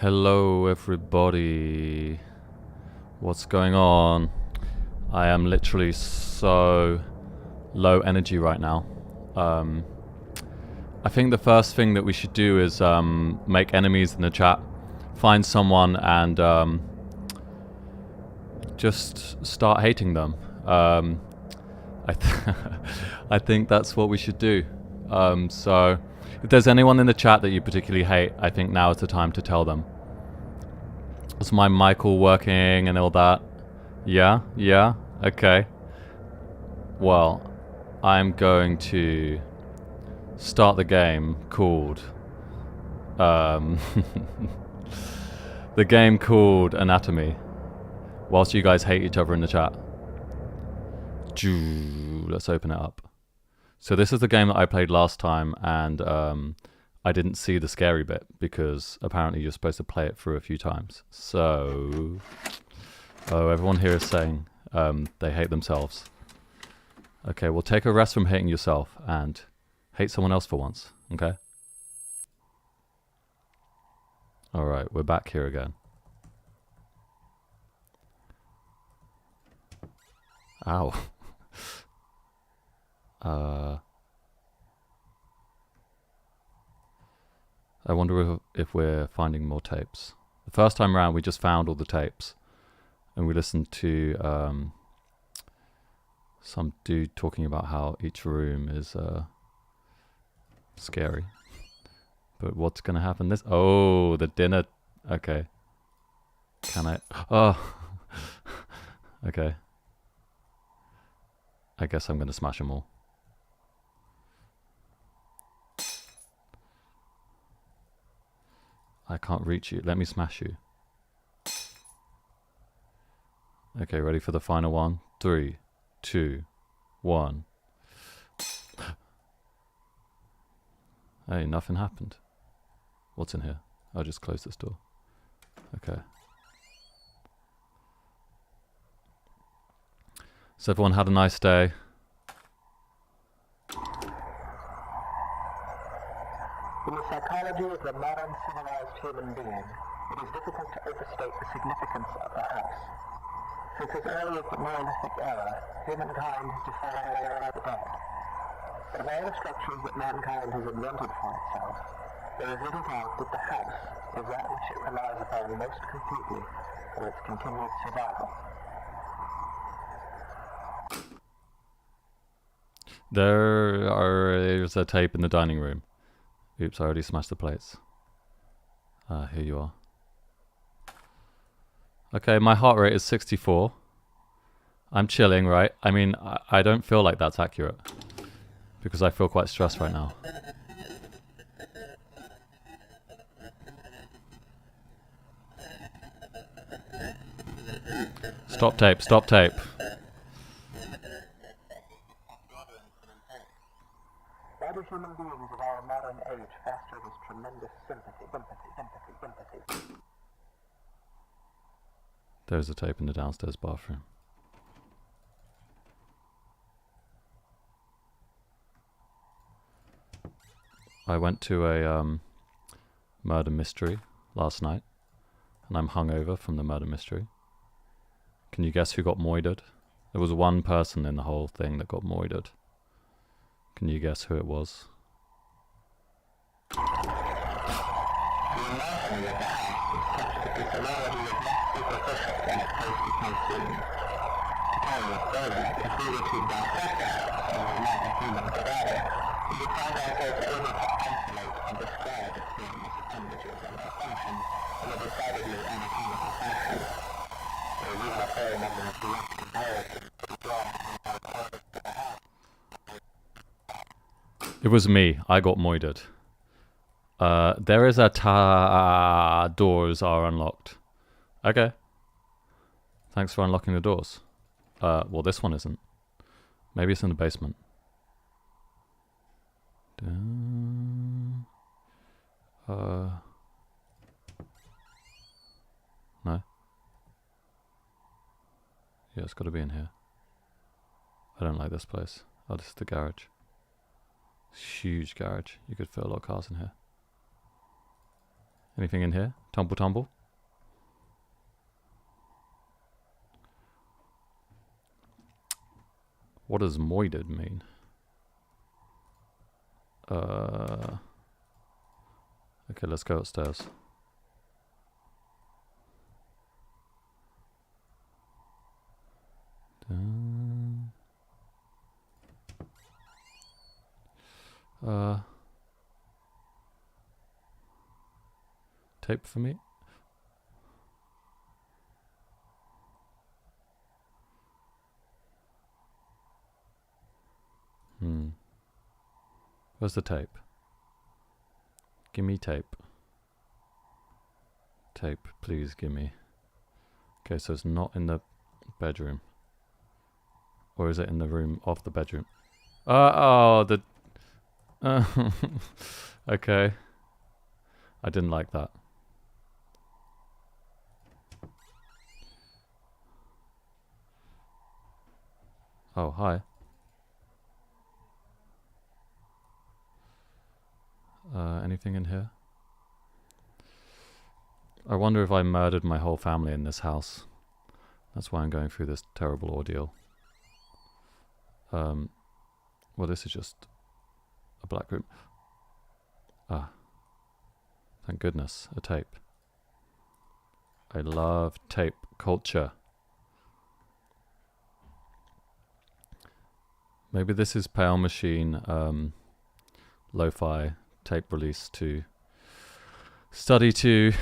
Hello everybody. What's going on? I am literally so low energy right now. I think the first thing that we should do is make enemies in the chat. Find someone and just start hating them. I think that's what we should do. So if there's anyone in the chat that you particularly hate, I think now is the time to tell them. Is my mic all working and all that? Yeah? Yeah? Okay. Well, I'm going to start the game called... the game called Anatomy. Whilst you guys hate each other in the chat. Let's open it up. So this is the game that I played last time, and I didn't see the scary bit because apparently you're supposed to play it through a few times. So, everyone here is saying they hate themselves. Okay, well take a rest from hating yourself and hate someone else for once, okay? Alright, we're back here again. Ow. I wonder if we're finding more tapes. The first time around we just found all the tapes and we listened to some dude talking about how each room is scary. But what's gonna happen this? Oh, the dinner. Okay. Can I? Oh. Okay. I guess I'm gonna smash them all. I can't reach you. Let me smash you. Okay, ready for the final one? 3, 2, 1. Hey, nothing happened. What's in here? I'll just close this door. Okay. So everyone had a nice day. In the psychology of the modern civilized human being, it is difficult to overstate the significance of the house. Since as early as the Neolithic era, humankind has defied the dead. But of all the structures that mankind has invented for itself, there is little doubt that the house is that which it relies upon most completely for its continued survival. There's a tape in the dining room. Oops, I already smashed the plates. Here you are. Okay, my heart rate is 64. I'm chilling, right? I mean, I don't feel like that's accurate. Because I feel quite stressed right now. Stop tape, stop tape. Why do human beings of our modern age foster this tremendous sympathy? There's a tape in the downstairs bathroom. I went to a murder mystery last night, and I'm hungover from the murder mystery. Can you guess who got moidered? There was one person in the whole thing that got moidered. Can you guess who it was? It was me. I got moidered. There is a doors are unlocked. Okay. Thanks for unlocking the doors. Well, this one isn't. Maybe it's in the basement. No? Yeah, it's got to be in here. I don't like this place. Oh, this is the garage. Huge garage. You could fit a lot of cars in here. Anything in here? Tumble tumble? What does moided mean? Okay, let's go upstairs. Tape for me? Where's the tape? Give me tape. Tape, please give me. Okay, so it's not in the bedroom. Or is it in the room of the bedroom? Oh, the... okay. I didn't like that. Oh, hi. Anything in here? I wonder if I murdered my whole family in this house. That's why I'm going through this terrible ordeal. Well, this is just a black room. Ah. Thank goodness, a tape. I love tape culture. Maybe this is Pale Machine lo-fi tape release to study to.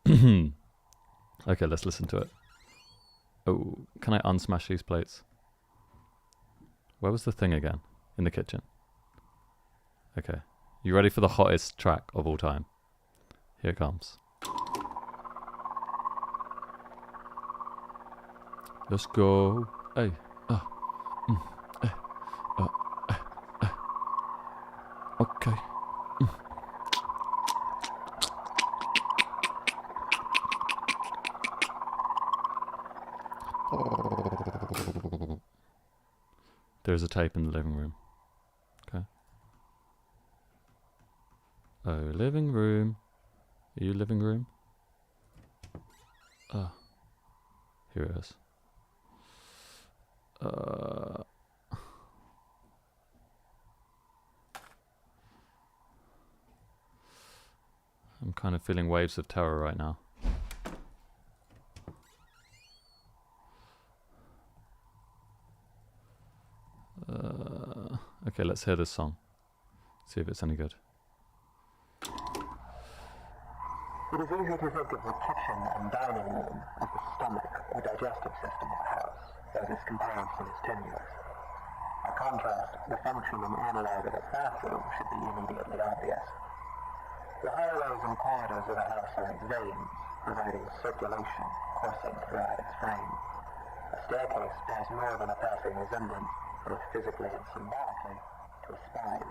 Okay, let's listen to it. Oh, can I unsmash these plates? Where was the thing again? In the kitchen. Okay. You ready for the hottest track of all time? Here it comes. Let's go. Hey. Okay. There's a tape in the living room. Okay. Oh, living room. Are you living room? Here it is. I'm kind of feeling waves of terror right now. Okay, let's hear this song. See if it's any good. It is easy to think of the kitchen and dining room as the stomach or digestive system of a house, though this comparison is tenuous. By contrast, the function and analog of a bathroom should be immediately obvious. The hallways and corridors of a house are like veins, providing circulation coursing throughout its frame. A staircase bears more than a passing resemblance, both physically and symbolically, to a spine.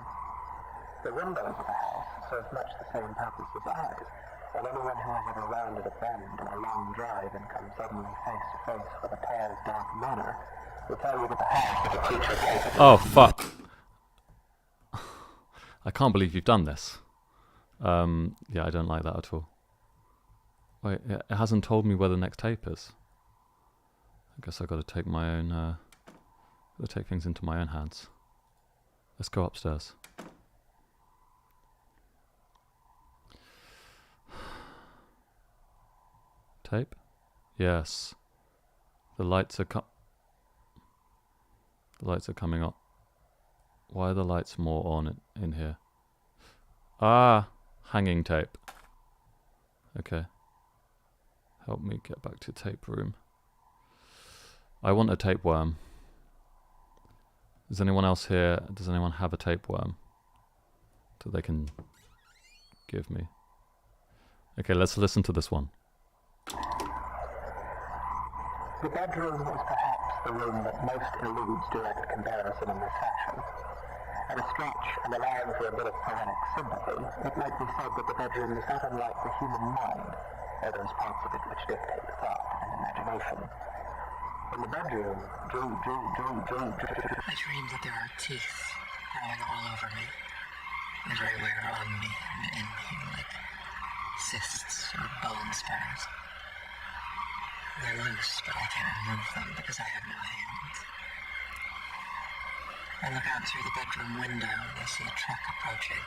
The windows of a house serve much the same purpose as eyes, and anyone who has ever rounded a bend on a long drive and come suddenly face to face with a pale, dark manor will tell you that the house is a creature capable. Oh, fuck. I can't believe you've done this. Yeah, I don't like that at all. Wait, it hasn't told me where the next tape is. I guess I gotta take my own, gotta take things into my own hands. Let's go upstairs. Tape? Yes. The lights are coming up. Why are the lights more on in here? Ah, hanging tape. Okay. Help me get back to tape room. I want a tapeworm. Is anyone else here? Does anyone have a tapeworm that they can give me? Okay, let's listen to this one. The bedroom is perhaps the room that most eludes direct comparison in this fashion. At a stretch, and allowing for a bit of poetic sympathy, it might be said that the bedroom is not unlike the human mind, or those parts of it which dictate thought and imagination. In the bedroom, I dream that there are teeth growing all over me, everywhere on me and in me, like Sith whispers. They're loose, but I can't remove them because I have no hands. I look out through the bedroom window and I see a truck approaching.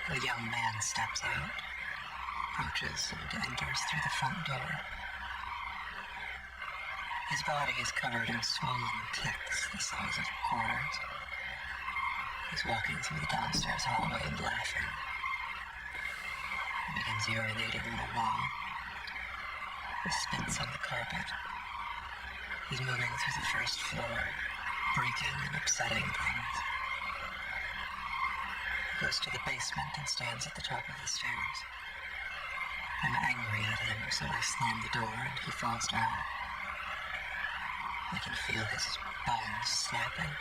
A young man steps out, approaches, and enters through the front door. His body is covered in swollen ticks the size of quarters. He's walking through the downstairs hallway and laughing. He begins urinating on the wall. He spits on the carpet. He's moving through the first floor, breaking and upsetting things. He goes to the basement and stands at the top of the stairs. I'm angry at him, so I slam the door and he falls down. I can feel his bones snapping.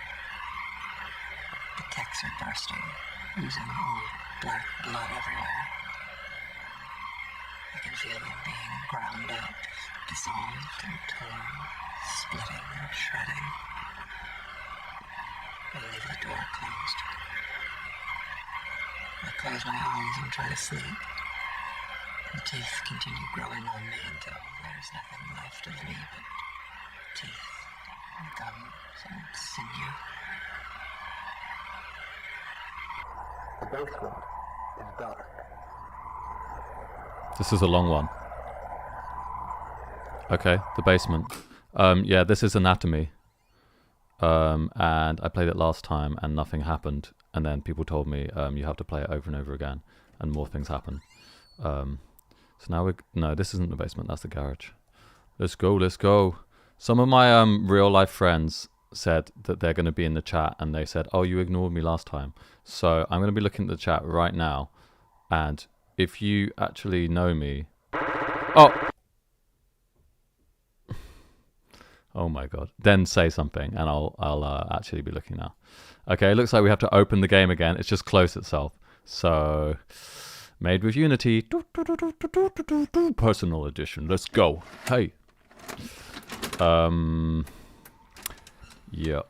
The ticks are bursting, oozing old black blood everywhere. I can feel them being ground up, dissolved and torn, splitting and shredding. I leave the door closed. I close my eyes and try to sleep. The teeth continue growing on me until there's nothing left of me but teeth and gums and sinew. The basement is dark. This is a long one. Okay, the basement. Yeah, this is Anatomy. And I played it last time and nothing happened. And then people told me you have to play it over and over again and more things happen. So now no, this isn't the basement, that's the garage. Let's go, let's go. Some of my real life friends said that they're going to be in the chat and they said, oh, you ignored me last time. So I'm going to be looking at the chat right now. And if you actually know me... Oh! Oh my god. Then say something and I'll actually be looking now. Okay, it looks like we have to open the game again. It's just closed itself. So, made with Unity. Personal edition. Let's go. Hey. Yeah.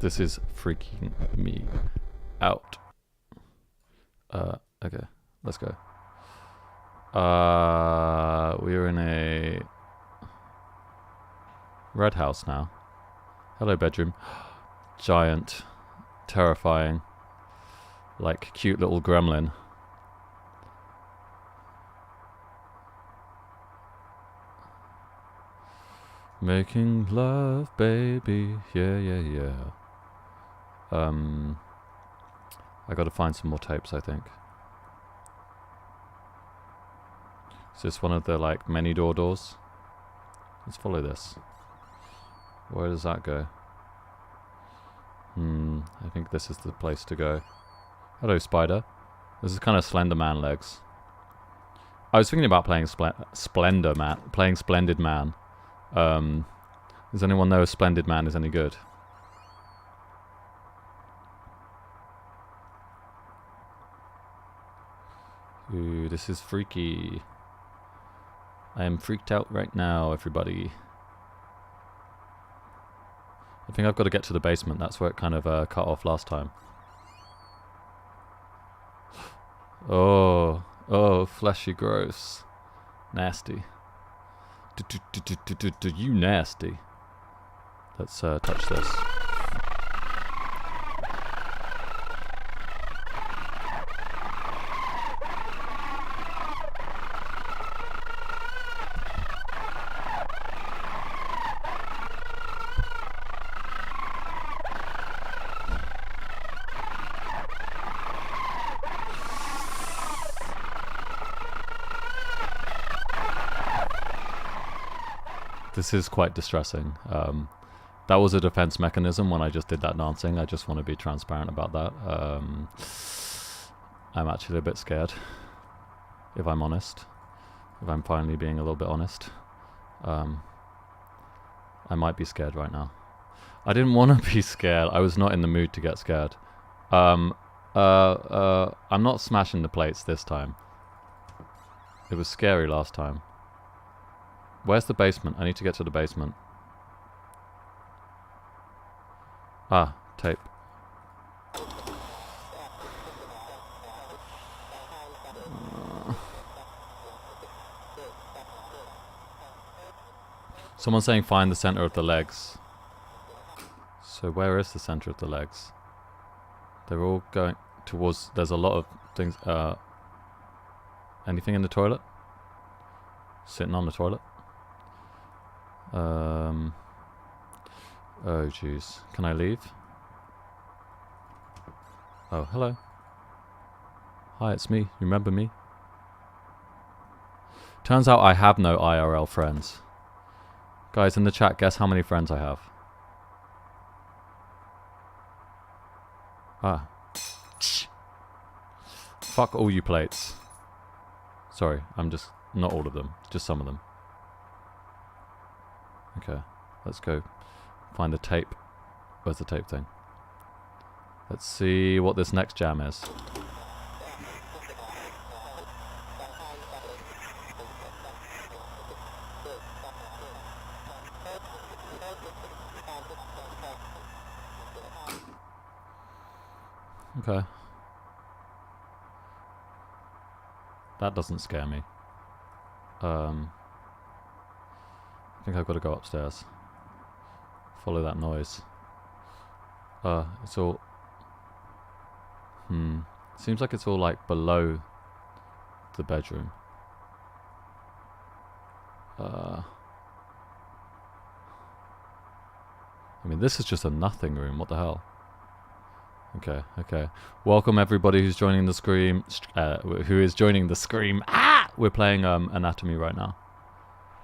This is freaking me out. Okay, let's go. We're in a red house now. Hello, bedroom. Giant, terrifying, like cute little gremlin. Making love, baby. Yeah, yeah, yeah. I gotta find some more tapes, I think. Is this one of the, like, many doors? Let's follow this. Where does that go? I think this is the place to go. Hello, spider. This is kind of Slender Man legs. I was thinking about playing Splendid Man. Does anyone know if Splendid Man is any good? Ooh, this is freaky. I am freaked out right now, everybody. I think I've got to get to the basement. That's where it kind of cut off last time. Oh, fleshy gross. Nasty. You nasty. Let's touch this. This is quite distressing. That was a defense mechanism when I just did that dancing. I just want to be transparent about that. I'm actually a bit scared, if I'm honest. If I'm finally being a little bit honest. I might be scared right now. I didn't want to be scared. I was not in the mood to get scared. I'm not smashing the plates this time. It was scary last time. Where's the basement? I need to get to the basement. Ah, tape. Someone's saying find the center of the legs. So where is the center of the legs? They're all going towards... There's a lot of things... anything in the toilet? Sitting on the toilet? Oh jeez. Can I leave? Oh, hello. Hi, it's me. You remember me? Turns out I have no IRL friends. Guys, in the chat, guess how many friends I have. Ah. Fuck all you plates. Sorry, I'm just... Not all of them. Just some of them. Okay. Let's go find a tape. Where's the tape thing? Let's see what this next jam is. Okay. That doesn't scare me. I think I've got to go upstairs. Follow that noise. It's all... Seems like it's all like below the bedroom. I mean, this is just a nothing room. What the hell? Okay, okay. Welcome everybody who's joining the stream. Who is joining the stream? Ah! We're playing Anatomy right now,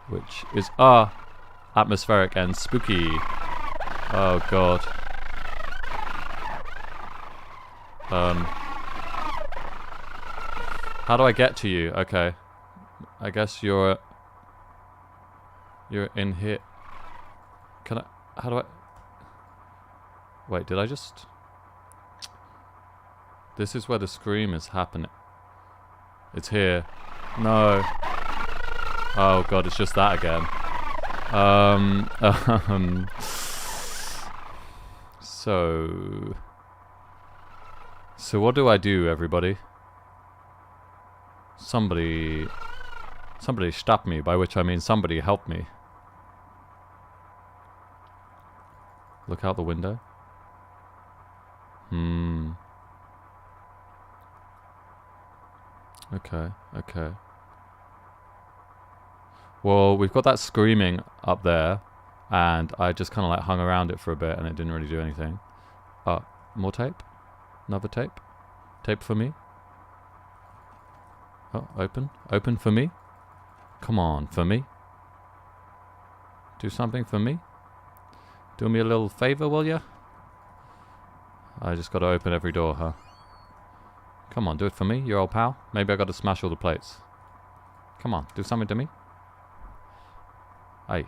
which is atmospheric and spooky. Oh god. How do I get to you? Okay. I guess you're in here. Can I... How do I... Wait, did I just... This is where the scream is happening. It's here. No. Oh god, it's just that again. So what do I do, everybody? Somebody stop me, by which I mean somebody help me. Look out the window. Okay, okay. Well, we've got that screaming up there, and I just kind of like hung around it for a bit, and it didn't really do anything. More tape? Another tape? Tape for me? Oh, open. Open for me? Come on, for me? Do something for me? Do me a little favor, will ya? I just gotta open every door, huh? Come on, do it for me, your old pal. Maybe I gotta smash all the plates. Come on, do something to me. Hey.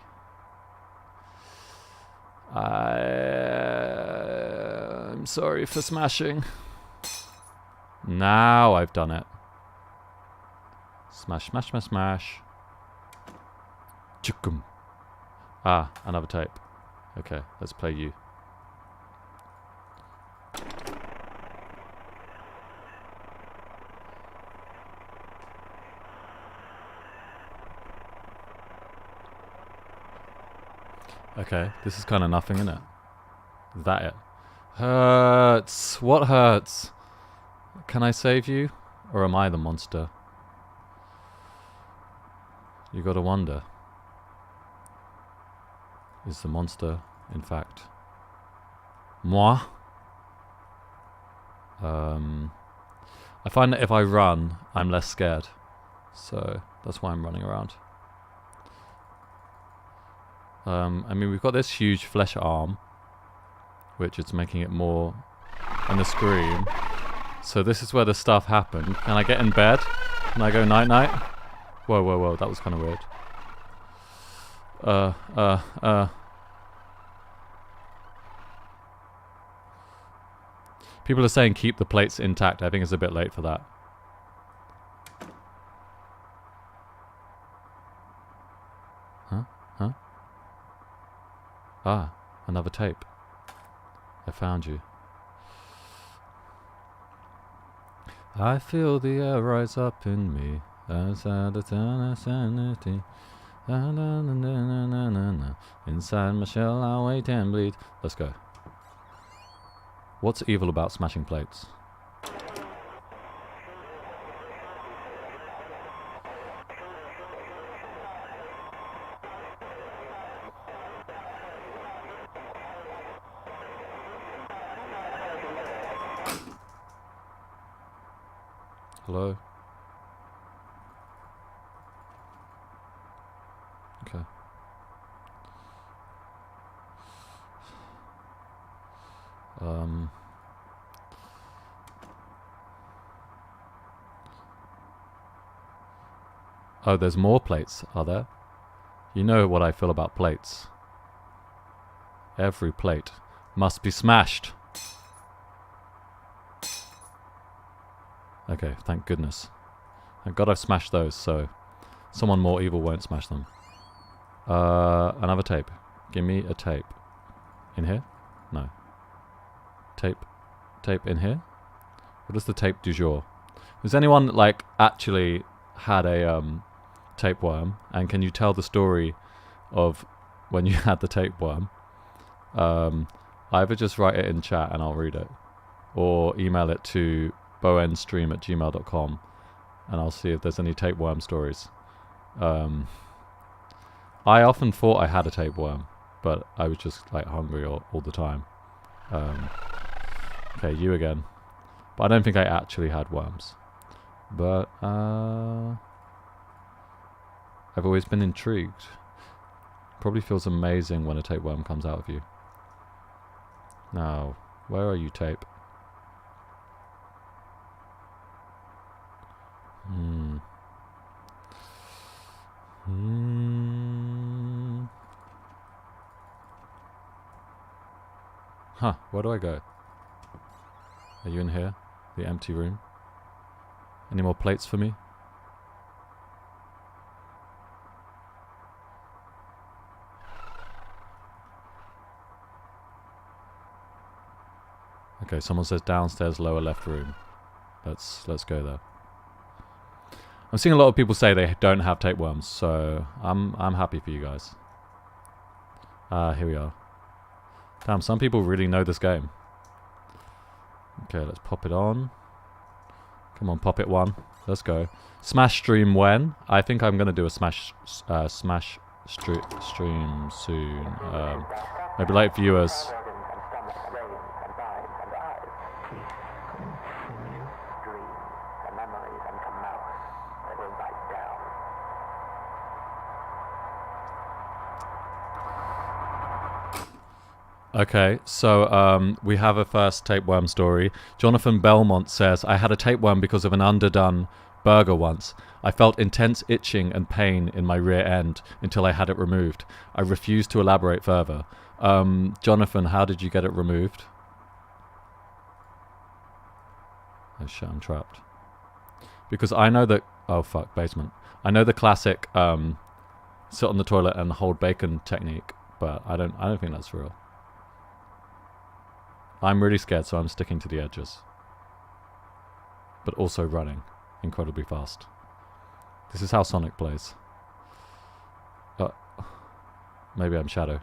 I'm sorry for smashing. Now I've done it. Smash, smash, smash, smash. Chukum. Another tape. Okay, let's play you. Okay, this is kind of nothing, isn't it? Is that it? Hurts. What hurts? Can I save you? Or am I the monster? You gotta wonder. Is the monster, in fact, moi? I find that if I run, I'm less scared. So, that's why I'm running around. I mean, we've got this huge flesh arm, which is making it more... And the scream. So this is where the stuff happened. Can I get in bed? Can I go night-night? Whoa, whoa, whoa, that was kind of weird. People are saying keep the plates intact. I think it's a bit late for that. Huh? Huh? Another tape. I found you. I feel the air rise up in me as out of sanity. Na, na, na, na, na, na, na. Inside my shell I wait and bleed. Let's go. What's evil about smashing plates? Hello? Okay. Oh, there's more plates, are there? You know what I feel about plates. Every plate must be smashed. Okay, thank goodness. Thank God I've smashed those, so someone more evil won't smash them. Another tape. Give me a tape. In here? No. Tape. Tape in here? What is the tape du jour? Has anyone, like, actually had a, tapeworm? And can you tell the story of when you had the tapeworm? Either just write it in chat and I'll read it. Or email it to bowenstream@gmail.com and I'll see if there's any tapeworm stories. I often thought I had a tapeworm, but I was just like hungry all the time. Okay, you again. But I don't think I actually had worms. But I've always been intrigued. Probably feels amazing when a tapeworm comes out of you. Now, where are you, tape? Huh, where do I go? Are you in here? The empty room? Any more plates for me? Okay, someone says downstairs, lower left room. Let's go there. I'm seeing a lot of people say they don't have tapeworms, so I'm happy for you guys. Here we are. Damn, some people really know this game. Okay, let's pop it on. Come on, pop it one. Let's go. Smash stream when? I think I'm gonna do a smash stream soon. Maybe like viewers. Okay, so we have a first tapeworm story. Jonathan Belmont says, I had a tapeworm because of an underdone burger once. I felt intense itching and pain in my rear end until I had it removed. I refuse to elaborate further. Jonathan, how did you get it removed? Oh shit, I'm trapped. Because I know that... Oh fuck, basement. I know the classic sit on the toilet and hold bacon technique, but I don't think that's real. I'm really scared, so I'm sticking to the edges. But also running incredibly fast. This is how Sonic plays. Maybe I'm Shadow.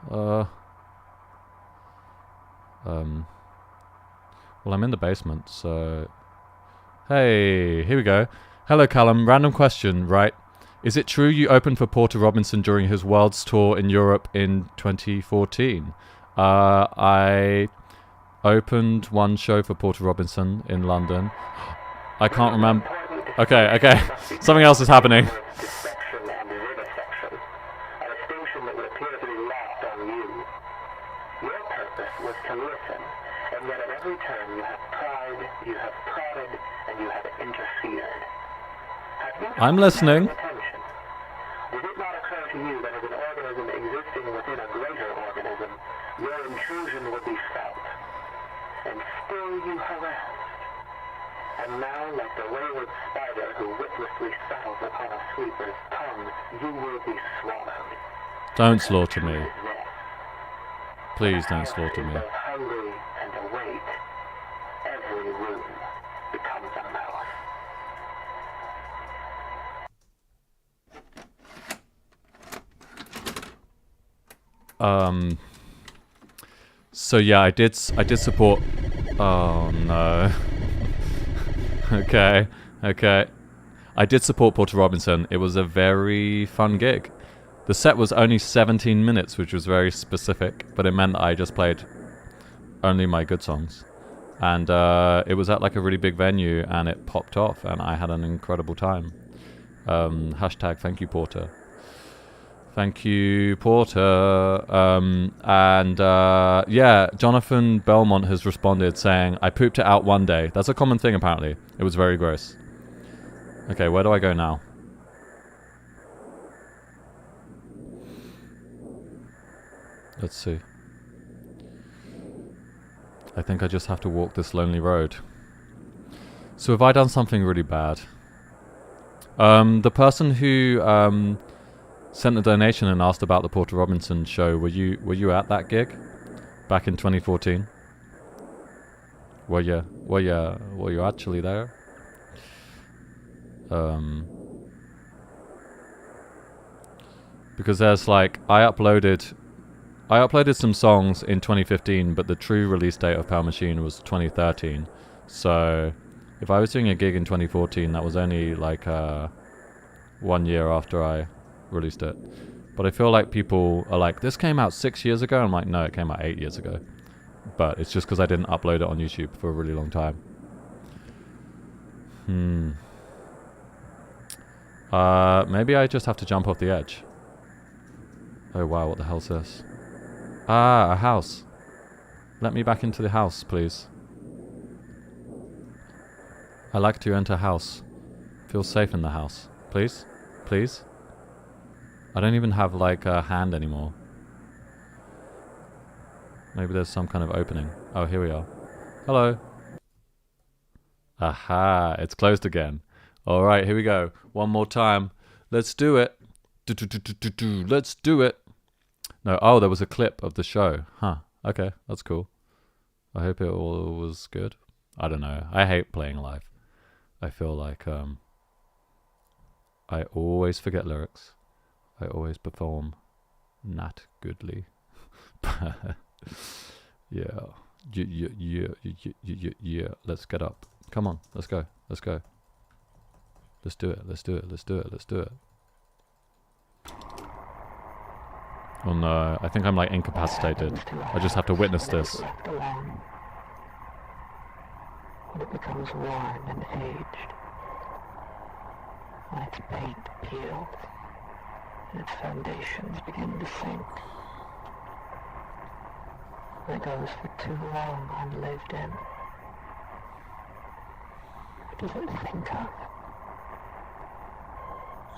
Well, I'm in the basement, so... Hey, here we go. Hello, Callum. Random question, right? Is it true you opened for Porter Robinson during his World's Tour in Europe in 2014? I opened one show for Porter Robinson in London. I can't remember. Okay. Something else is happening. Dissection and vivisection, a distinction that would appear to be lost on you. Your purpose was to listen, and yet at every turn you have pried, you have prodded, and you have interfered. Have you I'm listening. attention? Did it not occur to you that as an organism existing within a greater organism, your intrusion would be felt? And still you harassed. And now, like the wayward spider who witlessly settles upon a sweeper's tongue, you will be swallowed. Don't slaughter me. Please don't slaughter me. So hungry and awake, every room becomes a mouth. So yeah, I did support. Oh no. Okay. I did support Porter Robinson. It was a very fun gig. The set was only 17 minutes, which was very specific, but it meant that I just played only my good songs. And it was at like a really big venue, and it popped off, and I had an incredible time. Hashtag thank you, Porter. Thank you, Porter. Yeah, Jonathan Belmont has responded saying, I pooped it out one day. That's a common thing, apparently. It was very gross. Okay, where do I go now? Let's see. I think I just have to walk this lonely road. So have I done something really bad? The person who sent the donation and asked about the Porter Robinson show, were you at that gig back in 2014? Were you actually there? Because there's like I uploaded some songs in 2015, but the true release date of Power Machine was 2013. So if I was doing a gig in 2014, that was only like 1 year after I released it. But I feel like people are like, this came out 6 years ago. I'm like, no, it came out 8 years ago. But it's just because I didn't upload it on YouTube for a really long time. Maybe I just have to jump off the edge. Oh wow, what the hell's this? Ah, a house. Let me back into the house, please. I like to enter house. Feel safe in the house. Please? Please? I don't even have like a hand anymore. Maybe there's some kind of opening. Oh, here we are. Hello. Aha, it's closed again. Alright, here we go. One more time. Let's do it. Let's do it. No, oh, there was a clip of the show. Huh. Okay, that's cool. I hope it all was good. I don't know. I hate playing live. I feel like I always forget lyrics. I always perform not goodly. Yeah. Yeah. Let's get up. Come on. Let's go. Let's go. Let's do it. Let's do it. Let's do it. Let's do it. Oh no, I think I'm like incapacitated. I just have to witness this. When it becomes worn and aged, when its paint peels and its foundations begin to sink, when it goes for too long unlived in, what does it think of?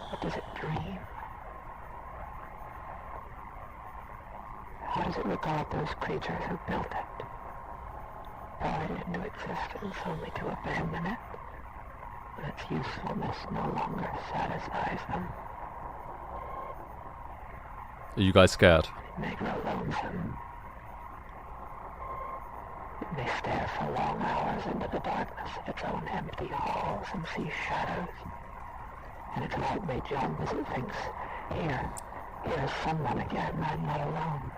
What does it dream? How does it regard those creatures who built it, brought it into existence only to abandon it, when its usefulness no longer satisfies them? Are you guys scared? It may grow lonesome. It may stare for long hours into the darkness of its own empty halls and see shadows. And its heart may jump as it thinks, here's someone again, I'm not alone.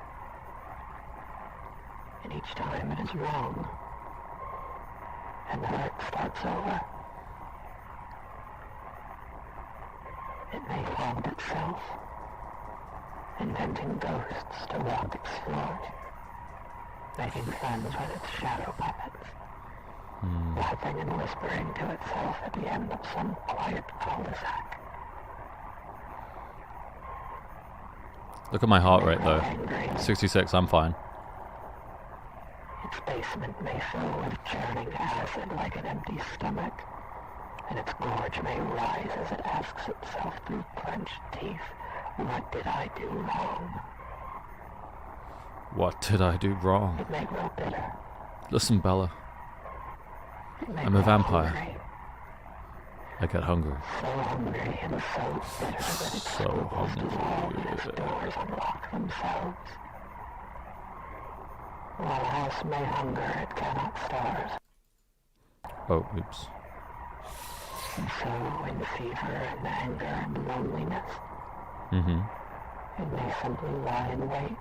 And each time it is wrong, and the hurt starts over. It may haunt itself, inventing ghosts to walk its floors, making friends with its shadow puppets, laughing and whispering to itself at the end of some quiet cul-de-sac. Look at my heart rate though. 66, I'm fine. Its basement may fill with churning acid like an empty stomach, and its gorge may rise as it asks itself through clenched teeth, what did I do wrong? What did I do wrong? It may grow bitter. Listen, Bella. I'm a vampire. Hungry. I get hungry. So hungry and so bitter that its scruples dissolve and its doors unlock themselves. While a house may hunger, it cannot starve. Oh, oops. And so, in fever and anger and loneliness, Mm-hmm. it may simply lie in wait,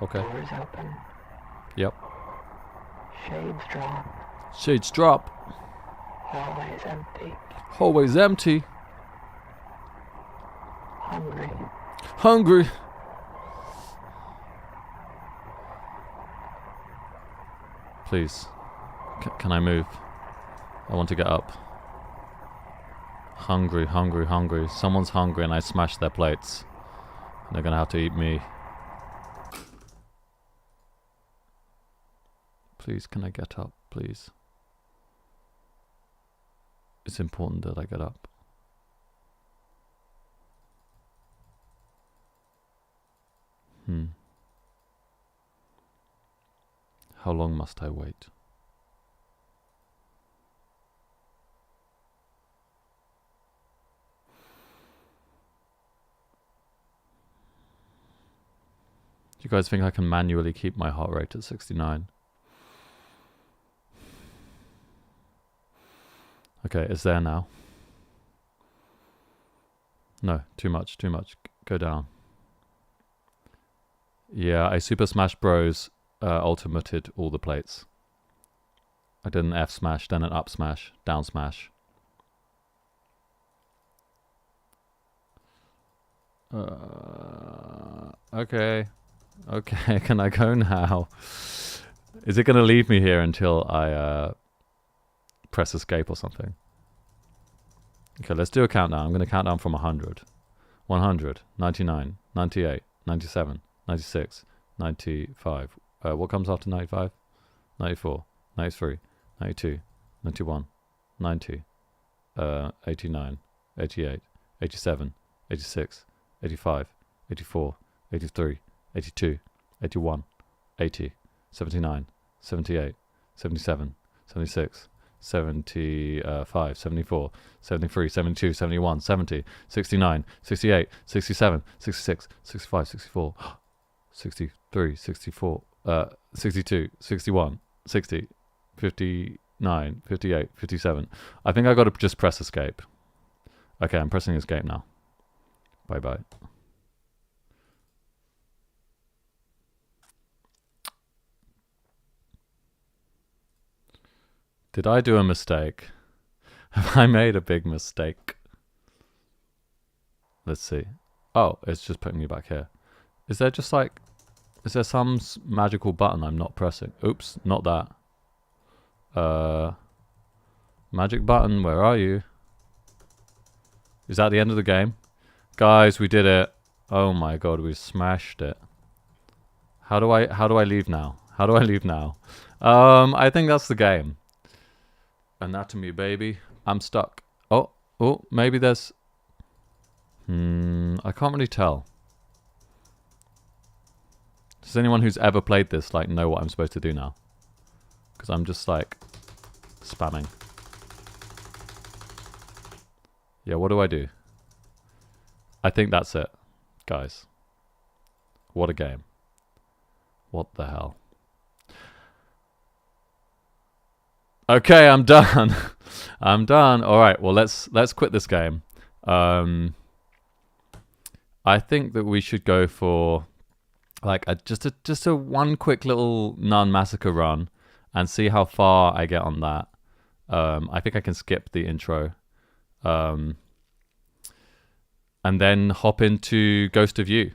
Okay. Door is open. Yep. Shades drop. Shades drop. Hallway is empty. Hallway's empty. Hungry. Hungry. Please. Can I move? I want to get up. Hungry, hungry, hungry. Someone's hungry and I smashed their plates. They're gonna have to eat me. Please, can I get up, please? It's important that I get up. How long must I wait? Do you guys think I can manually keep my heart rate at 69? Okay, it's there now. No, too much, too much. Go down. Yeah, I Super Smash Bros. Ultimated all the plates. I did an F smash, then an up smash, down smash. Okay. Okay, can I go now? Is it going to leave me here until I press escape or something? Okay, let's do a countdown. I'm going to count down from 100. 100, 99, 98, 97, 96, 95. What comes after 95? 94, 93, 92, 91, 90, 89, 88, 87, 86, 85, 84, 83, 82, 81, 80, 79, 78, 77, 76, 75, 74, 73, 72, 71, 70, 69, 68, 67, 66, 65, 64, 63, 64, 62, 61, 60, 59, 58, 57. I think I got to just press escape. Okay, I'm pressing escape now. Bye-bye. Did I do a mistake? Have I made a big mistake? Let's see. Oh, it's just putting me back here. Is there just like... Is there some magical button I'm not pressing? Oops, not that. Magic button, where are you? Is that the end of the game? Guys, we did it. Oh my god, we smashed it. How do I leave now? How do I leave now? I think that's the game. Anatomy, baby. I'm stuck. Oh, maybe there's... I can't really tell. Does anyone who's ever played this like know what I'm supposed to do now? Because I'm just like spamming. Yeah, what do I do? I think that's it, guys. What a game. What the hell? Okay, I'm done. I'm done. All right, well let's quit this game. I think that we should go for like just a one quick little Nun Massacre run and see how far I get on that. I think I can skip the intro. And then hop into Ghost of You,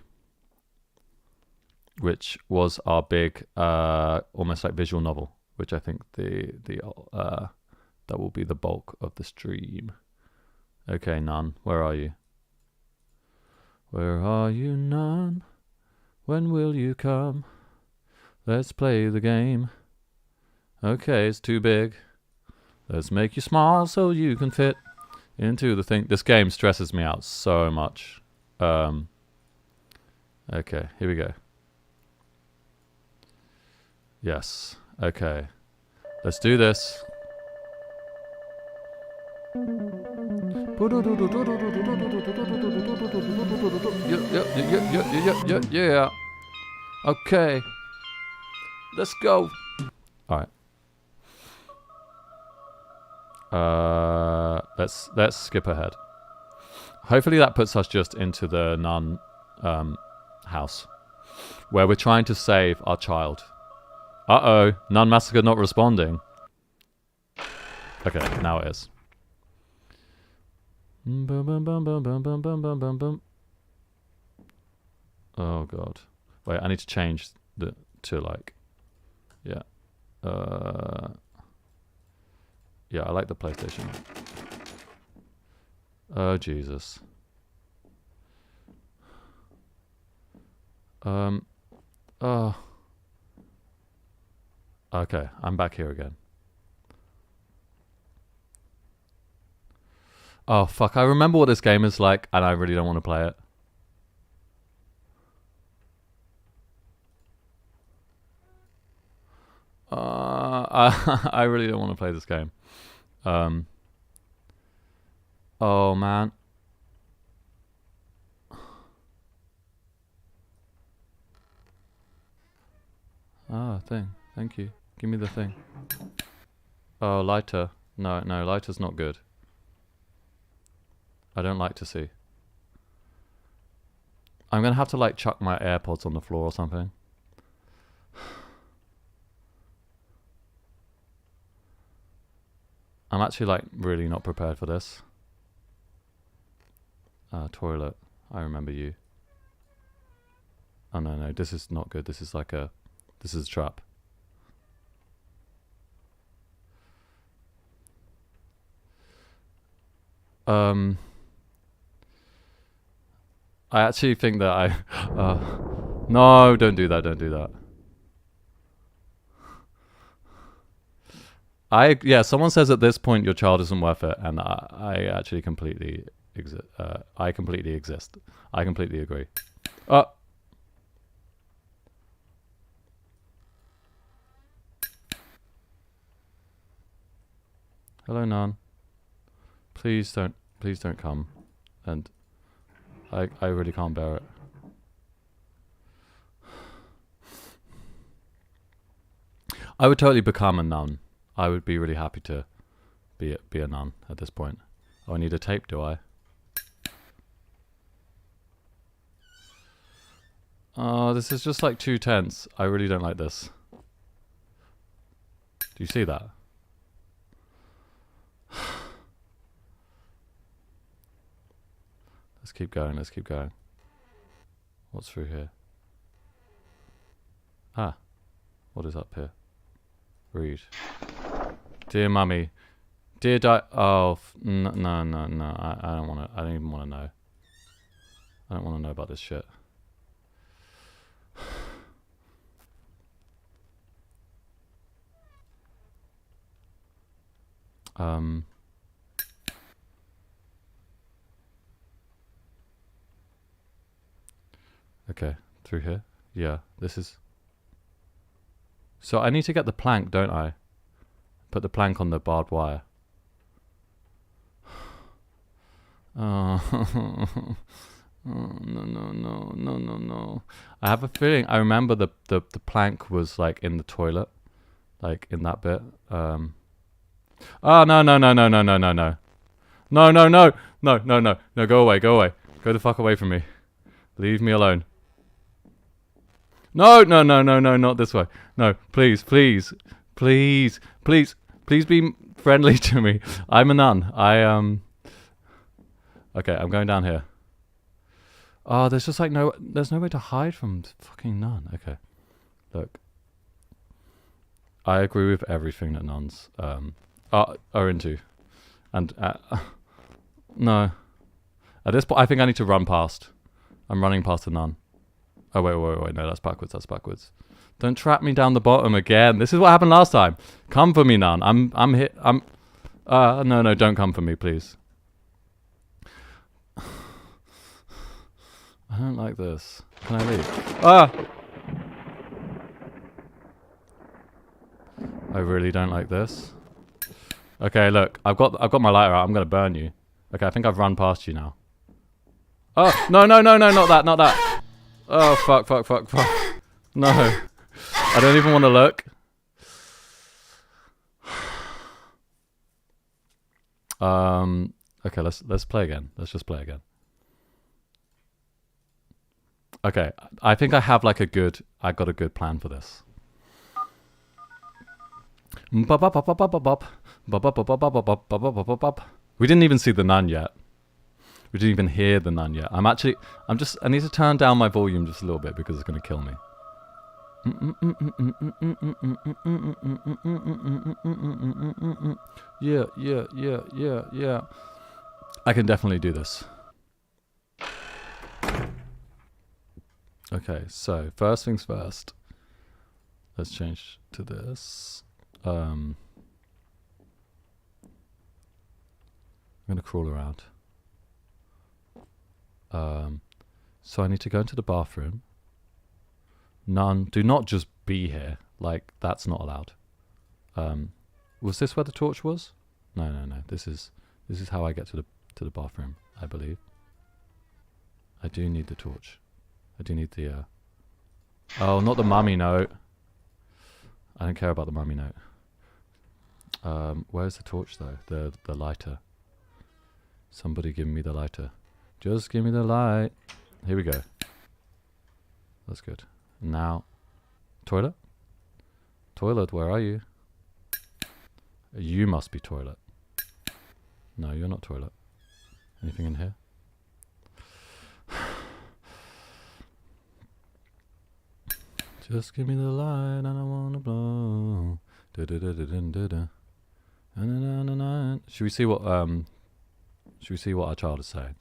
which was our big almost like visual novel, which I think that will be the bulk of the stream. Okay, Nun, where are you? Where are you, Nun? When will you come? Let's play the game. Okay, it's too big. Let's make you small so you can fit into the thing. This game stresses me out so much. Okay, here we go. Yes, okay. Let's do this. Yeah. Okay. Let's go. All right. Let's skip ahead. Hopefully that puts us just into the nun house. where we're trying to save our child. Uh-oh, Nun Massacre not responding. Okay, now it is. Oh god. Wait, I need to change the to like, yeah. Yeah, I like the PlayStation. Oh Jesus. Oh. Okay, I'm back here again. Oh fuck, I remember what this game is like and I really don't want to play it. I really don't want to play this game. Oh man. Ah, thing. Thank you. Give me the thing. Oh, lighter. No, lighter's not good. I don't like to see. I'm gonna have to like chuck my AirPods on the floor or something. I'm actually like really not prepared for this. Toilet. I remember you. Oh no, this is not good. This is like a... This is a trap. I actually think that I... no, don't do that, don't do that. Someone says at this point your child isn't worth it, and I actually completely exist. I completely exist. I completely agree. Hello, Nan. Please don't come. And I really can't bear it. I would totally become a nun. I would be really happy to be a nun at this point. Oh, I need a tape, do I? Oh, this is just like too tense. I really don't like this. Do you see that? Let's keep going, let's keep going. What's through here? Ah, what is up here? Read. Dear Mummy. Dear Oh, no. I don't want to. I don't even want to know. I don't want to know about this shit. Okay, through here. Yeah, this is... So I need to get the plank, don't I? Put the plank on the barbed wire. Oh, no. I have a feeling I remember the plank was like in the toilet, like in that bit. Oh no. No, go away. Go the fuck away from me. Leave me alone. No, not this way. No, please be friendly to me. I'm a nun. Okay, I'm going down here. Oh, there's just like there's no way to hide from fucking nun. Okay, look. I agree with everything that nuns are into, and no. At this point, I think I need to run past. I'm running past a nun. Oh wait, no, that's backwards. Don't trap me down the bottom again. This is what happened last time. Come for me, nun. I'm hit. No, don't come for me, please. I don't like this. Can I leave? I really don't like this. Okay, look, I've got my lighter out. I'm gonna burn you. Okay, I think I've run past you now. Oh no, not that. Oh fuck. No, I don't even want to look. Okay, let's play again. Let's just play again. Okay, I think I have like I got a good plan for this. We didn't even see the nun yet. We didn't even hear the nun yet. I need to turn down my volume just a little bit because it's going to kill me. Yeah. I can definitely do this. Okay, so first things first. Let's change to this. I'm gonna crawl around. So I need to go into the bathroom. None. Do not just be here. Like, that's not allowed. Was this where the torch was? No. This is how I get to the bathroom, I believe. I do need the torch. I do need the oh, not the mummy note. I don't care about the mummy note. Where's the torch though? The lighter. Somebody give me the lighter. Just give me the light. Here we go. That's good. Now, toilet? Toilet, where are you? You must be toilet. No, you're not toilet. Anything in here? Just give me the light and I wanna blow. Should we see what our child is saying?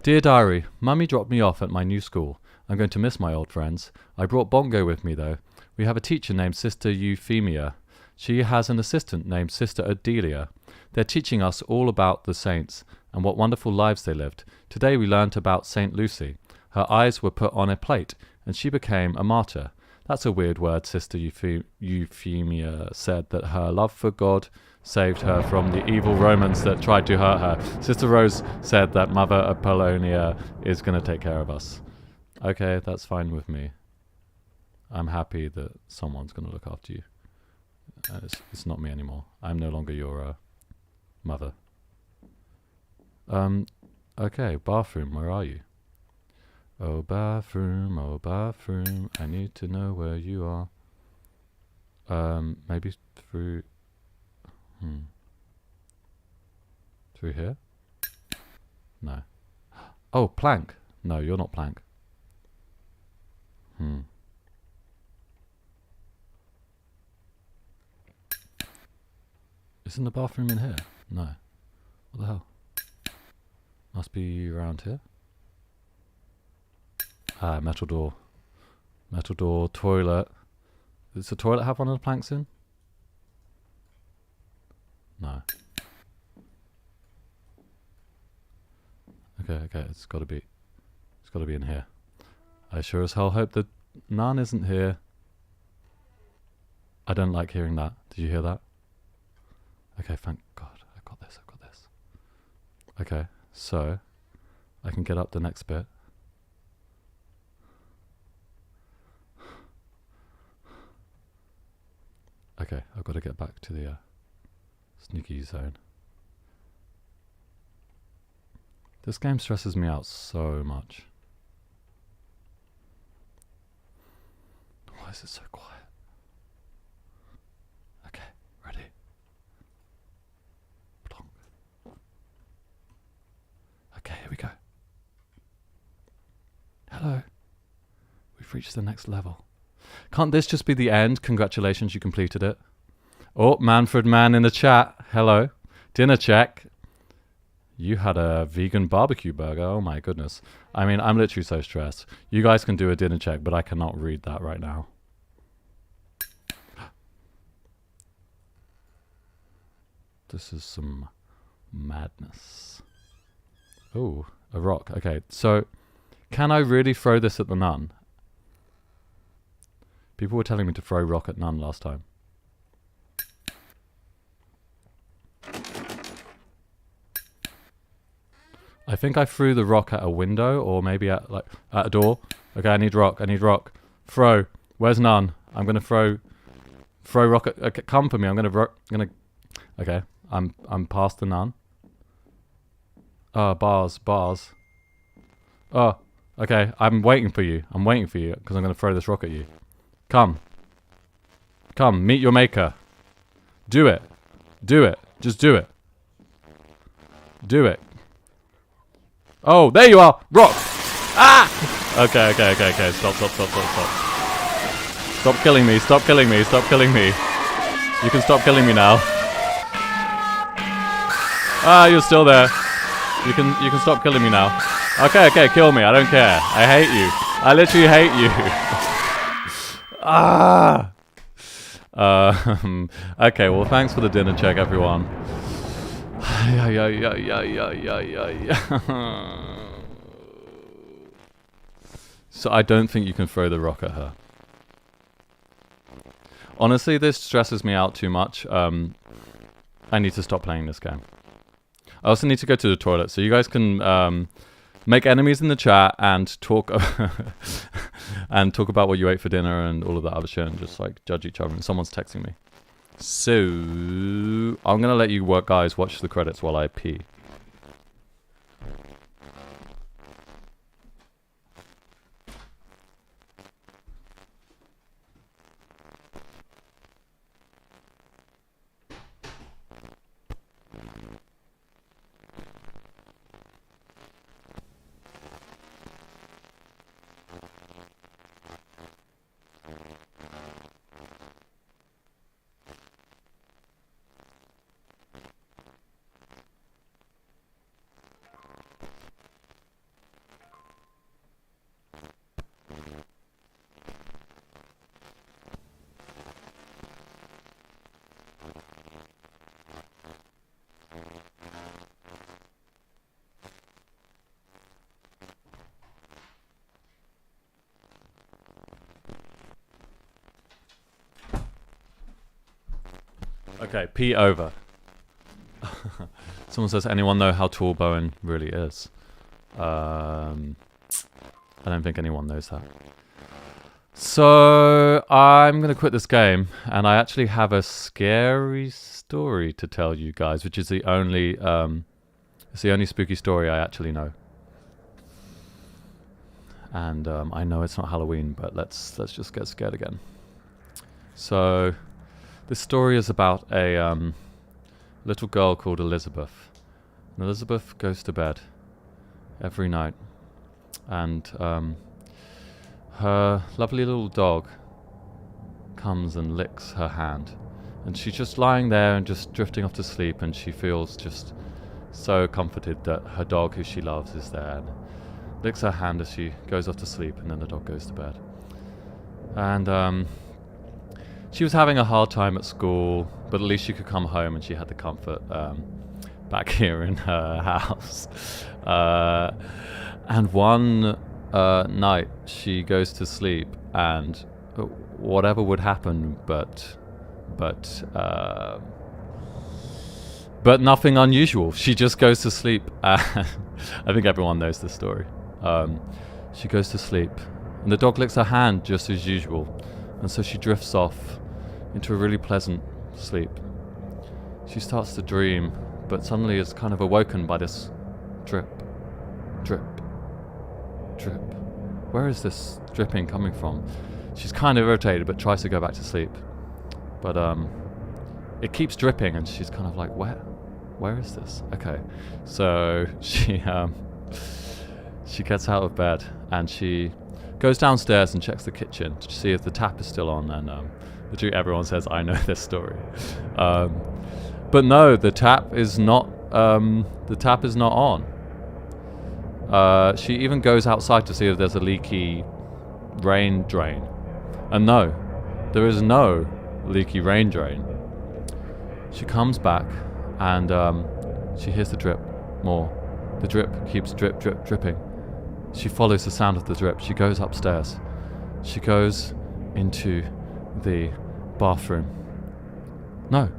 Dear diary, Mummy dropped me off at my new school. I'm going to miss my old friends. I brought Bongo with me though. We have a teacher named Sister Euphemia. She has an assistant named Sister Adelia. They're teaching us all about the saints and what wonderful lives they lived. Today we learnt about Saint Lucy. Her eyes were put on a plate and she became a martyr. That's a weird word. Sister Euphemia said that her love for God saved her from the evil Romans that tried to hurt her. Sister Rose said that Mother Apollonia is going to take care of us. Okay, that's fine with me. I'm happy that someone's going to look after you. It's not me anymore. I'm no longer your mother. Okay, bathroom, where are you? Oh bathroom, I need to know where you are. Maybe through... Through here? No. Oh, plank. No, you're not plank. Isn't the bathroom in here? No. What the hell? Must be around here. Ah, metal door. Metal door, toilet. Does the toilet have one of the planks in? No. Okay, it's gotta be in here. I sure as hell hope the nun isn't here. I don't like hearing that. Did you hear that? Okay, thank God. I've got this. Okay, so I can get up the next bit. Okay, I've got to get back to the sneaky zone. This game stresses me out so much. Why is it so quiet? Okay, ready. Plonk. Okay, here we go. Hello. We've reached the next level. Can't this just be the end? Congratulations, you completed it. Oh, Manfred Man in the chat. Hello. Dinner check. You had a vegan barbecue burger. Oh my goodness. I mean, I'm literally so stressed. You guys can do a dinner check, but I cannot read that right now. This is some madness. Oh, a rock. Okay, so can I really throw this at the nun? People were telling me to throw rock at nun last time. I think I threw the rock at a window or maybe at a door. Okay, I need rock. Throw. Where's nun? I'm gonna throw rock at, okay, come for me. I'm gonna okay, I'm past the nun. Bars. Oh, Okay, I'm waiting for you. I'm waiting for you because I'm going to throw this rock at you. Come. Come, meet your maker. Do it. Do it. Just do it. Do it. Oh, there you are. Rock. Ah! Okay. Stop. Stop killing me. Stop killing me. Stop killing me. You can stop killing me now. Ah, you're still there. You can stop killing me now. Okay, kill me. I don't care. I hate you. I literally hate you. Ah. Okay, well, thanks for the dinner check, everyone. So I don't think you can throw the rock at her. Honestly, this stresses me out too much. I need to stop playing this game. I also need to go to the toilet, so you guys can make enemies in the chat and talk and talk about what you ate for dinner and all of that other shit, and just like judge each other. And someone's texting me, so I'm gonna let you guys watch the credits while I pee. Okay, pee over. Someone says, anyone know how tall Bowen really is? I don't think anyone knows that. So, I'm going to quit this game, and I actually have a scary story to tell you guys, which is the only spooky story I actually know. And I know it's not Halloween, but let's just get scared again. So, this story is about a little girl called Elizabeth. And Elizabeth goes to bed every night, and her lovely little dog comes and licks her hand. And she's just lying there and just drifting off to sleep, and she feels just so comforted that her dog, who she loves, is there, and licks her hand as she goes off to sleep, and then the dog goes to bed. And she was having a hard time at school, but at least she could come home and she had the comfort back here in her house. And one night she goes to sleep, and whatever would happen, but nothing unusual. She just goes to sleep. I think everyone knows this story. She goes to sleep, and the dog licks her hand just as usual. And so she drifts off into a really pleasant sleep. She starts to dream, but suddenly is kind of awoken by this drip, drip, drip. Where is this dripping coming from? She's kind of irritated, but tries to go back to sleep. But it keeps dripping, and she's kind of like, where is this? Okay, so she gets out of bed, and she goes downstairs and checks the kitchen to see if the tap is still on, and literally everyone says, I know this story. But no, the tap is not on. She even goes outside to see if there's a leaky rain drain. And no, there is no leaky rain drain. She comes back, and she hears the drip more. The drip keeps dripping. She follows the sound of the drip. She goes upstairs. She goes into the bathroom. No,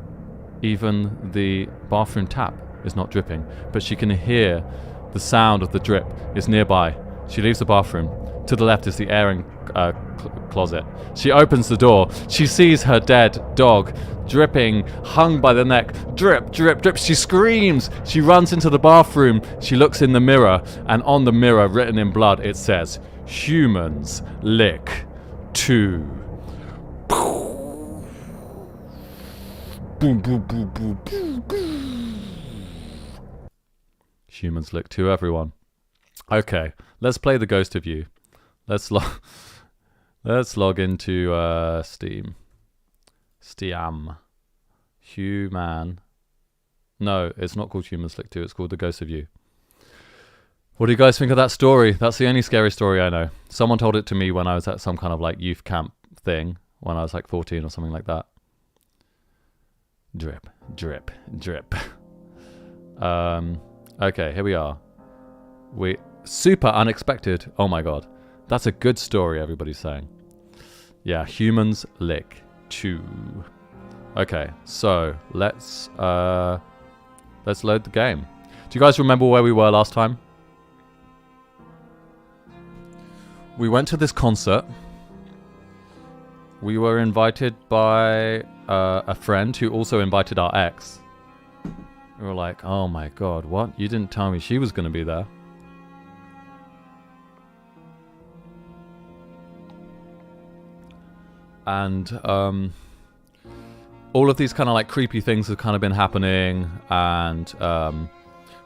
even the bathroom tap is not dripping, but she can hear the sound of the drip is nearby. She leaves the bathroom. To the left is the airing closet. She opens the door. She sees her dead dog, dripping, hung by the neck. Drip, drip, drip. She screams. She runs into the bathroom. She looks in the mirror, and on the mirror, written in blood, it says, "Humans lick too." Boom, boom, boom, boom, boom, boom. Humans lick too, everyone. Okay, let's play the Ghost of You. Let's log into Steam. Human. No, it's not called Humans Lick 2, it's called The Ghost of You. What do you guys think of that story? That's the only scary story I know. Someone told it to me when I was at some kind of like youth camp thing, when I was like 14 or something like that. Drip, drip, drip. Okay, here we are. Super unexpected. Oh my god. That's a good story, everybody's saying. Yeah, humans lick too. Okay, so let's load the game. Do you guys remember where we were last time? We went to this concert. We were invited by a friend who also invited our ex. We were like, oh my god, what? You didn't tell me she was going to be there. And all of these kind of like creepy things have kind of been happening, and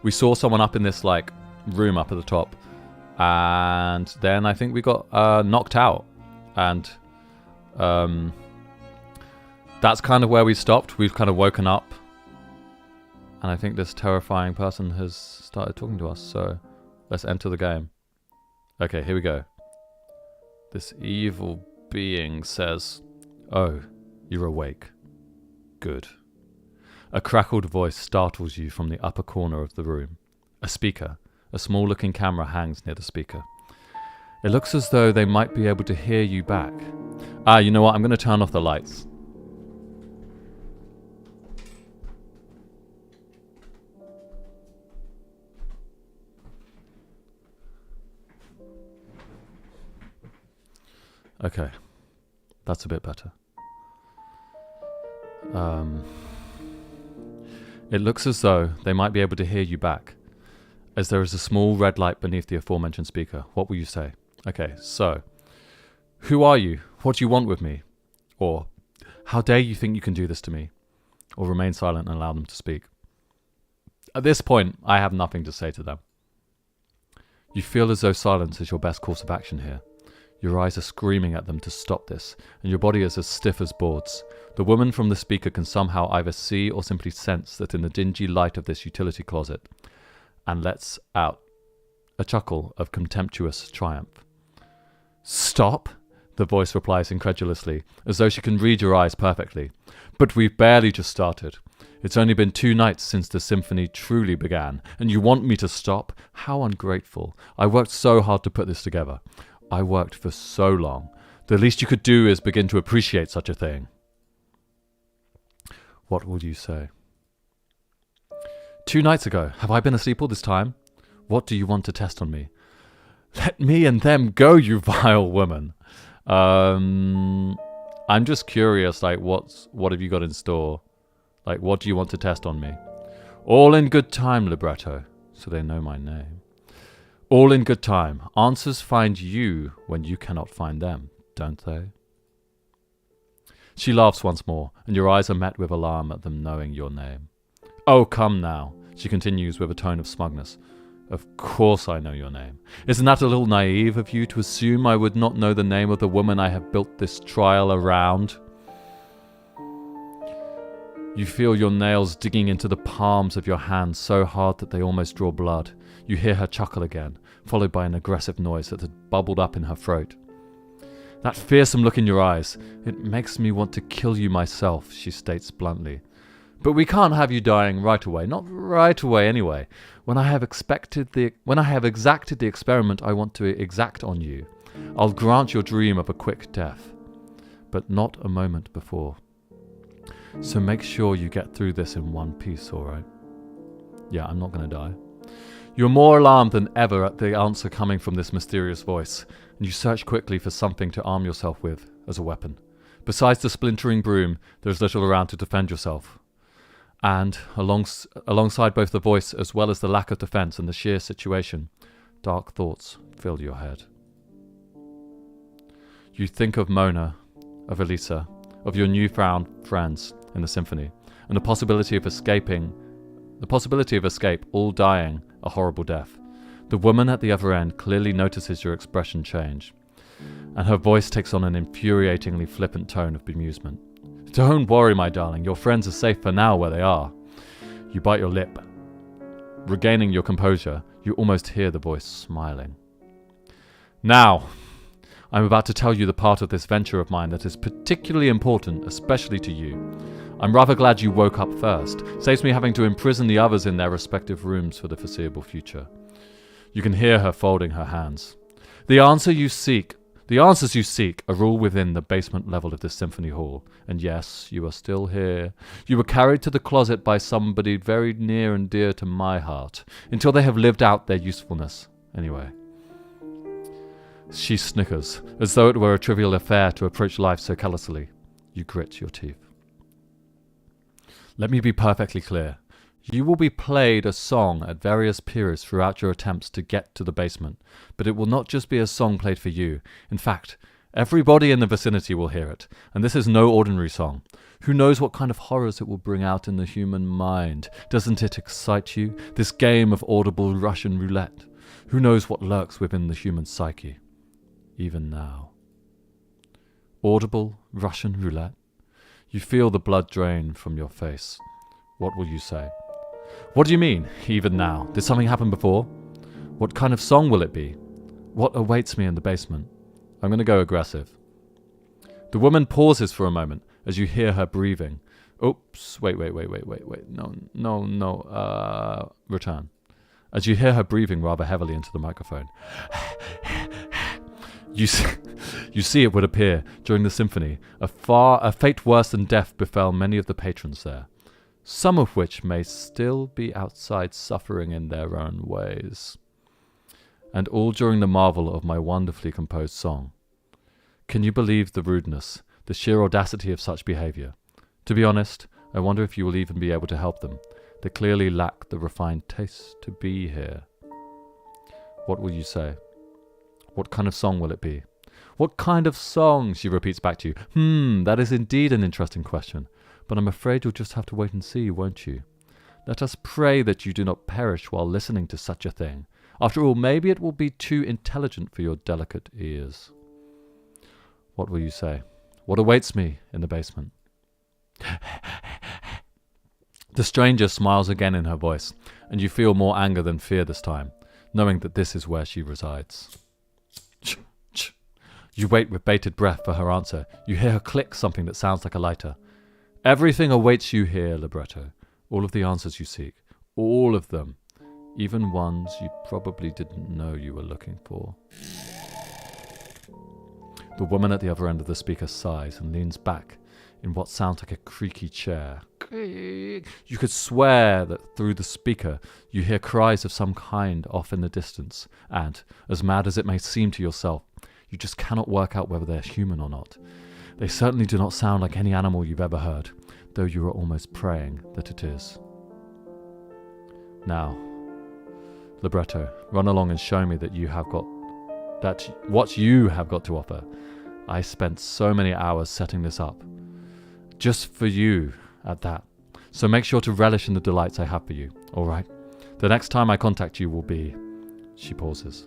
we saw someone up in this like room up at the top, and then I think we got knocked out, and that's kind of where we stopped. We've kind of woken up, and I think this terrifying person has started talking to us, so let's enter the game. Okay, here we go. This evil being says, "Oh, you're awake. Good." A crackled voice startles you from the upper corner of the room. A speaker, a small-looking camera hangs near the speaker. It looks as though they might be able to hear you back. Ah, you know what? I'm going to turn off the lights. Okay. That's a bit better. It looks as though they might be able to hear you back, as there is a small red light beneath the aforementioned speaker. What will you say? Okay, so, who are you? What do you want with me? Or, how dare you think you can do this to me? Or remain silent and allow them to speak. At this point, I have nothing to say to them. You feel as though silence is your best course of action here. Your eyes are screaming at them to stop this, and your body is as stiff as boards. The woman from the speaker can somehow either see or simply sense that in the dingy light of this utility closet, and lets out a chuckle of contemptuous triumph. "Stop?" the voice replies incredulously, as though she can read your eyes perfectly. "But we've barely just started. It's only been 2 nights since the symphony truly began, and you want me to stop? How ungrateful. I worked so hard to put this together. I worked for so long. The least you could do is begin to appreciate such a thing." What will you say? 2 nights ago. Have I been asleep all this time? What do you want to test on me? Let me and them go, you vile woman. I'm just curious, like, what have you got in store? Like, what do you want to test on me? All in good time, libretto. So they know my name. All in good time. Answers find you when you cannot find them, don't they? She laughs once more, and your eyes are met with alarm at them knowing your name. Oh, come now, she continues with a tone of smugness. Of course I know your name. Isn't that a little naive of you to assume I would not know the name of the woman I have built this trial around? You feel your nails digging into the palms of your hands so hard that they almost draw blood. You hear her chuckle again, followed by an aggressive noise that had bubbled up in her throat. That fearsome look in your eyes, it makes me want to kill you myself, she states bluntly. But we can't have you dying right away, not right away anyway. When I have exacted the experiment I want to exact on you, I'll grant your dream of a quick death, but not a moment before. So make sure you get through this in one piece, alright? Yeah, I'm not going to die. You are more alarmed than ever at the answer coming from this mysterious voice, and you search quickly for something to arm yourself with as a weapon. Besides the splintering broom, there is little around to defend yourself. And, alongside both the voice as well as the lack of defense and the sheer situation, dark thoughts fill your head. You think of Mona, of Elisa, of your newfound friends in the symphony, and the possibility of escape, all dying a horrible death. The woman at the other end clearly notices your expression change, and her voice takes on an infuriatingly flippant tone of bemusement. Don't worry, my darling, your friends are safe for now where they are. You bite your lip. Regaining your composure, you almost hear the voice smiling. Now, I'm about to tell you the part of this venture of mine that is particularly important, especially to you. I'm rather glad you woke up first. Saves me having to imprison the others in their respective rooms for the foreseeable future. You can hear her folding her hands. The answers you seek are all within the basement level of this symphony hall. And yes, you are still here. You were carried to the closet by somebody very near and dear to my heart, until they have lived out their usefulness. Anyway. She snickers, as though it were a trivial affair to approach life so callously. You grit your teeth. Let me be perfectly clear. You will be played a song at various periods throughout your attempts to get to the basement, but it will not just be a song played for you. In fact, everybody in the vicinity will hear it, and this is no ordinary song. Who knows what kind of horrors it will bring out in the human mind? Doesn't it excite you, this game of audible Russian roulette? Who knows what lurks within the human psyche, even now? Audible Russian roulette? You feel the blood drain from your face. What will you say? What do you mean, even now? Did something happen before? What kind of song will it be? What awaits me in the basement? I'm going to go aggressive. The woman pauses for a moment as you hear her breathing. Oops, wait. No. Return. As you hear her breathing rather heavily into the microphone. You see, it would appear, during the symphony, a fate worse than death befell many of the patrons there, some of which may still be outside suffering in their own ways. And all during the marvel of my wonderfully composed song. Can you believe the rudeness, the sheer audacity of such behavior? To be honest, I wonder if you will even be able to help them. They clearly lack the refined taste to be here. What will you say? What kind of song will it be? What kind of song? She repeats back to you. That is indeed an interesting question. But I'm afraid you'll just have to wait and see, won't you? Let us pray that you do not perish while listening to such a thing. After all, maybe it will be too intelligent for your delicate ears. What will you say? What awaits me in the basement? The stranger smiles again in her voice, and you feel more anger than fear this time, knowing that this is where she resides. You wait with bated breath for her answer. You hear her click something that sounds like a lighter. Everything awaits you here, libretto. All of the answers you seek. All of them. Even ones you probably didn't know you were looking for. The woman at the other end of the speaker sighs and leans back in what sounds like a creaky chair. You could swear that through the speaker you hear cries of some kind off in the distance, and, as mad as it may seem to yourself, you just cannot work out whether they're human or not. They certainly do not sound like any animal you've ever heard, though you are almost praying that it is. Now, libretto, run along and show me that what you have got to offer. I spent so many hours setting this up, just for you at that. So make sure to relish in the delights I have for you, all right? The next time I contact you will be... She pauses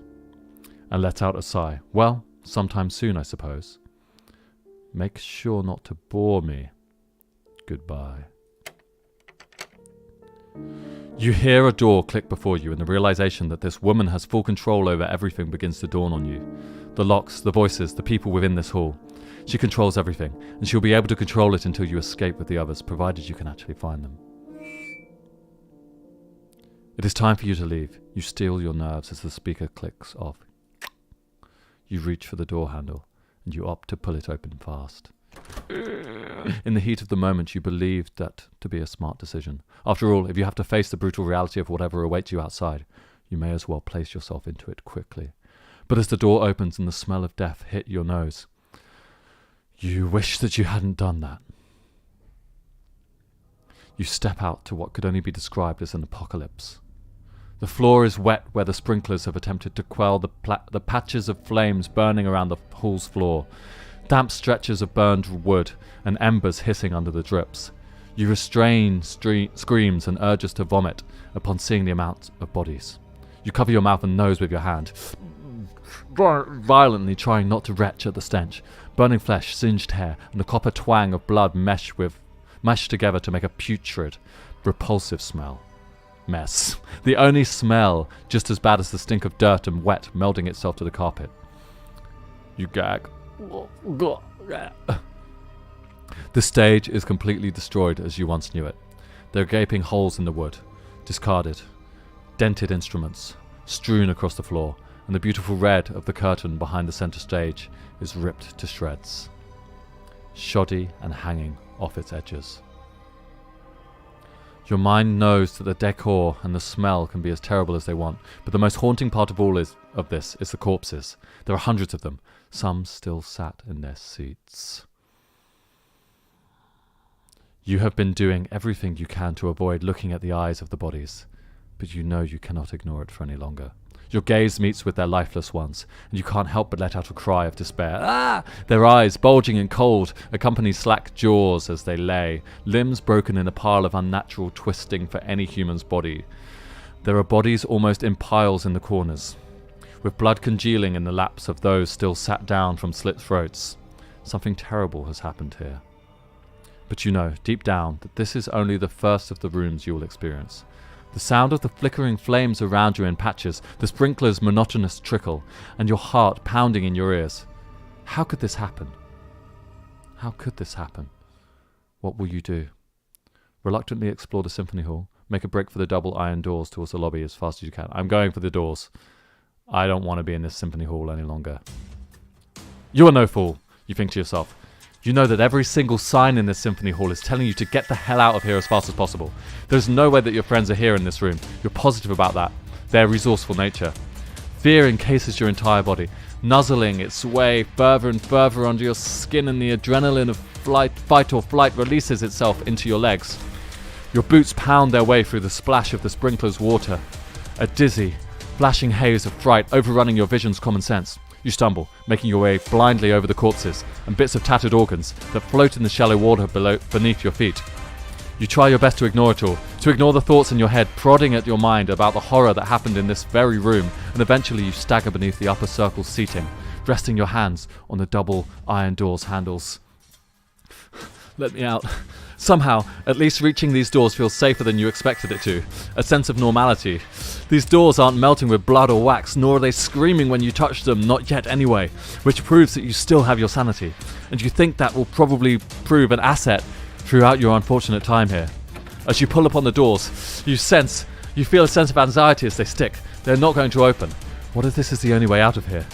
and lets out a sigh. Well, sometime soon, I suppose. Make sure not to bore me. Goodbye. You hear a door click before you, and the realization that this woman has full control over everything begins to dawn on you. The locks, the voices, the people within this hall. She controls everything, and she'll be able to control it until you escape with the others, provided you can actually find them. It is time for you to leave. You steel your nerves as the speaker clicks off. You reach for the door handle, and you opt to pull it open fast. In the heat of the moment, you believed that to be a smart decision. After all, if you have to face the brutal reality of whatever awaits you outside, You may as well place yourself into it quickly. But as the door opens and the smell of death hit your nose, you wish that you hadn't done that. You step out to what could only be described as an apocalypse. The floor is wet where the sprinklers have attempted to quell the patches of flames burning around the hall's floor, damp stretches of burned wood and embers hissing under the drips. You restrain screams and urges to vomit upon seeing the amount of bodies. You cover your mouth and nose with your hand, violently trying not to retch at the stench. Burning flesh, singed hair, and the copper twang of blood mesh together to make a putrid, repulsive smell. Mess. The only smell just as bad as the stink of dirt and wet melding itself to the carpet. You gag. The stage is completely destroyed as you once knew it. There are gaping holes in the wood, discarded, dented instruments, strewn across the floor, and the beautiful red of the curtain behind the center stage is ripped to shreds, shoddy and hanging off its edges. Your mind knows that the decor and the smell can be as terrible as they want, but the most haunting part of all of this is the corpses. There are hundreds of them, some still sat in their seats. You have been doing everything you can to avoid looking at the eyes of the bodies, but you know you cannot ignore it for any longer. Your gaze meets with their lifeless ones, and you can't help but let out a cry of despair. Ah! Their eyes, bulging and cold, accompany slack jaws as they lay, limbs broken in a pile of unnatural twisting for any human's body. There are bodies almost in piles in the corners, with blood congealing in the laps of those still sat down from slit throats. Something terrible has happened here. But you know, deep down, that this is only the first of the rooms you will experience. The sound of the flickering flames around you in patches, the sprinkler's monotonous trickle, and your heart pounding in your ears. How could this happen? How could this happen? What will you do? Reluctantly explore the symphony hall. Make a break for the double iron doors towards the lobby as fast as you can. I'm going for the doors. I don't want to be in this symphony hall any longer. You are no fool, you think to yourself. You know that every single sign in this symphony hall is telling you to get the hell out of here as fast as possible. There's no way that your friends are here in this room. You're positive about that. Their resourceful nature. Fear encases your entire body, nuzzling its way further and further under your skin, and the adrenaline of fight or flight releases itself into your legs. Your boots pound their way through the splash of the sprinkler's water. A dizzy, flashing haze of fright overrunning your vision's common sense. You stumble, making your way blindly over the corpses and bits of tattered organs that float in the shallow water beneath your feet. You try your best to ignore it all, to ignore the thoughts in your head prodding at your mind about the horror that happened in this very room, and eventually you stagger beneath the upper circle seating, resting your hands on the double iron doors handles. Let me out. Somehow, at least reaching these doors feels safer than you expected it to. A sense of normality. These doors aren't melting with blood or wax, nor are they screaming when you touch them, not yet anyway, which proves that you still have your sanity. And you think that will probably prove an asset throughout your unfortunate time here. As you pull upon the doors, you feel a sense of anxiety as they stick. They're not going to open. What if this is the only way out of here?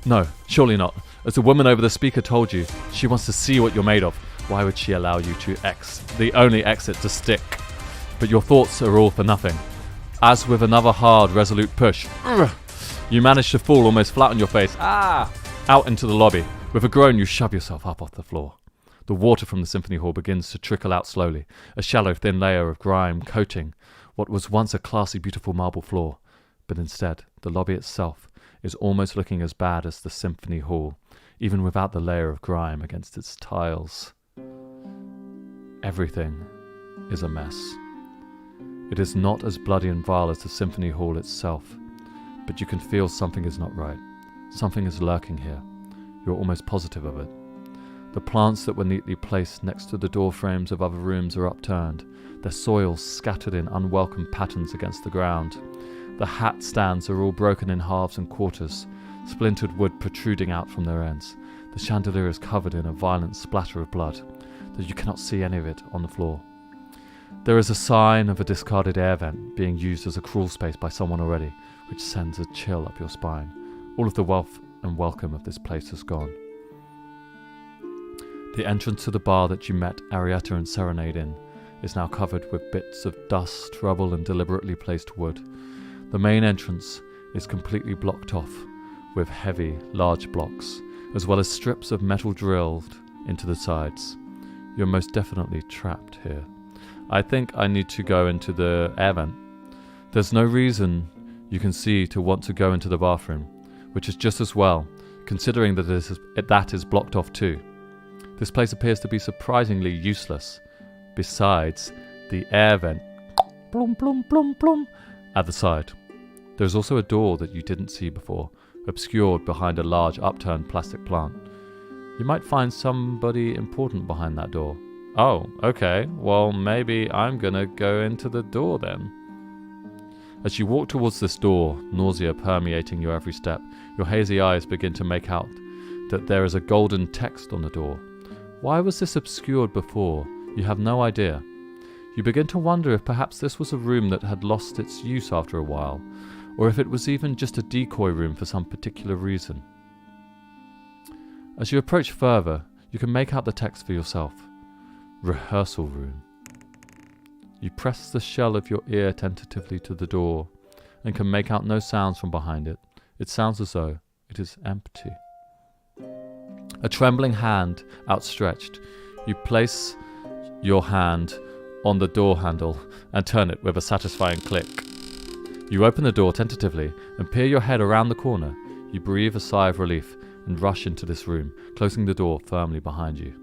No, surely not. As the woman over the speaker told you, she wants to see what you're made of. Why would she allow you to the only exit to stick? But your thoughts are all for nothing. As with another hard, resolute push, you manage to fall almost flat on your face, out into the lobby. With a groan, you shove yourself up off the floor. The water from the symphony hall begins to trickle out slowly, a shallow, thin layer of grime coating what was once a classy, beautiful marble floor. But instead, the lobby itself is almost looking as bad as the symphony hall, even without the layer of grime against its tiles. Everything is a mess. It is not as bloody and vile as the symphony hall itself, but you can feel something is not right. Something is lurking here. You're almost positive of it. The plants that were neatly placed next to the door frames of other rooms are upturned, their soil scattered in unwelcome patterns against the ground. The hat stands are all broken in halves and quarters, splintered wood protruding out from their ends. The chandelier is covered in a violent splatter of blood, though you cannot see any of it on the floor. There is a sign of a discarded air vent being used as a crawl space by someone already, which sends a chill up your spine. All of the wealth and welcome of this place has gone. The entrance to the bar that you met Arietta and Serenade in is now covered with bits of dust, rubble and deliberately placed wood. The main entrance is completely blocked off with heavy, large blocks, as well as strips of metal drilled into the sides. You're most definitely trapped here. I think I need to go into the air vent. There's no reason you can see to want to go into the bathroom, which is just as well, considering that that is blocked off too. This place appears to be surprisingly useless. Besides the air vent plum, plum, plum, plum, at the side. There's also a door that you didn't see before, obscured behind a large upturned plastic plant. You might find somebody important behind that door. Oh, okay, well maybe I'm gonna go into the door then. As you walk towards this door, nausea permeating your every step, your hazy eyes begin to make out that there is a golden text on the door. Why was this obscured before? You have no idea. You begin to wonder if perhaps this was a room that had lost its use after a while, or if it was even just a decoy room for some particular reason. As you approach further, you can make out the text for yourself. Rehearsal room. You press the shell of your ear tentatively to the door and can make out no sounds from behind it. It sounds as though it is empty. A trembling hand outstretched, you place your hand on the door handle and turn it with a satisfying click. You open the door tentatively and peer your head around the corner. You breathe a sigh of relief and rush into this room, closing the door firmly behind you.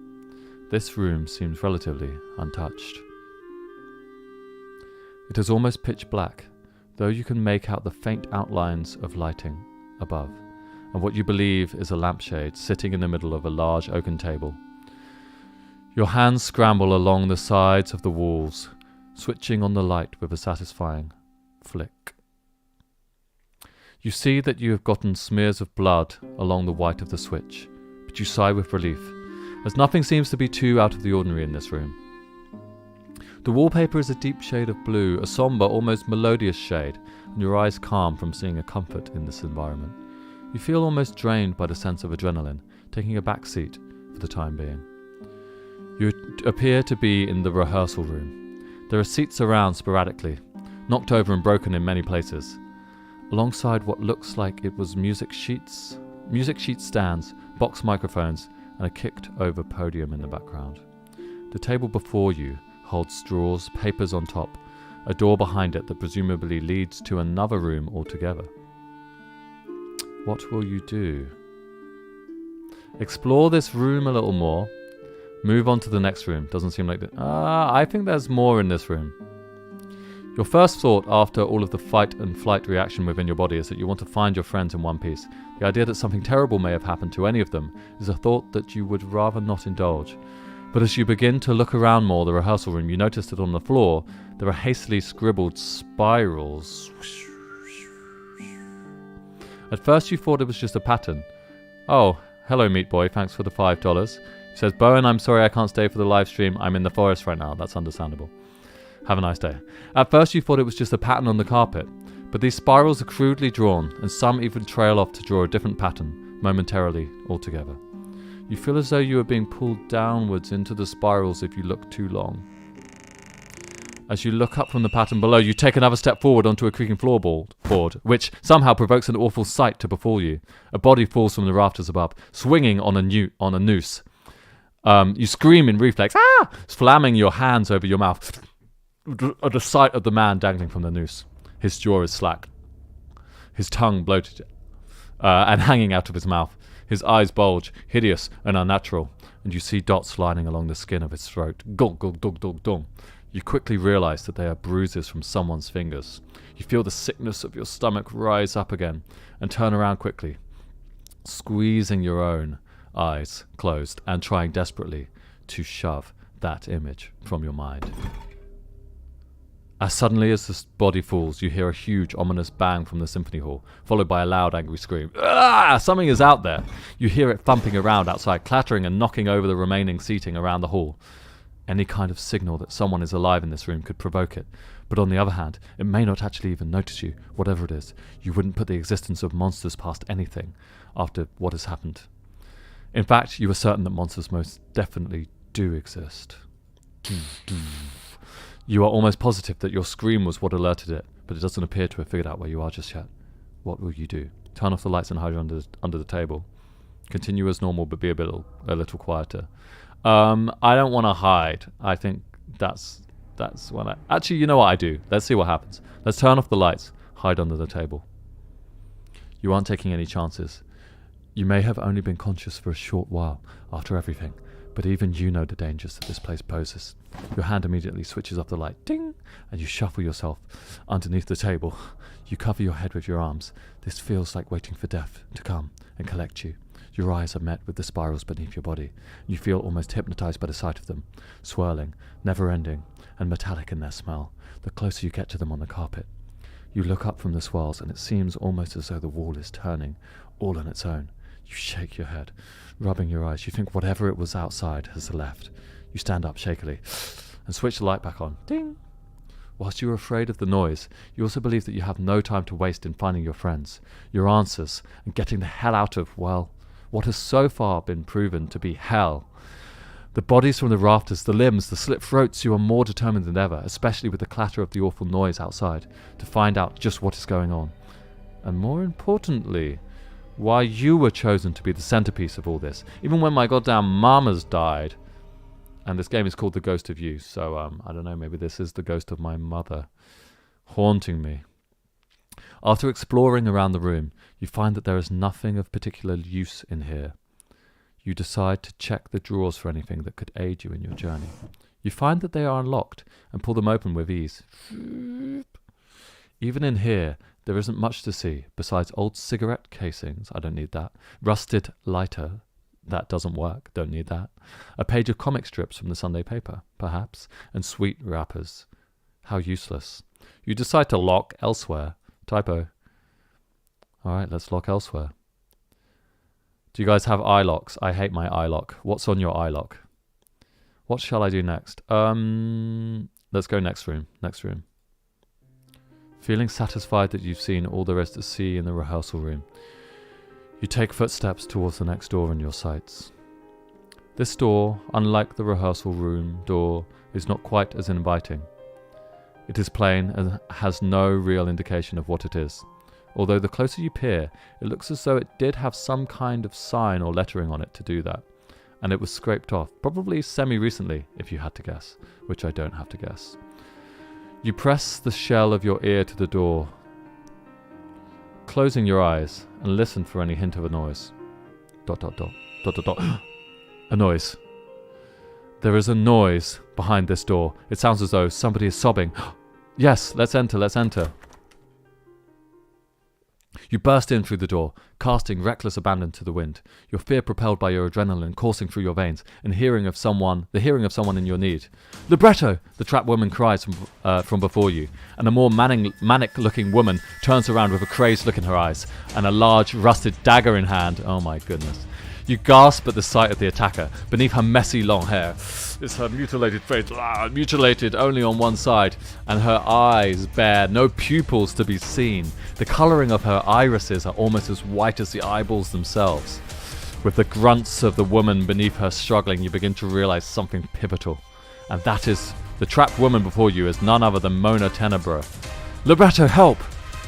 This room seems relatively untouched. It is almost pitch black, though you can make out the faint outlines of lighting above, and what you believe is a lampshade sitting in the middle of a large oaken table. Your hands scramble along the sides of the walls, switching on the light with a satisfying flick. You see that you have gotten smears of blood along the white of the switch, but you sigh with relief, as nothing seems to be too out of the ordinary in this room. The wallpaper is a deep shade of blue, a somber, almost melodious shade, and your eyes calm from seeing a comfort in this environment. You feel almost drained by the sense of adrenaline, taking a back seat for the time being. You appear to be in the rehearsal room. There are seats around sporadically, knocked over and broken in many places. Alongside what looks like it was music sheet stands, box microphones, and a kicked-over podium in the background. The table before you holds drawers, papers on top, a door behind it that presumably leads to another room altogether. What will you do? Explore this room a little more. Move on to the next room. Doesn't seem like that. I think there's more in this room. Your first thought after all of the fight and flight reaction within your body is that you want to find your friends in one piece. The idea that something terrible may have happened to any of them is a thought that you would rather not indulge. But as you begin to look around more the rehearsal room, you notice that on the floor there are hastily scribbled spirals. At first you thought it was just a pattern. Oh, hello meat boy, thanks for the $5. He says, Bowen, I'm sorry I can't stay for the live stream. I'm in the forest right now. That's understandable. Have a nice day. At first you thought it was just a pattern on the carpet, but these spirals are crudely drawn, and some even trail off to draw a different pattern, momentarily altogether. You feel as though you are being pulled downwards into the spirals if you look too long. As you look up from the pattern below, you take another step forward onto a creaking floorboard, which somehow provokes an awful sight to befall you. A body falls from the rafters above, swinging on a noose. You scream in reflex, slamming your hands over your mouth at the sight of the man dangling from the noose. His jaw is slack, his tongue bloated and hanging out of his mouth. His eyes bulge, hideous and unnatural, and you see dots lining along the skin of his throat. Gong, gong, dong, dong, dong. You quickly realize that they are bruises from someone's fingers. You feel the sickness of your stomach rise up again and turn around quickly, squeezing your own eyes closed and trying desperately to shove that image from your mind. As suddenly as this body falls, you hear a huge, ominous bang from the symphony hall, followed by a loud, angry scream. Something is out there! You hear it thumping around outside, clattering and knocking over the remaining seating around the hall. Any kind of signal that someone is alive in this room could provoke it, but on the other hand, it may not actually even notice you, whatever it is. You wouldn't put the existence of monsters past anything after what has happened. In fact, you are certain that monsters most definitely do exist. You are almost positive that your scream was what alerted it, but it doesn't appear to have figured out where you are just yet. What will you do? Turn off the lights and hide under the table. Continue as normal, but be a little quieter. I don't want to hide. I think that's what I... Actually, you know what I do? Let's see what happens. Let's turn off the lights. Hide under the table. You aren't taking any chances. You may have only been conscious for a short while after everything, but even you know the dangers that this place poses. Your hand immediately switches off the light. Ding! And you shuffle yourself underneath the table. You cover your head with your arms. This feels like waiting for death to come and collect you. Your eyes are met with the spirals beneath your body. You feel almost hypnotized by the sight of them, swirling, never-ending, and metallic in their smell, the closer you get to them on the carpet. You look up from the swirls, and it seems almost as though the wall is turning, all on its own. You shake your head, rubbing your eyes. You think whatever it was outside has left. You stand up shakily and switch the light back on. Ding! Whilst you are afraid of the noise, you also believe that you have no time to waste in finding your friends, your answers, and getting the hell out of, well, what has so far been proven to be hell. The bodies from the rafters, the limbs, the slit throats, you are more determined than ever, especially with the clatter of the awful noise outside, to find out just what is going on. And more importantly, why you were chosen to be the centerpiece of all this, even when my goddamn mamas died. And this game is called The Ghost of You, so I don't know, maybe this is the ghost of my mother haunting me. After exploring around the room, you find that there is nothing of particular use in here. You decide to check the drawers for anything that could aid you in your journey. You find that they are unlocked and pull them open with ease. Even in here, there isn't much to see besides old cigarette casings. I don't need that. Rusted lighter. That doesn't work. Don't need that. A page of comic strips from the Sunday paper, perhaps, and sweet wrappers. How useless. You decide to lock elsewhere. Typo. Alright, let's lock elsewhere. Do you guys have eye locks? I hate my eye lock. What's on your eye lock? What shall I do next? Let's go next room. Next room. Feeling satisfied that you've seen all there is to see in the rehearsal room, you take footsteps towards the next door in your sights. This door, unlike the rehearsal room door, is not quite as inviting. It is plain and has no real indication of what it is. Although the closer you peer, it looks as though it did have some kind of sign or lettering on it to do that. And it was scraped off, probably semi-recently, if you had to guess, which I don't have to guess. You press the shell of your ear to the door, closing your eyes, and listen for any hint of a noise. ... A noise. There is a noise behind this door. It sounds as though somebody is sobbing. Yes, let's enter, let's enter. You burst in through the door, casting reckless abandon to the wind, your fear propelled by your adrenaline coursing through your veins, and the hearing of someone in your need. Libretto! The trapped woman cries from before you, and a more manic-looking woman turns around with a crazed look in her eyes, and a large, rusted dagger in hand. Oh my goodness. You gasp at the sight of the attacker. Beneath her messy long hair is her mutilated face, mutilated only on one side, and her eyes bare, no pupils to be seen. The colouring of her irises are almost as white as the eyeballs themselves. With the grunts of the woman beneath her struggling, you begin to realise something pivotal. And that is, the trapped woman before you is none other than Mona Tenebra. Libretto, help!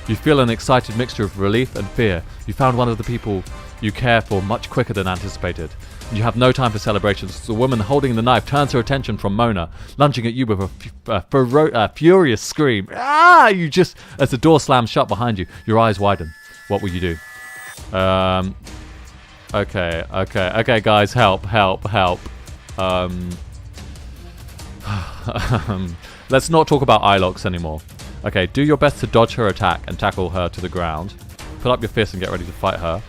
You feel an excited mixture of relief and fear. You found one of the people you care for much quicker than anticipated. And you have no time for celebrations. The woman holding the knife turns her attention from Mona, lunging at you with a furious scream. You just, as the door slams shut behind you, your eyes widen. What will you do? Okay, guys, help. Let's not talk about eye locks anymore. Okay, do your best to dodge her attack and tackle her to the ground. Put up your fist and get ready to fight her.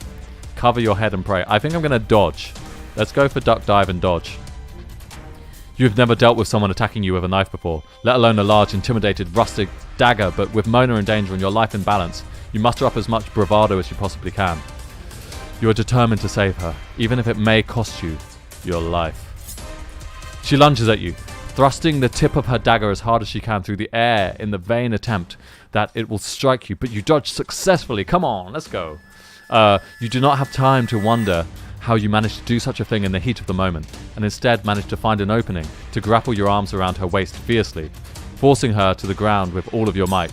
Cover your head and pray. I think I'm going to dodge. Let's go for duck, dive, and dodge. You've never dealt with someone attacking you with a knife before, let alone a large, intimidated, rustic dagger, but with Mona in danger and your life in balance, you muster up as much bravado as you possibly can. You are determined to save her, even if it may cost you your life. She lunges at you, thrusting the tip of her dagger as hard as she can through the air in the vain attempt that it will strike you, but you dodge successfully. Come on, let's go. You do not have time to wonder how you managed to do such a thing in the heat of the moment, and instead manage to find an opening to grapple your arms around her waist fiercely, forcing her to the ground with all of your might.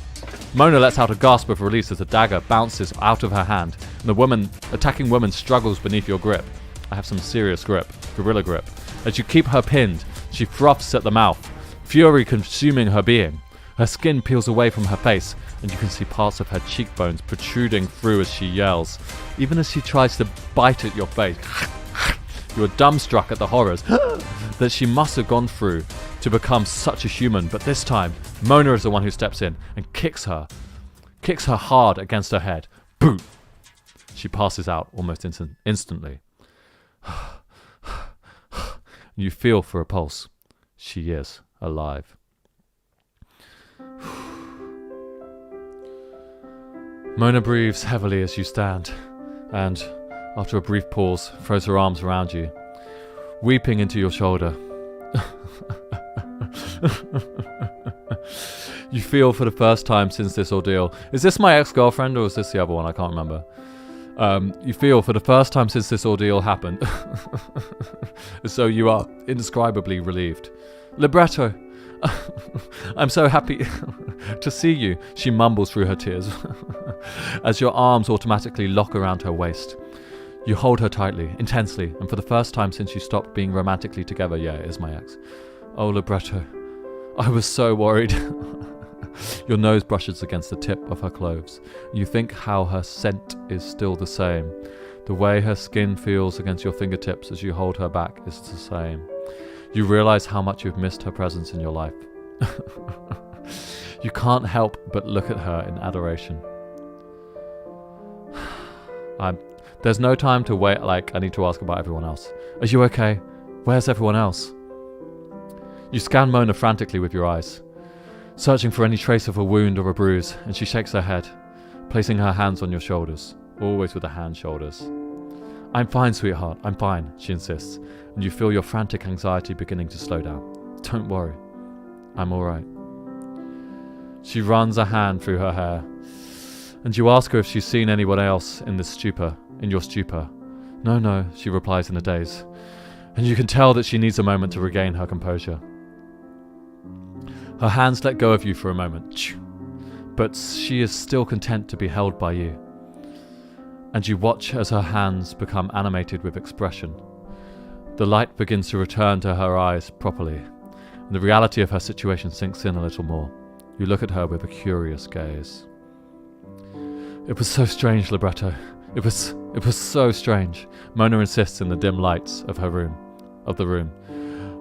Mona lets out a gasp of release as a dagger bounces out of her hand, and the attacking woman struggles beneath your grip. I have some serious grip, gorilla grip. As you keep her pinned, she froths at the mouth, fury consuming her being. Her skin peels away from her face, and you can see parts of her cheekbones protruding through as she yells, even as she tries to bite at your face. You are dumbstruck at the horrors that she must have gone through to become such a human, but this time, Mona is the one who steps in and kicks her hard against her head. Boom! She passes out almost instantly. You feel for a pulse. She is alive. Mona breathes heavily as you stand, and, after a brief pause, throws her arms around you, weeping into your shoulder. You feel for the first time since this ordeal. Is this my ex-girlfriend or is this the other one? I can't remember. You feel for the first time since this ordeal happened. So you are indescribably relieved. Libretto! I'm so happy to see you, she mumbles through her tears, as your arms automatically lock around her waist. You hold her tightly, intensely, and for the first time since you stopped being romantically together, yeah, it is my ex. Oh, Libretto, I was so worried. Your nose brushes against the tip of her clothes. You think how her scent is still the same. The way her skin feels against your fingertips as you hold her back is the same. You realize how much you've missed her presence in your life. You can't help but look at her in adoration. There's no time to wait, I need to ask about everyone else. Are you okay? Where's everyone else? You scan Mona frantically with your eyes, searching for any trace of a wound or a bruise, and she shakes her head, placing her hands on your shoulders, always with the hand shoulders. I'm fine, sweetheart, I'm fine, she insists, and you feel your frantic anxiety beginning to slow down. Don't worry, I'm alright. She runs a hand through her hair, and you ask her if she's seen anyone else in your stupor. No, she replies in a daze, and you can tell that she needs a moment to regain her composure. Her hands let go of you for a moment, but she is still content to be held by you. And you watch as her hands become animated with expression. The light begins to return to her eyes properly, and the reality of her situation sinks in a little more. You look at her with a curious gaze. It was so strange, Libretto. It was so strange, Mona insists in the dim lights of the room.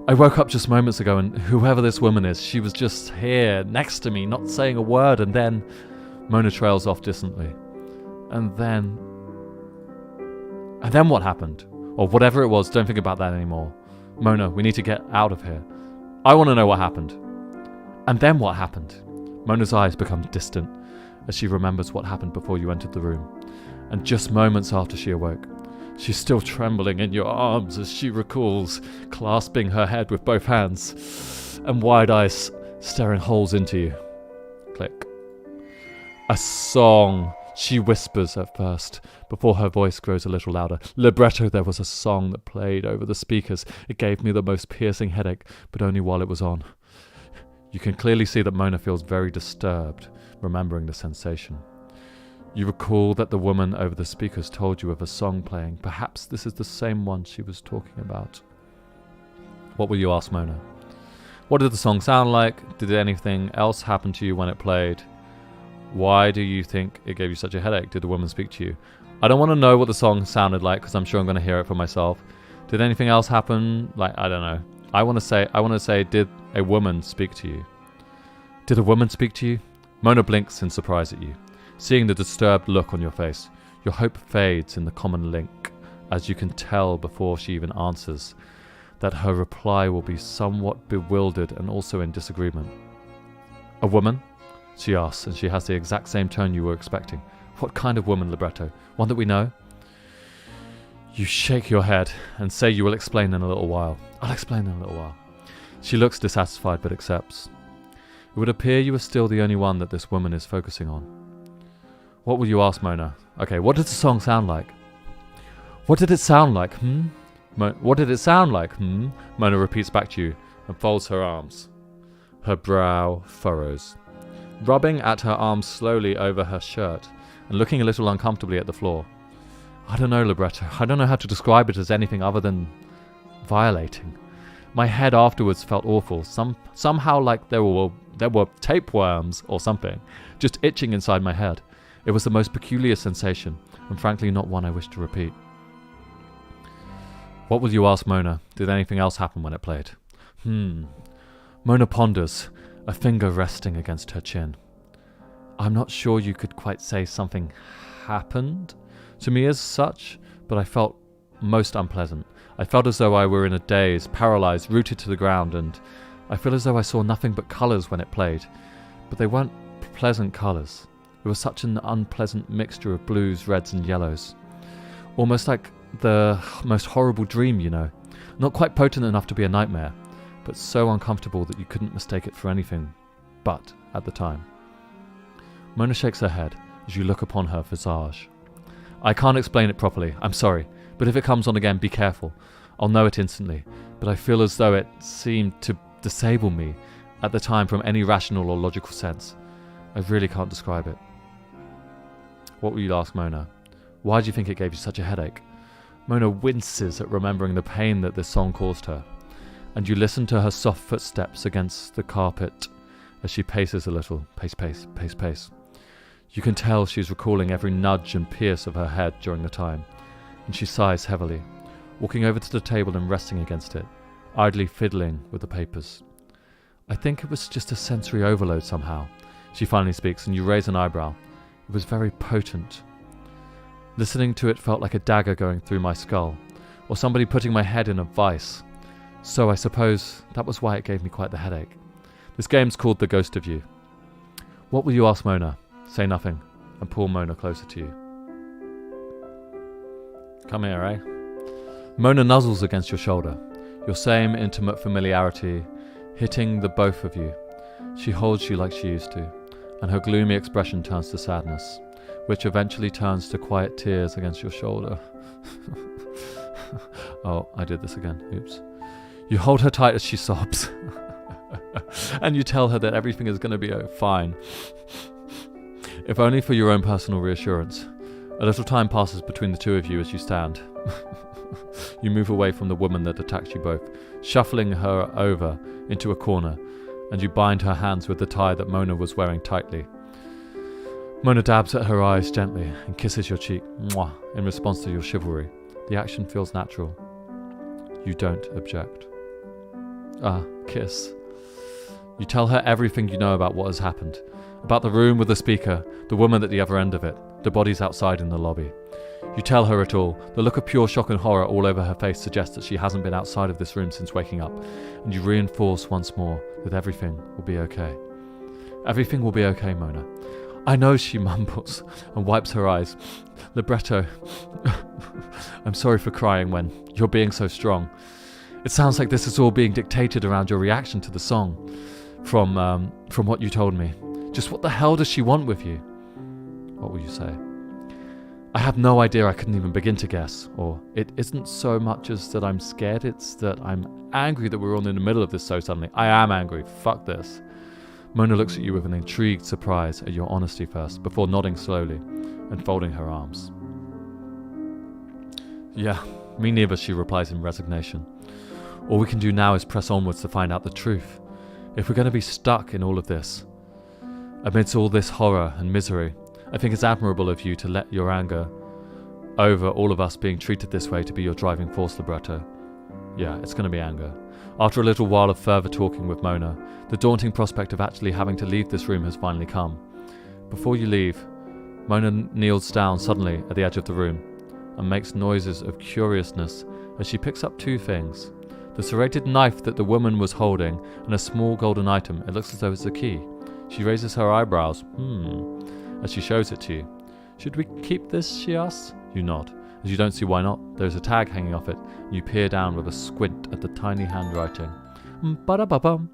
I woke up just moments ago and whoever this woman is, she was just here, next to me, not saying a word, and then... Mona trails off distantly. And then what happened? Or whatever it was, don't think about that anymore. Mona, we need to get out of here. I want to know what happened. And then what happened? Mona's eyes become distant as she remembers what happened before you entered the room. And just moments after she awoke, she's still trembling in your arms as she recalls, clasping her head with both hands, and wide eyes staring holes into you. Click. A song, she whispers at first, before her voice grows a little louder. Libretto, there was a song that played over the speakers. It gave me the most piercing headache, but only while it was on. You can clearly see that Mona feels very disturbed, remembering the sensation. You recall that the woman over the speakers told you of a song playing. Perhaps this is the same one she was talking about. What will you ask Mona? What did the song sound like? Did anything else happen to you when it played? Why do you think it gave you such a headache? Did the woman speak to you? I don't want to know what the song sounded like because I'm sure I'm going to hear it for myself. Did anything else happen? I don't know. I want to say, did a woman speak to you? Did a woman speak to you? Mona blinks in surprise at you. Seeing the disturbed look on your face, your hope fades in the common link, as you can tell before she even answers that her reply will be somewhat bewildered and also in disagreement. A woman? She asks, and she has the exact same tone you were expecting. What kind of woman, Libretto? One that we know? You shake your head and say you will explain in a little while. I'll explain in a little while. She looks dissatisfied but accepts. It would appear you are still the only one that this woman is focusing on. What will you ask Mona? Okay, what did the song sound like? What did it sound like, What did it sound like, Mona repeats back to you and folds her arms. Her brow furrows. rubbing at her arms slowly over her shirt and looking a little uncomfortably at the floor. I don't know, libretto. I don't know how to describe it as anything other than violating. My head afterwards felt awful, somehow like there were tapeworms or something, just itching inside my head. It was the most peculiar sensation, and frankly not one I wish to repeat. What will you ask Mona? Did anything else happen when it played? Mona ponders, a finger resting against her chin. I'm not sure you could quite say something happened to me as such, but I felt most unpleasant. I felt as though I were in a daze, paralyzed, rooted to the ground, and I feel as though I saw nothing but colours when it played. But they weren't pleasant colours. It was such an unpleasant mixture of blues, reds and yellows. Almost like the most horrible dream, you know. Not quite potent enough to be a nightmare, but so uncomfortable that you couldn't mistake it for anything but at the time. Mona shakes her head as you look upon her visage. I can't explain it properly, I'm sorry, but if it comes on again, be careful. I'll know it instantly, but I feel as though it seemed to disable me at the time from any rational or logical sense. I really can't describe it. What will you ask Mona? Why do you think it gave you such a headache? Mona winces at remembering the pain that this song caused her, and you listen to her soft footsteps against the carpet as she paces a little. Pace, pace, pace, pace. You can tell she's recalling every nudge and pierce of her head during the time, and she sighs heavily, walking over to the table and resting against it, idly fiddling with the papers. I think it was just a sensory overload somehow. She finally speaks, and you raise an eyebrow. It was very potent. Listening to it felt like a dagger going through my skull, or somebody putting my head in a vice. So I suppose that was why it gave me quite the headache. This game's called The Ghost of You. What will you ask Mona? Say nothing, and pull Mona closer to you. Come here, eh? Mona nuzzles against your shoulder, your same intimate familiarity hitting the both of you. She holds you like she used to, and her gloomy expression turns to sadness, which eventually turns to quiet tears against your shoulder. Oh, I did this again. Oops. You hold her tight as she sobs, and you tell her that everything is going to be fine. If only for your own personal reassurance. A little time passes between the two of you as you stand. You move away from the woman that attacks you both, shuffling her over into a corner, and you bind her hands with the tie that Mona was wearing tightly. Mona dabs at her eyes gently and kisses your cheek, mwah, in response to your chivalry. The action feels natural. You don't object. Kiss. You tell her everything you know about what has happened. About the room with the speaker, the woman at the other end of it, the bodies outside in the lobby. You tell her it all. The look of pure shock and horror all over her face suggests that she hasn't been outside of this room since waking up, and you reinforce once more that everything will be okay. Everything will be okay, Mona. I know, she mumbles and wipes her eyes. Libretto. I'm sorry for crying when you're being so strong. It sounds like this is all being dictated around your reaction to the song from what you told me. Just what the hell does she want with you? What will you say? I have no idea. I couldn't even begin to guess. Or it isn't so much as that I'm scared, it's that I'm angry that we're all in the middle of this so suddenly. I am angry. Fuck this. Mona looks at you with an intrigued surprise at your honesty first, before nodding slowly and folding her arms. Yeah, me neither, she replies in resignation. All we can do now is press onwards to find out the truth. If we're going to be stuck in all of this, amidst all this horror and misery, I think it's admirable of you to let your anger over all of us being treated this way to be your driving force, libretto. Yeah, it's going to be anger. After a little while of further talking with Mona, the daunting prospect of actually having to leave this room has finally come. Before you leave, Mona kneels down suddenly at the edge of the room and makes noises of curiousness as she picks up two things. The serrated knife that the woman was holding and a small golden item. It looks as though it's a key. She raises her eyebrows, as she shows it to you. Should we keep this, she asks. You nod, as you don't see why not. There is a tag hanging off it, and you peer down with a squint at the tiny handwriting. Ba-da-ba-bum.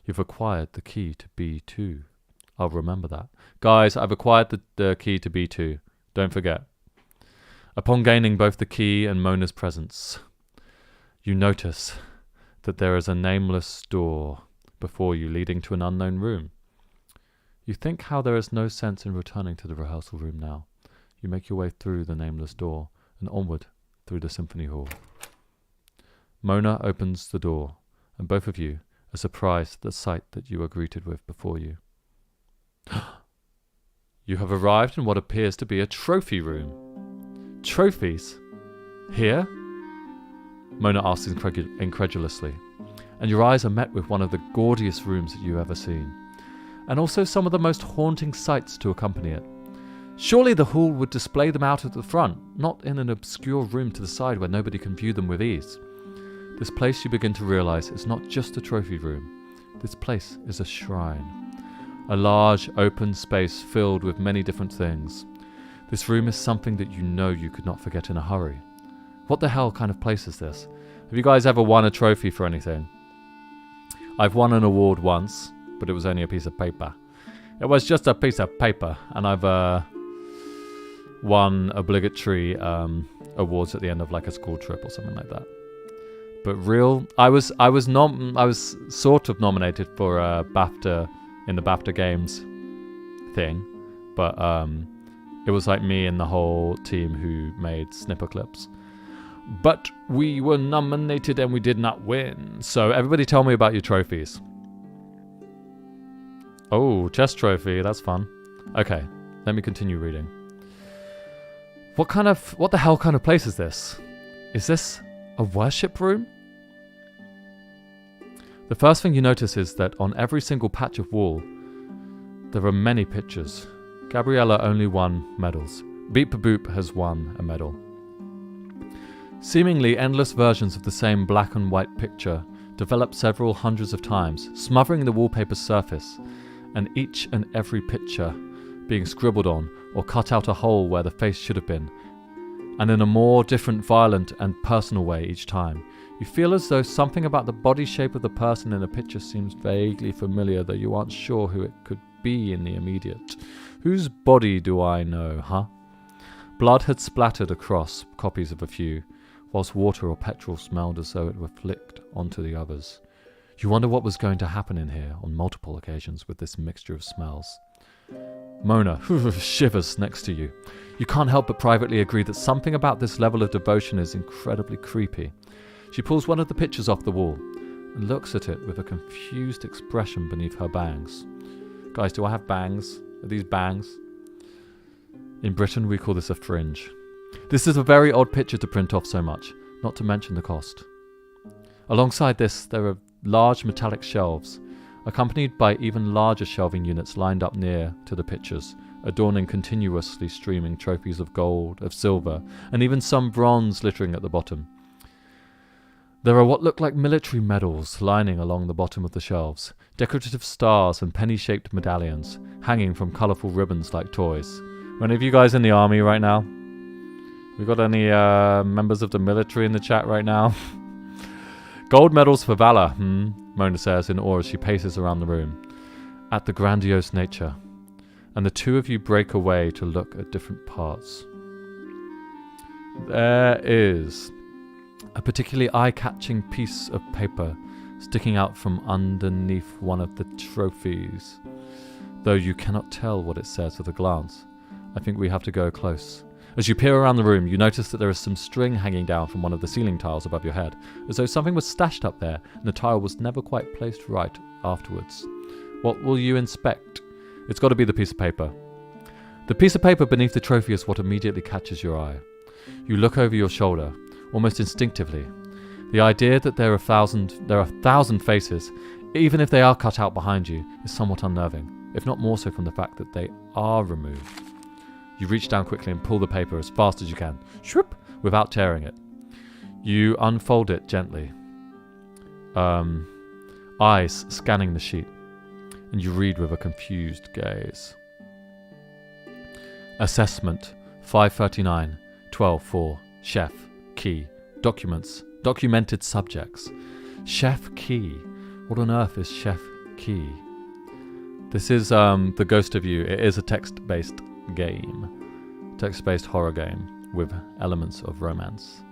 You've acquired the key to B2. I'll remember that. Guys, I've acquired the key to B2. Don't forget. Upon gaining both the key and Mona's presence, you notice that there is a nameless door before you leading to an unknown room. You think how there is no sense in returning to the rehearsal room now. You make your way through the nameless door and onward through the symphony hall. Mona opens the door, and both of you are surprised at the sight that you are greeted with before you. You have arrived in what appears to be a trophy room. Trophies? Here? Mona asks incredulously, and your eyes are met with one of the gaudiest rooms that you've ever seen, and also some of the most haunting sights to accompany it. Surely the hall would display them out at the front, not in an obscure room to the side where nobody can view them with ease. This place, you begin to realize, is not just a trophy room. This place is a shrine. A large, open space filled with many different things. This room is something that you know you could not forget in a hurry. What the hell kind of place is this? Have you guys ever won a trophy for anything? I've won an award once, but it was only a piece of paper. It was just a piece of paper, and I've won obligatory awards at the end of like a school trip or something like that. But I was sort of nominated for a BAFTA in the BAFTA Games thing, but it was like me and the whole team who made snipper clips. But we were nominated and we did not win. So everybody tell me about your trophies. Oh, chess trophy, that's fun. Okay, let me continue reading. What the hell kind of place is this? Is this a worship room? The first thing you notice is that on every single patch of wall, there are many pictures. Gabriella only won medals. Beep Boop has won a medal. Seemingly endless versions of the same black and white picture developed several hundreds of times, smothering the wallpaper's surface, and each and every picture being scribbled on or cut out a hole where the face should have been, and in a more different, violent and personal way each time. You feel as though something about the body shape of the person in a picture seems vaguely familiar, though you aren't sure who it could be in the immediate. Whose body do I know, huh? Blood had splattered across copies of a few, whilst water or petrol smelled as though it were flicked onto the others. You wonder what was going to happen in here on multiple occasions with this mixture of smells. Mona shivers next to you. You can't help but privately agree that something about this level of devotion is incredibly creepy. She pulls one of the pictures off the wall and looks at it with a confused expression beneath her bangs. Guys, do I have bangs? Are these bangs? In Britain, we call this a fringe. This is a very odd picture to print off so much, not to mention the cost. Alongside this, there are large metallic shelves, accompanied by even larger shelving units lined up near to the pictures, adorning continuously streaming trophies of gold, of silver, and even some bronze littering at the bottom. There are what look like military medals lining along the bottom of the shelves, decorative stars and penny-shaped medallions hanging from colourful ribbons like toys. Are any of you guys in the army right now? We got any members of the military in the chat right now? Gold medals for valor, Mona says in awe as she paces around the room, at the grandiose nature, and the two of you break away to look at different parts. There is a particularly eye-catching piece of paper sticking out from underneath one of the trophies, though you cannot tell what it says at a glance. I think we have to go close. As you peer around the room, you notice that there is some string hanging down from one of the ceiling tiles above your head, as though something was stashed up there and the tile was never quite placed right afterwards. What will you inspect? It's got to be the piece of paper. The piece of paper beneath the trophy is what immediately catches your eye. You look over your shoulder, almost instinctively. The idea that there are a thousand faces, even if they are cut out behind you, is somewhat unnerving, if not more so from the fact that they are removed. You reach down quickly and pull the paper as fast as you can, shwoop, without tearing it. You unfold it gently, eyes scanning the sheet, and you read with a confused gaze. Assessment 539-12-4, Chef, Key, Documents, Documented Subjects. Chef Key. What on earth is Chef Key? This is The Ghost of You. It is a text-based game. Text-based horror game with elements of romance.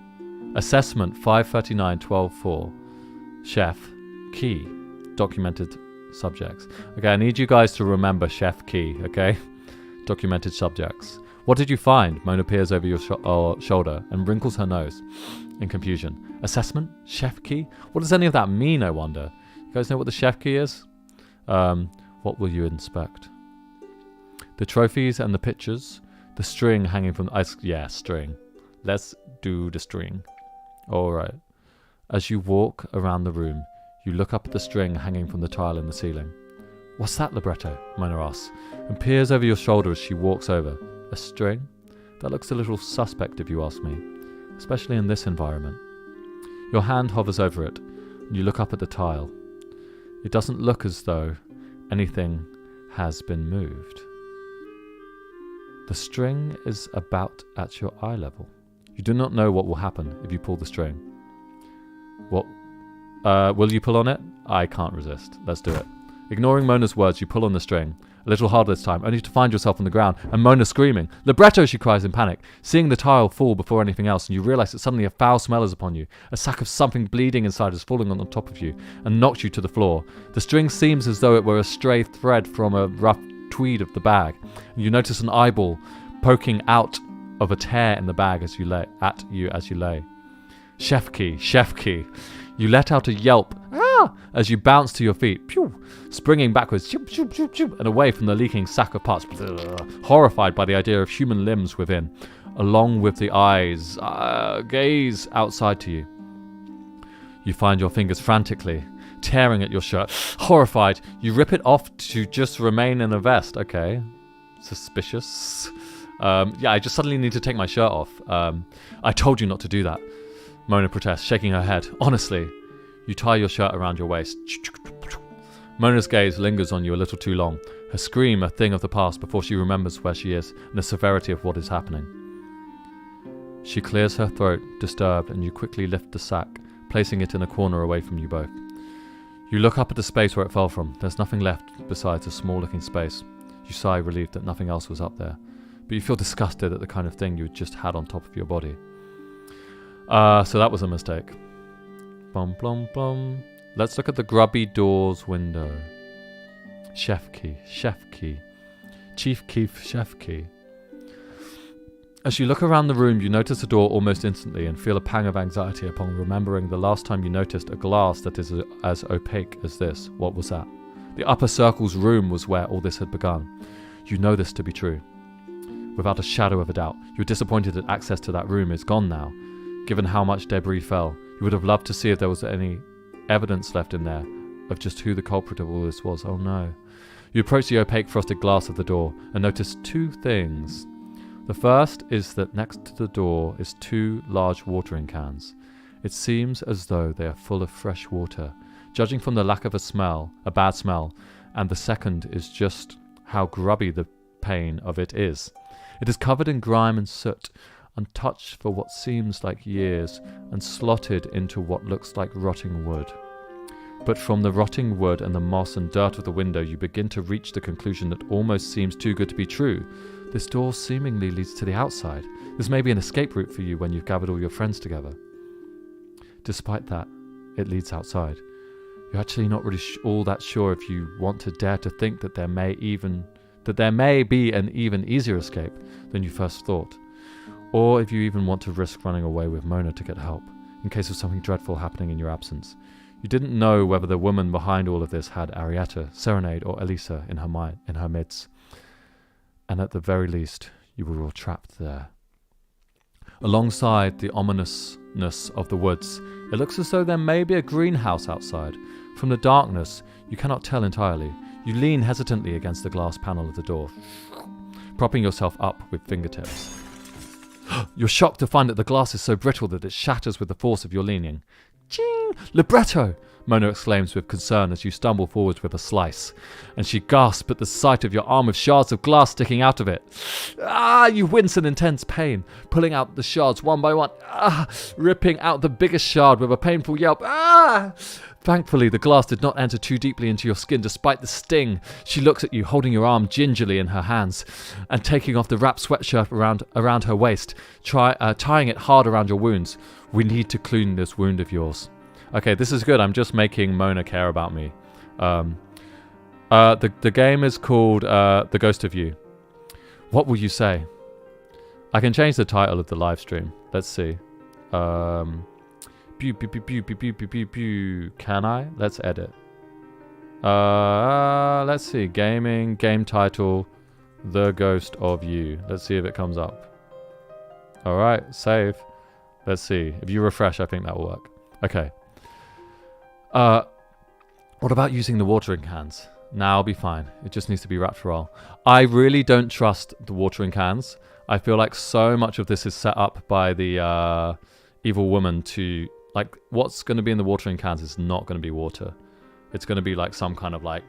Assessment 539-12-4, Chef, Key, Documented subjects. Okay, I need you guys to remember Chef Key, okay? Documented subjects. What did you find? Mona peers over your shoulder and wrinkles her nose in confusion. Assessment? Chef Key? What does any of that mean, I wonder? You guys know what the Chef Key is? What will you inspect? The trophies and the pictures. The string hanging from the ice. Yeah, string. Let's do the string. Alright. As you walk around the room, you look up at the string hanging from the tile in the ceiling. What's that, libretto? Mona asks, and peers over your shoulder as she walks over. A string? That looks a little suspect if you ask me, especially in this environment. Your hand hovers over it, and you look up at the tile. It doesn't look as though anything has been moved. The string is about at your eye level. You do not know what will happen if you pull the string. What? Will you pull on it? I can't resist. Let's do it. Ignoring Mona's words, you pull on the string. A little harder this time, only to find yourself on the ground, and Mona screaming. Libretto, she cries in panic, seeing the tile fall before anything else, and you realise that suddenly a foul smell is upon you. A sack of something bleeding inside is falling on the top of you, and knocks you to the floor. The string seems as though it were a stray thread from a rough tweed of the bag, and you notice an eyeball poking out of a tear in the bag as you lay. Chef Key, Chef Key. You let out a yelp as you bounce to your feet, pew, springing backwards and away from the leaking sack of parts, horrified by the idea of human limbs within, along with the eyes gaze outside to you. You find your fingers frantically tearing at your shirt. Horrified, you rip it off to just remain in a vest. Okay, suspicious. I just suddenly need to take my shirt off. I told you not to do that. Mona protests, shaking her head. Honestly, you tie your shirt around your waist. Mona's gaze lingers on you a little too long, her scream a thing of the past before she remembers where she is and the severity of what is happening. She clears her throat, disturbed, and you quickly lift the sack, placing it in a corner away from you both. You look up at the space where it fell from. There's nothing left besides a small-looking space. You sigh, relieved that nothing else was up there, but you feel disgusted at the kind of thing you just had on top of your body. So that was a mistake. Blum, blum, blum. Let's look at the grubby door's window. Chef Key, Chef Key. Chief Keef, Chef Key. As you look around the room, you notice the door almost instantly and feel a pang of anxiety upon remembering the last time you noticed a glass that is as opaque as this. What was that? The upper circle's room was where all this had begun. You know this to be true. Without a shadow of a doubt, you're disappointed that access to that room is gone now. Given how much debris fell, you would have loved to see if there was any evidence left in there of just who the culprit of all this was. Oh no. You approach the opaque frosted glass of the door and notice two things. The first is that next to the door is two large watering cans. It seems as though they are full of fresh water, judging from the lack of a bad smell, and the second is just how grubby the pain of it is. It is covered in grime and soot, untouched for what seems like years, and slotted into what looks like rotting wood. But from the rotting wood and the moss and dirt of the window, you begin to reach the conclusion that almost seems too good to be true. This door seemingly leads to the outside. This may be an escape route for you when you've gathered all your friends together. Despite that, it leads outside. You're actually not really all that sure if you want to dare to think that there may be an even easier escape than you first thought. Or if you even want to risk running away with Mona to get help, in case of something dreadful happening in your absence. You didn't know whether the woman behind all of this had Arietta, Serenade, or Elisa in her midst. And at the very least, you were all trapped there. Alongside the ominousness of the woods, it looks as though there may be a greenhouse outside. From the darkness, you cannot tell entirely. You lean hesitantly against the glass panel of the door, propping yourself up with fingertips. You're shocked to find that the glass is so brittle that it shatters with the force of your leaning. Ching! Libretto! Mona exclaims with concern as you stumble forwards with a slice, and she gasps at the sight of your arm with shards of glass sticking out of it. You wince in intense pain, pulling out the shards one by one, ripping out the biggest shard with a painful yelp. Thankfully, the glass did not enter too deeply into your skin despite the sting. She looks at you, holding your arm gingerly in her hands and taking off the wrapped sweatshirt around her waist, tying it hard around your wounds. We need to clean this wound of yours. Okay, this is good. I'm just making Mona care about me. The game is called The Ghost of You. What will you say? I can change the title of the live stream. Let's see. Can I? Let's edit. Let's see. Gaming, game title, The Ghost of You. Let's see if it comes up. Alright, save. Let's see. If you refresh, I think that will work. Okay. What about using the watering cans? Nah, I'll be fine. It just needs to be wrapped for all. I really don't trust the watering cans. I feel like so much of this is set up by the evil woman to... Like, what's going to be in the watering cans is not going to be water. It's going to be like some kind of like...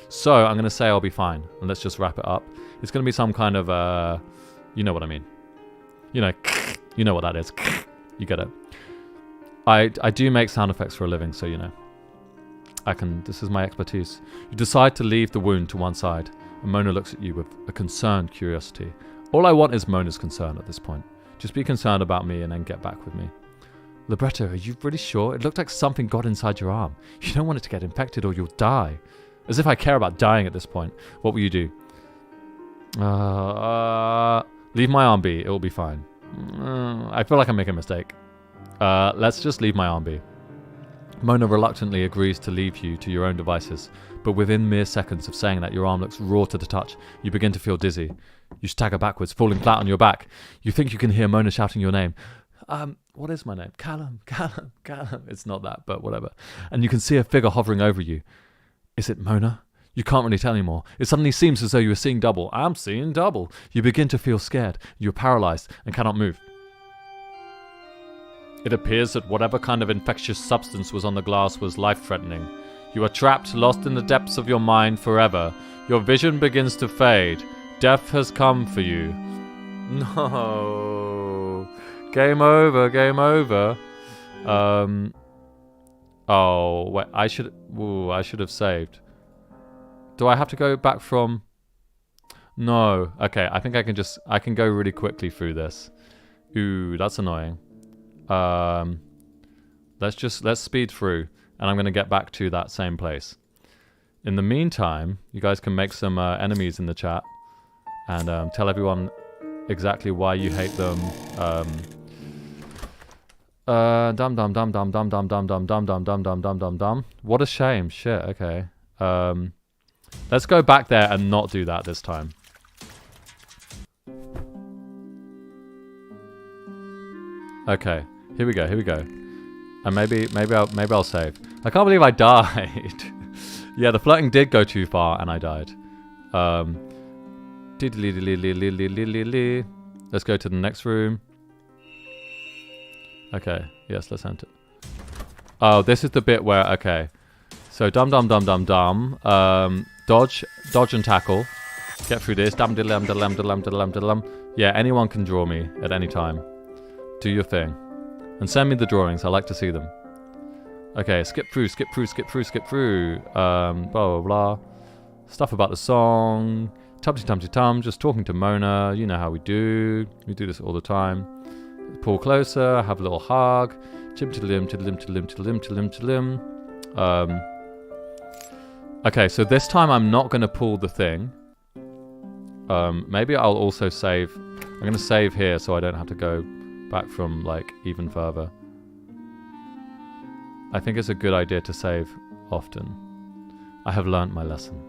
So, I'm going to say I'll be fine. And let's just wrap it up. It's going to be some kind of... you know what I mean. You know what that is. You get it. I do make sound effects for a living, so you know. This is my expertise. You decide to leave the wound to one side, and Mona looks at you with a concerned curiosity. All I want is Mona's concern at this point. Just be concerned about me and then get back with me. Libretto, are you really sure? It looked like something got inside your arm. You don't want it to get infected or you'll die. As if I care about dying at this point. What will you do? Leave my arm be. It will be fine. I feel like I'm making a mistake. Let's just leave my arm be. Mona reluctantly agrees to leave you to your own devices, but within mere seconds of saying that, your arm looks raw to the touch. You begin to feel dizzy. You stagger backwards, falling flat on your back. You think you can hear Mona shouting your name. What is my name? Callum. It's not that, but whatever. And you can see a figure hovering over you. Is it Mona? You can't really tell anymore. It suddenly seems as though you are seeing double. I'm seeing double. You begin to feel scared. You're paralyzed and cannot move. It appears that whatever kind of infectious substance was on the glass was life-threatening. You are trapped, lost in the depths of your mind forever. Your vision begins to fade. Death has come for you. No. Game over, game over. Oh, wait, I should have saved. Do I have to go back from... No. Okay, I think I can go really quickly through this. Ooh, that's annoying. Let's speed through, and I'm going to get back to that same place. In the meantime, you guys can make some enemies in the chat and tell everyone exactly why you hate them. Dum dum dum dum dum dum dum dum dum dum dum dum dum dum dum dum. What a shame. Shit. Okay. Let's go back there and not do that this time. Okay. Here we go. Here we go. And maybe I'll save. I can't believe I died. Yeah, the flirting did go too far, and I died. Let's go to the next room. Okay. Yes, let's enter. Oh, this is the bit where... Okay. So, dum dum dum dum dum. Dodge and tackle. Get through this. Dum diddlum diddlum diddlum diddlum diddlum. Yeah, anyone can draw me at any time. Do your thing. And send me the drawings. I like to see them. Okay, skip through. Blah, blah, blah. Stuff about the song. Tumty-tumty-tum. Just talking to Mona. You know how we do. We do this all the time. Pull closer. Have a little hug. Chim-tiddlim, tiddlim, tiddlim, tiddlim, tiddlim, tiddlim. Okay, so this time I'm not going to pull the thing. Maybe I'll also save. I'm going to save here so I don't have to go back from, like, even further. I think it's a good idea to save often. I have learnt my lesson.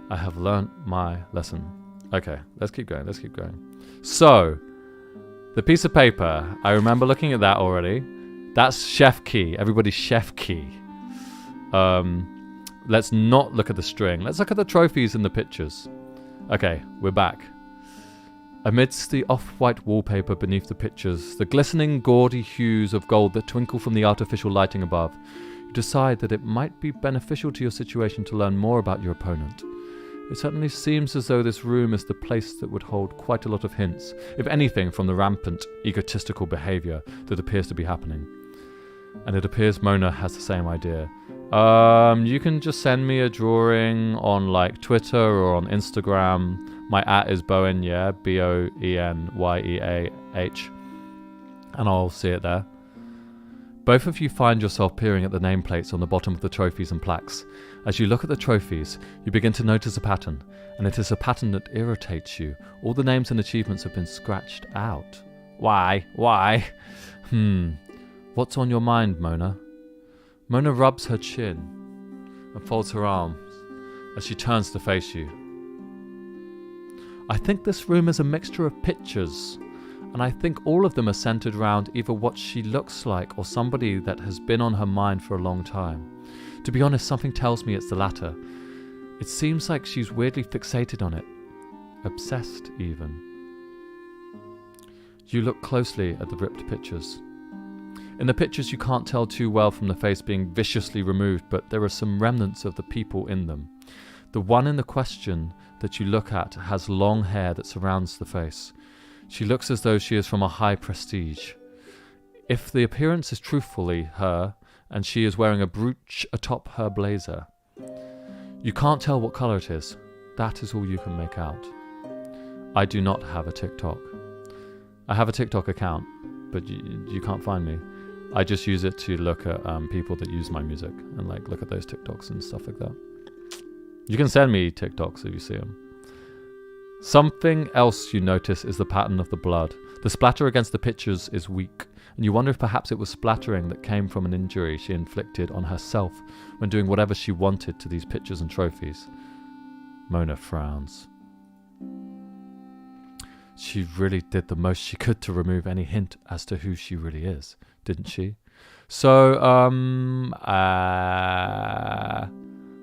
I have learnt my lesson. Okay, let's keep going, let's keep going. So, the piece of paper, I remember looking at that already. That's chef key, everybody's chef key. Let's not look at the string. Let's look at the trophies and the pictures. Okay, we're back. Amidst the off-white wallpaper beneath the pictures, the glistening, gaudy hues of gold that twinkle from the artificial lighting above, you decide that it might be beneficial to your situation to learn more about your opponent. It certainly seems as though this room is the place that would hold quite a lot of hints, if anything, from the rampant, egotistical behavior that appears to be happening. And it appears Mona has the same idea. You can just send me a drawing on, like, Twitter or on Instagram. My @ is Bowen, yeah, BOENYEAH, and I'll see it there. Both of you find yourself peering at the nameplates on the bottom of the trophies and plaques, As you look at the trophies, you begin to notice a pattern, and it is a pattern that irritates you. All the names and achievements have been scratched out. Why? Why? What's on your mind, Mona? Mona rubs her chin and folds her arms as she turns to face you. I think this room is a mixture of pictures, and I think all of them are centered around either what she looks like or somebody that has been on her mind for a long time. To be honest, something tells me it's the latter. It seems like she's weirdly fixated on it. Obsessed, even. You look closely at the ripped pictures. In the pictures you can't tell too well from the face being viciously removed, but there are some remnants of the people in them. The one in the question that you look at has long hair that surrounds the face. She looks as though she is from a high prestige. If the appearance is truthfully her, and she is wearing a brooch atop her blazer. You can't tell what colour it is. That is all you can make out. I do not have a TikTok. I have a TikTok account, but you can't find me. I just use it to look at people that use my music and like look at those TikToks and stuff like that. You can send me TikToks if you see them. Something else you notice is the pattern of the blood. The splatter against the pictures is weak, and you wonder if perhaps it was splattering that came from an injury she inflicted on herself when doing whatever she wanted to these pictures and trophies. Mona frowns. She really did the most she could to remove any hint as to who she really is, didn't she? So,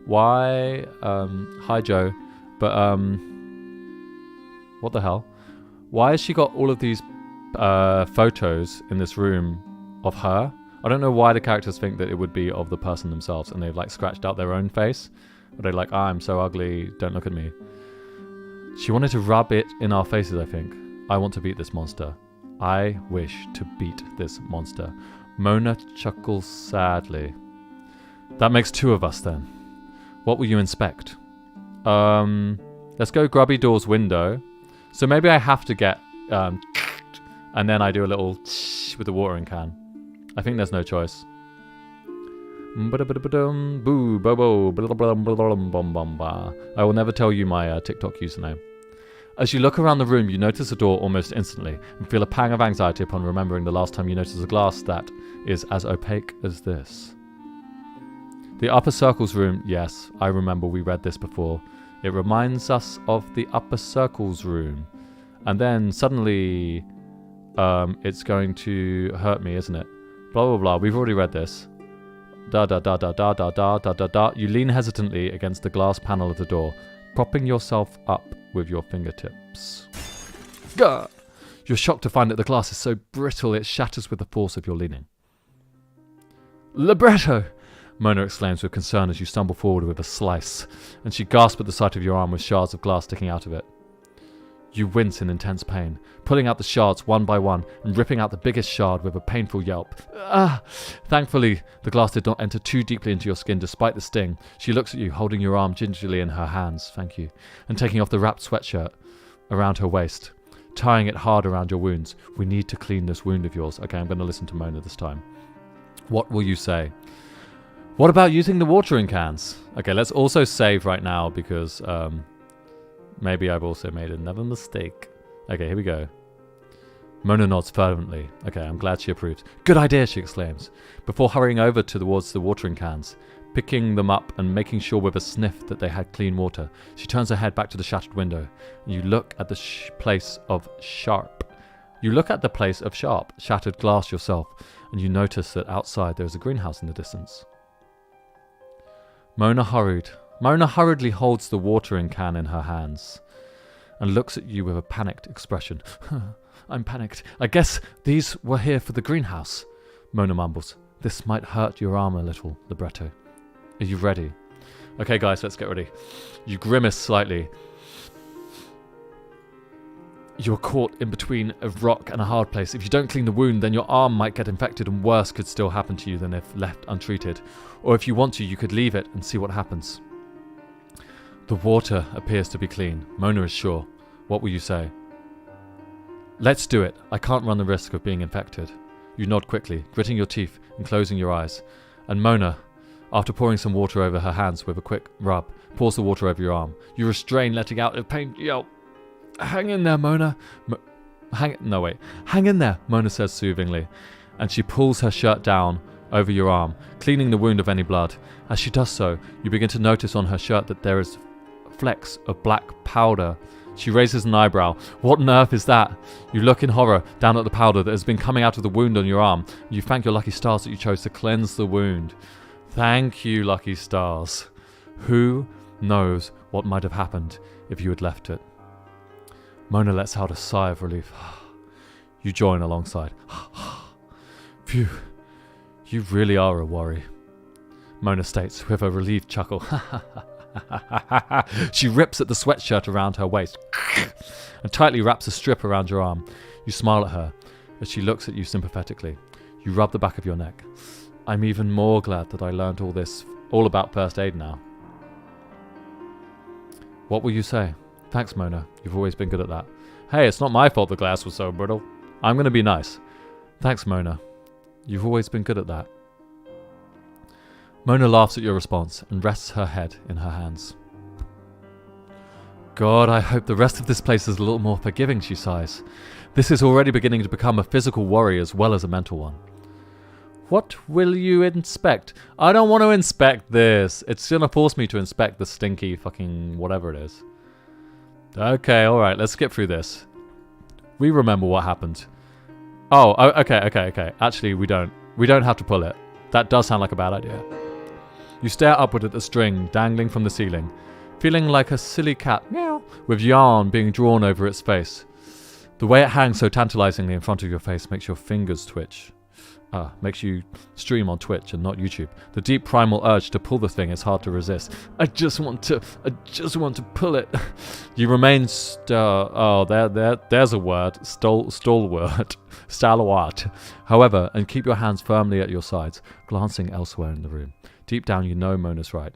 why, hi Joe, but, what the hell? Why has she got all of these photos in this room of her? I don't know why the characters think that it would be of the person themselves, and they've like scratched out their own face. Or they're like, I'm so ugly, don't look at me. She wanted to rub it in our faces, I think. I want to beat this monster. I wish to beat this monster. Mona chuckles sadly. That makes two of us then. What will you inspect? Let's go Grubby Door's window. So maybe I have to get, and then I do a little with the watering can. I think there's no choice. I will never tell you my TikTok username. As you look around the room, you notice a door almost instantly and feel a pang of anxiety upon remembering the last time you noticed a glass that is as opaque as this. The upper circles room, yes, I remember we read this before. It reminds us of the upper circles room. And then suddenly, it's going to hurt me, isn't it? Blah, blah, blah. We've already read this. Da, da, da, da, da, da, da, da, da, da. You lean hesitantly against the glass panel of the door, propping yourself up with your fingertips. Gah! You're shocked to find that the glass is so brittle it shatters with the force of your leaning. Libretto! Mona exclaims with concern as you stumble forward with a slice, and she gasps at the sight of your arm with shards of glass sticking out of it. You wince in intense pain, pulling out the shards one by one and ripping out the biggest shard with a painful yelp. Ah! Thankfully, the glass did not enter too deeply into your skin despite the sting. She looks at you, holding your arm gingerly in her hands, thank you, and taking off the wrapped sweatshirt around her waist, tying it hard around your wounds. We need to clean this wound of yours. Okay, I'm going to listen to Mona this time. What will you say? What about using the watering cans? Okay, let's also save right now because maybe I've also made another mistake. Okay, here we go. Mona nods fervently. Okay, I'm glad she approves. Good idea, she exclaims, before hurrying over towards the watering cans, picking them up and making sure with a sniff that they had clean water. She turns her head back to the shattered window. And you look at the place of sharp. You look at the place of sharp, shattered glass yourself, and you notice that outside there is a greenhouse in the distance. Mona hurriedly holds the watering can in her hands and looks at you with a panicked expression. I'm panicked. I guess these were here for the greenhouse, Mona mumbles. This might hurt your arm a little, Libretto. Are you ready? Okay, guys, let's get ready. You grimace slightly. You're caught in between a rock and a hard place. If you don't clean the wound, then your arm might get infected and worse could still happen to you than if left untreated. Or if you want to, you could leave it and see what happens. The water appears to be clean. Mona is sure. What will you say? Let's do it. I can't run the risk of being infected. You nod quickly, gritting your teeth and closing your eyes. And Mona, After pouring some water over her hands with a quick rub, pours the water over your arm. You restrain, letting out a pain yell. Hang in there, Mona. Hang in there, Mona says soothingly, and she pulls her shirt down over your arm, cleaning the wound of any blood. As she does so, you begin to notice on her shirt that there is flecks of black powder. She raises an eyebrow. What on earth is that? You look in horror down at the powder that has been coming out of the wound on your arm. You thank your lucky stars that you chose to cleanse the wound. Thank you, lucky stars. Who knows what might have happened if you had left it? Mona lets out a sigh of relief. You join alongside. Phew, you really are a worry, Mona states with a relieved chuckle. She rips at the sweatshirt around her waist and tightly wraps a strip around your arm. You smile at her as she looks at you sympathetically. You rub the back of your neck. I'm even more glad that I learned all about first aid now. What will you say? Thanks, Mona. You've always been good at that. Hey, it's not my fault the glass was so brittle. I'm going to be nice. Thanks, Mona. You've always been good at that. Mona laughs at your response and rests her head in her hands. God, I hope the rest of this place is a little more forgiving, she sighs. This is already beginning to become a physical worry as well as a mental one. What will you inspect? I don't want to inspect this. It's going to force me to inspect the stinky fucking whatever it is. Okay, alright, let's skip through this. We remember what happened. Oh, okay. Actually, we don't. We don't have to pull it. That does sound like a bad idea. You stare upward at the string dangling from the ceiling, feeling like a silly cat meow, with yarn being drawn over its face. The way it hangs so tantalizingly in front of your face makes your fingers twitch. Makes you stream on Twitch and not YouTube. The deep primal urge to pull the thing is hard to resist. I just want to pull it. You remain there's a word. Stalwart. However, and keep your hands firmly at your sides, glancing elsewhere in the room. Deep down you know Mona's right.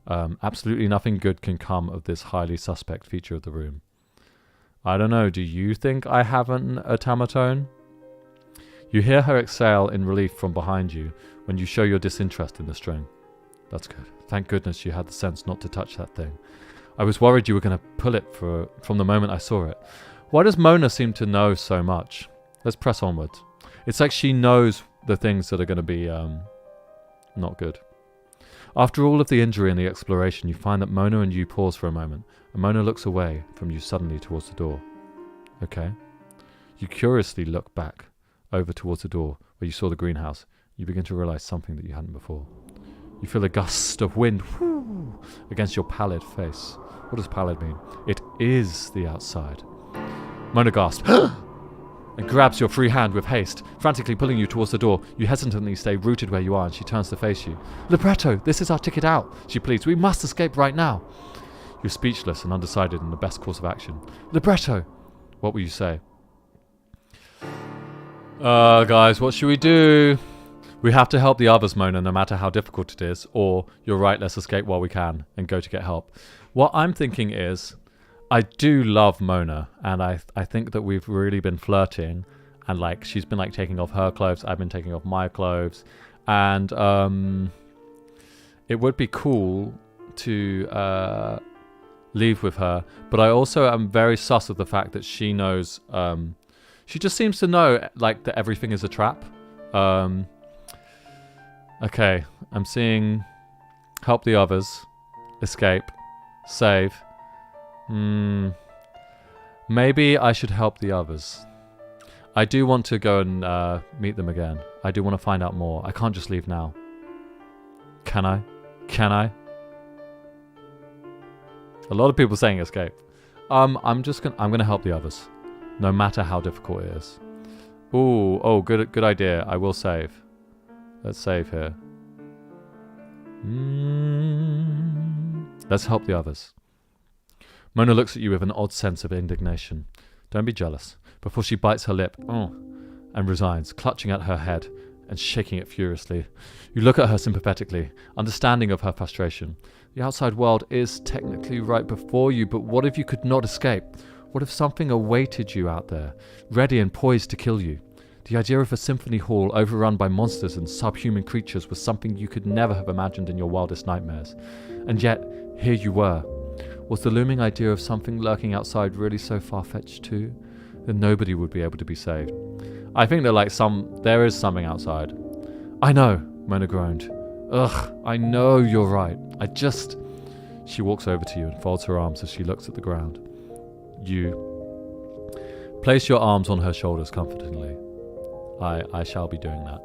Absolutely nothing good can come of this highly suspect feature of the room. I don't know, do you think I have an automaton? You hear her exhale in relief from behind you when you show your disinterest in the string. That's good. Thank goodness you had the sense not to touch that thing. I was worried you were going to pull it from the moment I saw it. Why does Mona seem to know so much? Let's press onwards. It's like she knows the things that are going to be not good. After all of the injury and the exploration, you find that Mona and you pause for a moment, and Mona looks away from you suddenly towards the door. Okay. You curiously look back over towards the door where you saw the greenhouse. You begin to realize something that you hadn't before. You feel a gust of wind against your pallid face. What does pallid mean? It is the outside. Mona gasps and grabs your free hand with haste, frantically pulling you towards the door. You hesitantly stay rooted where you are, and she turns to face you. Libretto, this is our ticket out, she pleads. We must escape right now. You're speechless and undecided in the best course of action. Libretto! What will you say? Guys, what should we do? We have to help the others, Mona, no matter how difficult it is. Or, you're right, let's escape while we can and go to get help. What I'm thinking is, I do love Mona, and I think that we've really been flirting. And, like, she's been, like, taking off her clothes. I've been taking off my clothes. And, it would be cool to leave with her. But I also am very sus of the fact that she knows... she just seems to know, like, that everything is a trap. Okay, I'm seeing help the others, escape, save. Maybe I should help the others. I do want to go and meet them again. I do want to find out more. I can't just leave now. Can I? Can I? A lot of people saying escape. I'm gonna help the others. No matter how difficult it is. Good idea. I will save. Let's save here. Let's help the others. Mona looks at you with an odd sense of indignation. Don't be jealous. Before she bites her lip and resigns, clutching at her head and shaking it furiously. You look at her sympathetically, understanding of her frustration. The outside world is technically right before you, but what if you could not escape? What if something awaited you out there, ready and poised to kill you? The idea of a symphony hall overrun by monsters and subhuman creatures was something you could never have imagined in your wildest nightmares. And yet, here you were. Was the looming idea of something lurking outside really so far-fetched too? That nobody would be able to be saved. I think that there is something outside. I know, Mona groaned. Ugh, I know you're right. She walks over to you and folds her arms as she looks at the ground. You place your arms on her shoulders comfortingly. I shall be doing that.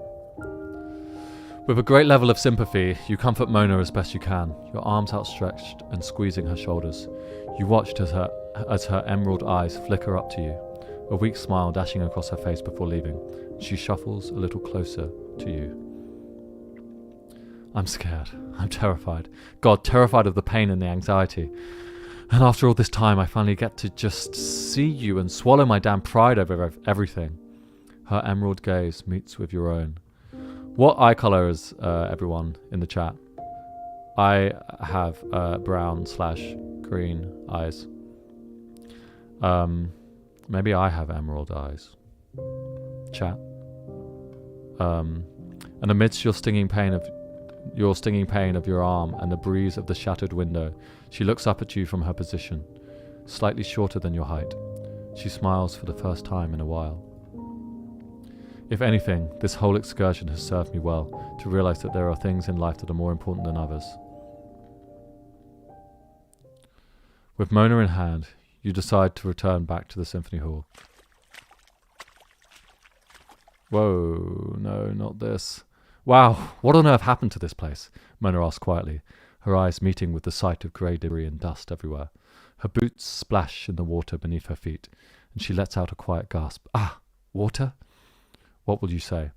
With a great level of sympathy, you comfort Mona as best you can, your arms outstretched and squeezing her shoulders. You watched as her emerald eyes flicker up to you, a weak smile dashing across her face before leaving. She shuffles a little closer to you. I'm scared. I'm terrified. God, terrified of the pain and the anxiety. And after all this time, I finally get to just see you and swallow my damn pride over everything. Her emerald gaze meets with your own. What eye color is everyone in the chat? I have brown/green eyes. Maybe I have emerald eyes. Chat. And amidst your stinging pain of your arm and the breeze of the shattered window, she looks up at you from her position, slightly shorter than your height. She smiles for the first time in a while. If anything, this whole excursion has served me well, to realize that there are things in life that are more important than others. With Mona in hand, you decide to return back to the symphony hall. Whoa, no, not this. Wow, what on earth happened to this place? Mona asks quietly, her eyes meeting with the sight of grey debris and dust everywhere. Her boots splash in the water beneath her feet, and she lets out a quiet gasp. Ah, water? What will you say?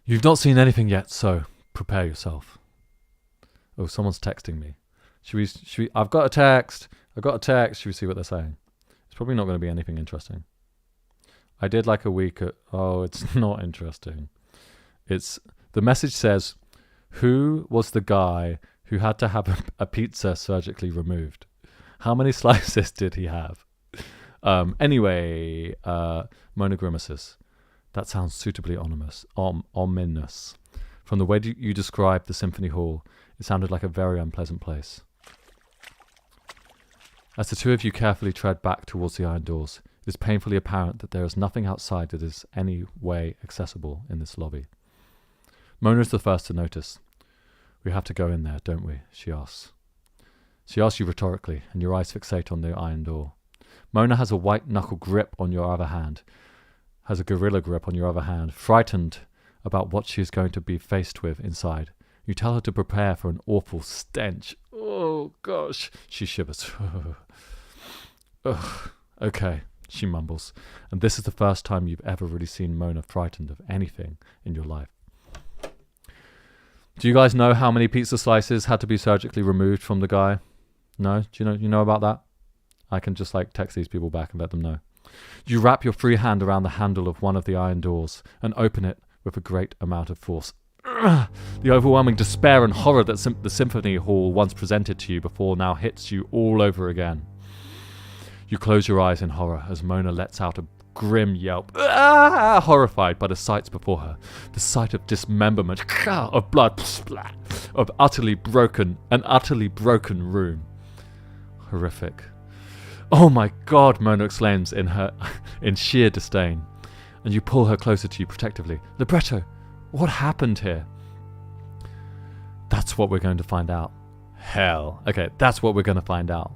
You've not seen anything yet, so prepare yourself. Oh, someone's texting me. I've got a text. Should we see what they're saying? It's probably not going to be anything interesting. I did like a week at... Oh, it's not interesting. The message says, who was the guy who had to have a pizza surgically removed? How many slices did he have? Anyway, Mona grimaces. That sounds suitably ominous. From the way you described the symphony hall, it sounded like a very unpleasant place. As the two of you carefully tread back towards the iron doors, it is painfully apparent that there is nothing outside that is any way accessible in this lobby. Mona is the first to notice. We have to go in there, don't we? She asks. She asks you rhetorically, and your eyes fixate on the iron door. Mona has a white-knuckle grip on your other hand, has a gorilla grip on your other hand, frightened about what she is going to be faced with inside. You tell her to prepare for an awful stench. Oh, gosh. She shivers. Ugh. Okay, she mumbles. And this is the first time you've ever really seen Mona frightened of anything in your life. Do you guys know how many pizza slices had to be surgically removed from the guy? No? Do you know about that? I can just text these people back and let them know. You wrap your free hand around the handle of one of the iron doors and open it with a great amount of force. The overwhelming despair and horror that the symphony hall once presented to you before now hits you all over again. You close your eyes in horror as Mona lets out a grim yelp, horrified by the sights before her. The sight of dismemberment, of blood, of an utterly broken room. Horrific. Oh my God, Mona exclaims in sheer disdain, and you pull her closer to you protectively. Libretto, what happened here? That's what we're going to find out. Hell. Okay, that's what we're going to find out.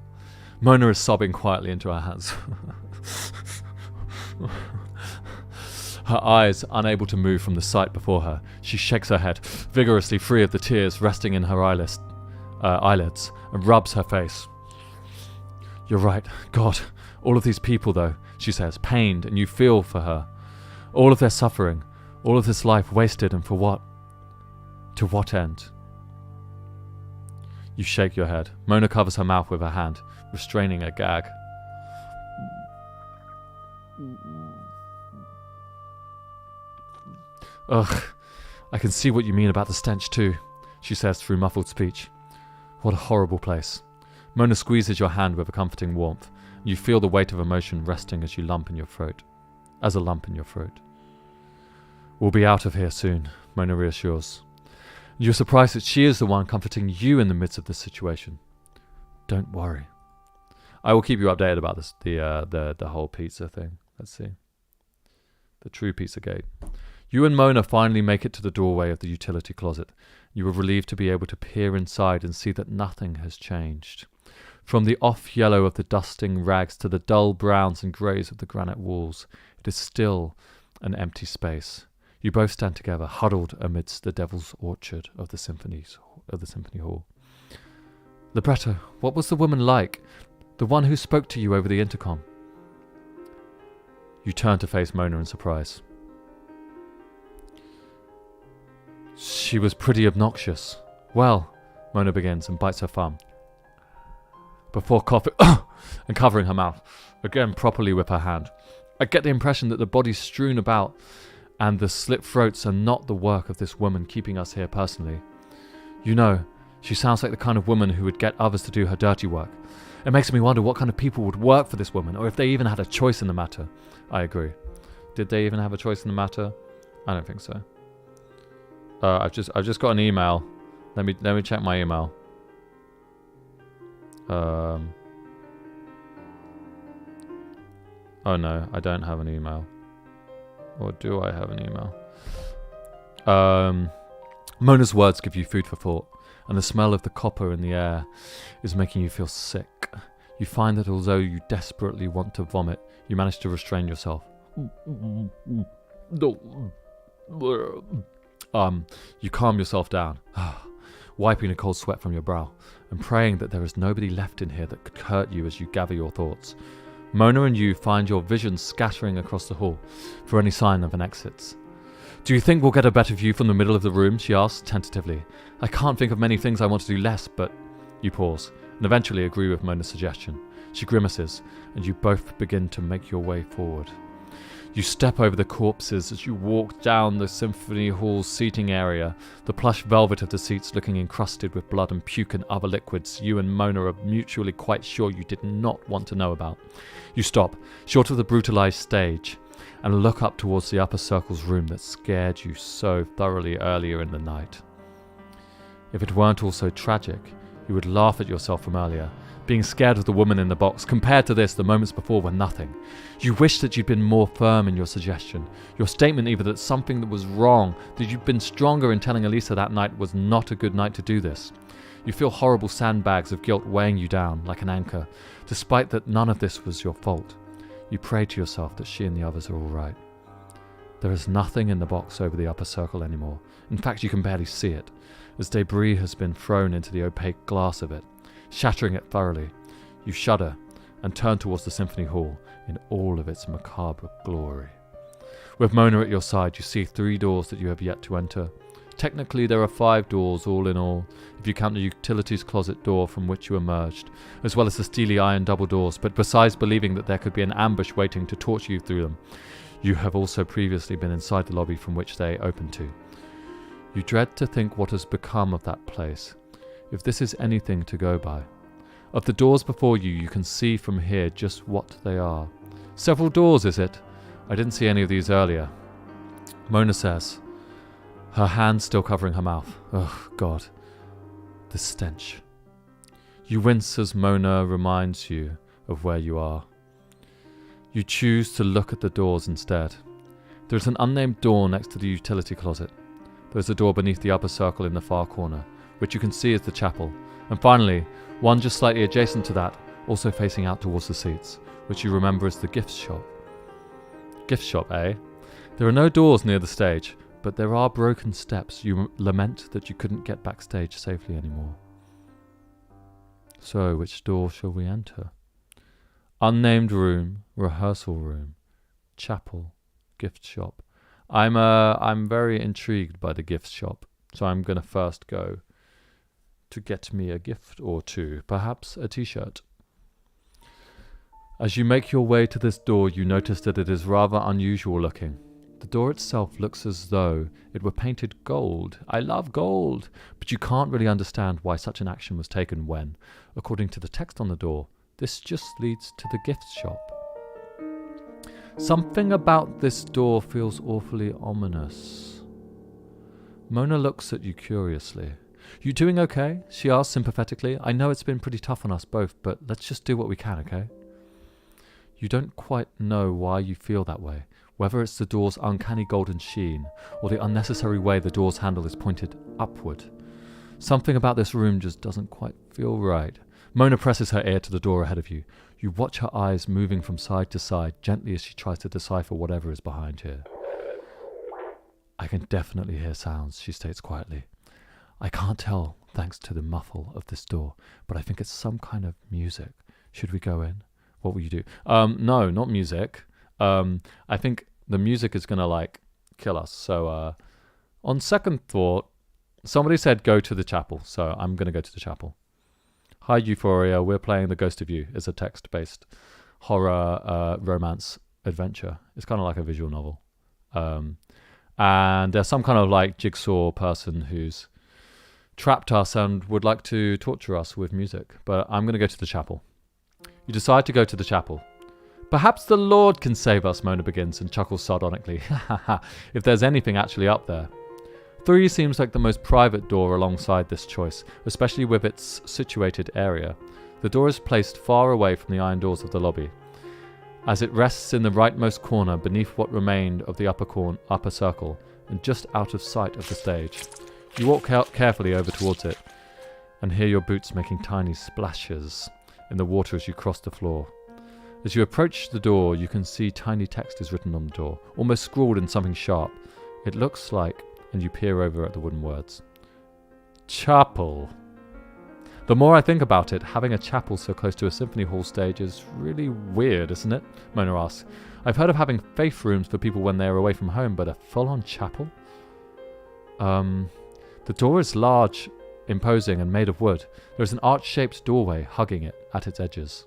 Mona is sobbing quietly into her hands. Her eyes unable to move from the sight before her, she shakes her head, vigorously free of the tears resting in her eyelids, and rubs her face. You're right. God, all of these people, though, she says, pained, and you feel for her. All of their suffering, all of this life wasted, and for what? To what end? You shake your head. Mona covers her mouth with her hand, restraining a gag. Ugh, I can see what you mean about the stench too, she says through muffled speech. What a horrible place. Mona squeezes your hand with a comforting warmth. You feel the weight of emotion resting as you lump in your throat. as a lump in your throat. We'll be out of here soon, Mona reassures. You're surprised that she is the one comforting you in the midst of this situation. Don't worry. I will keep you updated about this, the whole pizza thing. Let's see. The true Pizzagate. You and Mona finally make it to the doorway of the utility closet. You are relieved to be able to peer inside and see that nothing has changed. From the off-yellow of the dusting rags to the dull browns and greys of the granite walls, it is still an empty space. You both stand together, huddled amidst the devil's orchard of the symphony hall. Libretto, what was the woman like? The one who spoke to you over the intercom? You turn to face Mona in surprise. She was pretty obnoxious. Well, Mona begins and bites her thumb. Before coughing and covering her mouth, again properly with her hand. I get the impression that the bodies strewn about and the slit throats are not the work of this woman keeping us here personally. You know, she sounds like the kind of woman who would get others to do her dirty work. It makes me wonder what kind of people would work for this woman, or if they even had a choice in the matter. I agree. Did they even have a choice in the matter? I don't think so. I've just got an email. Let me check my email. Oh no, I don't have an email. Or do I have an email? Mona's words give you food for thought, and the smell of the copper in the air is making you feel sick. You find that although you desperately want to vomit, you manage to restrain yourself. You calm yourself down, wiping a cold sweat from your brow, and praying that there is nobody left in here that could hurt you as you gather your thoughts. Mona and you find your vision scattering across the hall for any sign of an exit. Do you think we'll get a better view from the middle of the room? She asks tentatively. I can't think of many things I want to do less, but... You pause, and eventually agree with Mona's suggestion. She grimaces, and you both begin to make your way forward. You step over the corpses as you walk down the symphony hall's seating area, the plush velvet of the seats looking encrusted with blood and puke and other liquids you and Mona are mutually quite sure you did not want to know about. You stop, short of the brutalized stage, and look up towards the upper circle's room that scared you so thoroughly earlier in the night. If it weren't all so tragic, you would laugh at yourself from earlier, being scared of the woman in the box. Compared to this, the moments before were nothing. You wish that you'd been more firm in your suggestion. Your statement either that something that was wrong, that you'd been stronger in telling Elisa that night was not a good night to do this. You feel horrible sandbags of guilt weighing you down like an anchor, despite that none of this was your fault. You pray to yourself that she and the others are all right. There is nothing in the box over the upper circle anymore. In fact, you can barely see it, as debris has been thrown into the opaque glass of it, shattering it thoroughly. You shudder and turn towards the symphony hall in all of its macabre glory. With Mona at your side, you see 3 doors that you have yet to enter. Technically, there are 5 doors all in all, if you count the utilities closet door from which you emerged, as well as the steely iron double doors, but besides believing that there could be an ambush waiting to torture you through them, you have also previously been inside the lobby from which they open to. You dread to think what has become of that place, if this is anything to go by. Of the doors before you, you can see from here just what they are. Several doors, is it? I didn't see any of these earlier. Mona says, her hand still covering her mouth. Oh, God. The stench. You wince as Mona reminds you of where you are. You choose to look at the doors instead. There is an unnamed door next to the utility closet. There is a door beneath the upper circle in the far corner, which you can see is the chapel. And finally, one just slightly adjacent to that, also facing out towards the seats, which you remember as the gift shop. Gift shop, eh? There are no doors near the stage, but there are broken steps. You lament that you couldn't get backstage safely anymore. So, which door shall we enter? Unnamed room, rehearsal room, chapel, gift shop. I'm very intrigued by the gift shop, so I'm going to first go to get me a gift or two, perhaps a t-shirt. As you make your way to this door, you notice that it is rather unusual looking. The door itself looks as though it were painted gold. I love gold, but you can't really understand why such an action was taken when, according to the text on the door, this just leads to the gift shop. Something about this door feels awfully ominous. Mona looks at you curiously. You doing okay? She asks sympathetically. I know it's been pretty tough on us both, but let's just do what we can, okay? You don't quite know why you feel that way, whether it's the door's uncanny golden sheen, or the unnecessary way the door's handle is pointed upward. Something about this room just doesn't quite feel right. Mona presses her ear to the door ahead of you. You watch her eyes moving from side to side, gently as she tries to decipher whatever is behind here. I can definitely hear sounds, she states quietly. I can't tell, thanks to the muffle of this door, but I think it's some kind of music. Should we go in? What will you do? No, not music. I think the music is gonna, like, kill us. So, on second thought, somebody said go to the chapel, so I'm gonna go to the chapel. Hi, Euphoria. We're playing The Ghost of You. It's a text-based horror romance adventure. It's kind of like a visual novel. And there's some kind of, like, jigsaw person who's trapped us and would like to torture us with music. But I'm going to go to the chapel. You decide to go to the chapel. Perhaps the Lord can save us, Mona begins and chuckles sardonically. If there's anything actually up there. 3 seems like the most private door alongside this choice, especially with its situated area. The door is placed far away from the iron doors of the lobby, as it rests in the rightmost corner beneath what remained of the upper circle, and just out of sight of the stage. You walk carefully over towards it, and hear your boots making tiny splashes in the water as you cross the floor. As you approach the door, you can see tiny text is written on the door, almost scrawled in something sharp. It looks like, and you peer over at the wooden words. Chapel. The more I think about it, having a chapel so close to a symphony hall stage is really weird, isn't it? Mona asks. I've heard of having faith rooms for people when they are away from home, but a full-on chapel? The door is large, imposing, and made of wood. There is an arch-shaped doorway hugging it at its edges.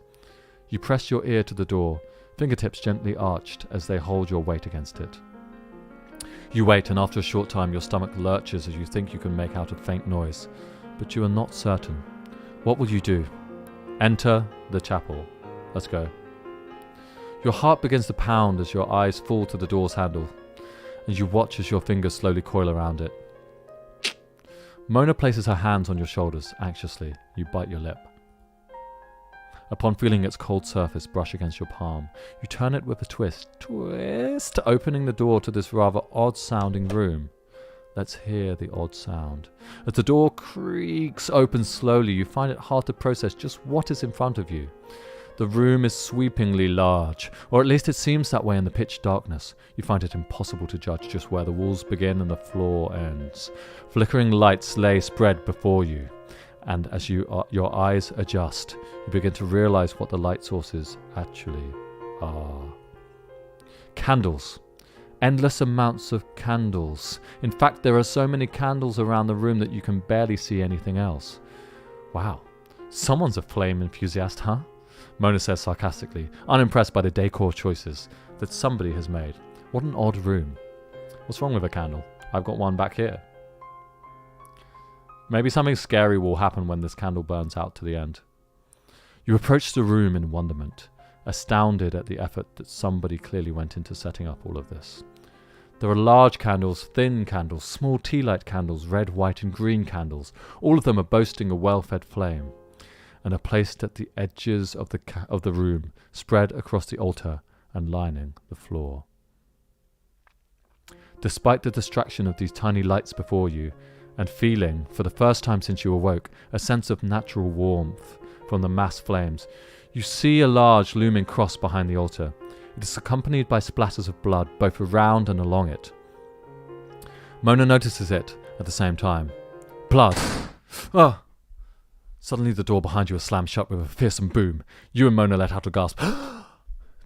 You press your ear to the door, fingertips gently arched as they hold your weight against it. You wait, and after a short time your stomach lurches as you think you can make out a faint noise, but you are not certain. What will you do? Enter the chapel. Let's go. Your heart begins to pound as your eyes fall to the door's handle, and you watch as your fingers slowly coil around it. Mona places her hands on your shoulders. Anxiously, you bite your lip. Upon feeling its cold surface brush against your palm, you turn it with a twist, opening the door to this rather odd-sounding room. Let's hear the odd sound. As the door creaks open slowly, you find it hard to process just what is in front of you. The room is sweepingly large, or at least it seems that way in the pitch darkness. You find it impossible to judge just where the walls begin and the floor ends. Flickering lights lay spread before you, and as your eyes adjust, you begin to realize what the light sources actually are. Candles. Endless amounts of candles. In fact, there are so many candles around the room that you can barely see anything else. Wow, someone's a flame enthusiast, huh? Mona says sarcastically, unimpressed by the decor choices that somebody has made. What an odd room. What's wrong with a candle? I've got one back here. Maybe something scary will happen when this candle burns out to the end. You approach the room in wonderment, astounded at the effort that somebody clearly went into setting up all of this. There are large candles, thin candles, small tea light candles, red, white and green candles. All of them are boasting a well-fed flame, and are placed at the edges of the room, spread across the altar and lining the floor. Despite the distraction of these tiny lights before you, and feeling, for the first time since you awoke, a sense of natural warmth from the mass flames, you see a large looming cross behind the altar. It is accompanied by splatters of blood both around and along it. Mona notices it at the same time. Blood! Ah! Suddenly the door behind you is slammed shut with a fearsome boom. You and Mona let out a gasp.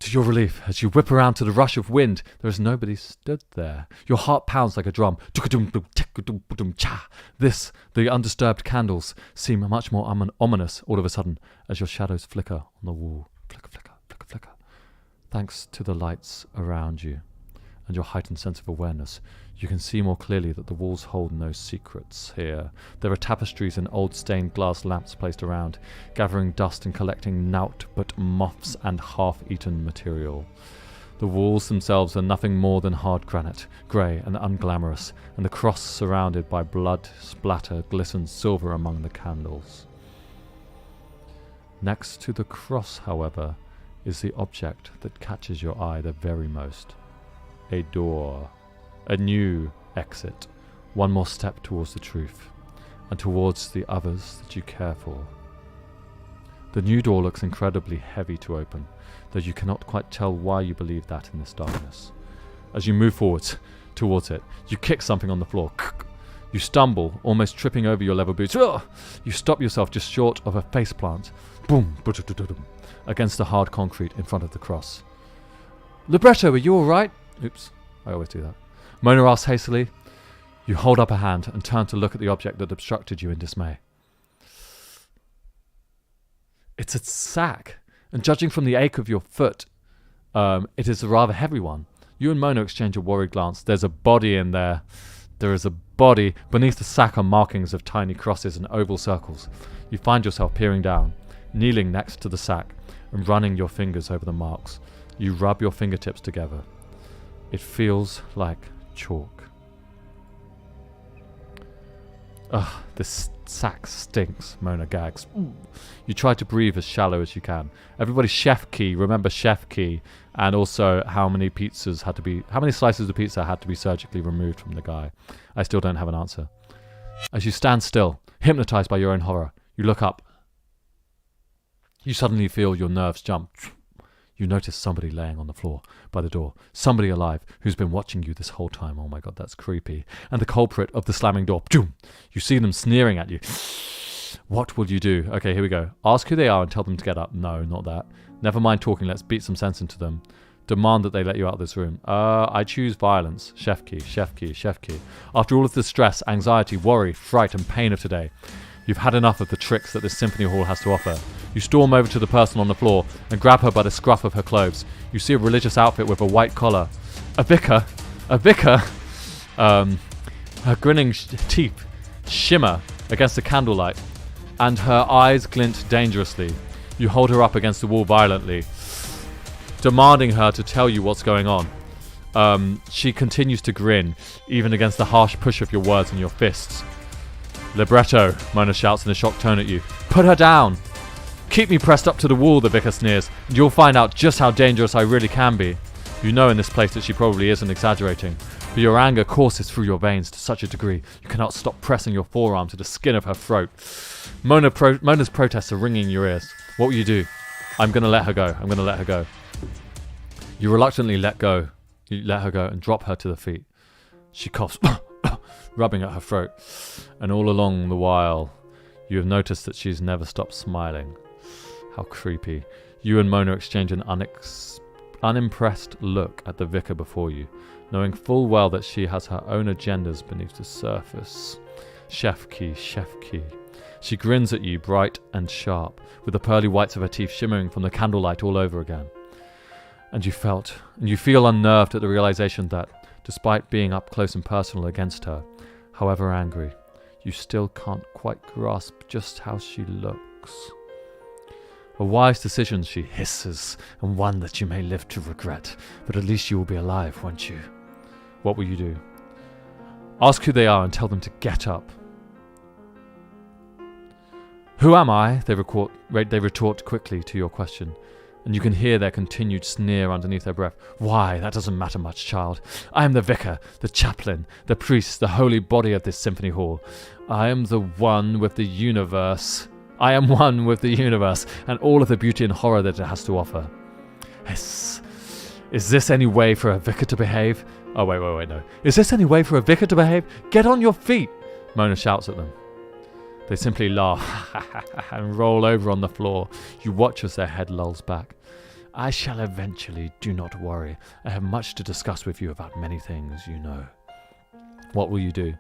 To your relief, as you whip around to the rush of wind, there is nobody stood there. Your heart pounds like a drum. The undisturbed candles seem much more ominous all of a sudden as your shadows flicker on the wall. Flicker, flicker, flicker, flicker. Thanks to the lights around you and your heightened sense of awareness, you can see more clearly that the walls hold no secrets here. There are tapestries and old stained glass lamps placed around, gathering dust and collecting naught but moths and half-eaten material. The walls themselves are nothing more than hard granite, grey and unglamorous, and the cross surrounded by blood splatter glistens silver among the candles. Next to the cross, however, is the object that catches your eye the very most. A door. A new exit. One more step towards the truth, and towards the others that you care for. The new door looks incredibly heavy to open, though you cannot quite tell why you believe that in this darkness. As you move forwards towards it, you kick something on the floor. You stumble, almost tripping over your leather boots. You stop yourself just short of a faceplant. Boom! Against the hard concrete in front of the cross. Libretto, are you alright? Oops, I always do that. Mona asks hastily. You hold up a hand and turn to look at the object that obstructed you in dismay. It's a sack, and judging from the ache of your foot, it is a rather heavy one. You and Mona exchange a worried glance. There's a body in there. There is a body. Beneath the sack are markings of tiny crosses and oval circles. You find yourself peering down, kneeling next to the sack, and running your fingers over the marks. You rub your fingertips together. It feels like chalk. Ugh, this sack stinks, Mona gags. You try to breathe as shallow as you can. Everybody chef key, remember chef key, and also how many slices of pizza had to be surgically removed from the guy. I still don't have an answer. As you stand still, hypnotized by your own horror, you look up. You suddenly feel your nerves jump. You notice somebody laying on the floor by the door. Somebody alive who's been watching you this whole time. Oh my god, that's creepy. And the culprit of the slamming door. You see them sneering at you. What will you do? Okay, here we go. Ask who they are and tell them to get up. No, not that. Never mind talking. Let's beat some sense into them. Demand that they let you out of this room. I choose violence. Chef key, chef key, chef key. After all of the stress, anxiety, worry, fright and pain of today, you've had enough of the tricks that this symphony hall has to offer. You storm over to the person on the floor and grab her by the scruff of her clothes. You see a religious outfit with a white collar. A vicar. Her grinning teeth shimmer against the candlelight, and her eyes glint dangerously. You hold her up against the wall violently, demanding her to tell you what's going on. She continues to grin, even against the harsh push of your words and your fists. Libretto, Mona shouts in a shocked tone at you. Put her down! Keep me pressed up to the wall, the vicar sneers, and you'll find out just how dangerous I really can be. You know in this place that she probably isn't exaggerating, but your anger courses through your veins to such a degree you cannot stop pressing your forearm to the skin of her throat. Mona's protests are ringing in your ears. What will you do? I'm going to let her go. You reluctantly let go. You let her go and drop her to the feet. She coughs, rubbing at her throat, and all along the while, you have noticed that she's never stopped smiling. How creepy. You and Mona exchange an unimpressed look at the vicar before you, knowing full well that she has her own agendas beneath the surface. Chef key, chef key. She grins at you, bright and sharp, with the pearly whites of her teeth shimmering from the candlelight all over again. And you feel unnerved at the realization that, despite being up close and personal against her, however angry, you still can't quite grasp just how she looks. A wise decision, she hisses, and one that you may live to regret, but at least you will be alive, won't you? What will you do? Ask who they are and tell them to get up. Who am I? They retort quickly to your question, and you can hear their continued sneer underneath their breath. Why, that doesn't matter much, child. I am the vicar, the chaplain, the priest, the holy body of this symphony hall. I am one with the universe, and all of the beauty and horror that it has to offer. Is this any way for a vicar to behave? Oh, wait, no. Is this any way for a vicar to behave? Get on your feet! Mona shouts at them. They simply laugh and roll over on the floor. You watch as their head lolls back. I shall eventually, do not worry. I have much to discuss with you about many things, you know. What will you do?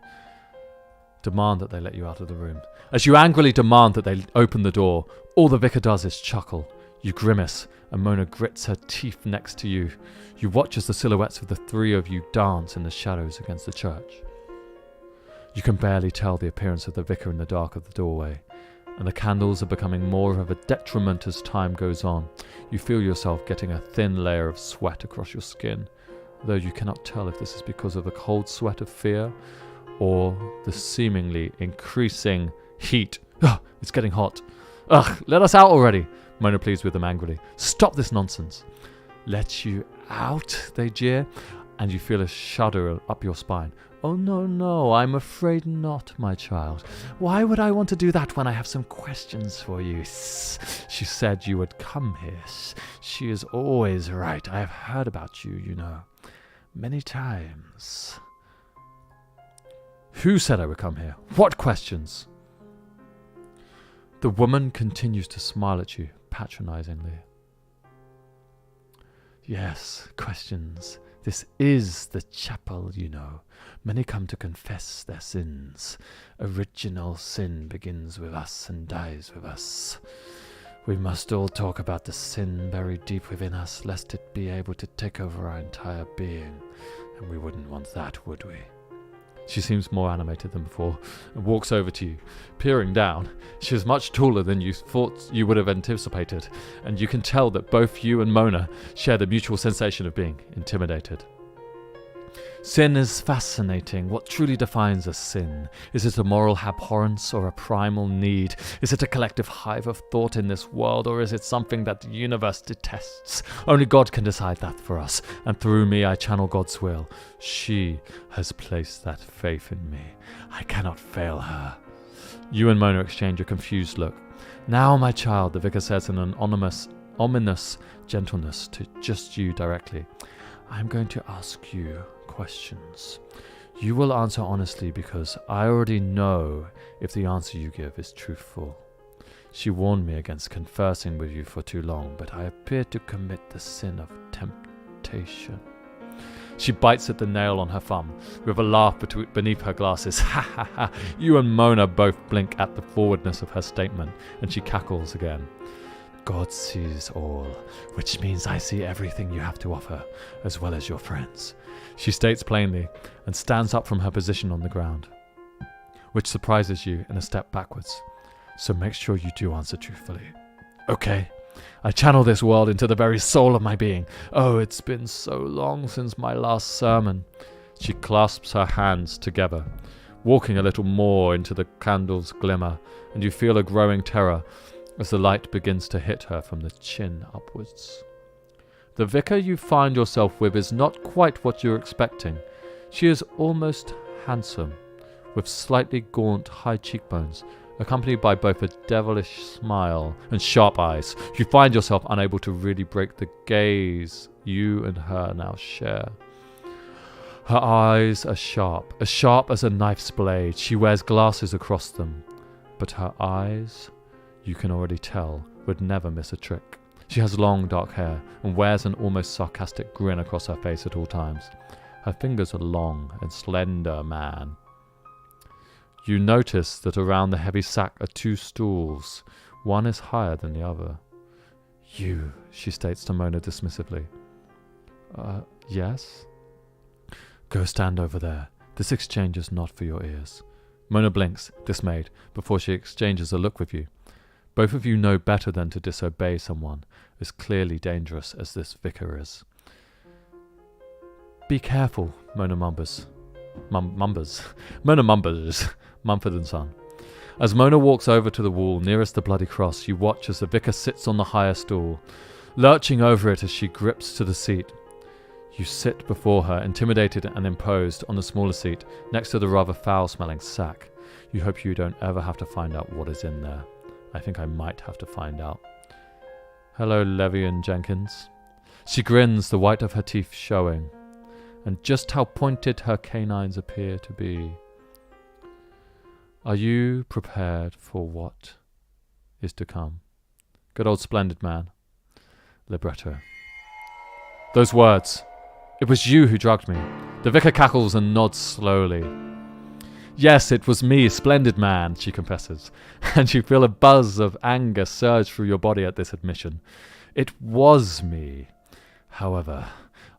Demand that they let you out of the room. As you angrily demand that they open the door, all the vicar does is chuckle. You grimace, and Mona grits her teeth next to you. You watch as the silhouettes of the three of you dance in the shadows against the church. You can barely tell the appearance of the vicar in the dark of the doorway, and the candles are becoming more of a detriment as time goes on. You feel yourself getting a thin layer of sweat across your skin, though you cannot tell if this is because of the cold sweat of fear or the seemingly increasing heat. Ugh, it's getting hot. Ugh, let us out already, Mona pleads with them angrily. Stop this nonsense. Let you out, they jeer, and you feel a shudder up your spine. Oh, no, I'm afraid not, my child. Why would I want to do that when I have some questions for you? She said you would come here. She is always right. I have heard about you, you know, many times. Who said I would come here? What questions? The woman continues to smile at you, patronizingly. Yes, questions. This is the chapel, you know. Many come to confess their sins. Original sin begins with us and dies with us. We must all talk about the sin buried deep within us, lest it be able to take over our entire being. And we wouldn't want that, would we? She seems more animated than before and walks over to you, peering down. She is much taller than you thought you would have anticipated, and you can tell that both you and Mona share the mutual sensation of being intimidated. Sin is fascinating. What truly defines a sin? Is it a moral abhorrence or a primal need? Is it a collective hive of thought in this world, or is it something that the universe detests? Only God can decide that for us, and through me I channel God's will. She has placed that faith in me. I cannot fail her. You and Mona exchange a confused look. Now, my child, the vicar says in an ominous gentleness to just you directly, I'm going to ask you questions. You will answer honestly because I already know if the answer you give is truthful. She warned me against conversing with you for too long, but I appear to commit the sin of temptation. She bites at the nail on her thumb with a laugh beneath her glasses. Ha ha ha! You and Mona both blink at the forwardness of her statement, and she cackles again. God sees all, which means I see everything you have to offer, as well as your friends, she states plainly, and stands up from her position on the ground, which surprises you in a step backwards. So make sure you do answer truthfully. Okay, I channel this world into the very soul of my being. Oh, it's been so long since my last sermon. She clasps her hands together, walking a little more into the candle's glimmer, and you feel a growing terror as the light begins to hit her from the chin upwards. The vicar you find yourself with is not quite what you're expecting. She is almost handsome, with slightly gaunt high cheekbones, accompanied by both a devilish smile and sharp eyes. You find yourself unable to really break the gaze you and her now share. Her eyes are sharp as a knife's blade. She wears glasses across them, but her eyes, you can already tell, would never miss a trick. She has long dark hair and wears an almost sarcastic grin across her face at all times. Her fingers are long and slender, man. You notice that around the heavy sack are two stools. One is higher than the other. You, she states to Mona dismissively. Yes? Go stand over there. This exchange is not for your ears. Mona blinks, dismayed, before she exchanges a look with you. Both of you know better than to disobey someone as clearly dangerous as this vicar is. Be careful, Mona mumbers. Mona mumbers, Mumford & Son. As Mona walks over to the wall nearest the bloody cross, you watch as the vicar sits on the higher stool, lurching over it as she grips to the seat. You sit before her, intimidated and imposed, on the smaller seat, next to the rather foul-smelling sack. You hope you don't ever have to find out what is in there. I think I might have to find out. Hello, Levian Jenkins. She grins, the white of her teeth showing, and just how pointed her canines appear to be. Are you prepared for what is to come? Good old splendid man. Libretto. Those words. It was you who drugged me. The vicar cackles and nods slowly. Yes, it was me, splendid man, she confesses, and you feel a buzz of anger surge through your body at this admission. It was me. However,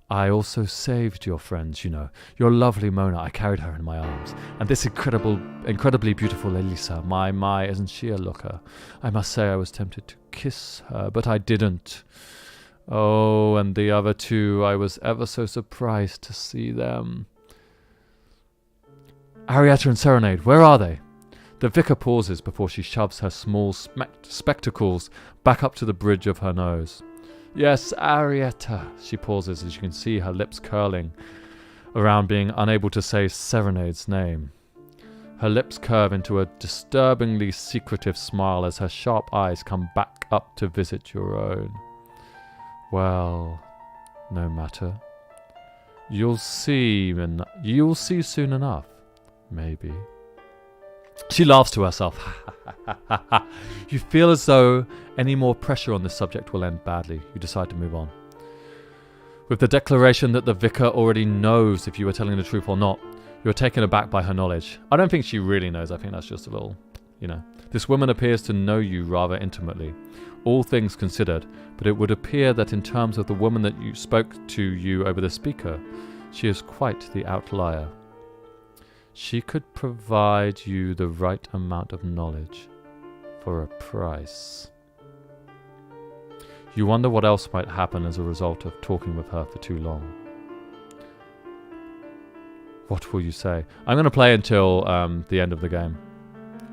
I also saved your friends, you know. Your lovely Mona, I carried her in my arms. And this incredibly beautiful Elisa, my, isn't she a looker? I must say I was tempted to kiss her, but I didn't. Oh, and the other two, I was ever so surprised to see them. Arietta and Serenade, where are they? The vicar pauses before she shoves her small spectacles back up to the bridge of her nose. Yes, Arietta. She pauses as you can see her lips curling around, being unable to say Serenade's name. Her lips curve into a disturbingly secretive smile as her sharp eyes come back up to visit your own. Well, no matter. You'll see soon enough, maybe. She laughs to herself. You feel as though any more pressure on this subject will end badly. You decide to move on. With the declaration that the vicar already knows if you are telling the truth or not, you are taken aback by her knowledge. I don't think she really knows. I think that's just a little, This woman appears to know you rather intimately, all things considered, but it would appear that in terms of the woman that you spoke to you over the speaker, she is quite the outlier. She could provide you the right amount of knowledge for a price. You wonder what else might happen as a result of talking with her for too long. What will you say? I'm going to play until the end of the game,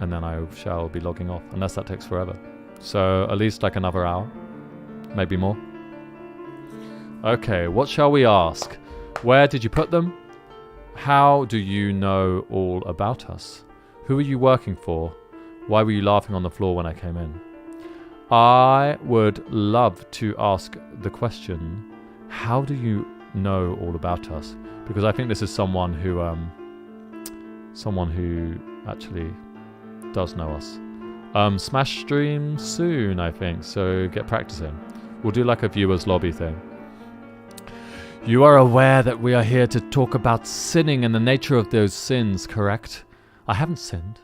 and then I shall be logging off, unless that takes forever. So at least like another hour, maybe more. Okay, what shall we ask? Where did you put them? How do you know all about us? Who are you working for? Why were you laughing on the floor when I came in? I would love to ask the question, how do you know all about us? Because I think this is someone who actually does know us. Smash stream soon, I think, so get practicing. We'll do like a viewers lobby thing. You are aware that we are here to talk about sinning and the nature of those sins, correct? I haven't sinned.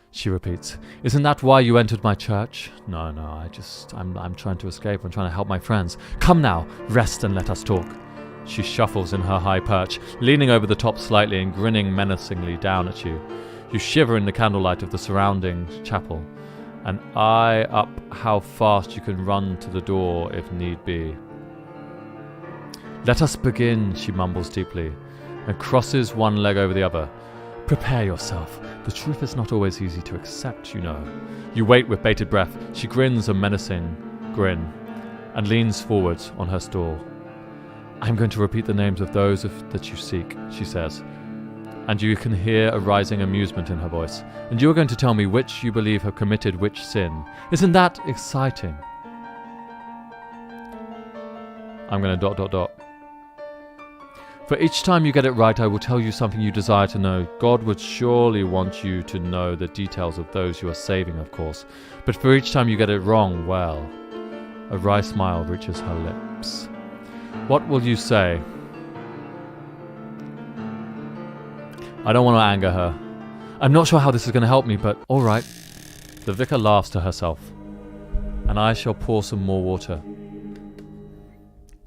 She repeats. Isn't that why you entered my church? No, I'm trying to escape. I'm trying to help my friends. Come now, rest and let us talk. She shuffles in her high perch, leaning over the top slightly and grinning menacingly down at you. You shiver in the candlelight of the surrounding chapel, and eye up how fast you can run to the door if need be. Let us begin, she mumbles deeply, and crosses one leg over the other. Prepare yourself. The truth is not always easy to accept, you know. You wait with bated breath. She grins a menacing grin, and leans forward on her stool. I'm going to repeat the names of those that you seek, she says, and you can hear a rising amusement in her voice. And you are going to tell me which you believe have committed which sin. Isn't that exciting? I'm going to ... For each time you get it right, I will tell you something you desire to know. God would surely want you to know the details of those you are saving, of course. But for each time you get it wrong, well, a wry smile reaches her lips. What will you say? I don't want to anger her. I'm not sure how this is going to help me, but all right. The vicar laughs to herself, and I shall pour some more water.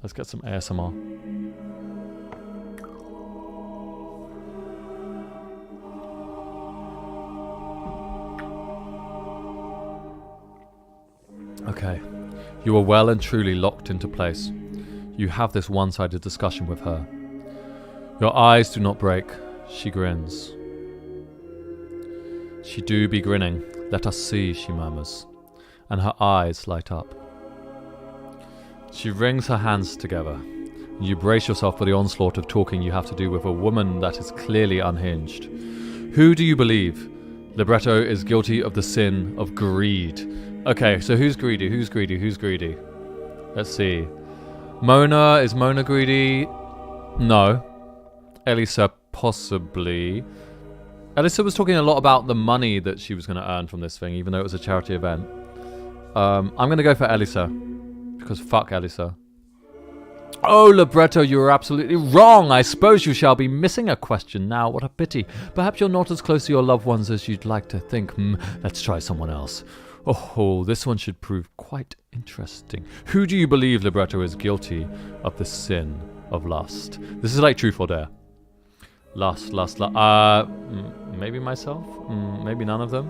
Let's get some ASMR. Okay, you are well and truly locked into place. You have this one-sided discussion with her. Your eyes do not break. She grins. She do be grinning. Let us see, she murmurs, and her eyes light up. She wrings her hands together. You brace yourself for the onslaught of talking you have to do with a woman that is clearly unhinged. Who do you believe? Libretto is guilty of the sin of greed. Okay, so who's greedy? Who's greedy? Who's greedy? Let's see. Is Mona greedy? No. Elisa, possibly. Elisa was talking a lot about the money that she was going to earn from this thing, even though it was a charity event. I'm going to go for Elisa, because fuck Elisa. Oh, Libretto, you are absolutely wrong. I suppose you shall be missing a question now. What a pity. Perhaps you're not as close to your loved ones as you'd like to think. Let's try someone else. Oh, this one should prove quite interesting. Who do you believe, Libretto, is guilty of the sin of lust. This is like truth or dare. Lust. Maybe myself? Maybe none of them.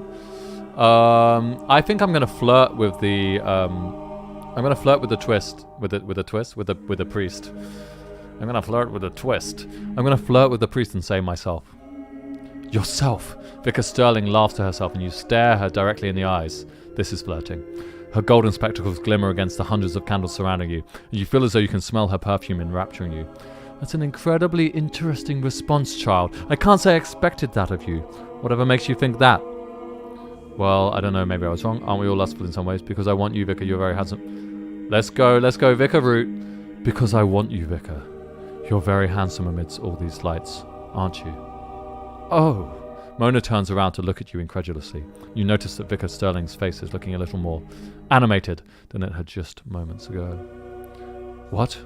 I think I'm gonna flirt with the. I'm gonna flirt with the twist. With the priest. I'm gonna flirt with a twist. I'm gonna flirt with the priest and say myself. Yourself! Vicar Sterling laughs to herself and you stare her directly in the eyes. This is flirting. Her golden spectacles glimmer against the hundreds of candles surrounding you, and you feel as though you can smell her perfume enrapturing you. That's an incredibly interesting response, child. I can't say I expected that of you. Whatever makes you think that? Well, I don't know, maybe I was wrong. Aren't we all lustful in some ways? Because I want you, Vicar, you're very handsome. Let's go, Vicar Root. Because I want you, Vicar. You're very handsome amidst all these lights, aren't you? Oh! Mona turns around to look at you incredulously. You notice that Vicar Sterling's face is looking a little more animated than it had just moments ago. What?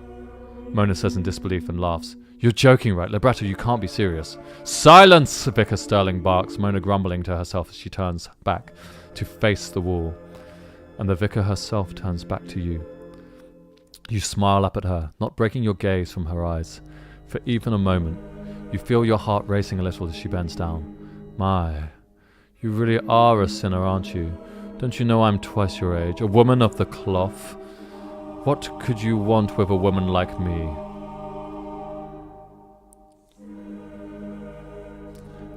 Mona says in disbelief and laughs. You're joking, right? Libretto, you can't be serious. Silence! Vicar Sterling barks, Mona grumbling to herself as she turns back to face the wall. And the vicar herself turns back to you. You smile up at her, not breaking your gaze from her eyes. For even a moment, you feel your heart racing a little as she bends down. My, you really are a sinner, aren't you? Don't you know I'm twice your age? A woman of the cloth? What could you want with a woman like me?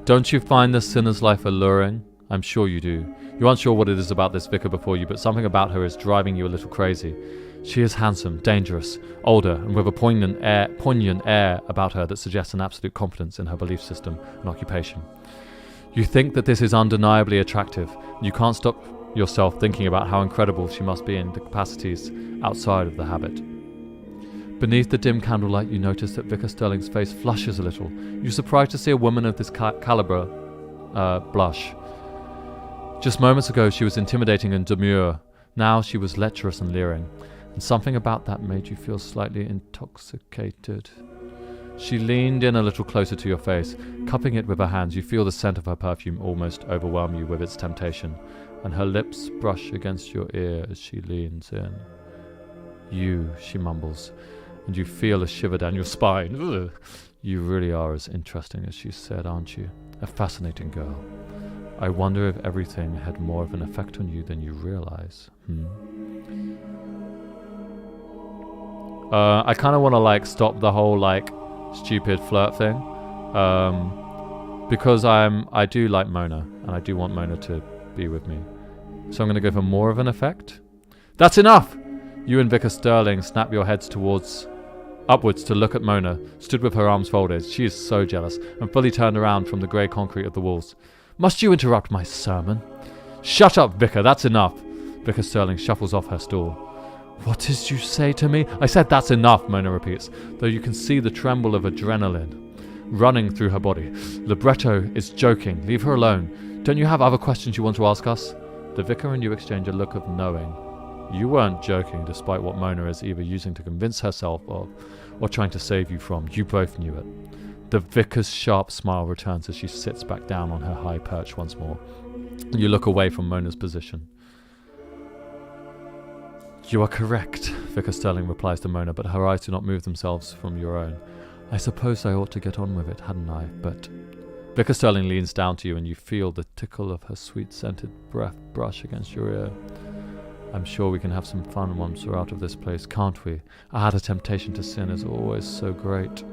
Don't you find the sinner's life alluring? I'm sure you do. You aren't sure what it is about this vicar before you, but something about her is driving you a little crazy. She is handsome, dangerous, older, and with a poignant air about her that suggests an absolute confidence in her belief system and occupation. You think that this is undeniably attractive, and you can't stop yourself thinking about how incredible she must be in the capacities outside of the habit. Beneath the dim candlelight, you notice that Vicar Sterling's face flushes a little. You're surprised to see a woman of this caliber blush. Just moments ago, she was intimidating and demure. Now she was lecherous and leering. And something about that made you feel slightly intoxicated. She leaned in a little closer to your face. Cupping it with her hands, you feel the scent of her perfume almost overwhelm you with its temptation, and her lips brush against your ear as she leans in. You, she mumbles, and you feel a shiver down your spine. Ugh. You really are as interesting as she said, aren't you? A fascinating girl. I wonder if everything had more of an effect on you than you realize. I kind of want to stop the whole stupid flirt thing, because I do like Mona, and I do want Mona to be with me. So I'm going to go for more of an effect. That's enough! You and Vicar Sterling snap your heads upwards to look at Mona, stood with her arms folded. She is so jealous, and fully turned around from the grey concrete of the walls. Must you interrupt my sermon? Shut up, Vicar, that's enough! Vicar Sterling shuffles off her stool. What did you say to me? I said that's enough, Mona repeats, though you can see the tremble of adrenaline running through her body. Libretto is joking. Leave her alone. Don't you have other questions you want to ask us? The vicar and you exchange a look of knowing. You weren't joking, despite what Mona is either using to convince herself of or trying to save you from. You both knew it. The vicar's sharp smile returns as she sits back down on her high perch once more. You look away from Mona's position. You are correct, Vicar Sterling replies to Mona, but her eyes do not move themselves from your own. I suppose I ought to get on with it, hadn't I? But Vicar Sterling leans down to you and you feel the tickle of her sweet-scented breath brush against your ear. I'm sure we can have some fun once we're out of this place, can't we? The temptation to sin is always so great.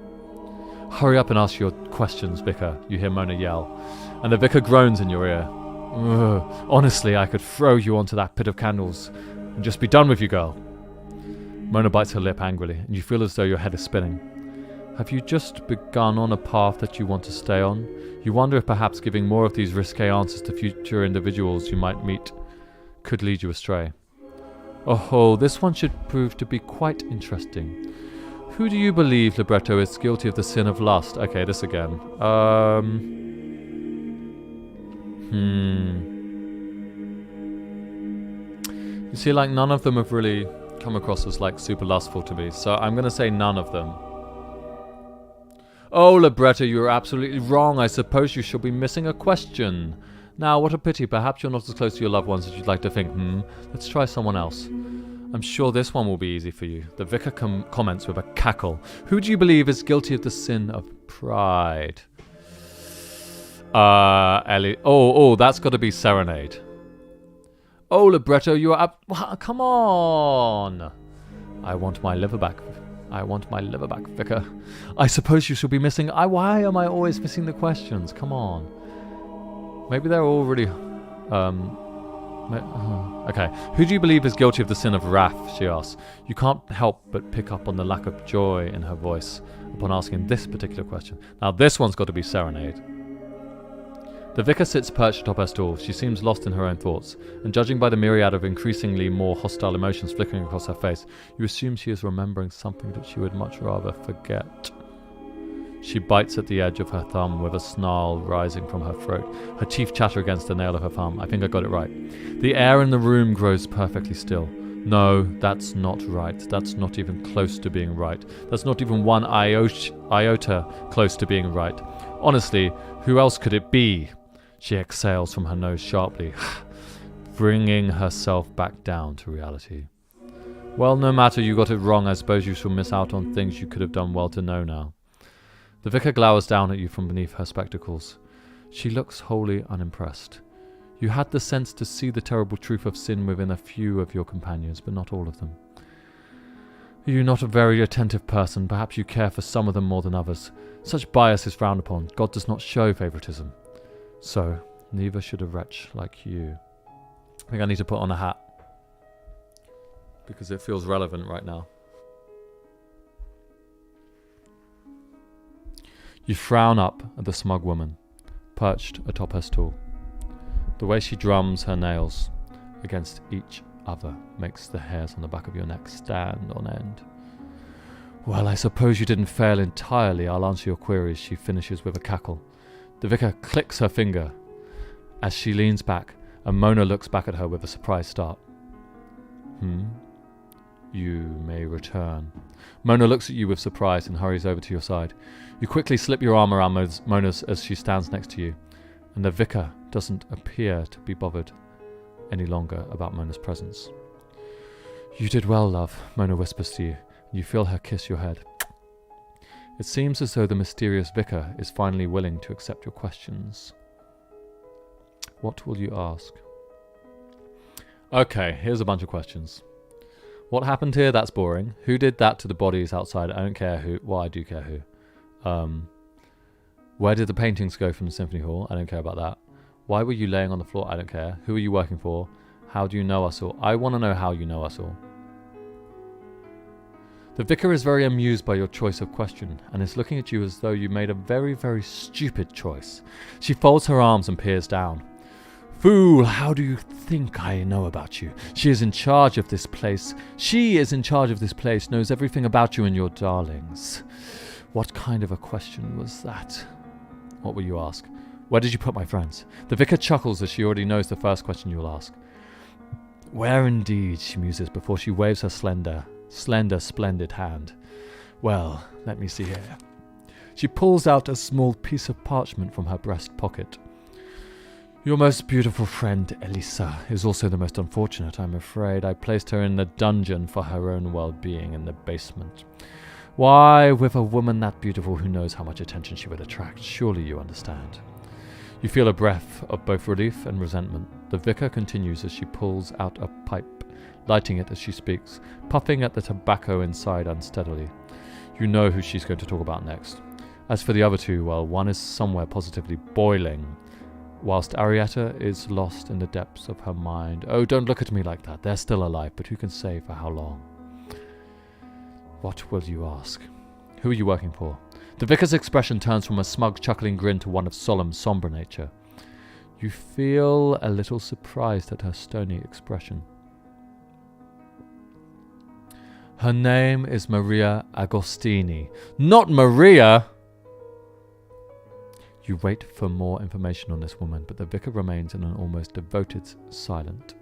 Hurry up and ask your questions, Vicar, you hear Mona yell, and the vicar groans in your ear. Ugh, honestly, I could throw you onto that pit of candles and just be done with you, girl. Mona bites her lip angrily, and you feel as though your head is spinning. Have you just begun on a path that you want to stay on? You wonder if perhaps giving more of these risque answers to future individuals you might meet could lead you astray. Oh, this one should prove to be quite interesting. Who do you believe, Libretto, is guilty of the sin of lust? Okay, this again. You see, none of them have really come across as, super lustful to me, so I'm going to say none of them. Oh, Libretto, you're absolutely wrong. I suppose you shall be missing a question. Now, what a pity. Perhaps you're not as close to your loved ones as you'd like to think. Let's try someone else. I'm sure this one will be easy for you. The vicar comments with a cackle. Who do you believe is guilty of the sin of pride? Ellie. Oh, that's got to be Serenade. Oh, Libretto, you are up. Come on. I want my liver back. I want my liver back, vicar. I suppose you should be missing. Why am I always missing the questions? Come on. Maybe they're already. Okay. Who do you believe is guilty of the sin of wrath? She asks. You can't help but pick up on the lack of joy in her voice upon asking this particular question. Now, this one's got to be Serenade. The vicar sits perched atop her stool. She seems lost in her own thoughts, and judging by the myriad of increasingly more hostile emotions flickering across her face, you assume she is remembering something that she would much rather forget. She bites at the edge of her thumb with a snarl rising from her throat. Her teeth chatter against the nail of her thumb. I think I got it right. The air in the room grows perfectly still. No, that's not right. That's not even close to being right. That's not even one iota close to being right. Honestly, who else could it be? She exhales from her nose sharply, bringing herself back down to reality. Well, no matter, you got it wrong. I suppose you shall miss out on things you could have done well to know now. The vicar glowers down at you from beneath her spectacles. She looks wholly unimpressed. You had the sense to see the terrible truth of sin within a few of your companions, but not all of them. Are you not a very attentive person? Perhaps you care for some of them more than others. Such bias is frowned upon. God does not show favoritism. So, neither should a wretch like you. I think I need to put on a hat, because it feels relevant right now. You frown up at the smug woman, perched atop her stool. The way she drums her nails against each other makes the hairs on the back of your neck stand on end. Well, I suppose you didn't fail entirely. I'll answer your queries, she finishes with a cackle. The vicar clicks her finger as she leans back, and Mona looks back at her with a surprised start. You may return. Mona looks at you with surprise and hurries over to your side. You quickly slip your arm around Mona's as she stands next to you, and the vicar doesn't appear to be bothered any longer about Mona's presence. You did well, love, Mona whispers to you, and you feel her kiss your head. It seems as though the mysterious vicar is finally willing to accept your questions. What will you ask? Okay, here's a bunch of questions. What happened here? That's boring. Who did that to the bodies outside? I don't care who. Well, I do care who. Where did the paintings go from the symphony hall? I don't care about that. Why were you laying on the floor? I don't care. Who are you working for? How do you know us all? I want to know how you know us all. The vicar is very amused by your choice of question and is looking at you as though you made a very, very stupid choice. She folds her arms and peers down. Fool, how do you think I know about you? She is in charge of this place. She is in charge of this place, knows everything about you and your darlings. What kind of a question was that? What will you ask? Where did you put my friends? The vicar chuckles as she already knows the first question you will ask. Where indeed, she muses before she waves her slender, splendid hand. Well, let me see here. She pulls out a small piece of parchment from her breast pocket. Your most beautiful friend, Elisa, is also the most unfortunate, I'm afraid. I placed her in the dungeon for her own well-being in the basement. Why, with a woman that beautiful, who knows how much attention she would attract? Surely you understand. You feel a breath of both relief and resentment. The vicar continues as she pulls out a pipe, lighting it as she speaks, puffing at the tobacco inside unsteadily. You know who she's going to talk about next. As for the other two, well, one is somewhere positively boiling, whilst Arietta is lost in the depths of her mind. Oh, don't look at me like that. They're still alive, but who can say for how long? What will you ask? Who are you working for? The vicar's expression turns from a smug, chuckling grin to one of solemn, sombre nature. You feel a little surprised at her stony expression. Her name is Maria Agostini. Not Maria! You wait for more information on this woman, but the vicar remains in an almost devoted silence.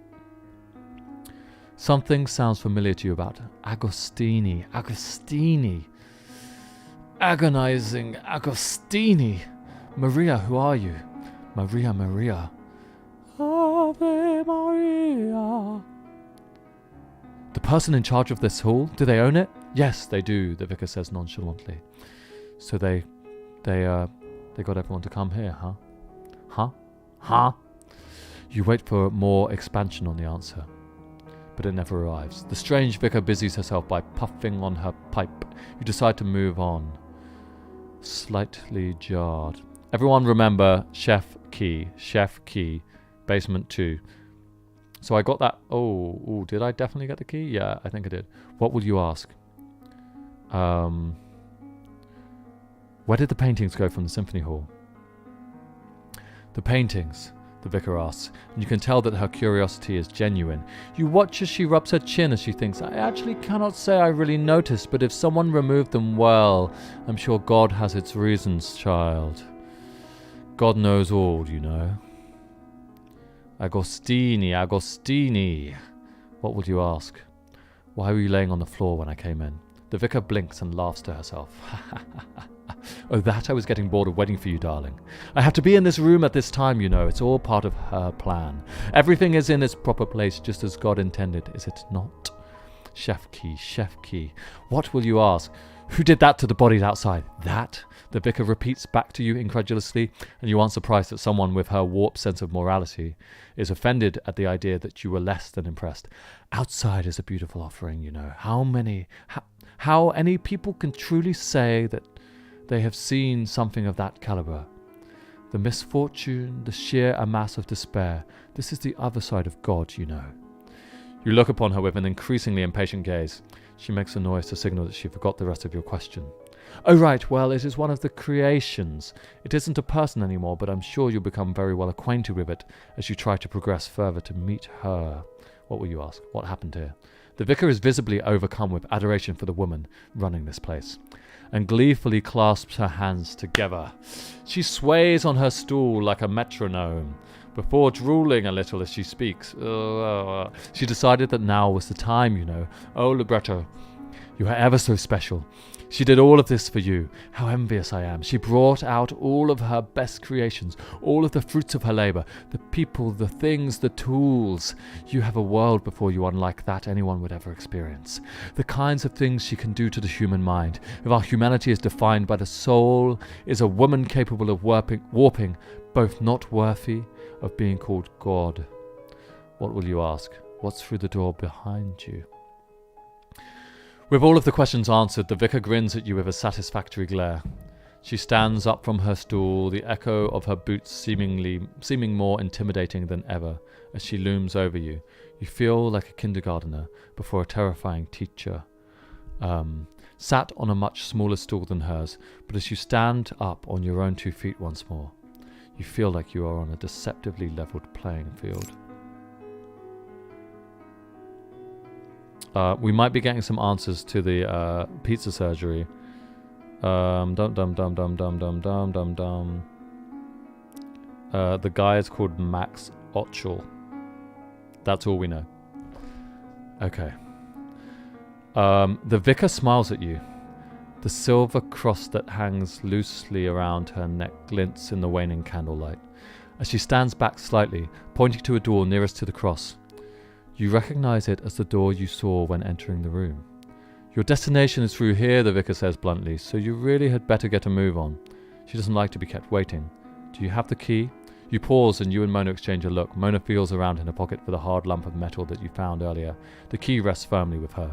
Something sounds familiar to you about Agostini. Agonizing Agostini. Maria, who are you? Maria. Ave Maria. The person in charge of this hall, do they own it? Yes, they do, the vicar says nonchalantly. So they got everyone to come here, huh? Huh? You wait for more expansion on the answer, but it never arrives. The strange vicar busies herself by puffing on her pipe. You decide to move on, slightly jarred. Everyone remember chef key, basement 2. So I got that. Oh, did I definitely get the key? Yeah, I think I did. What will you ask? Where did the paintings go from the symphony hall? The paintings, the vicar asks, and you can tell that her curiosity is genuine. You watch as she rubs her chin as she thinks, I actually cannot say I really noticed, but if someone removed them, well, I'm sure God has its reasons, child. God knows all, you know. Agostini. What would you ask? Why were you laying on the floor when I came in? The vicar blinks and laughs to herself. Oh, that I was getting bored of waiting for you, darling. I have to be in this room at this time, you know. It's all part of her plan. Everything is in its proper place, just as God intended, is it not? Chef key. What will you ask? Who did that to the bodies outside? That? The vicar repeats back to you incredulously, and you aren't surprised that someone with her warped sense of morality is offended at the idea that you were less than impressed. Outside is a beautiful offering, you know. How any people can truly say that they have seen something of that caliber. The misfortune, the sheer amass of despair. This is the other side of God, you know. You look upon her with an increasingly impatient gaze. She makes a noise to signal that she forgot the rest of your question. Oh, right, well, it is one of the creations. It isn't a person anymore, but I'm sure you'll become very well acquainted with it as you try to progress further to meet her. What will you ask? What happened here? The vicar is visibly overcome with adoration for the woman running this place, and gleefully clasps her hands together. She sways on her stool like a metronome, before drooling a little as she speaks. She decided that now was the time, you know. Oh, libretto, you are ever so special. She did all of this for you. How envious I am. She brought out all of her best creations, all of the fruits of her labor, the people, the things, the tools. You have a world before you unlike that anyone would ever experience. The kinds of things she can do to the human mind. If our humanity is defined by the soul, is a woman capable of warping, both not worthy of being called God. What will you ask? What's through the door behind you? With all of the questions answered, the vicar grins at you with a satisfactory glare. She stands up from her stool, the echo of her boots seeming more intimidating than ever as she looms over you. You feel like a kindergartner before a terrifying teacher. Sat on a much smaller stool than hers, but as you stand up on your own 2 feet once more, you feel like you are on a deceptively leveled playing field. We might be getting some answers to the pizza surgery. The guy is called Max Otchel. That's all we know. Okay. The vicar smiles at you. The silver cross that hangs loosely around her neck glints in the waning candlelight. As she stands back slightly, pointing to a door nearest to the cross, you recognize it as the door you saw when entering the room. Your destination is through here, the vicar says bluntly, so you really had better get a move on. She doesn't like to be kept waiting. Do you have the key? You pause and you and Mona exchange a look. Mona feels around in her pocket for the hard lump of metal that you found earlier. The key rests firmly with her.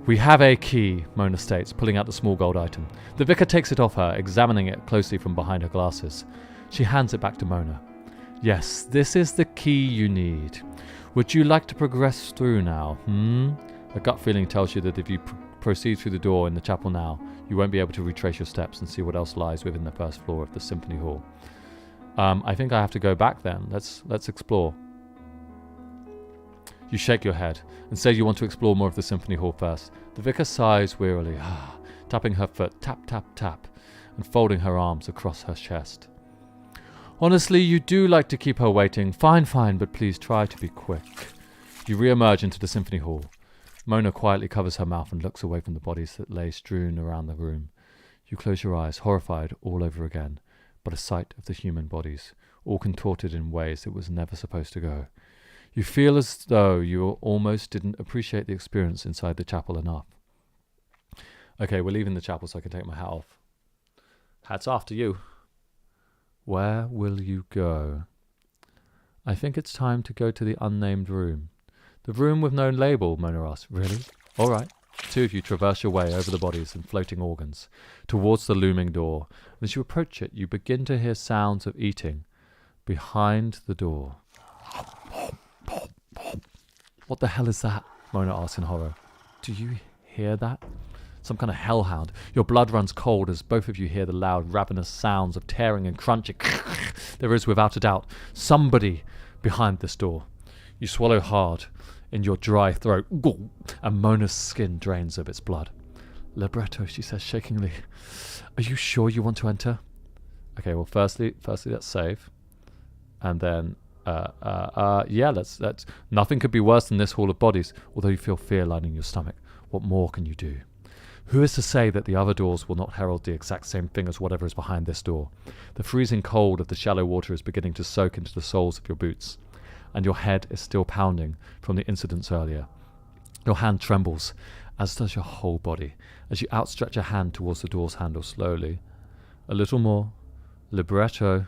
We have a key, Mona states, pulling out the small gold item. The vicar takes it off her, examining it closely from behind her glasses. She hands it back to Mona. Yes, this is the key you need. Would you like to progress through now? A gut feeling tells you that if you proceed through the door in the chapel now, you won't be able to retrace your steps and see what else lies within the first floor of the symphony hall. I think I have to go back then. Let's explore. You shake your head and say you want to explore more of the symphony hall first. The vicar sighs wearily, tapping her foot, tap, tap, tap, and folding her arms across her chest. Honestly, you do like to keep her waiting. Fine, but please try to be quick. You re-emerge into the symphony hall. Mona quietly covers her mouth and looks away from the bodies that lay strewn around the room. You close your eyes, horrified all over again, but a sight of the human bodies, all contorted in ways it was never supposed to go. You feel as though you almost didn't appreciate the experience inside the chapel enough. Okay, we're leaving the chapel so I can take my hat off. Hat's off to you. Where will you go? I think it's time to go to the unnamed room. The room with no label, Mona asked. Really? All right. Two of you traverse your way over the bodies and floating organs, towards the looming door. As you approach it, you begin to hear sounds of eating behind the door. What the hell is that? Mona asked in horror. Do you hear that? Some kind of hellhound. Your blood runs cold as both of you hear the loud, ravenous sounds of tearing and crunching. There is, without a doubt, somebody behind this door. You swallow hard in your dry throat, and Mona's skin drains of its blood. Libretto, she says shakingly. Are you sure you want to enter? Okay, well, firstly, let's save. And then, yeah, let's, nothing could be worse than this hall of bodies, although you feel fear lining your stomach. What more can you do? Who is to say that the other doors will not herald the exact same thing as whatever is behind this door? The freezing cold of the shallow water is beginning to soak into the soles of your boots, and your head is still pounding from the incidents earlier. Your hand trembles, as does your whole body, as you outstretch a hand towards the door's handle slowly. A little more. Libretto.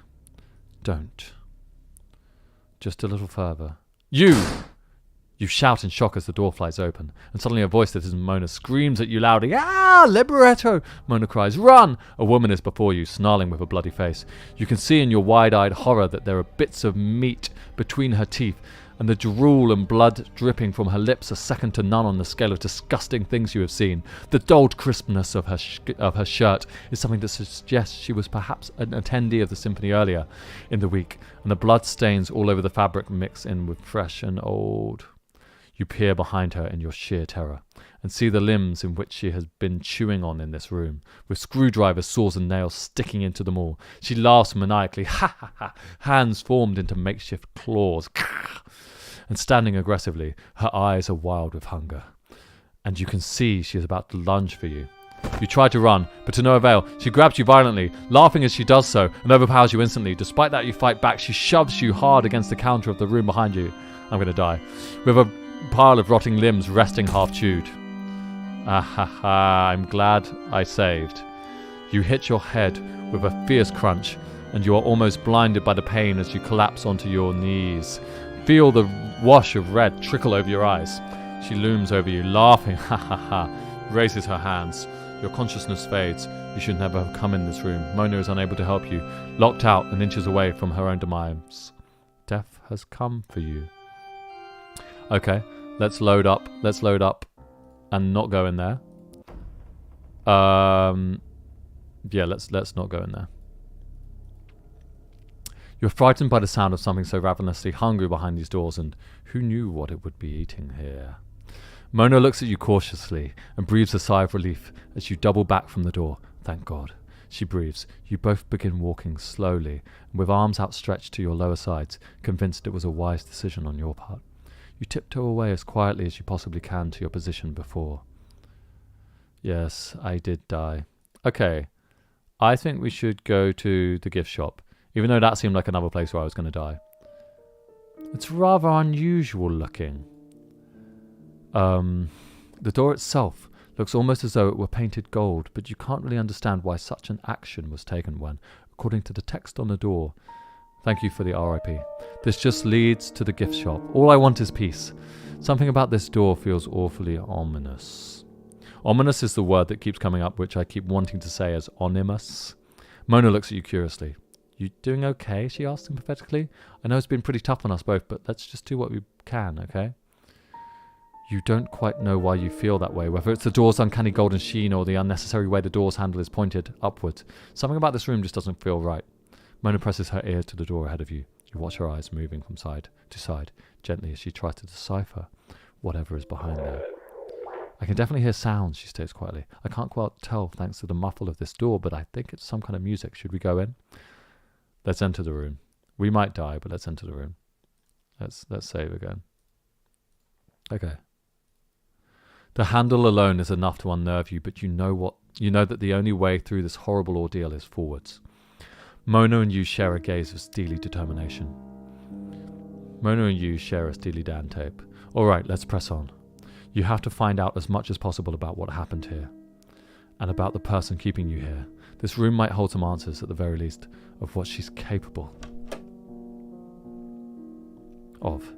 Don't. Just a little further. You! You shout in shock as the door flies open, and suddenly a voice that isn't Mona screams at you loudly. Ah! Libretto! Mona cries. Run! A woman is before you, snarling with a bloody face. You can see in your wide-eyed horror that there are bits of meat between her teeth, and the drool and blood dripping from her lips are second to none on the scale of disgusting things you have seen. The dulled crispness of her shirt is something that suggests she was perhaps an attendee of the symphony earlier in the week, and the blood stains all over the fabric mix in with fresh and old. You peer behind her in your sheer terror, and see the limbs in which she has been chewing on in this room, with screwdrivers, saws and nails sticking into them all. She laughs maniacally, ha ha ha, hands formed into makeshift claws, and standing aggressively, her eyes are wild with hunger. And you can see she is about to lunge for you. You try to run, but to no avail. She grabs you violently, laughing as she does so, and overpowers you instantly. Despite that, you fight back. She shoves you hard against the counter of the room behind you. I'm going to die. With a pile of rotting limbs resting half chewed. Ah ha ha, I'm glad I saved. You hit your head with a fierce crunch, and you are almost blinded by the pain as you collapse onto your knees. Feel the wash of red trickle over your eyes. She looms over you, laughing, ha ha ha, raises her hands. Your consciousness fades. You should never have come in this room. Mona is unable to help you, locked out and inches away from her own demise. Death has come for you. Okay, let's load up and not go in there. Yeah, let's not go in there. You're frightened by the sound of something so ravenously hungry behind these doors, and who knew what it would be eating here? Mona looks at you cautiously and breathes a sigh of relief as you double back from the door. Thank God. She breathes. You both begin walking slowly, and with arms outstretched to your lower sides, convinced it was a wise decision on your part. You tiptoe away as quietly as you possibly can to your position before. Yes, I did die. Okay, I think we should go to the gift shop, even though that seemed like another place where I was going to die. It's rather unusual looking. The door itself looks almost as though it were painted gold, but you can't really understand why such an action was taken when, according to the text on the door, thank you for the RIP. This just leads to the gift shop. All I want is peace. Something about this door feels awfully ominous. Ominous is the word that keeps coming up, which I keep wanting to say as onimus. Mona looks at you curiously. You doing okay? She asks sympathetically. I know it's been pretty tough on us both, but let's just do what we can, okay? You don't quite know why you feel that way, whether it's the door's uncanny golden sheen or the unnecessary way the door's handle is pointed upwards. Something about this room just doesn't feel right. Mona presses her ear to the door ahead of you. You watch her eyes moving from side to side, gently as she tries to decipher whatever is behind there. I can definitely hear sounds, she states quietly. I can't quite tell thanks to the muffle of this door, but I think it's some kind of music. Should we go in? Let's enter the room. We might die, but let's enter the room. Let's save again. Okay. The handle alone is enough to unnerve you, but you know that the only way through this horrible ordeal is forwards. Mona and you share a gaze of steely determination. Mona and you share a Steely Dan tape. Alright, let's press on. You have to find out as much as possible about what happened here. And about the person keeping you here. This room might hold some answers, at the very least, of what she's capable of.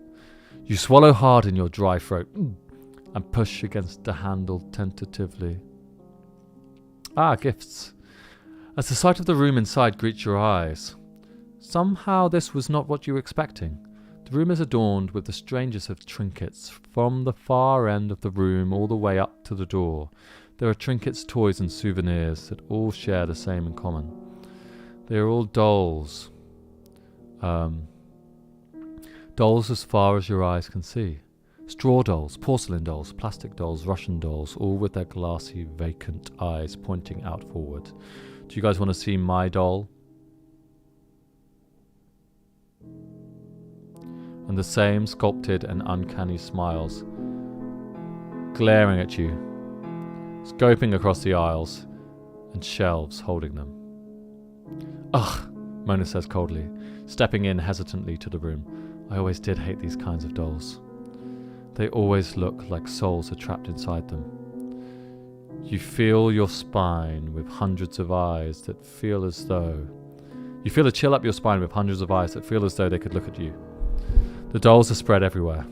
You swallow hard in your dry throat and push against the handle tentatively. Ah, gifts. As the sight of the room inside greets your eyes, somehow this was not what you were expecting. The room is adorned with the strangest of trinkets, from the far end of the room all the way up to the door. There are trinkets, toys and souvenirs that all share the same in common. They are all dolls. Dolls as far as your eyes can see. Straw dolls, porcelain dolls, plastic dolls, Russian dolls, all with their glassy, vacant eyes pointing out forward. Do you guys want to see my doll? And the same sculpted and uncanny smiles glaring at you, scoping across the aisles and shelves holding them. Ugh, Mona says coldly, stepping in hesitantly to the room. I always did hate these kinds of dolls. They always look like souls are trapped inside them. You feel your spine with hundreds of eyes that feel as though... You feel a chill up your spine with hundreds of eyes that feel as though they could look at you. The dolls are spread everywhere.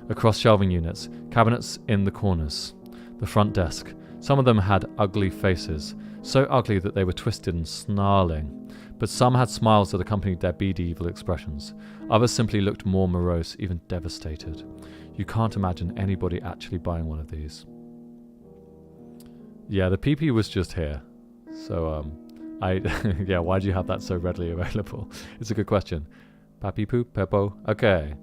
Across shelving units, cabinets in the corners, the front desk. Some of them had ugly faces, so ugly that they were twisted and snarling. But some had smiles that accompanied their beady evil expressions. Others simply looked more morose, even devastated. You can't imagine anybody actually buying one of these. Yeah, the PP was just here. So, yeah, why do you have that so readily available? It's a good question. Papi poop, Peppo. Okay.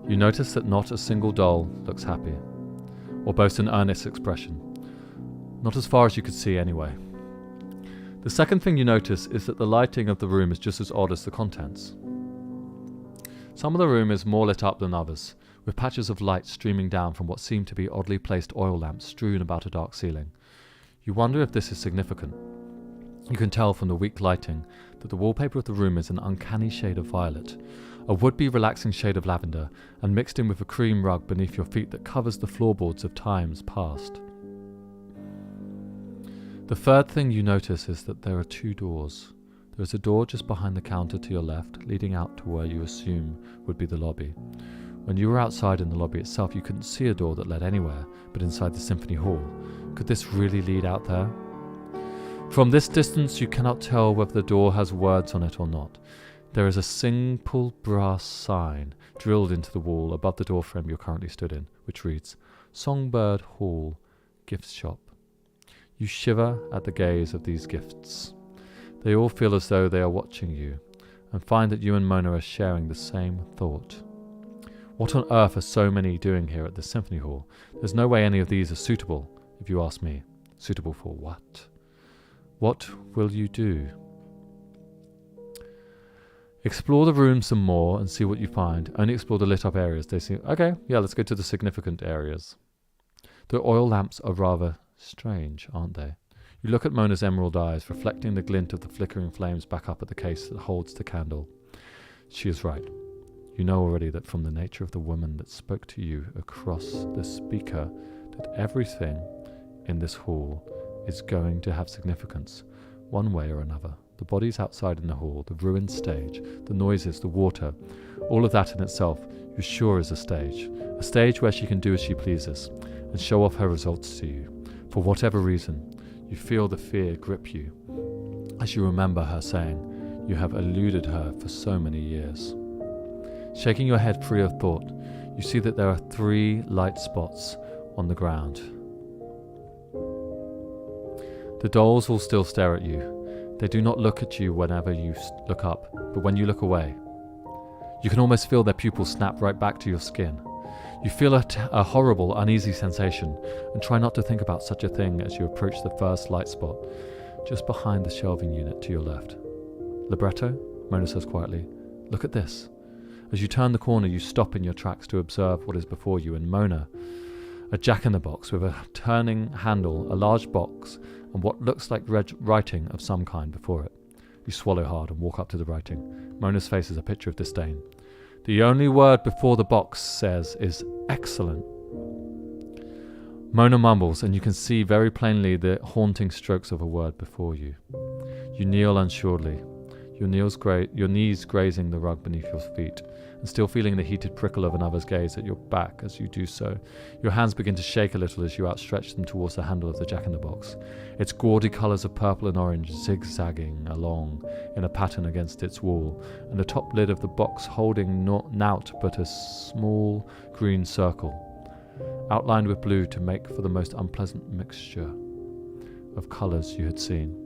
You notice that not a single doll looks happy, or boasts an earnest expression. Not as far as you could see anyway. The second thing you notice is that the lighting of the room is just as odd as the contents. Some of the room is more lit up than others, with patches of light streaming down from what seem to be oddly placed oil lamps strewn about a dark ceiling. You wonder if this is significant. You can tell from the weak lighting that the wallpaper of the room is an uncanny shade of violet, a would-be relaxing shade of lavender, and mixed in with a cream rug beneath your feet that covers the floorboards of times past. The third thing you notice is that there are two doors. There is a door just behind the counter to your left, leading out to where you assume would be the lobby. When you were outside in the lobby itself, you couldn't see a door that led anywhere but inside the symphony hall. Could this really lead out there? From this distance, you cannot tell whether the door has words on it or not. There is a simple brass sign drilled into the wall above the doorframe you're currently stood in, which reads, Songbird Hall, Gift Shop. You shiver at the gaze of these gifts. They all feel as though they are watching you, and find that you and Mona are sharing the same thought. What on earth are so many doing here at the Symphony Hall? There's no way any of these are suitable, if you ask me. Suitable for what? What will you do? Explore the room some more and see what you find. Only explore the lit up areas. They seem... Okay, yeah, let's go to the significant areas. The oil lamps are rather strange, aren't they? You look at Mona's emerald eyes, reflecting the glint of the flickering flames back up at the case that holds the candle. She is right. You know already that from the nature of the woman that spoke to you across the speaker, that everything in this hall is going to have significance, one way or another. The bodies outside in the hall, the ruined stage, the noises, the water, all of that in itself, you're sure is a stage where she can do as she pleases and show off her results to you. For whatever reason, you feel the fear grip you as you remember her saying you have eluded her for so many years. Shaking your head free of thought, you see that there are 3 light spots on the ground. The dolls will still stare at you. They do not look at you whenever you look up, but when you look away, you can almost feel their pupils snap right back to your skin. You feel a horrible, uneasy sensation and try not to think about such a thing as you approach the first light spot, just behind the shelving unit to your left. Libretto, Mona says quietly, look at this. As you turn the corner, you stop in your tracks to observe what is before you, and Mona, a jack-in-the-box with a turning handle, a large box, and what looks like red writing of some kind before it. You swallow hard and walk up to the writing. Mona's face is a picture of disdain. The only word before the box says is excellent. Mona mumbles, and you can see very plainly the haunting strokes of a word before you. You kneel unsuredly, your knees grazing the rug beneath your feet, and still feeling the heated prickle of another's gaze at your back as you do so. Your hands begin to shake a little as you outstretch them towards the handle of the jack-in-the-box. Its gaudy colours of purple and orange zigzagging along in a pattern against its wall, and the top lid of the box holding naught but a small green circle, outlined with blue to make for the most unpleasant mixture of colours you had seen.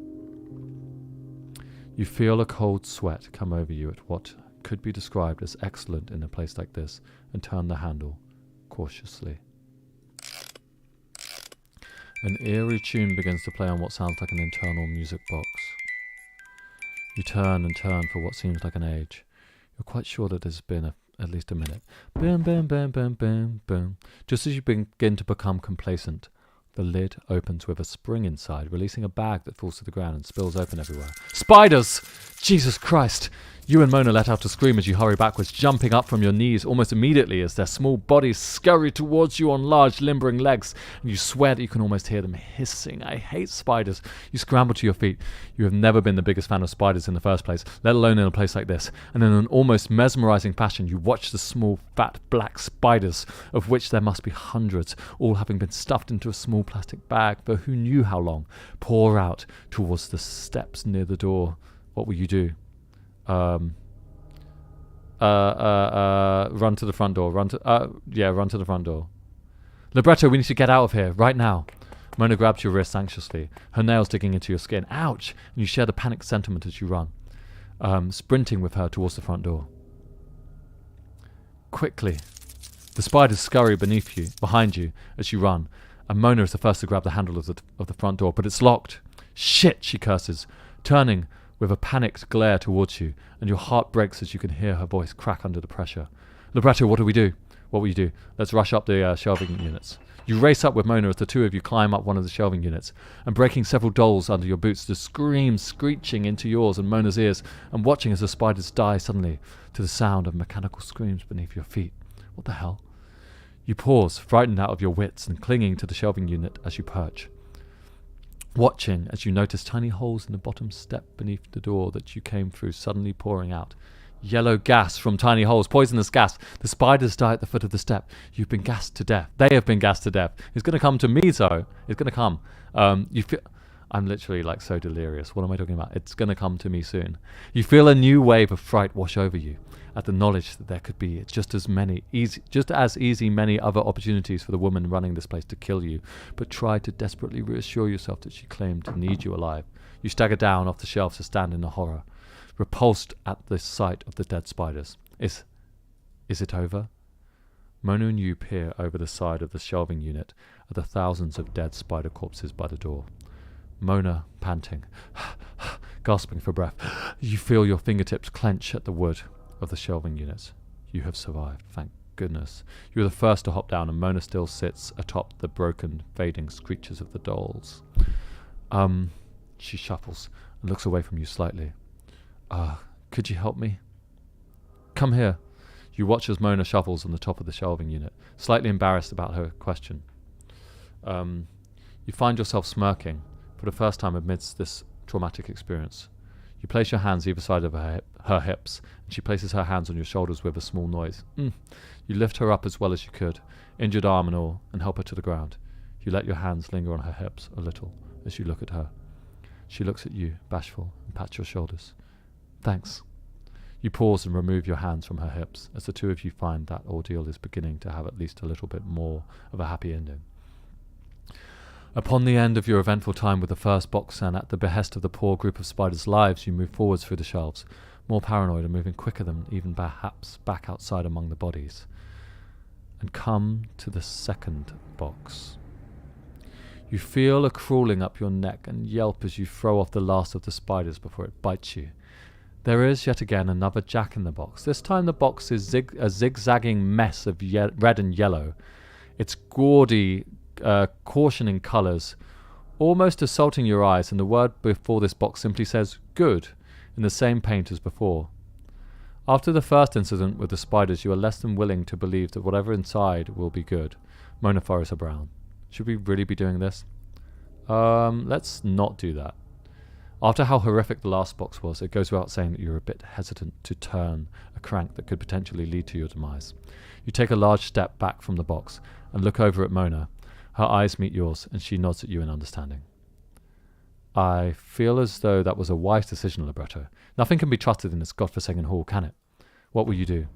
You feel a cold sweat come over you at what could be described as excellent in a place like this, and turn the handle cautiously. An eerie tune begins to play on what sounds like an internal music box. You turn and turn for what seems like an age. You're quite sure that it has been at least a minute. Boom, boom, boom, boom, boom, boom. Just as you begin to become complacent, the lid opens with a spring inside, releasing a bag that falls to the ground and spills open everywhere. Spiders! Jesus Christ! You and Mona let out a scream as you hurry backwards, jumping up from your knees almost immediately as their small bodies scurry towards you on large, limbering legs, and you swear that you can almost hear them hissing. I hate spiders. You scramble to your feet. You have never been the biggest fan of spiders in the first place, let alone in a place like this, and in an almost mesmerizing fashion you watch the small, fat, black spiders, of which there must be hundreds, all having been stuffed into a small plastic bag for who knew how long, pour out towards the steps near the door. What will you do? Run to the front door. Run to the front door. Libretto, we need to get out of here, right now. Mona grabs your wrist anxiously, her nails digging into your skin. Ouch! And you share the panicked sentiment as you run, sprinting with her towards the front door. Quickly. The spiders scurry behind you as you run, and Mona is the first to grab the handle of the front door, but it's locked. Shit, she curses, turning with a panicked glare towards you, and your heart breaks as you can hear her voice crack under the pressure. Libretto, what do we do? What will you do? Let's rush up the shelving units. You race up with Mona as the two of you climb up one of the shelving units, and breaking several dolls under your boots, the screams screeching into yours and Mona's ears, and watching as the spiders die suddenly to the sound of mechanical screams beneath your feet. What the hell? You pause, frightened out of your wits, and clinging to the shelving unit as you perch, watching as you notice tiny holes in the bottom step beneath the door that you came through suddenly pouring out. Yellow gas from tiny holes, poisonous gas. The spiders die at the foot of the step. You've been gassed to death. They have been gassed to death. It's going to come to me, so it's going to come. You feel... I'm literally like so delirious. What am I talking about? It's going to come to me soon. You feel a new wave of fright wash over you at the knowledge that there could be just as easy many other opportunities for the woman running this place to kill you, but try to desperately reassure yourself that she claimed to need you alive. You stagger down off the shelf to stand in the horror, repulsed at the sight of the dead spiders. Is it over? Mona and you peer over the side of the shelving unit at the thousands of dead spider corpses by the door. Mona, panting, gasping for breath. You feel your fingertips clench at the wood of the shelving units. You have survived, thank goodness. You are the first to hop down, and Mona still sits atop the broken, fading screeches of the dolls. She shuffles and looks away from you slightly. Could you help me? Come here. You watch as Mona shuffles on the top of the shelving unit, slightly embarrassed about her question. You find yourself smirking for the first time amidst this traumatic experience. You place your hands either side of her hips, and she places her hands on your shoulders with a small noise. You lift her up as well as you could, injured arm and all, and help her to the ground. You let your hands linger on her hips a little as you look at her. She looks at you, bashful, and pats your shoulders. Thanks. You pause and remove your hands from her hips, as the two of you find that ordeal is beginning to have at least a little bit more of a happy ending. Upon the end of your eventful time with the first box, and at the behest of the poor group of spiders' lives, you move forwards through the shelves, more paranoid and moving quicker than even perhaps back outside among the bodies, and come to the second box. You feel a crawling up your neck and yelp as you throw off the last of the spiders before it bites you. There is yet again another jack in the box. This time the box is a zigzagging mess of red and yellow. Its gaudy, cautioning colours almost assaulting your eyes, and the word before this box simply says good. in the same paint as before. After the first incident with the spiders, you are less than willing to believe that whatever inside will be good. Mona furrows her brow. Should we really be doing this? Let's not do that. After how horrific the last box was, it goes without saying that you're a bit hesitant to turn a crank that could potentially lead to your demise. You take a large step back from the box and look over at Mona. Her eyes meet yours, and she nods at you in understanding. I feel as though that was a wise decision, Libretto. Nothing can be trusted in this godforsaken hall, can it? What will you do?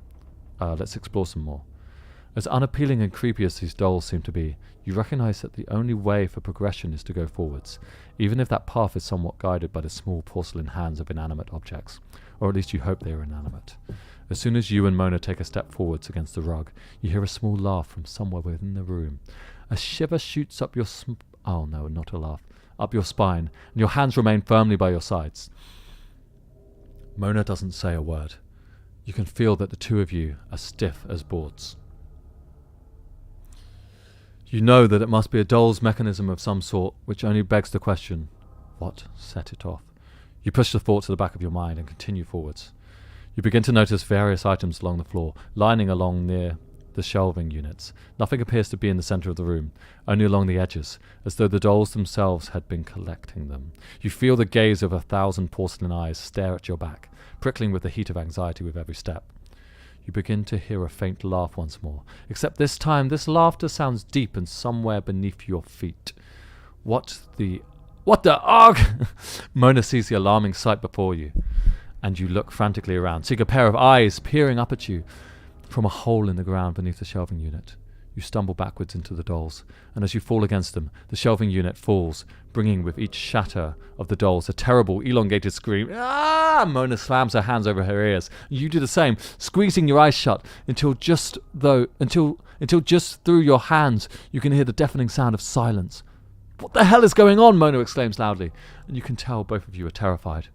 Let's explore some more. As unappealing and creepy as these dolls seem to be, you recognize that the only way for progression is to go forwards, even if that path is somewhat guided by the small porcelain hands of inanimate objects, or at least you hope they are inanimate. As soon as you and Mona take a step forwards against the rug, you hear a small laugh from somewhere within the room. A shiver shoots up your oh no, not a laugh. Up your spine, and your hands remain firmly by your sides. Mona doesn't say a word. You can feel that the two of you are stiff as boards. You know that it must be a doll's mechanism of some sort, which only begs the question, what set it off? You push the thought to the back of your mind and continue forwards. You begin to notice various items along the floor, lining along near the shelving units. Nothing appears to be in the center of the room, only along the edges, as though the dolls themselves had been collecting them. You feel the gaze of 1,000 porcelain eyes stare at your back, prickling with the heat of anxiety with every step. You begin to hear a faint laugh once more, except this time this laughter sounds deep and somewhere beneath your feet. What the ugh! Mona sees the alarming sight before you, and you look frantically around, seeing a pair of eyes peering up at you from a hole in the ground beneath the shelving unit. You stumble backwards into the dolls, and as you fall against them, the shelving unit falls, bringing with each shatter of the dolls a terrible, elongated scream. Ah! Mona slams her hands over her ears. You do the same, squeezing your eyes shut until just through your hands you can hear the deafening sound of silence. What the hell is going on? Mona exclaims loudly, and you can tell both of you are terrified.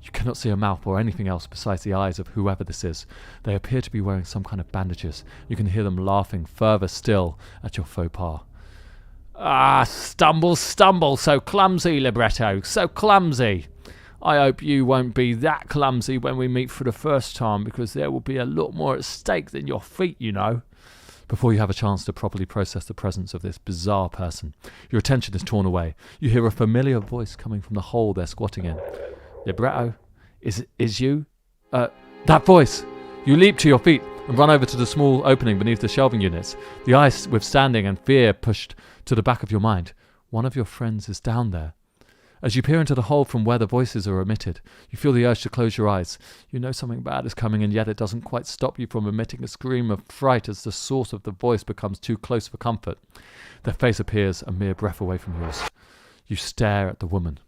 You cannot see a mouth or anything else besides the eyes of whoever this is. They appear to be wearing some kind of bandages. You can hear them laughing further still at your faux pas. Ah, stumble, so clumsy, Libretto, so clumsy. I hope you won't be that clumsy when we meet for the first time, because there will be a lot more at stake than your feet, you know. Before you have a chance to properly process the presence of this bizarre person, your attention is torn away. You hear a familiar voice coming from the hole they're squatting in. Libretto, is you? That voice! You leap to your feet and run over to the small opening beneath the shelving units, the eyes withstanding and fear pushed to the back of your mind. One of your friends is down there. As you peer into the hole from where the voices are emitted, you feel the urge to close your eyes. You know something bad is coming, and yet it doesn't quite stop you from emitting a scream of fright as the source of the voice becomes too close for comfort. Their face appears a mere breath away from yours. You stare at the woman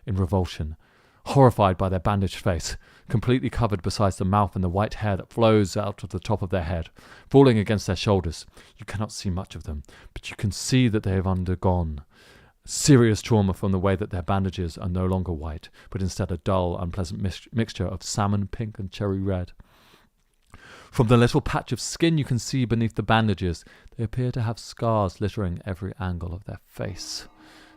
in revulsion, horrified by their bandaged face, completely covered besides the mouth and the white hair that flows out of the top of their head, falling against their shoulders. You cannot see much of them, but you can see that they have undergone serious trauma from the way that their bandages are no longer white, but instead a dull, unpleasant mixture of salmon pink and cherry red. From the little patch of skin you can see beneath the bandages, they appear to have scars littering every angle of their face.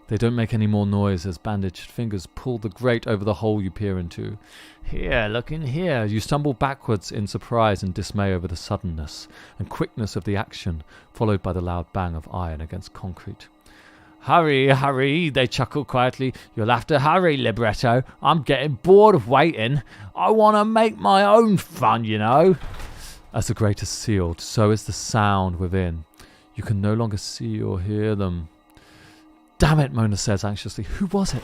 They don't make any more noise as bandaged fingers pull the grate over the hole you peer into. Here, look in here. You stumble backwards in surprise and dismay over the suddenness and quickness of the action, followed by the loud bang of iron against concrete. Hurry, hurry, they chuckle quietly. You'll have to hurry, Libretto. I'm getting bored of waiting. I want to make my own fun, you know. As the grate is sealed, so is the sound within. You can no longer see or hear them. Damn it, Mona says anxiously. Who was it?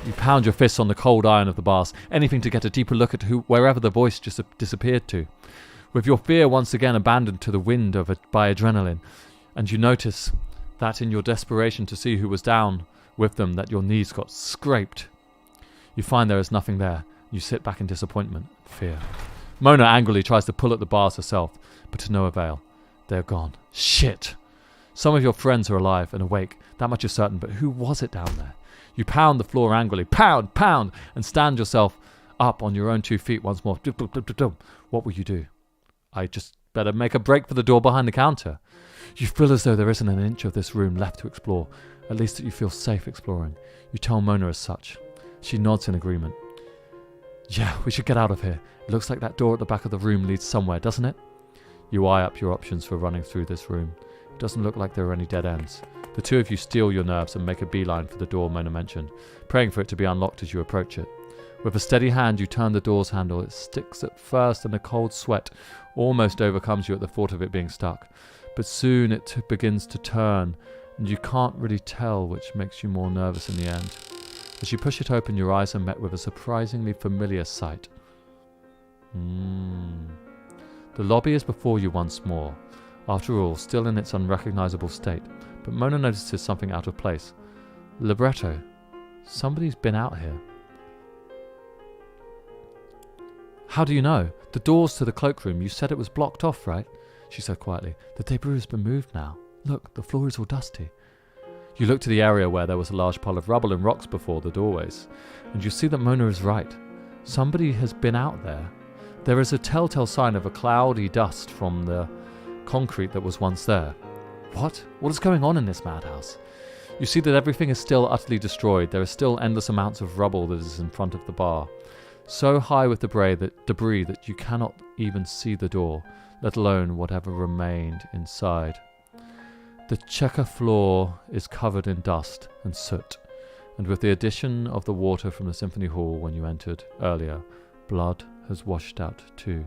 You pound your fists on the cold iron of the bars, anything to get a deeper look at wherever the voice just disappeared to. With your fear once again abandoned to the wind by adrenaline, and you notice that in your desperation to see who was down with them, that your knees got scraped. You find there is nothing there. You sit back in disappointment and fear. Mona angrily tries to pull at the bars herself, but to no avail. They're gone. Shit! Some of your friends are alive and awake, that much is certain, but who was it down there? You pound the floor angrily, pound, and stand yourself up on your own 2 feet once more. What will you do? I just better make a break for the door behind the counter. You feel as though there isn't an inch of this room left to explore, at least that you feel safe exploring. You tell Mona as such. She nods in agreement. Yeah, we should get out of here. It looks like that door at the back of the room leads somewhere, doesn't it? You eye up your options for running through this room. It doesn't look like there are any dead ends. The two of you steel your nerves and make a beeline for the door Mona mentioned, praying for it to be unlocked as you approach it. With a steady hand, you turn the door's handle. It sticks at first, and a cold sweat almost overcomes you at the thought of it being stuck. But soon it begins to turn, and you can't really tell which makes you more nervous in the end. As you push it open, your eyes are met with a surprisingly familiar sight. The lobby is before you once more. After all, still in its unrecognizable state, but Mona notices something out of place. Libretto. Somebody's been out here. How do you know? The doors to the cloakroom, you said it was blocked off, right? She said quietly. The debris has been moved now. Look, the floor is all dusty. You look to the area where there was a large pile of rubble and rocks before the doorways, and you see that Mona is right. Somebody has been out there. There is a telltale sign of a cloudy dust from the concrete that was once there. What? What is going on in this madhouse? You see that everything is still utterly destroyed. There are still endless amounts of rubble that is in front of the bar. So high with debris that you cannot even see the door, let alone whatever remained inside. The checker floor is covered in dust and soot, and with the addition of the water from the symphony hall when you entered earlier, blood has washed out too.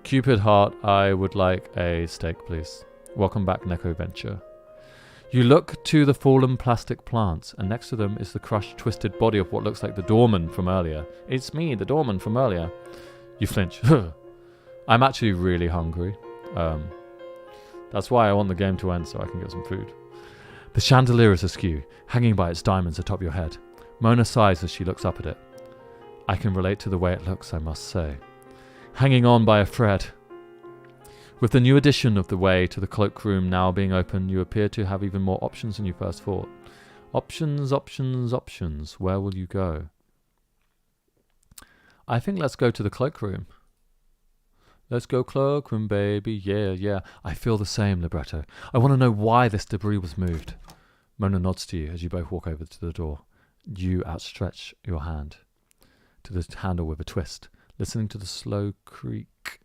Cupid Heart, I would like a steak, please. Welcome back, Neko Venture. You look to the fallen plastic plants, and next to them is the crushed, twisted body of what looks like the doorman from earlier. It's me, the doorman from earlier. You flinch. I'm actually really hungry. That's why I want the game to end, so I can get some food. The chandelier is askew, hanging by its diamonds atop your head. Mona sighs as she looks up at it. I can relate to the way it looks, I must say. Hanging on by a thread. With the new addition of the way to the cloakroom now being open, you appear to have even more options than you first thought. Options, options, options. Where will you go? I think let's go to the cloakroom. Let's go cloakroom, baby. Yeah, yeah. I feel the same, Libretto. I want to know why this debris was moved. Mona nods to you as you both walk over to the door. You outstretch your hand to the handle with a twist, listening to the slow creak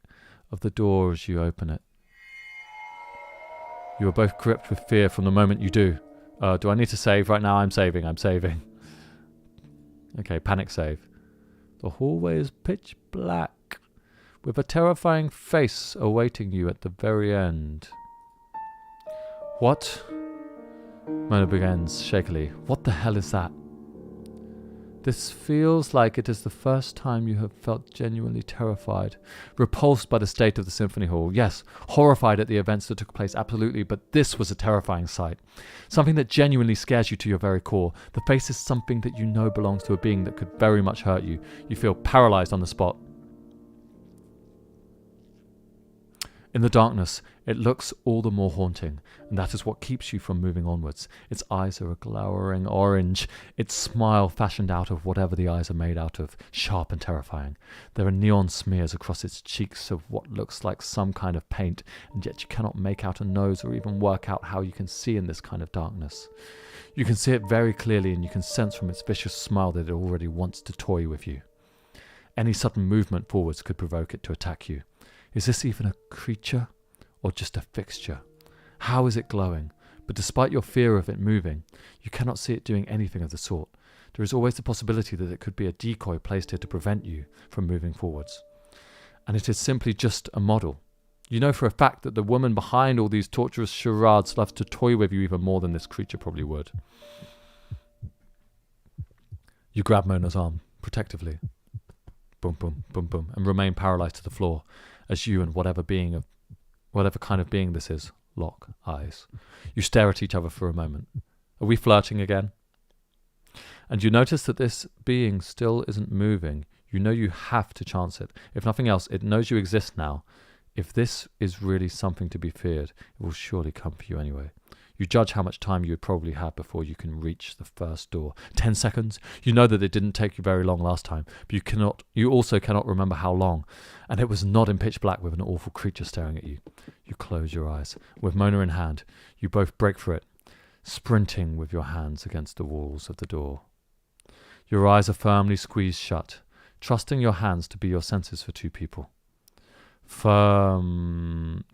of the door as you open it. You are both gripped with fear from the moment you do. Do I need to save right now? I'm saving. Okay, panic save. The hallway is pitch black, with a terrifying face awaiting you at the very end. What? Mona begins shakily. What the hell is that? This feels like it is the first time you have felt genuinely terrified, repulsed by the state of the symphony hall. Yes, horrified at the events that took place, absolutely, but this was a terrifying sight. Something that genuinely scares you to your very core. The face is something that you know belongs to a being that could very much hurt you. You feel paralyzed on the spot. In the darkness, it looks all the more haunting, and that is what keeps you from moving onwards. Its eyes are a glowering orange, its smile fashioned out of whatever the eyes are made out of, sharp and terrifying. There are neon smears across its cheeks of what looks like some kind of paint, and yet you cannot make out a nose or even work out how you can see in this kind of darkness. You can see it very clearly, and you can sense from its vicious smile that it already wants to toy with you. Any sudden movement forwards could provoke it to attack you. Is this even a creature or just a fixture? How is it glowing? But despite your fear of it moving, you cannot see it doing anything of the sort. There is always the possibility that it could be a decoy placed here to prevent you from moving forwards. And it is simply just a model. You know for a fact that the woman behind all these torturous charades loves to toy with you even more than this creature probably would. You grab Mona's arm protectively. Boom, boom, boom, boom, and remain paralyzed to the floor as you and whatever kind of being this is lock eyes. You stare at each other for a moment. Are we flirting again? And you notice that this being still isn't moving. You know you have to chance it. If nothing else, it knows you exist now. If this is really something to be feared, it will surely come for you anyway. You judge how much time you would probably have before you can reach the first door. 10 seconds? You know that it didn't take you very long last time, but you also cannot remember how long. And it was not in pitch black with an awful creature staring at you. You close your eyes. With Mona in hand, you both break for it, sprinting with your hands against the walls of the door. Your eyes are firmly squeezed shut. trusting your hands to be your senses for two people. Feeling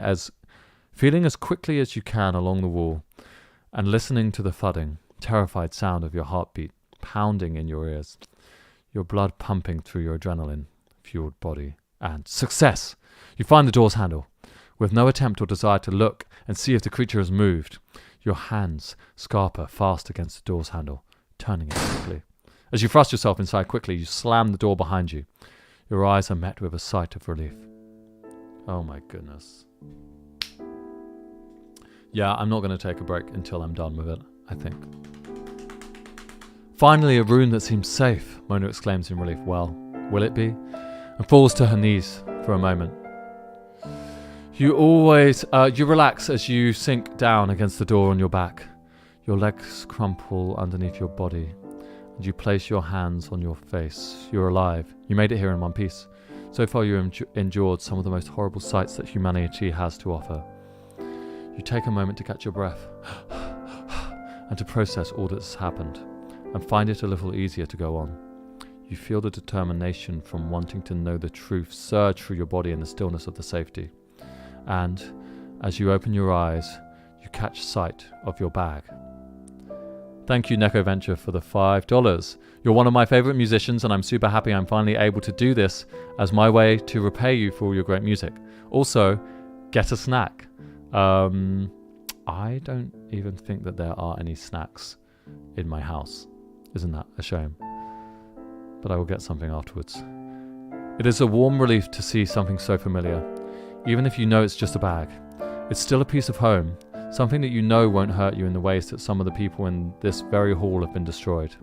as quickly as you can along the wall and listening to the thudding, terrified sound of your heartbeat pounding in your ears, your blood pumping through your adrenaline-fueled body. And success! You find the door's handle. With no attempt or desire to look and see if the creature has moved, your hands scarper fast against the door's handle, turning it quickly. As you thrust yourself inside quickly, you slam the door behind you. Your eyes are met with a sight of relief. Oh my goodness. Yeah, I'm not going to take a break until I'm done with it, I think. Finally, a room that seems safe, Mona exclaims in relief. Well, will it be? And falls to her knees for a moment. You relax as you sink down against the door on your back. Your legs crumple underneath your body, and you place your hands on your face. You're alive. You made it here in one piece. So far you endured some of the most horrible sights that humanity has to offer. You take a moment to catch your breath and to process all that's happened, and find it a little easier to go on. You feel the determination from wanting to know the truth surge through your body in the stillness of the safety. And as you open your eyes, you catch sight of your bag. Thank you, Neko Venture, for the $5. You're one of my favorite musicians, and I'm super happy I'm finally able to do this as my way to repay you for all your great music. Also, get a snack. I don't even think that there are any snacks in my house. Isn't that a shame? But I will get something afterwards. It is a warm relief to see something so familiar. Even if you know it's just a bag, it's still a piece of home, something that you know won't hurt you in the ways that some of the people in this very hall have been destroyed.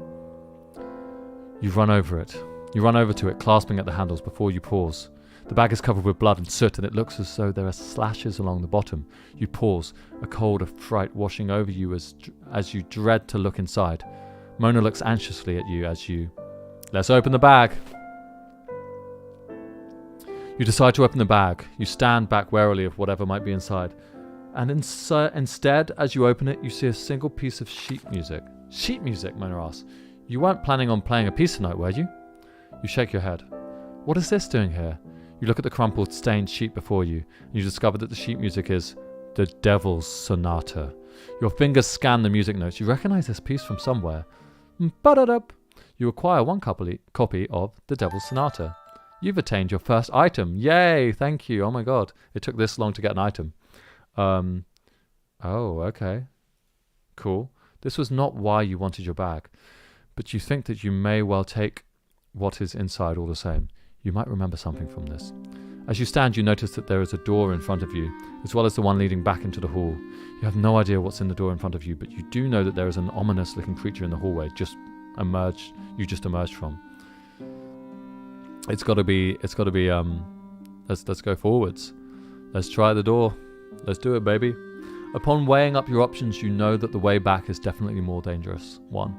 You run over it. You run over to it, clasping at the handles before you pause. The bag is covered with blood and soot, and it looks as though there are slashes along the bottom. You pause, a cold of fright washing over you as you dread to look inside. Mona looks anxiously at you as you... Let's open the bag. You decide to open the bag. You stand back warily of whatever might be inside. And instead, as you open it, you see a single piece of sheet music. Sheet music, Mona asks. You weren't planning on playing a piece tonight, were you? You shake your head. What is this doing here? You look at the crumpled, stained sheet before you, and you discover that the sheet music is The Devil's Sonata. Your fingers scan the music notes. You recognize this piece from somewhere. Ba-da-dup. You acquire one copy of The Devil's Sonata. You've attained your first item. Yay, thank you. Oh my god, it took this long to get an item. Oh, okay. Cool. This was not why you wanted your bag, but you think that you may well take what is inside all the same. You might remember something from this. As you stand, you notice that there is a door in front of you, as well as the one leading back into the hall. You have no idea what's in the door in front of you, but you do know that there is an ominous-looking creature in the hallway you just emerged from. Let's go forwards. Let's try the door. Let's do it, baby. Upon weighing up your options, you know that the way back is definitely more dangerous. 1.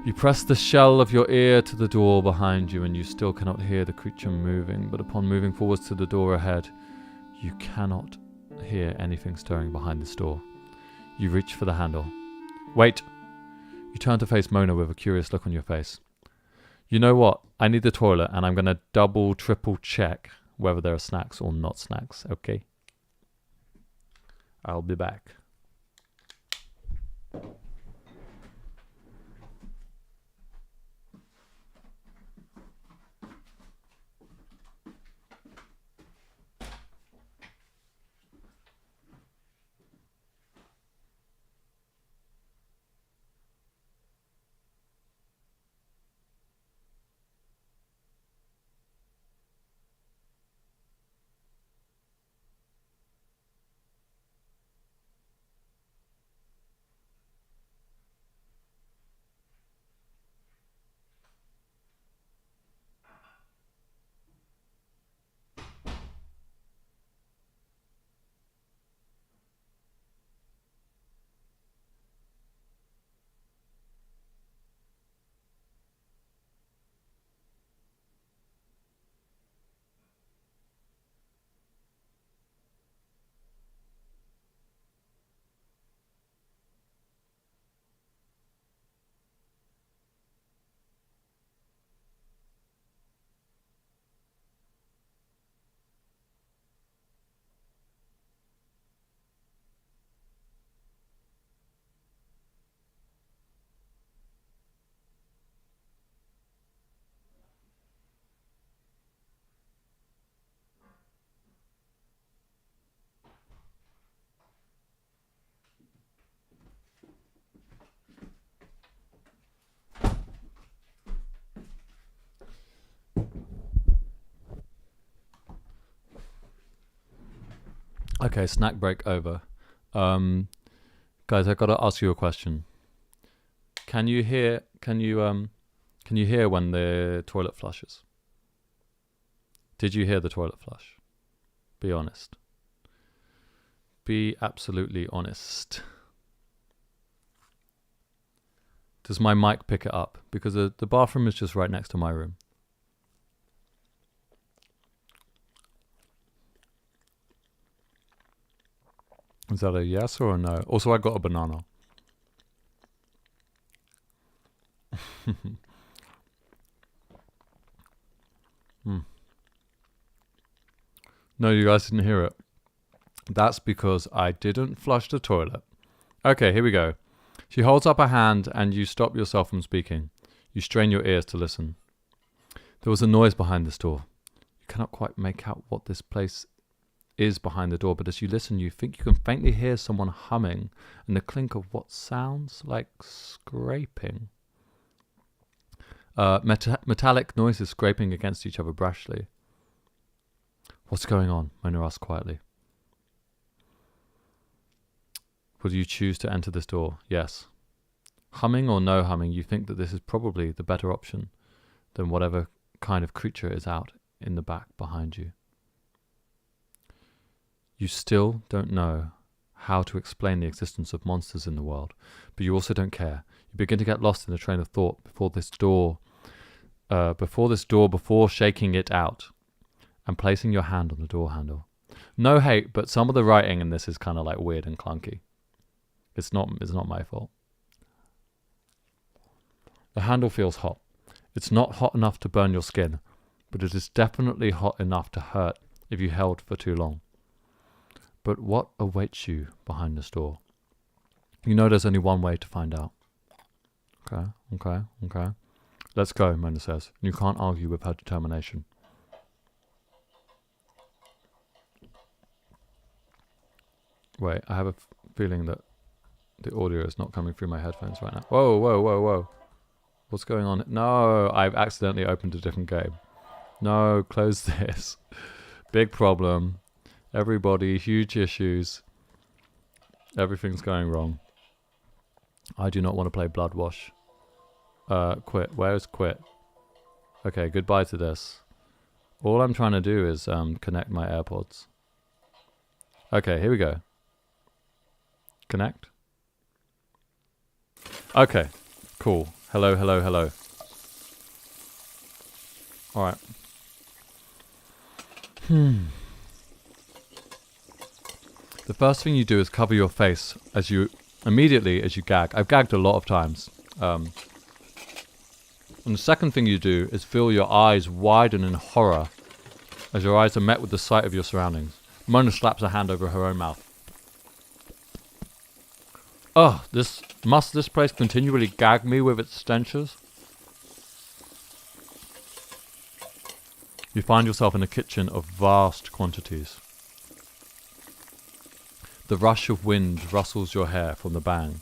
You press the shell of your ear to the door behind you, and you still cannot hear the creature moving, but upon moving forwards to the door ahead, you cannot hear anything stirring behind this door. You reach for the handle. Wait! You turn to face Mona with a curious look on your face. You know what? I need the toilet, and I'm going to double, triple check whether there are snacks or not snacks, okay? I'll be back. Okay, snack break over. Guys, I gotta ask you a question. Can you hear when the toilet flushes? Did you hear the toilet flush? Be honest. Be absolutely honest. Does my mic pick it up? Because the bathroom is just right next to my room. Is that a yes or a no? Also, I got a banana. No, you guys didn't hear it. That's because I didn't flush the toilet. Okay, here we go. She holds up a hand and you stop yourself from speaking. You strain your ears to listen. There was a noise behind this door. You cannot quite make out what this place is behind the door, but as you listen, you think you can faintly hear someone humming and the clink of what sounds like scraping. Metallic noises scraping against each other brashly. What's going on? Mona asked quietly. Would you choose to enter this door? Yes. Humming or no humming, you think that this is probably the better option than whatever kind of creature is out in the back behind you. You still don't know how to explain the existence of monsters in the world, but you also don't care. You begin to get lost in a train of thought before shaking it out and placing your hand on the door handle. No hate, but some of the writing in this is kind of like weird and clunky. It's not my fault. The handle feels hot. It's not hot enough to burn your skin, but it is definitely hot enough to hurt if you held for too long. But what awaits you behind this door? You know there's only one way to find out. Okay. Let's go, Mona says. You can't argue with her determination. Wait, I have a feeling that the audio is not coming through my headphones right now. Whoa. What's going on? No, I've accidentally opened a different game. No, close this. Big problem. Everybody, huge issues. Everything's going wrong. I do not want to play Bloodwash. Quit. Where is quit? Okay, goodbye to this. All I'm trying to do is connect my AirPods. Okay, here we go. Connect. Okay, cool. Hello. Alright. The first thing you do is cover your face immediately as you gag. I've gagged a lot of times. And the second thing you do is feel your eyes widen in horror as your eyes are met with the sight of your surroundings. Mona slaps a hand over her own mouth. Ugh, must this place continually gag me with its stenches? You find yourself in a kitchen of vast quantities. The rush of wind rustles your hair from the bang,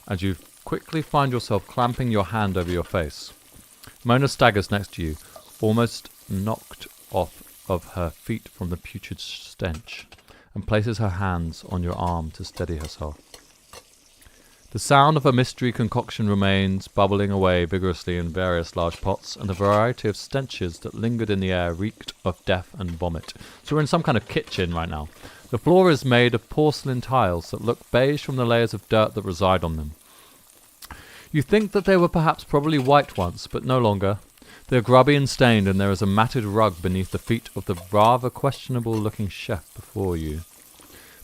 and you quickly find yourself clamping your hand over your face. Mona staggers next to you, almost knocked off of her feet from the putrid stench, and places her hands on your arm to steady herself. The sound of a mystery concoction remains, bubbling away vigorously in various large pots, and a variety of stenches that lingered in the air reeked of death and vomit. So we're in some kind of kitchen right now. The floor is made of porcelain tiles that look beige from the layers of dirt that reside on them. You think that they were perhaps probably white once, but no longer. They are grubby and stained, and there is a matted rug beneath the feet of the rather questionable-looking chef before you.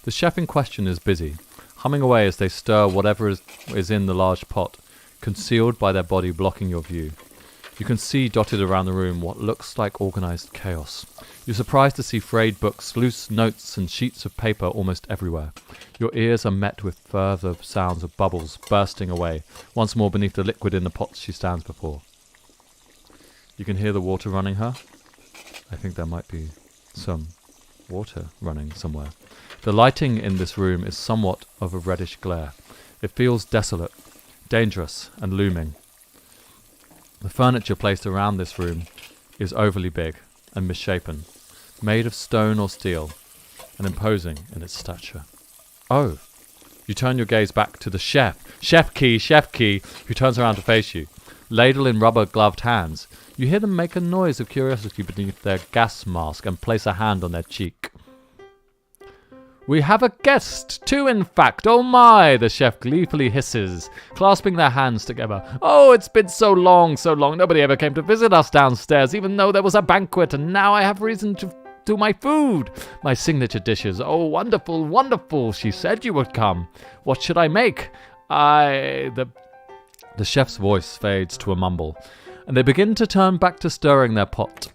The chef in question is busy, humming away as they stir whatever is in the large pot, concealed by their body blocking your view. You can see dotted around the room what looks like organized chaos. You're surprised to see frayed books, loose notes, and sheets of paper almost everywhere. Your ears are met with further sounds of bubbles bursting away, once more beneath the liquid in the pots she stands before. You can hear the water running her. I think there might be some water running somewhere. The lighting in this room is somewhat of a reddish glare. It feels desolate, dangerous, and looming. The furniture placed around this room is overly big and misshapen, made of stone or steel. and imposing in its stature. Oh, you turn your gaze back to the Chef Key, who turns around to face you. Ladle in rubber-gloved hands. You hear them make a noise of curiosity beneath their gas mask and place a hand on their cheek. We have a guest, too, in fact. Oh my, the chef gleefully hisses, clasping their hands together. Oh, it's been so long. Nobody ever came to visit us downstairs, even though there was a banquet, and now I have reason to do my food. My signature dishes. Oh, wonderful, wonderful. She said you would come. What should I make? The chef's voice fades to a mumble, and they begin to turn back to stirring their pot.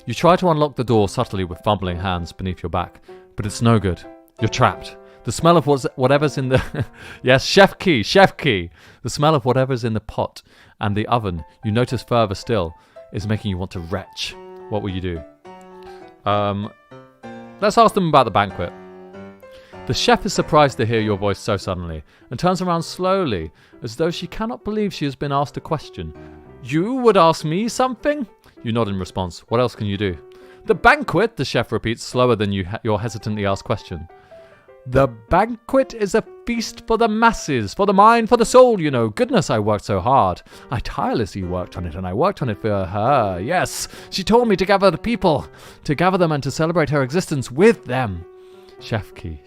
You try to unlock the door subtly with fumbling hands beneath your back, but it's no good. You're trapped. The smell of whatever's in the... Yes, Chef Key. The smell of whatever's in the pot and the oven, you notice further still, is making you want to retch. What will you do? Let's ask them about the banquet. The chef is surprised to hear your voice so suddenly, and turns around slowly, as though she cannot believe she has been asked a question. You would ask me something? You nod in response. What else can you do? The banquet, the chef repeats, slower than your hesitantly asked question. The banquet is a feast for the masses, for the mind, for the soul, you know. Goodness, I worked so hard. I tirelessly worked on it, and I worked on it for her. Yes, she told me to gather the people, to gather them and to celebrate her existence with them. Chef Key.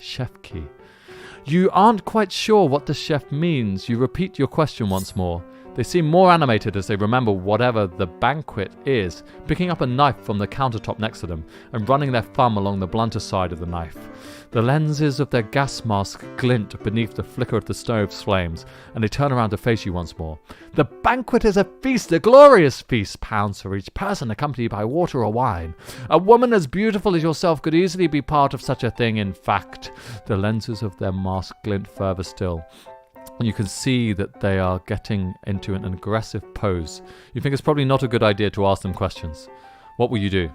You aren't quite sure what the chef means. You repeat your question once more. They seem more animated as they remember whatever the banquet is, picking up a knife from the countertop next to them and running their thumb along the blunter side of the knife. The lenses of their gas mask glint beneath the flicker of the stove's flames, and they turn around to face you once more. The banquet is a feast, a glorious feast, pounds for each person, accompanied by water or wine. A woman as beautiful as yourself could easily be part of such a thing. In fact, the lenses of their mask glint further still, and you can see that they are getting into an aggressive pose. You think it's probably not a good idea to ask them questions. What will you do?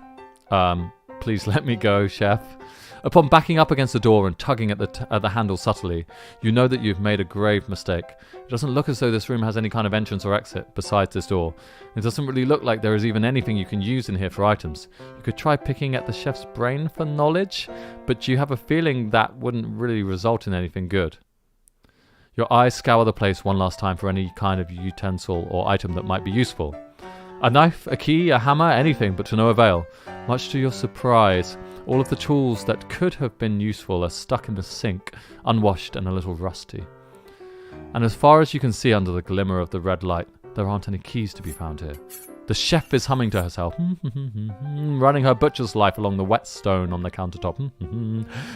Please let me go, chef. Upon backing up against the door and tugging at the handle subtly, you know that you've made a grave mistake. It doesn't look as though this room has any kind of entrance or exit besides this door. It doesn't really look like there is even anything you can use in here for items. You could try picking at the chef's brain for knowledge, but you have a feeling that wouldn't really result in anything good. Your eyes scour the place one last time for any kind of utensil or item that might be useful. A knife, a key, a hammer, anything, but to no avail. Much to your surprise, all of the tools that could have been useful are stuck in the sink, unwashed and a little rusty. And as far as you can see under the glimmer of the red light, there aren't any keys to be found here. The chef is humming to herself, running her butcher's life along the wet stone on the countertop.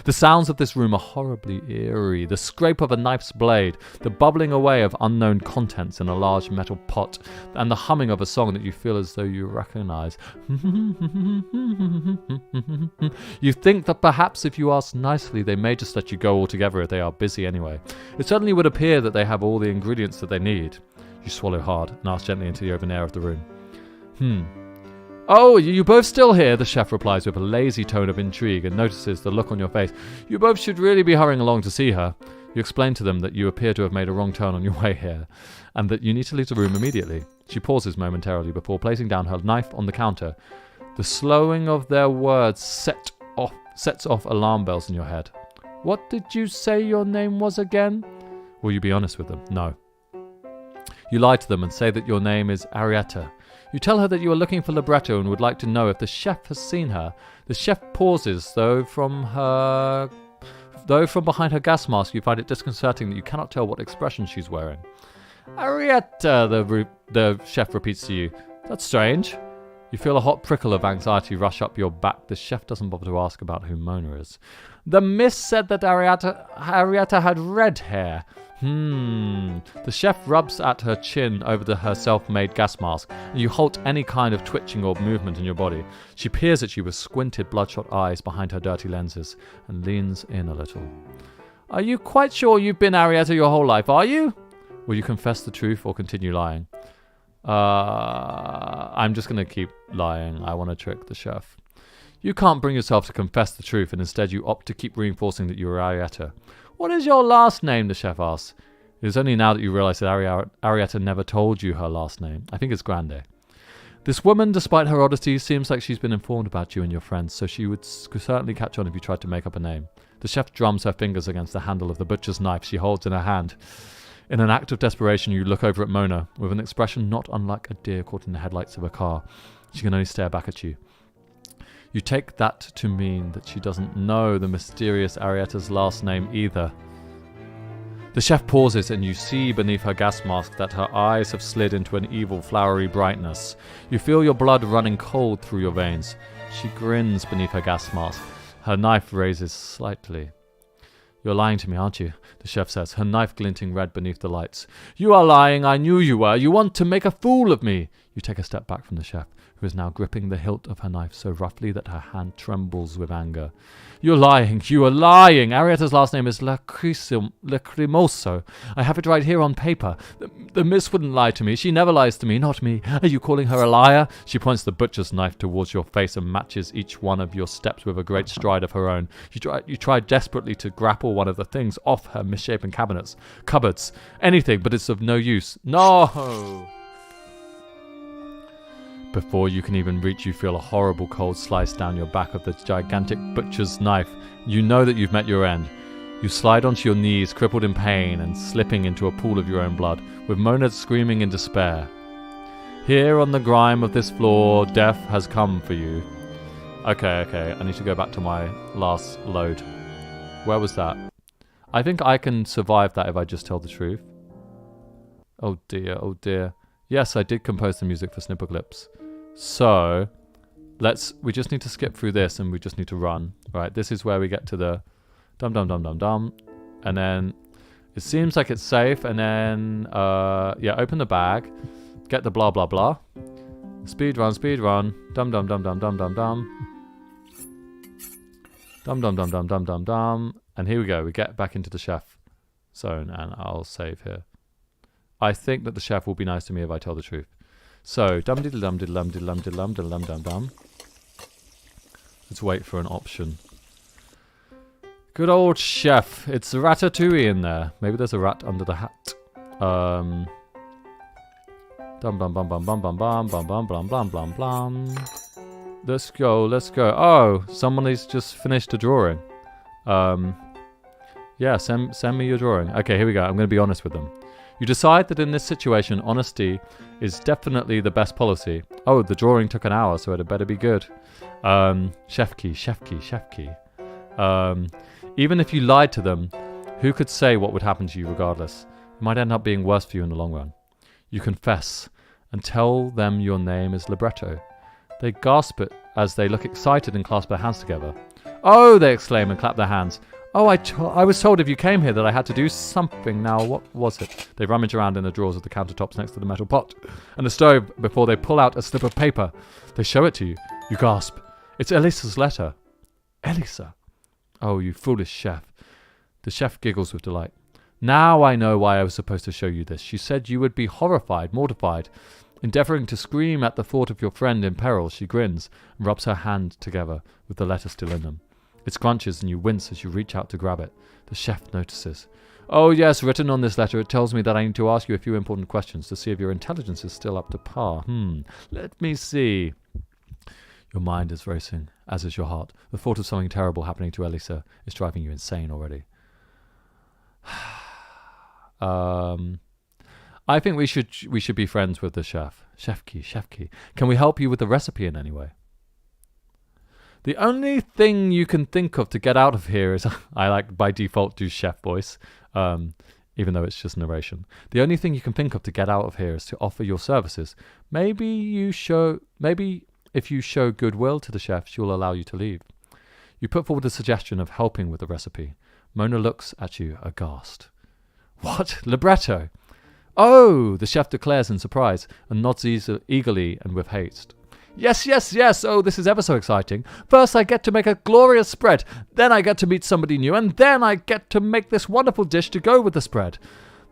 The sounds of this room are horribly eerie. The scrape of a knife's blade, the bubbling away of unknown contents in a large metal pot, and the humming of a song that you feel as though you recognize. You think that perhaps if you ask nicely, they may just let you go altogether if they are busy anyway. It certainly would appear that they have all the ingredients that they need. You swallow hard and ask gently into the open air of the room. Oh, you both still here? The chef replies with a lazy tone of intrigue and notices the look on your face. You both should really be hurrying along to see her. You explain to them that you appear to have made a wrong turn on your way here, and that you need to leave the room immediately. She pauses momentarily before placing down her knife on the counter. The slowing of their words sets off alarm bells in your head. What did you say your name was again? Will you be honest with them? No. You lie to them and say that your name is Arietta. You tell her that you are looking for libretto and would like to know if the chef has seen her. The chef pauses, though from behind her gas mask you find it disconcerting that you cannot tell what expression she's wearing. Arietta, the chef repeats to you. That's strange. You feel a hot prickle of anxiety rush up your back. The chef doesn't bother to ask about who Mona is. The miss said that Arietta had red hair. The chef rubs at her chin over her self-made gas mask, and you halt any kind of twitching or movement in your body. She peers at you with squinted, bloodshot eyes behind her dirty lenses, and leans in a little. Are you quite sure you've been Arietta your whole life, are you? Will you confess the truth or continue lying? I'm just going to keep lying. I want to trick the chef. You can't bring yourself to confess the truth, and instead you opt to keep reinforcing that you are Arietta. What is your last name? The chef asks. It is only now that you realize that Arietta never told you her last name. I think it's Grande. This woman, despite her oddity, seems like she's been informed about you and your friends, so she would certainly catch on if you tried to make up a name. The chef drums her fingers against the handle of the butcher's knife she holds in her hand. In an act of desperation, you look over at Mona, with an expression not unlike a deer caught in the headlights of a car. She can only stare back at you. You take that to mean that she doesn't know the mysterious Arietta's last name either. The chef pauses, and you see beneath her gas mask that her eyes have slid into an evil, flowery brightness. You feel your blood running cold through your veins. She grins beneath her gas mask. Her knife raises slightly. You're lying to me, aren't you? The chef says, her knife glinting red beneath the lights. You are lying, I knew you were. You want to make a fool of me. You take a step back from the chef, who is now gripping the hilt of her knife so roughly that her hand trembles with anger. You're lying. You are lying. Arietta's last name is Lacrimoso. I have it right here on paper. The miss wouldn't lie to me. She never lies to me, not me. Are you calling her a liar? She points the butcher's knife towards your face and matches each one of your steps with a great stride of her own. You try desperately to grapple one of the things off her misshapen cupboards. Anything, but it's of no use. No! Before you can even reach, you feel a horrible cold slice down your back of the gigantic butcher's knife. You know that you've met your end. You slide onto your knees, crippled in pain and slipping into a pool of your own blood, with Mona screaming in despair. Here on the grime of this floor, death has come for you. Okay, I need to go back to my last load. Where was that? I think I can survive that if I just tell the truth. Oh dear. Yes, I did compose the music for Snipperclips. So, we just need to skip through this and we just need to run. Right, this is where we get to the dum. And then it seems like it's safe. And then, open the bag. Get the blah, blah, blah. Speed run. Dum. Dum. And here we go. We get back into the chef zone and I'll save here. I think that the chef will be nice to me if I tell the truth. So, dum. Let's wait for an option. Good old chef. It's ratatouille in there. Maybe there's a rat under the hat. Dum. Let's go. Oh, someone has just finished a drawing. Yeah, send me your drawing. Okay, here we go. I'm going to be honest with them. You decide that in this situation, honesty is definitely the best policy. Oh, the drawing took an hour, so it had better be good. Chef key. Even if you lied to them, who could say what would happen to you regardless? It might end up being worse for you in the long run. You confess and tell them your name is Libretto. They gasp it as they look excited and clasp their hands together. Oh, they exclaim and clap their hands. Oh, I was told if you came here that I had to do something. Now, what was it? They rummage around in the drawers of the countertops next to the metal pot and the stove before they pull out a slip of paper. They show it to you. You gasp. It's Elisa's letter. Elisa? Oh, you foolish chef. The chef giggles with delight. Now I know why I was supposed to show you this. She said you would be horrified, mortified. Endeavouring to scream at the thought of your friend in peril, she grins and rubs her hand together with the letter still in them. It scrunches and you wince as you reach out to grab it. The chef notices. Oh yes, written on this letter, it tells me that I need to ask you a few important questions to see if your intelligence is still up to par. Let me see. Your mind is racing, as is your heart. The thought of something terrible happening to Elisa is driving you insane already. I think we should be friends with the chef. Chef key. Can we help you with the recipe in any way? The only thing you can think of to get out of here is, I like by default do chef voice, even though it's just narration. The only thing you can think of to get out of here is to offer your services. Maybe if you show goodwill to the chef, she will allow you to leave. You put forward the suggestion of helping with the recipe. Mona looks at you aghast. What? Libretto? Oh, the chef declares in surprise and nods eagerly and with haste. Yes. Oh, this is ever so exciting. First I get to make a glorious spread. Then I get to meet somebody new. And then I get to make this wonderful dish to go with the spread.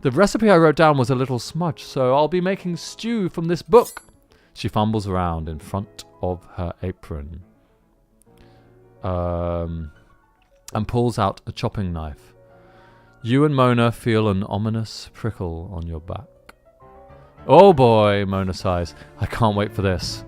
The recipe I wrote down was a little smudged, so I'll be making stew from this book. She fumbles around in front of her apron. And pulls out a chopping knife. You and Mona feel an ominous prickle on your back. Oh boy, Mona sighs. I can't wait for this.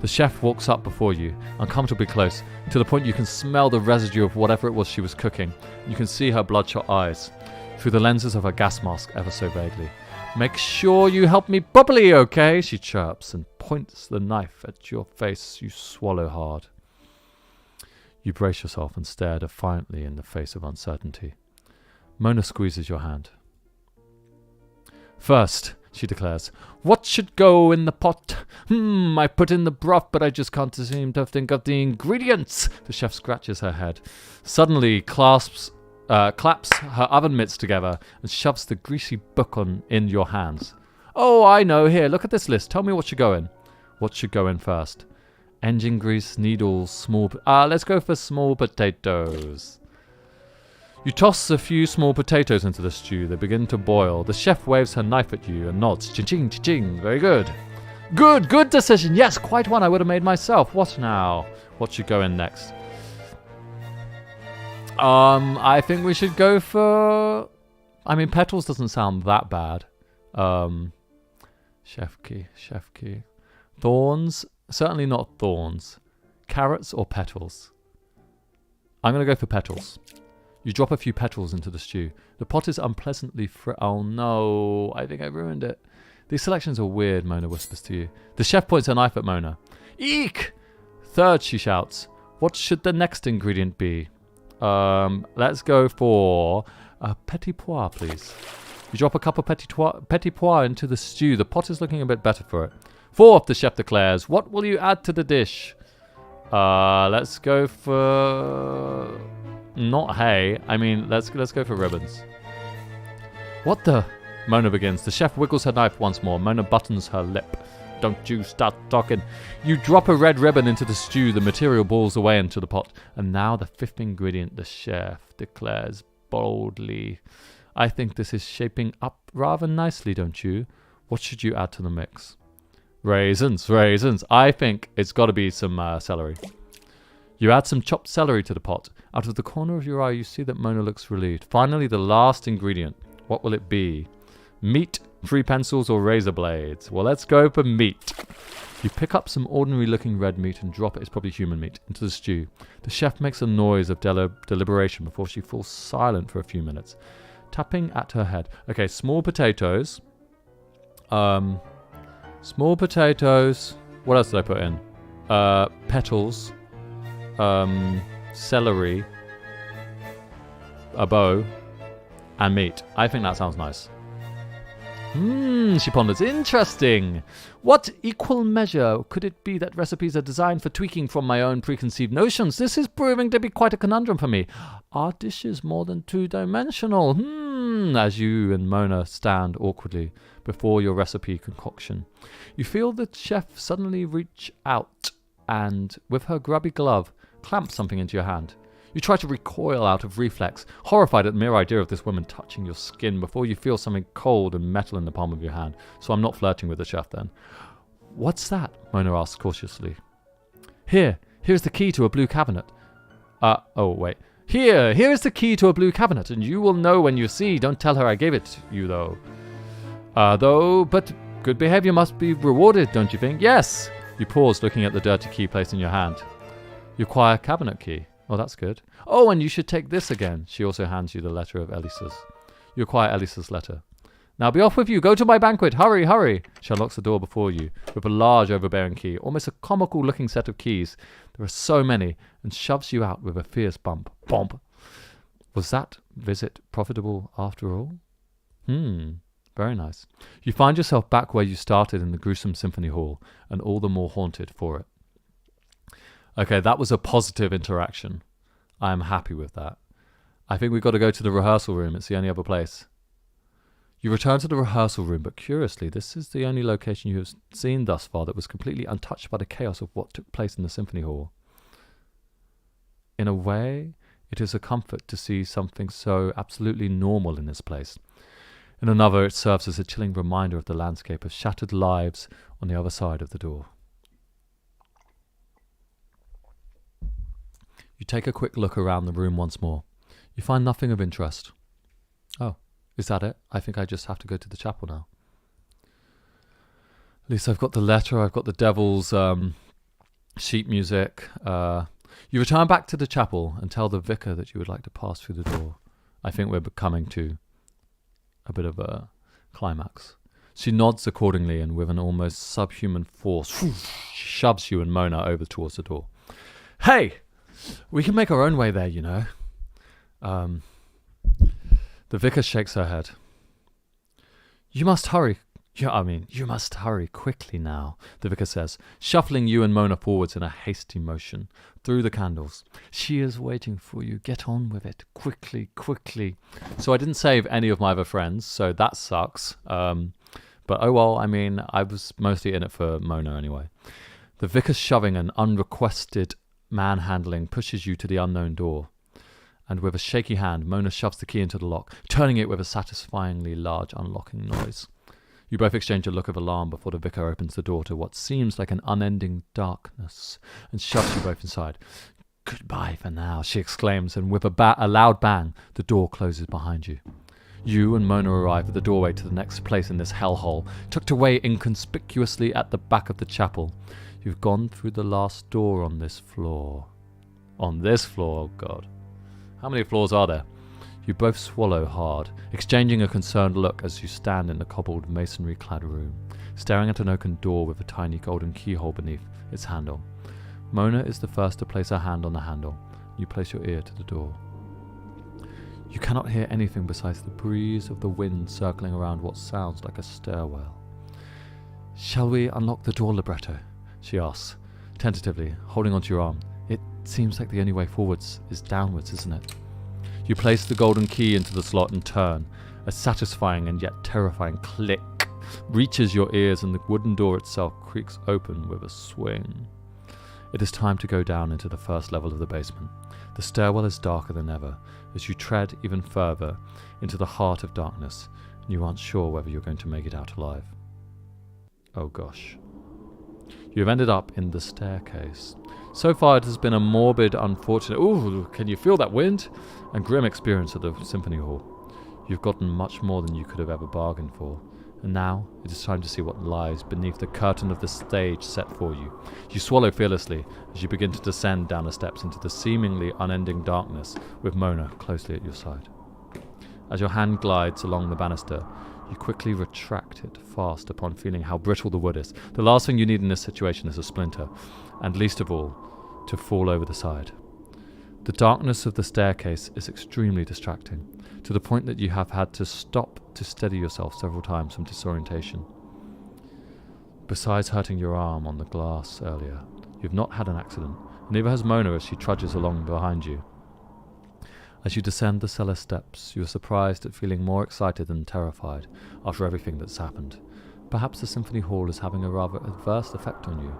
The chef walks up before you, uncomfortably close, to the point you can smell the residue of whatever it was she was cooking. You can see her bloodshot eyes, through the lenses of her gas mask ever so vaguely. Make sure you help me properly, okay? She chirps and points the knife at your face. You swallow hard. You brace yourself and stare defiantly in the face of uncertainty. Mona squeezes your hand. First, she declares, what should go in the pot? I put in the broth, but I just can't seem to think of the ingredients. The chef scratches her head. Suddenly claps her oven mitts together and shoves the greasy book in your hands. Oh, I know. Here, look at this list. Tell me what should go in. What should go in first? Engine grease, needles, small... let's go for small potatoes. You toss a few small potatoes into the stew. They begin to boil. The chef waves her knife at you and nods. Ching, ching, ching. Very good. Good decision. Yes, quite one I would have made myself. What now? What should go in next? I think we should go for... I mean, petals doesn't sound that bad. Chef key. Thorns? Certainly not thorns. Carrots or petals? I'm going to go for petals. You drop a few petals into the stew. The pot is unpleasantly oh no, I think I ruined it. These selections are weird, Mona whispers to you. The chef points her knife at Mona. Eek! Third, she shouts. What should the next ingredient be? Let's go for a petit pois, please. You drop a cup of petit pois into the stew. The pot is looking a bit better for it. Fourth, the chef declares. What will you add to the dish? Let's go for... Not hay. I mean, let's go for ribbons. What the... Mona begins. The chef wiggles her knife once more. Mona buttons her lip. Don't you start talking. You drop a red ribbon into the stew. The material boils away into the pot. And now the fifth ingredient, the chef declares boldly. I think this is shaping up rather nicely, don't you? What should you add to the mix? Raisins. I think it's got to be some celery. You add some chopped celery to the pot. Out of the corner of your eye, you see that Mona looks relieved. Finally, the last ingredient. What will it be? Meat, 3 pencils, or razor blades? Well, let's go for meat. You pick up some ordinary-looking red meat and drop it, it's probably human meat, into the stew. The chef makes a noise of deliberation before she falls silent for a few minutes, tapping at her head. Okay, small potatoes. Small potatoes. What else did I put in? Petals. Celery, a bow, and meat. I think that sounds nice. She ponders. Interesting. What equal measure could it be that recipes are designed for tweaking from my own preconceived notions? This is proving to be quite a conundrum for me. Are dishes more than two-dimensional? As you and Mona stand awkwardly before your recipe concoction, you feel the chef suddenly reach out and, with her grubby glove, clamp something into your hand. You try to recoil out of reflex, horrified at the mere idea of this woman touching your skin before you feel something cold and metal in the palm of your hand. So I'm not flirting with the chef then. What's that? Mona asks cautiously. Here's the key to a blue cabinet. Oh wait. Here is the key to a blue cabinet, and you will know when you see. Don't tell her I gave it to you though. But good behavior must be rewarded, don't you think? Yes! You pause, looking at the dirty key placed in your hand. You acquire a cabinet key. Oh, that's good. Oh, and you should take this again. She also hands you the letter of Elisa's. You acquire Elisa's letter. Now be off with you. Go to my banquet. Hurry. She unlocks the door before you with a large overbearing key, almost a comical looking set of keys. There are so many, and shoves you out with a fierce bump. Bomb. Was that visit profitable after all? Very nice. You find yourself back where you started in the gruesome symphony hall, and all the more haunted for it. Okay, that was a positive interaction. I am happy with that. I think we've got to go to the rehearsal room. It's the only other place. You return to the rehearsal room, but curiously, this is the only location you have seen thus far that was completely untouched by the chaos of what took place in the symphony hall. In a way, it is a comfort to see something so absolutely normal in this place. In another, it serves as a chilling reminder of the landscape of shattered lives on the other side of the door. You take a quick look around the room once more. You find nothing of interest. Oh, is that it? I think I just have to go to the chapel now. At least I've got the letter, I've got the devil's sheet music. You return back to the chapel and tell the vicar that you would like to pass through the door. I think we're coming to a bit of a climax. She nods accordingly, and with an almost subhuman force, she shoves you and Mona over towards the door. Hey! We can make our own way there, you know. The vicar shakes her head. You must hurry. You must hurry quickly now, the vicar says, shuffling you and Mona forwards in a hasty motion through the candles. She is waiting for you. Get on with it. Quickly, quickly. So I didn't save any of my other friends, so that sucks. But oh well, I mean, I was mostly in it for Mona anyway. The vicar's shoving and unrequested manhandling pushes you to the unknown door. And with a shaky hand, Mona shoves the key into the lock, turning it with a satisfyingly large unlocking noise. You both exchange a look of alarm before the vicar opens the door to what seems like an unending darkness and shoves you both inside. Goodbye for now, she exclaims, and with a loud bang, the door closes behind you. You and Mona arrive at the doorway to the next place in this hellhole, tucked away inconspicuously at the back of the chapel. You've gone through the last door on this floor. On this floor, oh God. How many floors are there? You both swallow hard, exchanging a concerned look as you stand in the cobbled masonry-clad room, staring at an oaken door with a tiny golden keyhole beneath its handle. Mona is the first to place her hand on the handle. You place your ear to the door. You cannot hear anything besides the breeze of the wind circling around what sounds like a stairwell. Shall we unlock the door, libretto? She asks, tentatively, holding onto your arm. It seems like the only way forwards is downwards, isn't it? You place the golden key into the slot and turn. A satisfying and yet terrifying click reaches your ears, and the wooden door itself creaks open with a swing. It is time to go down into the first level of the basement. The stairwell is darker than ever as you tread even further into the heart of darkness, and you aren't sure whether you're going to make it out alive. Oh gosh. You have ended up in the staircase. So far it has been a morbid, unfortunate, ooh, can you feel that wind? And grim experience at the symphony hall. You've gotten much more than you could have ever bargained for. And now it is time to see what lies beneath the curtain of the stage set for you. You swallow fearlessly as you begin to descend down the steps into the seemingly unending darkness with Mona closely at your side. As your hand glides along the banister, you quickly retract it fast upon feeling how brittle the wood is. The last thing you need in this situation is a splinter, and least of all, to fall over the side. The darkness of the staircase is extremely distracting, to the point that you have had to stop to steady yourself several times from disorientation. Besides hurting your arm on the glass earlier, you've not had an accident, and neither has Mona as she trudges along behind you. As you descend the cellar steps, you are surprised at feeling more excited than terrified after everything that's happened. Perhaps the symphony hall is having a rather adverse effect on you.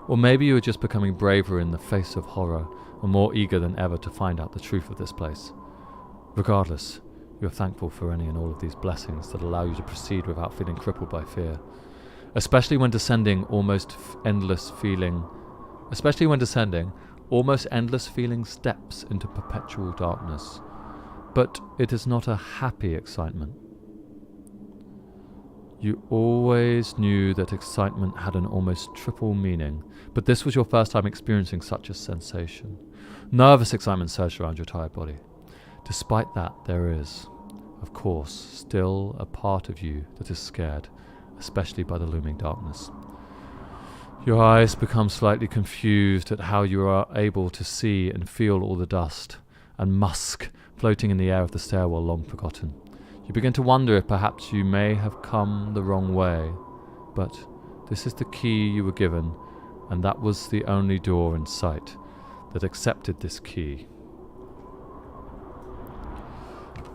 Or maybe you are just becoming braver in the face of horror and more eager than ever to find out the truth of this place. Regardless, you are thankful for any and all of these blessings that allow you to proceed without feeling crippled by fear. Especially when descending almost endless feeling steps into perpetual darkness. But it is not a happy excitement. You always knew that excitement had an almost triple meaning, but this was your first time experiencing such a sensation. Nervous excitement surged around your tired body. Despite that, there is, of course, still a part of you that is scared, especially by the looming darkness. Your eyes become slightly confused at how you are able to see and feel all the dust and musk floating in the air of the stairwell long forgotten. You begin to wonder if perhaps you may have come the wrong way, but this is the key you were given, and that was the only door in sight that accepted this key.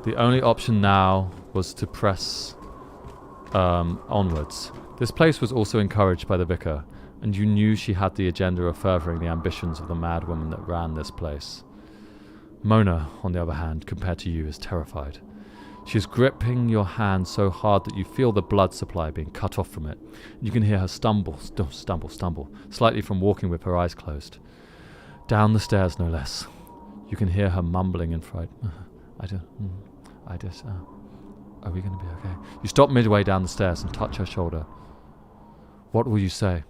The only option now was to press onwards. This place was also encouraged by the vicar, and you knew she had the agenda of furthering the ambitions of the mad woman that ran this place. Mona, on the other hand, compared to you, is terrified. She is gripping your hand so hard that you feel the blood supply being cut off from it. You can hear her stumble, slightly from walking with her eyes closed. Down the stairs, no less. You can hear her mumbling in fright. Are we going to be okay? You stop midway down the stairs and touch her shoulder. What will you say?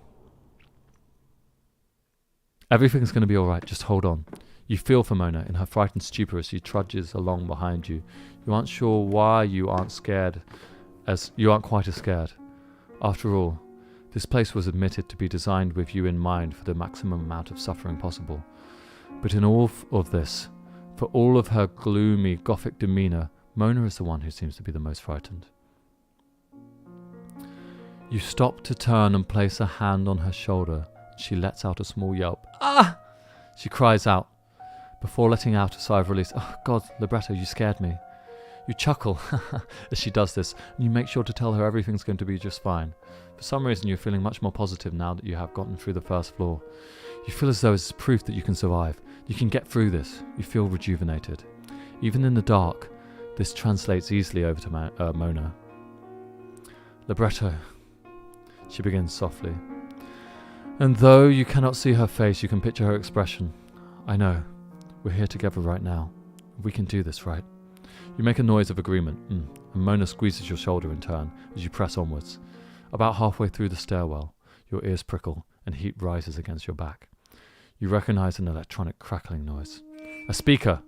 Everything's going to be all right. Just hold on. You feel for Mona in her frightened stupor as she trudges along behind you. You aren't sure why you aren't quite as scared. After all, this place was admitted to be designed with you in mind for the maximum amount of suffering possible. But in all of this, for all of her gloomy, gothic demeanour, Mona is the one who seems to be the most frightened. You stop to turn and place a hand on her shoulder. She lets out a small yelp. Ah! She cries out, before letting out a sigh of release. Oh, God, libretto, you scared me. You chuckle as she does this, and you make sure to tell her everything's going to be just fine. For some reason, you're feeling much more positive now that you have gotten through the first floor. You feel as though it's proof that you can survive. You can get through this. You feel rejuvenated. Even in the dark, this translates easily over to Mona. Libretto, she begins softly. And though you cannot see her face, you can picture her expression. I know. We're here together right now. We can do this, right? You make a noise of agreement, and Mona squeezes your shoulder in turn as you press onwards. About halfway through the stairwell, your ears prickle and heat rises against your back. You recognize an electronic crackling noise. A speaker!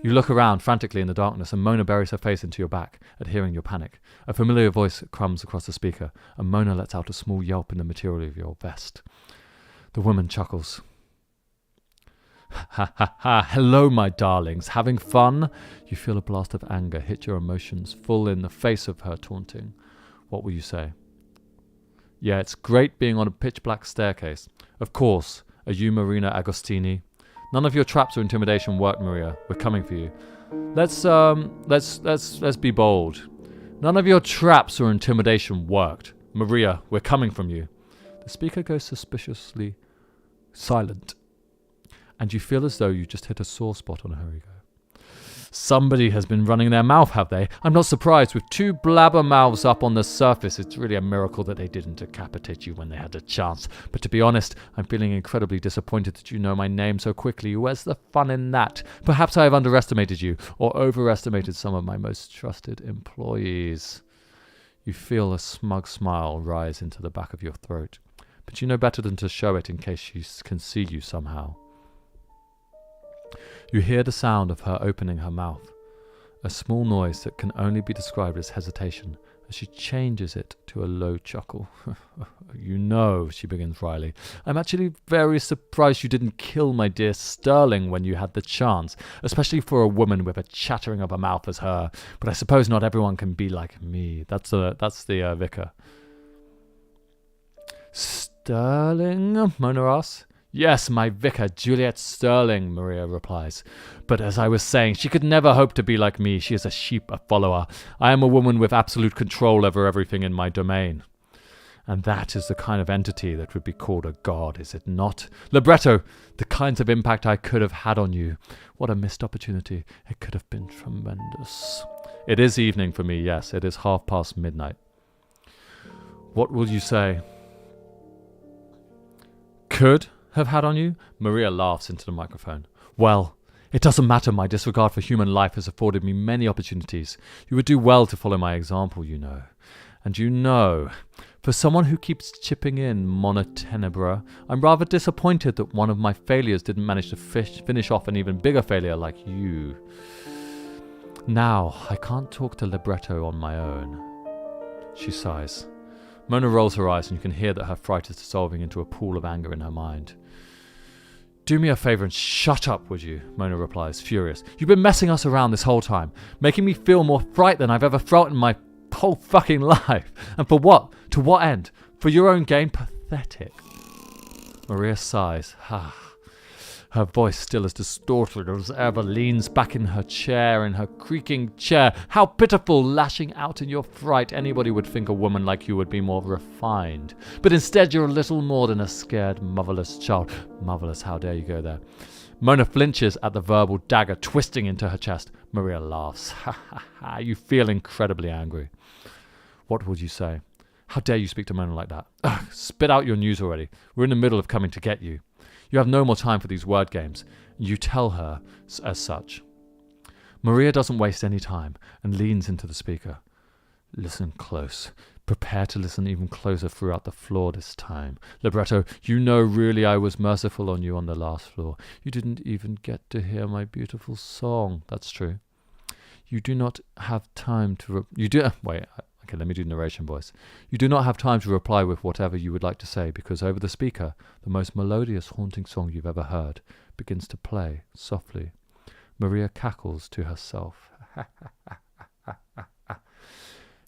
You look around frantically in the darkness, and Mona buries her face into your back at hearing your panic. A familiar voice comes across the speaker, and Mona lets out a small yelp in the material of your vest. The woman chuckles. Ha ha ha, hello my darlings, having fun? You feel a blast of anger hit your emotions full in the face of her taunting. What will you say? Yeah, it's great being on a pitch-black staircase. Of course, are you Marina Agostini? None of your traps or intimidation worked, Maria. We're coming for you. Let's be bold. None of your traps or intimidation worked. Maria, we're coming from you. The speaker goes suspiciously silent, and you feel as though you just hit a sore spot on her ego. Somebody has been running their mouth, have they? I'm not surprised. With two blabbermouths up on the surface, it's really a miracle that they didn't decapitate you when they had a chance. But to be honest, I'm feeling incredibly disappointed that you know my name so quickly. Where's the fun in that? Perhaps I have underestimated you, or overestimated some of my most trusted employees. You feel a smug smile rise into the back of your throat, but you know better than to show it in case she can see you somehow. You hear the sound of her opening her mouth, a small noise that can only be described as hesitation, as she changes it to a low chuckle. You know, she begins wryly, I'm actually very surprised you didn't kill my dear Sterling when you had the chance, especially for a woman with a chattering of a mouth as her. But I suppose not everyone can be like me. That's the vicar. Sterling? Mona asks. Yes, my vicar, Juliet Sterling, Maria replies. But as I was saying, she could never hope to be like me. She is a sheep, a follower. I am a woman with absolute control over everything in my domain. And that is the kind of entity that would be called a god, is it not? Libretto, the kinds of impact I could have had on you. What a missed opportunity. It could have been tremendous. It is evening for me, yes. It is midnight. What will you say? Could have had on you? Maria laughs into the microphone. Well, it doesn't matter. My disregard for human life has afforded me many opportunities. You would do well to follow my example, you know. And you know, for someone who keeps chipping in Mona Tenebra, I'm rather disappointed that one of my failures didn't manage to finish off an even bigger failure like you. Now, I can't talk to Libretto on my own. She sighs. Mona rolls her eyes, and you can hear that her fright is dissolving into a pool of anger in her mind. Do me a favour and shut up, would you? Mona replies, furious. You've been messing us around this whole time, making me feel more fright than I've ever felt in my whole fucking life. And for what? To what end? For your own gain? Pathetic. Maria sighs. Her voice, still as distorted as ever, leans back in her chair, in her creaking chair. How pitiful! Lashing out in your fright. Anybody would think a woman like you would be more refined. But instead you're a little more than a scared, motherless child. Motherless, how dare you go there? Mona flinches at the verbal dagger twisting into her chest. Maria laughs. You feel incredibly angry. What would you say? How dare you speak to Mona like that? Ugh, spit out your news already. We're in the middle of coming to get you. You have no more time for these word games. You tell her as such. Maria doesn't waste any time and leans into the speaker. Listen close. Prepare to listen even closer throughout the floor this time. Libretto, you know really I was merciful on you on the last floor. You didn't even get to hear my beautiful song. That's true. You do not have time to... Wait, okay, let me do narration voice. You do not have time to reply with whatever you would like to say, because over the speaker, the most melodious, haunting song you've ever heard begins to play softly. Maria cackles to herself.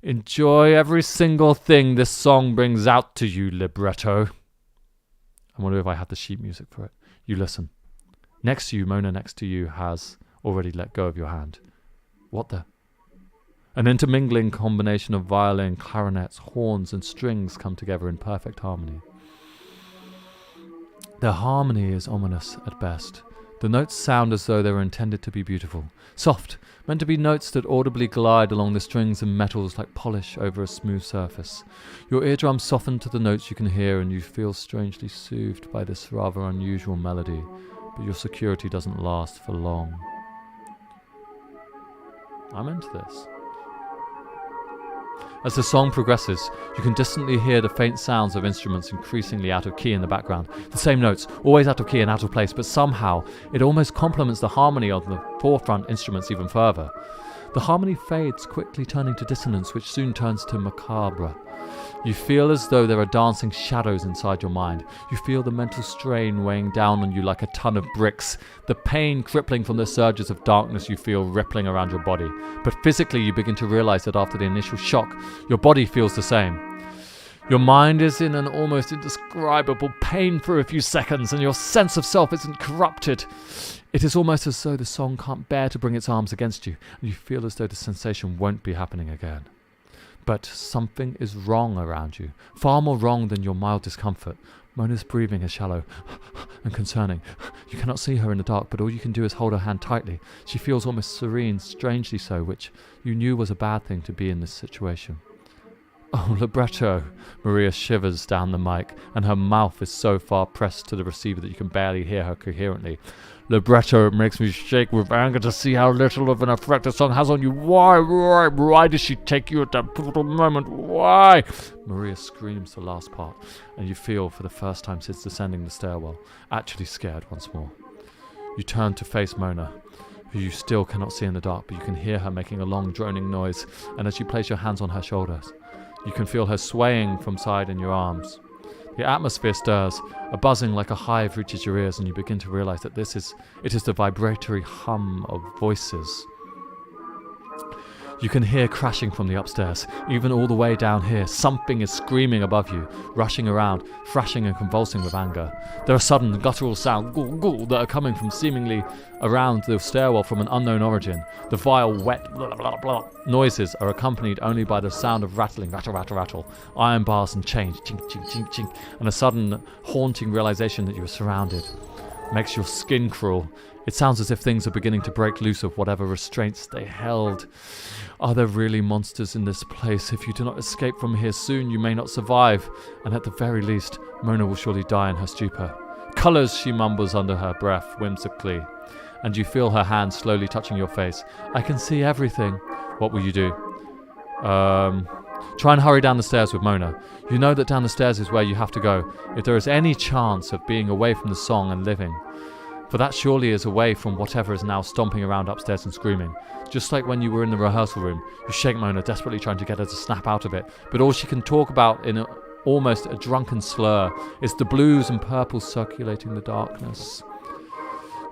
Enjoy every single thing this song brings out to you, libretto. I wonder if I had the sheet music for it. You listen. Next to you, Mona next to you has already let go of your hand. What the? An intermingling combination of violin, clarinets, horns, and strings come together in perfect harmony. Their harmony is ominous at best. The notes sound as though they were intended to be beautiful. Soft, meant to be notes that audibly glide along the strings and metals like polish over a smooth surface. Your eardrums soften to the notes you can hear, and you feel strangely soothed by this rather unusual melody, but your security doesn't last for long. I'm into this. As the song progresses, you can distantly hear the faint sounds of instruments increasingly out of key in the background. The same notes, always out of key and out of place, but somehow it almost complements the harmony of the forefront instruments even further. The harmony fades, quickly turning to dissonance, which soon turns to macabre. You feel as though there are dancing shadows inside your mind. You feel the mental strain weighing down on you like a ton of bricks, the pain crippling from the surges of darkness you feel rippling around your body. But physically you begin to realize that after the initial shock, your body feels the same. Your mind is in an almost indescribable pain for a few seconds, and your sense of self isn't corrupted. It is almost as though the song can't bear to bring its arms against you, and you feel as though the sensation won't be happening again. But something is wrong around you, far more wrong than your mild discomfort. Mona's breathing is shallow and concerning. You cannot see her in the dark, but all you can do is hold her hand tightly. She feels almost serene, strangely so, which you knew was a bad thing to be in this situation. Oh, libretto! Maria shivers down the mic, and her mouth is so far pressed to the receiver that you can barely hear her coherently. Libretto, it makes me shake with anger to see how little of an effect the song has on you. Why did she take you at that pivotal moment? Why? Maria screams the last part, and you feel, for the first time since descending the stairwell, actually scared once more. You turn to face Mona, who you still cannot see in the dark, but you can hear her making a long droning noise, and as you place your hands on her shoulders, you can feel her swaying from side in your arms. The atmosphere stirs, a buzzing like a hive reaches your ears, and you begin to realize that it is the vibratory hum of voices. You can hear crashing from the upstairs, even all the way down here. Something is screaming above you, rushing around, thrashing and convulsing with anger. There are sudden guttural sounds that are coming from seemingly around the stairwell from an unknown origin. The vile, wet blah, blah, blah noises are accompanied only by the sound of rattling, rattle, rattle, rattle, iron bars and chains, chink, chink, chink, chink, and a sudden haunting realization that you are surrounded. Makes your skin crawl. It sounds as if things are beginning to break loose of whatever restraints they held. Are there really monsters in this place? If you do not escape from here soon, you may not survive, and at the very least, Mona will surely die in her stupor. Colours, she mumbles under her breath, whimsically, and you feel her hand slowly touching your face. I can see everything. What will you do? Try and hurry down the stairs with Mona. You know that down the stairs is where you have to go, if there is any chance of being away from the song and living. For that surely is away from whatever is now stomping around upstairs and screaming. Just like when you were in the rehearsal room, you shake Mona, desperately trying to get her to snap out of it, but all she can talk about in almost a drunken slur is the blues and purples circulating the darkness.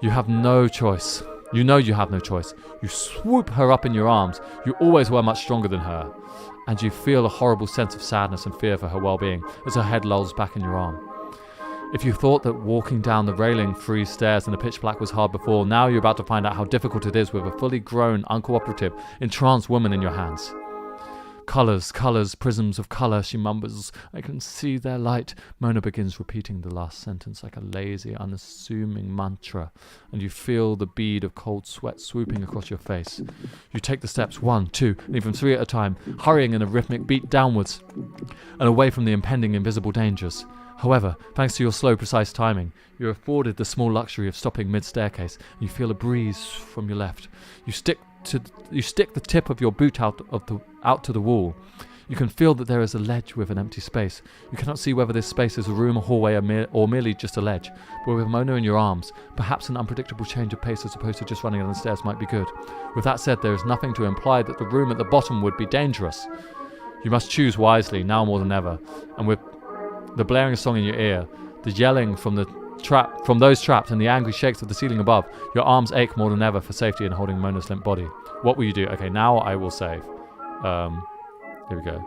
You have no choice. You know you have no choice. You swoop her up in your arms. You always were much stronger than her. And you feel a horrible sense of sadness and fear for her well-being as her head lolls back in your arm. If you thought that walking down the railing-free stairs in the pitch black was hard before, now you're about to find out how difficult it is with a fully grown, uncooperative, entranced woman in your hands. Colours, colours, prisms of colour, she mumbles. I can see their light. Mona begins repeating the last sentence like a lazy, unassuming mantra, and you feel the bead of cold sweat swooping across your face. You take the steps 1, 2, and even 3 at a time, hurrying in a rhythmic beat downwards and away from the impending invisible dangers. However, thanks to your slow, precise timing, you're afforded the small luxury of stopping mid-staircase, and you feel a breeze from your left. You stick the tip of your boot out to the wall. You can feel that there is a ledge with an empty space. You cannot see whether this space is a room, a hallway, or merely just a ledge. But with Mona in your arms, perhaps an unpredictable change of pace as opposed to just running down the stairs might be good. With that said, there is nothing to imply that the room at the bottom would be dangerous. You must choose wisely, now more than ever. And with the blaring song in your ear, the yelling from those trapped, and the angry shakes of the ceiling above, your arms ache more than ever for safety in holding Mona's limp body. What will you do? Okay, now I will save. Here we go.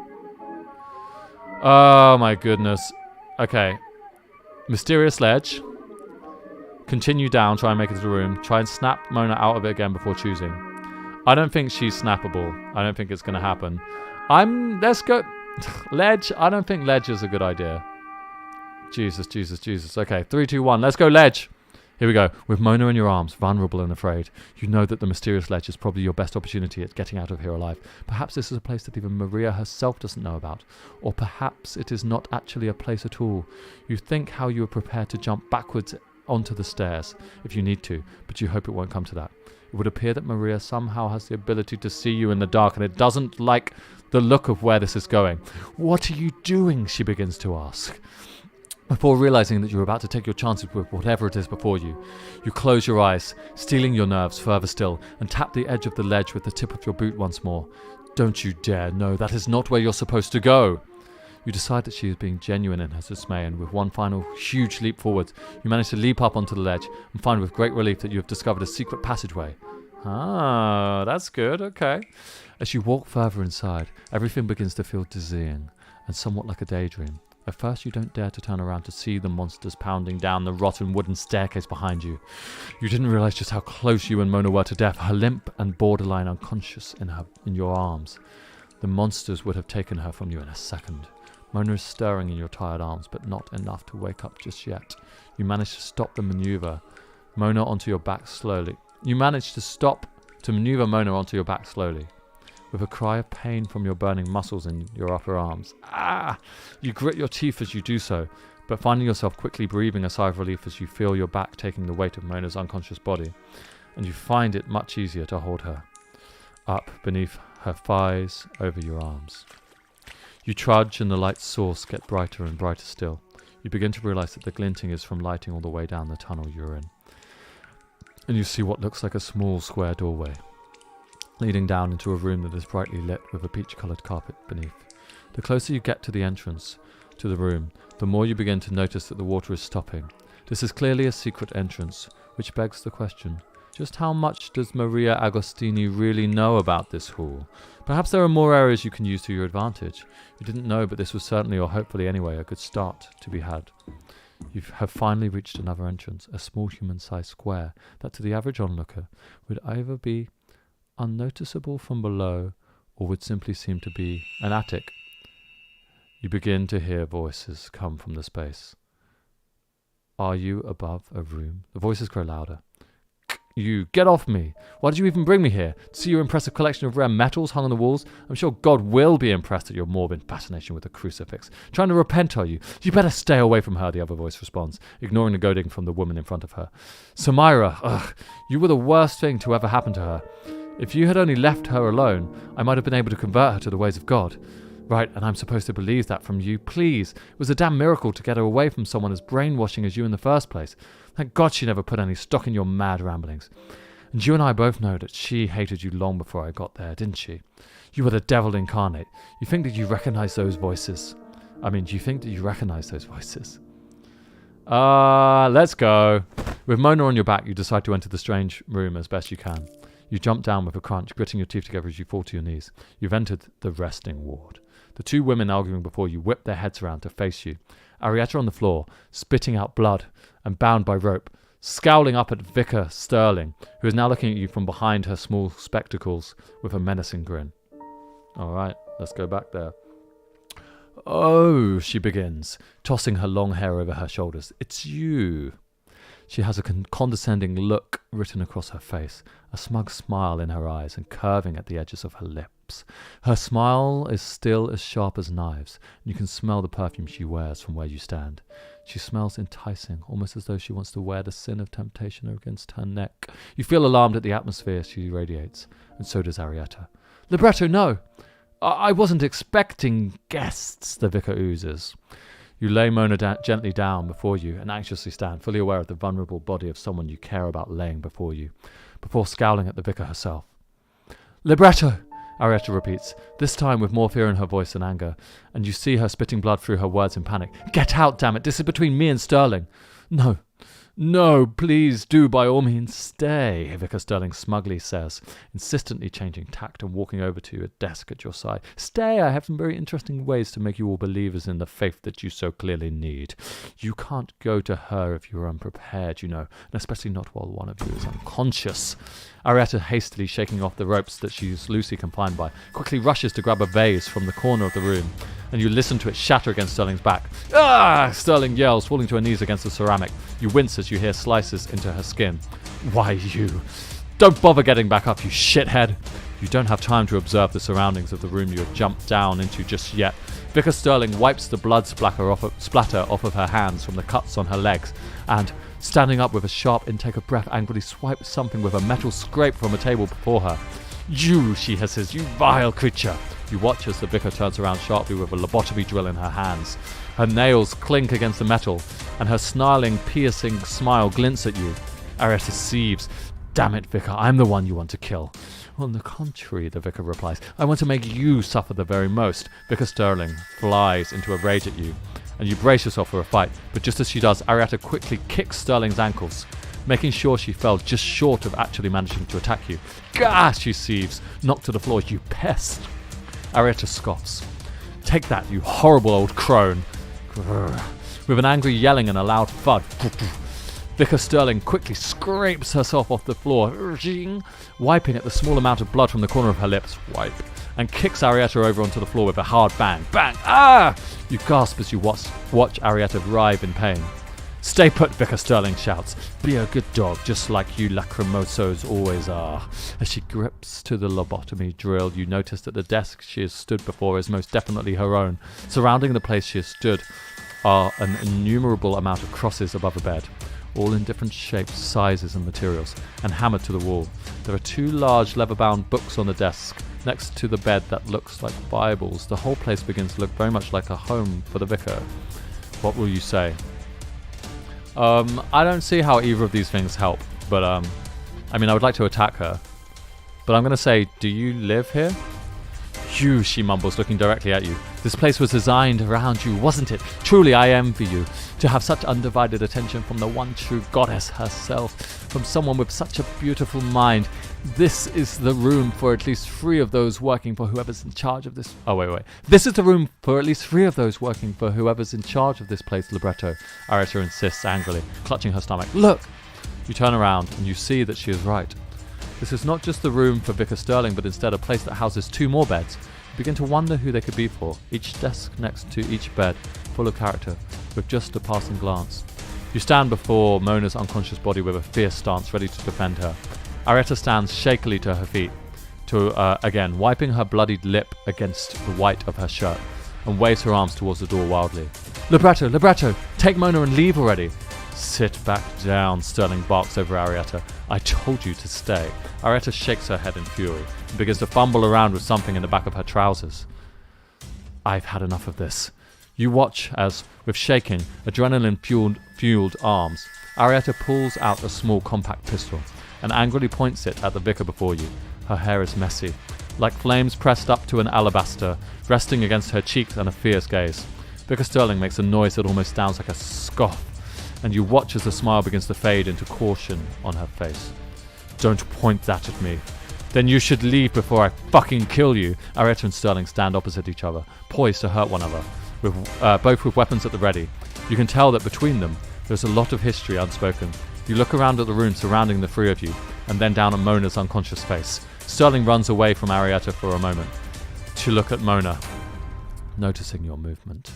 Oh my goodness. Okay. Mysterious ledge. Continue down, try and make it to the room. Try and snap Mona out of it again before choosing. I don't think she's snappable. I don't think it's going to happen. Let's go. Ledge. I don't think ledge is a good idea. Jesus. Okay, 3, 2, 1. Let's go ledge. Here we go. With Mona in your arms, vulnerable and afraid, you know that the mysterious ledge is probably your best opportunity at getting out of here alive. Perhaps this is a place that even Maria herself doesn't know about. Or perhaps it is not actually a place at all. You think how you are prepared to jump backwards onto the stairs if you need to, but you hope it won't come to that. It would appear that Maria somehow has the ability to see you in the dark, and it doesn't like the look of where this is going. What are you doing? She begins to ask. Before realizing that you're about to take your chances with whatever it is before you, you close your eyes, steeling your nerves further still, and tap the edge of the ledge with the tip of your boot once more. Don't you dare, no, that is not where you're supposed to go. You decide that she is being genuine in her dismay, and with one final huge leap forward, you manage to leap up onto the ledge and find with great relief that you have discovered a secret passageway. Ah, that's good, okay. As you walk further inside, everything begins to feel dizzying and somewhat like a daydream. At first you don't dare to turn around to see the monsters pounding down the rotten wooden staircase behind you. You didn't realize just how close you and Mona were to death, her limp and borderline unconscious in your arms. The monsters would have taken her from you in a second. Mona is stirring in your tired arms, but not enough to wake up just yet. You manage to stop the maneuver Mona onto your back slowly. With a cry of pain from your burning muscles in your upper arms. Ah! You grit your teeth as you do so, but finding yourself quickly breathing a sigh of relief as you feel your back taking the weight of Mona's unconscious body, and you find it much easier to hold her up beneath her thighs over your arms. You trudge and the light's source get brighter and brighter still. You begin to realize that the glinting is from lighting all the way down the tunnel you're in. And you see what looks like a small square doorway, leading down into a room that is brightly lit with a peach-coloured carpet beneath. The closer you get to the entrance to the room, the more you begin to notice that the water is stopping. This is clearly a secret entrance, which begs the question, just how much does Maria Agostini really know about this hall? Perhaps there are more areas you can use to your advantage. You didn't know, but this was certainly, or hopefully anyway, a good start to be had. You have finally reached another entrance, a small human-sized square that to the average onlooker would either be unnoticeable from below or would simply seem to be an attic. You begin to hear voices come from the space. Are you above a room? The voices grow louder. You, get off me! Why did you even bring me here? To see your impressive collection of rare metals hung on the walls? I'm sure God will be impressed at your morbid fascination with the crucifix. Trying to repent, are you? You better stay away from her, the other voice responds, ignoring the goading from the woman in front of her. Samira, ugh, you were the worst thing to ever happen to her. If you had only left her alone, I might have been able to convert her to the ways of God. Right, and I'm supposed to believe that from you, please. It was a damn miracle to get her away from someone as brainwashing as you in the first place. Thank God she never put any stock in your mad ramblings. And you and I both know that she hated you long before I got there, didn't she? You were the devil incarnate. You think that you recognize those voices? Let's go. With Mona on your back, you decide to enter the strange room as best you can. You jump down with a crunch, gritting your teeth together as you fall to your knees. You've entered the resting ward. The two women arguing before you whip their heads around to face you. Arietta on the floor, spitting out blood and bound by rope, scowling up at Vicar Sterling, who is now looking at you from behind her small spectacles with a menacing grin. All right, let's go back there. Oh, she begins, tossing her long hair over her shoulders. It's you. She has a condescending look written across her face, a smug smile in her eyes and curving at the edges of her lips. Her smile is still as sharp as knives, and you can smell the perfume she wears from where you stand. She smells enticing, almost as though she wants to wear the sin of temptation against her neck. You feel alarmed at the atmosphere she radiates, and so does Arietta. Libretto, no! I wasn't expecting guests, the vicar oozes. You lay Mona gently down before you and anxiously stand, fully aware of the vulnerable body of someone you care about laying before you, before scowling at the vicar herself. Libretto! Arietta repeats, this time with more fear in her voice than anger, and you see her spitting blood through her words in panic. Get out, damn it! This is between me and Sterling. No, please do by all means stay, Vicar Sterling smugly says, insistently changing tact and walking over to a desk at your side. Stay, I have some very interesting ways to make you all believers in the faith that you so clearly need. You can't go to her if you're unprepared, you know, and especially not while one of you is unconscious. Arietta, hastily shaking off the ropes that she's loosely confined by, quickly rushes to grab a vase from the corner of the room, and you listen to it shatter against Sterling's back. Ah! Sterling yells, falling to her knees against the ceramic. You wince as you hear slices into her skin. Why you? Don't bother getting back up, you shithead! You don't have time to observe the surroundings of the room you have jumped down into just yet. Vicar Sterling wipes the blood splatter off of her hands from the cuts on her legs, and, standing up with a sharp intake of breath, angrily swipes something with a metal scrape from a table before her. You, she hisses, you vile creature! You watch as the vicar turns around sharply with a lobotomy drill in her hands. Her nails clink against the metal, and her snarling, piercing smile glints at you. Arietta seethes. Damn it, Vicar, I'm the one you want to kill. On the contrary, the vicar replies, I want to make you suffer the very most. Vicar Sterling flies into a rage at you, and you brace yourself for a fight, but just as she does, Arietta quickly kicks Sterling's ankles, making sure she fell just short of actually managing to attack you. Gah! She seethes, knocked to the floor, you pest! Arietta scoffs. Take that, you horrible old crone! With an angry yelling and a loud thud, Vicar Sterling quickly scrapes herself off the floor, wiping at the small amount of blood from the corner of her lips, and kicks Arietta over onto the floor with a hard bang. Bang! Ah! You gasp as you watch Arietta writhe in pain. Stay put, Vicar Sterling shouts. Be a good dog, just like you lacrimosos always are. As she grips to the lobotomy drill, you notice that the desk she has stood before is most definitely her own. Surrounding the place she has stood are an innumerable amount of crosses above a bed, all in different shapes, sizes and materials, and hammered to the wall. There are 2 large leather-bound books on the desk, next to the bed that looks like Bibles. The whole place begins to look very much like a home for the vicar. What will you say? I don't see how either of these things help, but I mean, I would like to attack her. But I'm going to say, do you live here? You, she mumbles, looking directly at you. This place was designed around you, wasn't it? Truly, I envy you. To have such undivided attention from the one true goddess herself, from someone with such a beautiful mind. This is the room for at least 3 of those working for whoever's in charge of this... Oh, wait. This is the room for at least 3 of those working for whoever's in charge of this place, libretto. Arietta insists angrily, clutching her stomach. Look! You turn around and you see that she is right. This is not just the room for Vicar Sterling, but instead a place that houses 2 more beds. You begin to wonder who they could be for, each desk next to each bed, full of character, with just a passing glance. You stand before Mona's unconscious body with a fierce stance, ready to defend her. Arietta stands shakily to her feet, again wiping her bloodied lip against the white of her shirt, and waves her arms towards the door wildly. Libretto, take Mona and leave already. Sit back down, Sterling barks over Arietta. I told you to stay. Arietta shakes her head in fury and begins to fumble around with something in the back of her trousers. I've had enough of this. You watch as, with shaking, adrenaline-fueled arms, Arietta pulls out a small compact pistol and angrily points it at the vicar before you. Her hair is messy, like flames pressed up to an alabaster, resting against her cheeks and a fierce gaze. Vicar Sterling makes a noise that almost sounds like a scoff, and you watch as the smile begins to fade into caution on her face. Don't point that at me. Then you should leave before I fucking kill you. Arietta and Sterling stand opposite each other, poised to hurt one another, both with weapons at the ready. You can tell that between them, there's a lot of history unspoken. You look around at the room surrounding the 3 of you, and then down at Mona's unconscious face. Sterling runs away from Arietta for a moment, to look at Mona, noticing your movement.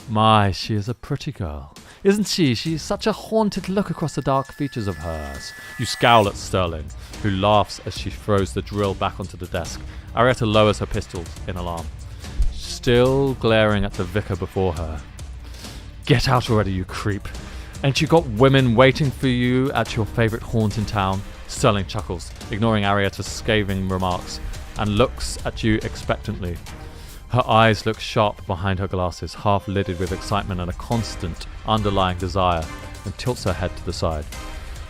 My, she is a pretty girl. Isn't she? She's such a haunted look across the dark features of hers. You scowl at Sterling, who laughs as she throws the drill back onto the desk. Arietta lowers her pistols in alarm, still glaring at the vicar before her. Get out already, you creep. Ain't you got women waiting for you at your favourite haunt in town? Sterling chuckles, ignoring Arietta's scathing remarks. and looks at you expectantly. Her eyes look sharp behind her glasses, half lidded with excitement and a constant underlying desire, and tilts her head to the side.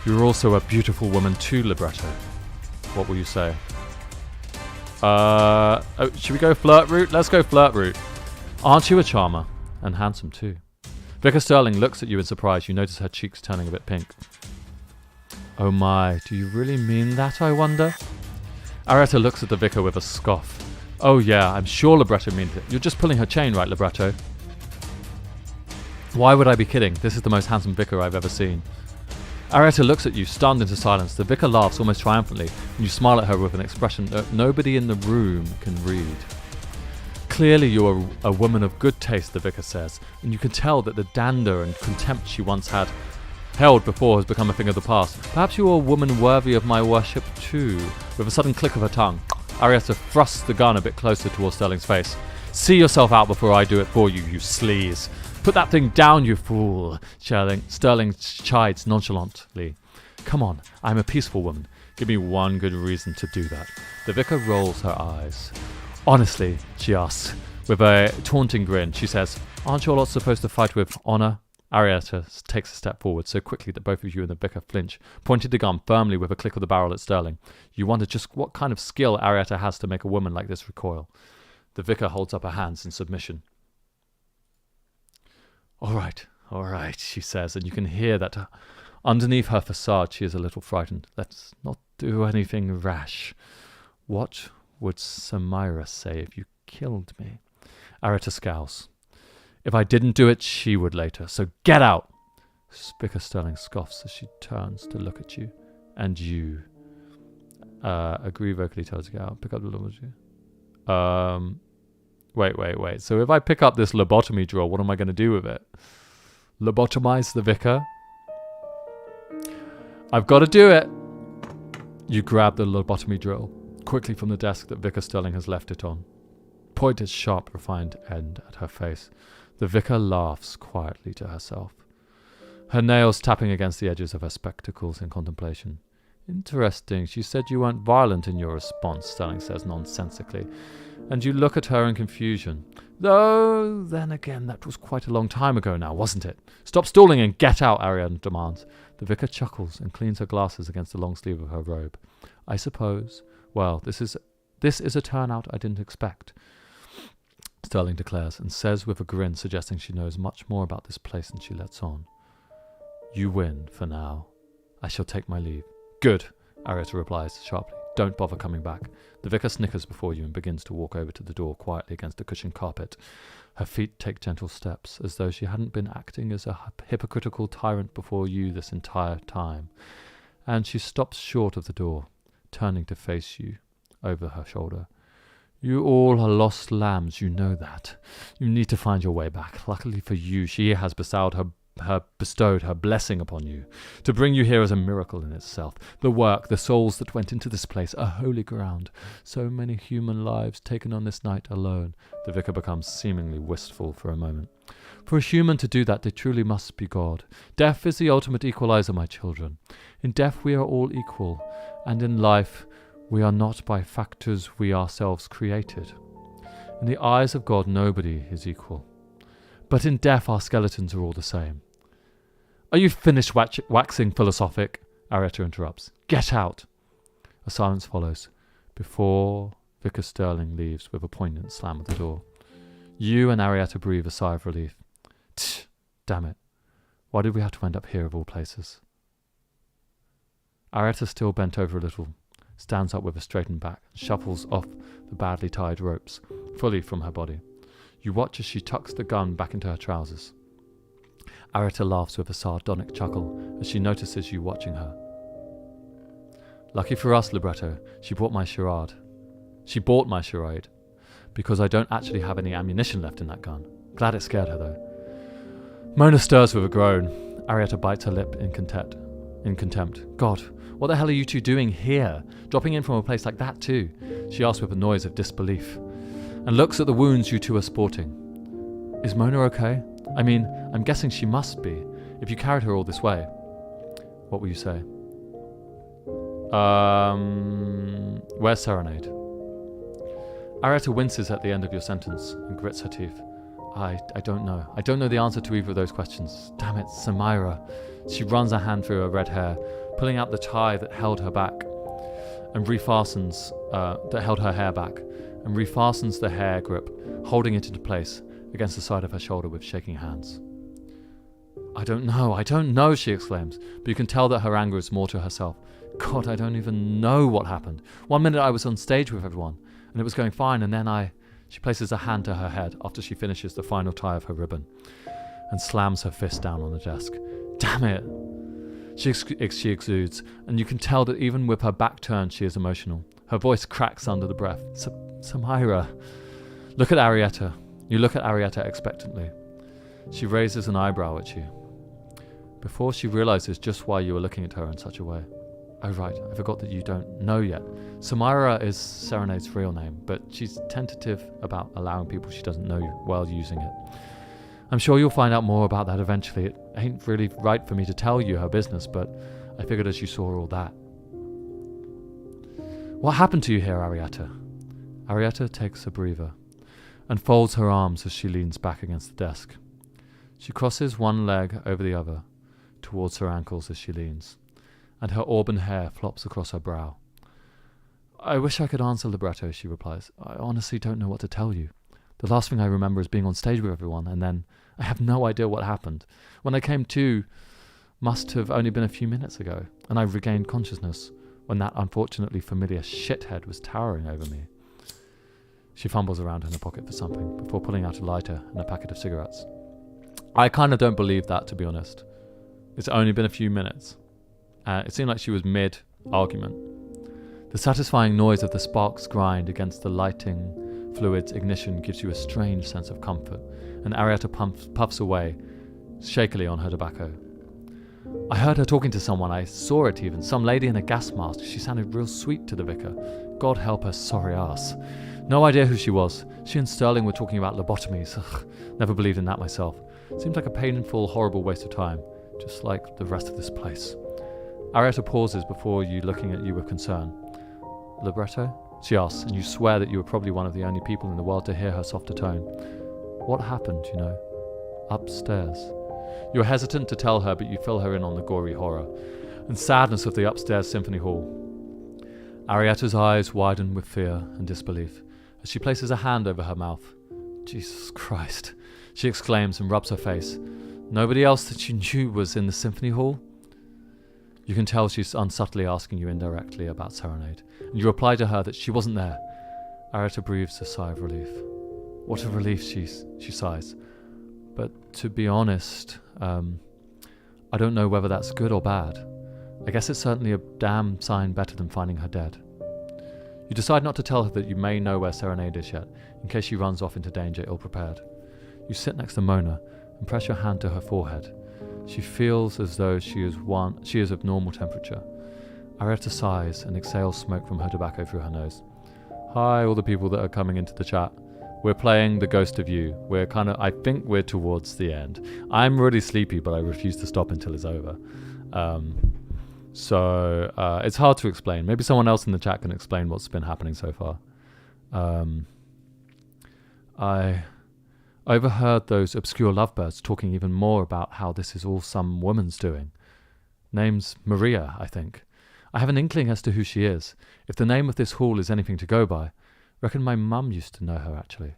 You're also a beautiful woman too, libretto. What will you say? Should we go flirt route? Let's go flirt route. Aren't you a charmer? And handsome too. Vicar Sterling looks at you in surprise. You notice her cheeks turning a bit pink. Oh my, do you really mean that, I wonder? Arietta looks at the vicar with a scoff. Oh yeah, I'm sure libretto means it. You're just pulling her chain, right, libretto? Why would I be kidding? This is the most handsome vicar I've ever seen. Arietta looks at you, stunned into silence. The vicar laughs almost triumphantly, and you smile at her with an expression that nobody in the room can read. Clearly you're a woman of good taste, the vicar says, and you can tell that the dander and contempt she once had held before has become a thing of the past. Perhaps you are a woman worthy of my worship too. With a sudden click of her tongue, Arietta thrusts the gun a bit closer towards Sterling's face. See yourself out before I do it for you, you sleaze. Put that thing down, you fool. Sterling chides nonchalantly. Come on, I'm a peaceful woman. Give me one good reason to do that. The vicar rolls her eyes. Honestly, she asks, with a taunting grin. She says, aren't you all supposed to fight with honour? Arietta takes a step forward so quickly that both of you and the vicar flinch, pointed the gun firmly with a click of the barrel at Sterling. You wonder just what kind of skill Arietta has to make a woman like this recoil. The vicar holds up her hands in submission. All right, she says, and you can hear that underneath her facade she is a little frightened. Let's not do anything rash. What would Samira say if you killed me? Arietta scowls. If I didn't do it, she would later. So get out! Vicar Sterling scoffs as she turns to look at you. And you. Agree vocally tells you out. Pick up the lobotomy. Wait. So if I pick up this lobotomy drill, what am I going to do with it? Lobotomize the vicar? I've got to do it! You grab the lobotomy drill quickly from the desk that Vicar Sterling has left it on. Point its sharp, refined end at her face. The vicar laughs quietly to herself, her nails tapping against the edges of her spectacles in contemplation. Interesting. She said you weren't violent in your response, Sterling says nonsensically, and you look at her in confusion. Though, then again, that was quite a long time ago now, wasn't it? Stop stalling and get out, Arietta demands. The vicar chuckles and cleans her glasses against the long sleeve of her robe. I suppose. Well, this is a turnout I didn't expect, Sterling declares, and says with a grin suggesting she knows much more about this place than she lets on. You win, for now. I shall take my leave. Good, Arietta replies sharply. Don't bother coming back. The vicar snickers before you and begins to walk over to the door quietly against the cushioned carpet. Her feet take gentle steps, as though she hadn't been acting as a hypocritical tyrant before you this entire time. And she stops short of the door, turning to face you over her shoulder. You all are lost lambs, you know that. You need to find your way back. Luckily for you, she has bestowed her blessing upon you, to bring you here as a miracle in itself. The work, the souls that went into this place, a holy ground. So many human lives taken on this night alone. The vicar becomes seemingly wistful for a moment. For a human to do that, they truly must be God. Death is the ultimate equalizer, my children. In death we are all equal, and in life we are not by factors we ourselves created. In the eyes of God, nobody is equal. But in death, our skeletons are all the same. Are you finished waxing philosophic? Arietta interrupts. Get out! A silence follows, before Vicar Sterling leaves with a poignant slam of the door. You and Arietta breathe a sigh of relief. Tch, damn it. Why did we have to end up here of all places? Arietta, still bent over a little, stands up with a straightened back and shuffles off the badly tied ropes, fully from her body. You watch as she tucks the gun back into her trousers. Arietta laughs with a sardonic chuckle as she notices you watching her. Lucky for us, libretto, she bought my charade. Because I don't actually have any ammunition left in that gun. Glad it scared her, though. Mona stirs with a groan. Arietta bites her lip in contempt. God, what the hell are you two doing here? Dropping in from a place like that, too? She asks with a noise of disbelief, and looks at the wounds you two are sporting. Is Mona okay? I mean, I'm guessing she must be, if you carried her all this way. What will you say? Where's Serenade? Arietta winces at the end of your sentence and grits her teeth. I don't know. I don't know the answer to either of those questions. Damn it, Samira. She runs a hand through her red hair, pulling out the tie that held her back, and refastens her hair back, and refastens the hair grip, holding it into place against the side of her shoulder with shaking hands. I don't know, she exclaims, but you can tell that her anger is more to herself. God, I don't even know what happened. 1 minute I was on stage with everyone, and it was going fine, and then She places a hand to her head after she finishes the final tie of her ribbon, and slams her fist down on the desk. Damn it! She exudes, and you can tell that even with her back turned she is emotional. Her voice cracks under the breath. Samira. Look at Arietta. You look at Arietta expectantly. She raises an eyebrow at you, before she realizes just why you are looking at her in such a way. Oh right, I forgot that you don't know yet. Samira is Serenade's real name, but she's tentative about allowing people she doesn't know while using it. I'm sure you'll find out more about that eventually. It ain't really right for me to tell you her business, but I figured as you saw all that. What happened to you here, Arietta? Arietta takes a breather and folds her arms as she leans back against the desk. She crosses one leg over the other towards her ankles as she leans, and her auburn hair flops across her brow. I wish I could answer, libretto, she replies. I honestly don't know what to tell you. The last thing I remember is being on stage with everyone, and then I have no idea what happened. When I came to, must have only been a few minutes ago, and I regained consciousness when that unfortunately familiar shithead was towering over me. She fumbles around in her pocket for something before pulling out a lighter and a packet of cigarettes. I kind of don't believe that, to be honest. It's only been a few minutes. It seemed like she was mid-argument. The satisfying noise of the sparks grind against the lighting fluid's ignition gives you a strange sense of comfort, and Arietta puffs away, shakily on her tobacco. I heard her talking to someone, I saw it even, some lady in a gas mask. She sounded real sweet to the vicar. God help her sorry ass. No idea who she was. She and Sterling were talking about lobotomies. Ugh, never believed in that myself. Seemed like a painful, horrible waste of time, just like the rest of this place. Arietta pauses before you, looking at you with concern. Libretto? She asks, and you swear that you were probably one of the only people in the world to hear her softer tone. What happened, you know? Upstairs. You're hesitant to tell her, but you fill her in on the gory horror and sadness of the upstairs symphony hall. Arietta's eyes widen with fear and disbelief as she places a hand over her mouth. Jesus Christ, she exclaims and rubs her face. Nobody else that you knew was in the symphony hall? You can tell she's unsubtly asking you indirectly about Serenade, and you reply to her that she wasn't there. Arietta breathes a sigh of relief. What a relief, she sighs. But to be honest, I don't know whether that's good or bad. I guess it's certainly a damn sign better than finding her dead. You decide not to tell her that you may know where Serenade is yet, in case she runs off into danger ill-prepared. You sit next to Mona and press your hand to her forehead. She feels as though she is of normal temperature. Arietta sighs and exhales smoke from her tobacco through her nose. Hi, all the people that are coming into the chat. We're playing The Ghost of You. I think we're towards the end. I'm really sleepy, but I refuse to stop until it's over. So it's hard to explain. Maybe someone else in the chat can explain what's been happening so far. I overheard those obscure lovebirds talking even more about how this is all some woman's doing. Name's Maria, I think. I have an inkling as to who she is. If the name of this hall is anything to go by, reckon my mum used to know her, actually.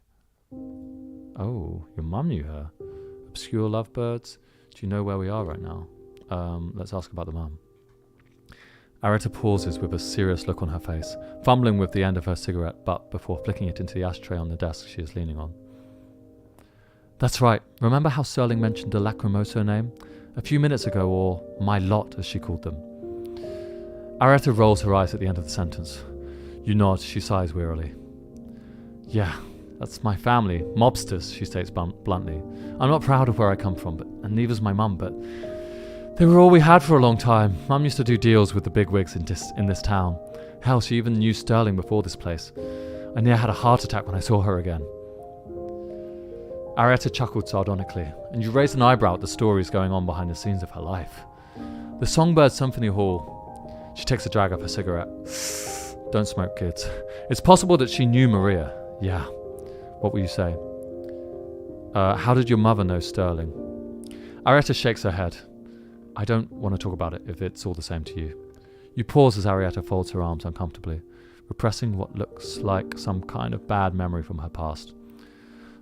Oh, your mum knew her. Obscure lovebirds? Do you know where we are right now? Let's ask about the mum. Arietta pauses with a serious look on her face, fumbling with the end of her cigarette butt before flicking it into the ashtray on the desk she is leaning on. That's right. Remember how Sterling mentioned the Lacrimoso name a few minutes ago, or my lot, as she called them? Arietta rolls her eyes at the end of the sentence. You nod, she sighs wearily. Yeah, that's my family. Mobsters, she states bluntly. I'm not proud of where I come from, and neither's my mum, but they were all we had for a long time. Mum used to do deals with the bigwigs in this town. Hell, she even knew Sterling before this place. I near had a heart attack when I saw her again. Arietta chuckled sardonically, and you raised an eyebrow at the stories going on behind the scenes of her life. The Songbird Symphony Hall. She takes a drag of her cigarette. Don't smoke, kids. It's possible that she knew Maria. Yeah. What will you say? How did your mother know Sterling? Arietta shakes her head. I don't want to talk about it if it's all the same to you. You pause as Arietta folds her arms uncomfortably, repressing what looks like some kind of bad memory from her past.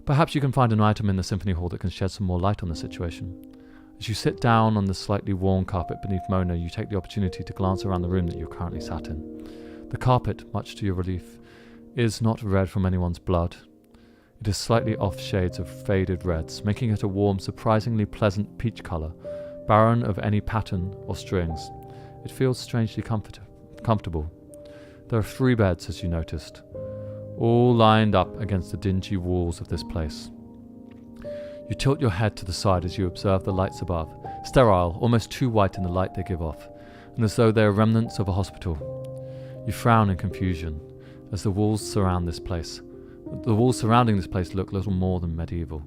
Perhaps you can find an item in the symphony hall that can shed some more light on the situation. As you sit down on the slightly worn carpet beneath Mona, you take the opportunity to glance around the room that you're currently sat in. The carpet, much to your relief, is not red from anyone's blood. It is slightly off shades of faded reds, making it a warm, surprisingly pleasant peach colour, barren of any pattern or strings. It feels strangely comfortable. There are 3 beds, as you noticed, all lined up against the dingy walls of this place. You tilt your head to the side as you observe the lights above, sterile, almost too white in the light they give off, and as though they are remnants of a hospital. You frown in confusion as the walls surrounding this place look little more than medieval.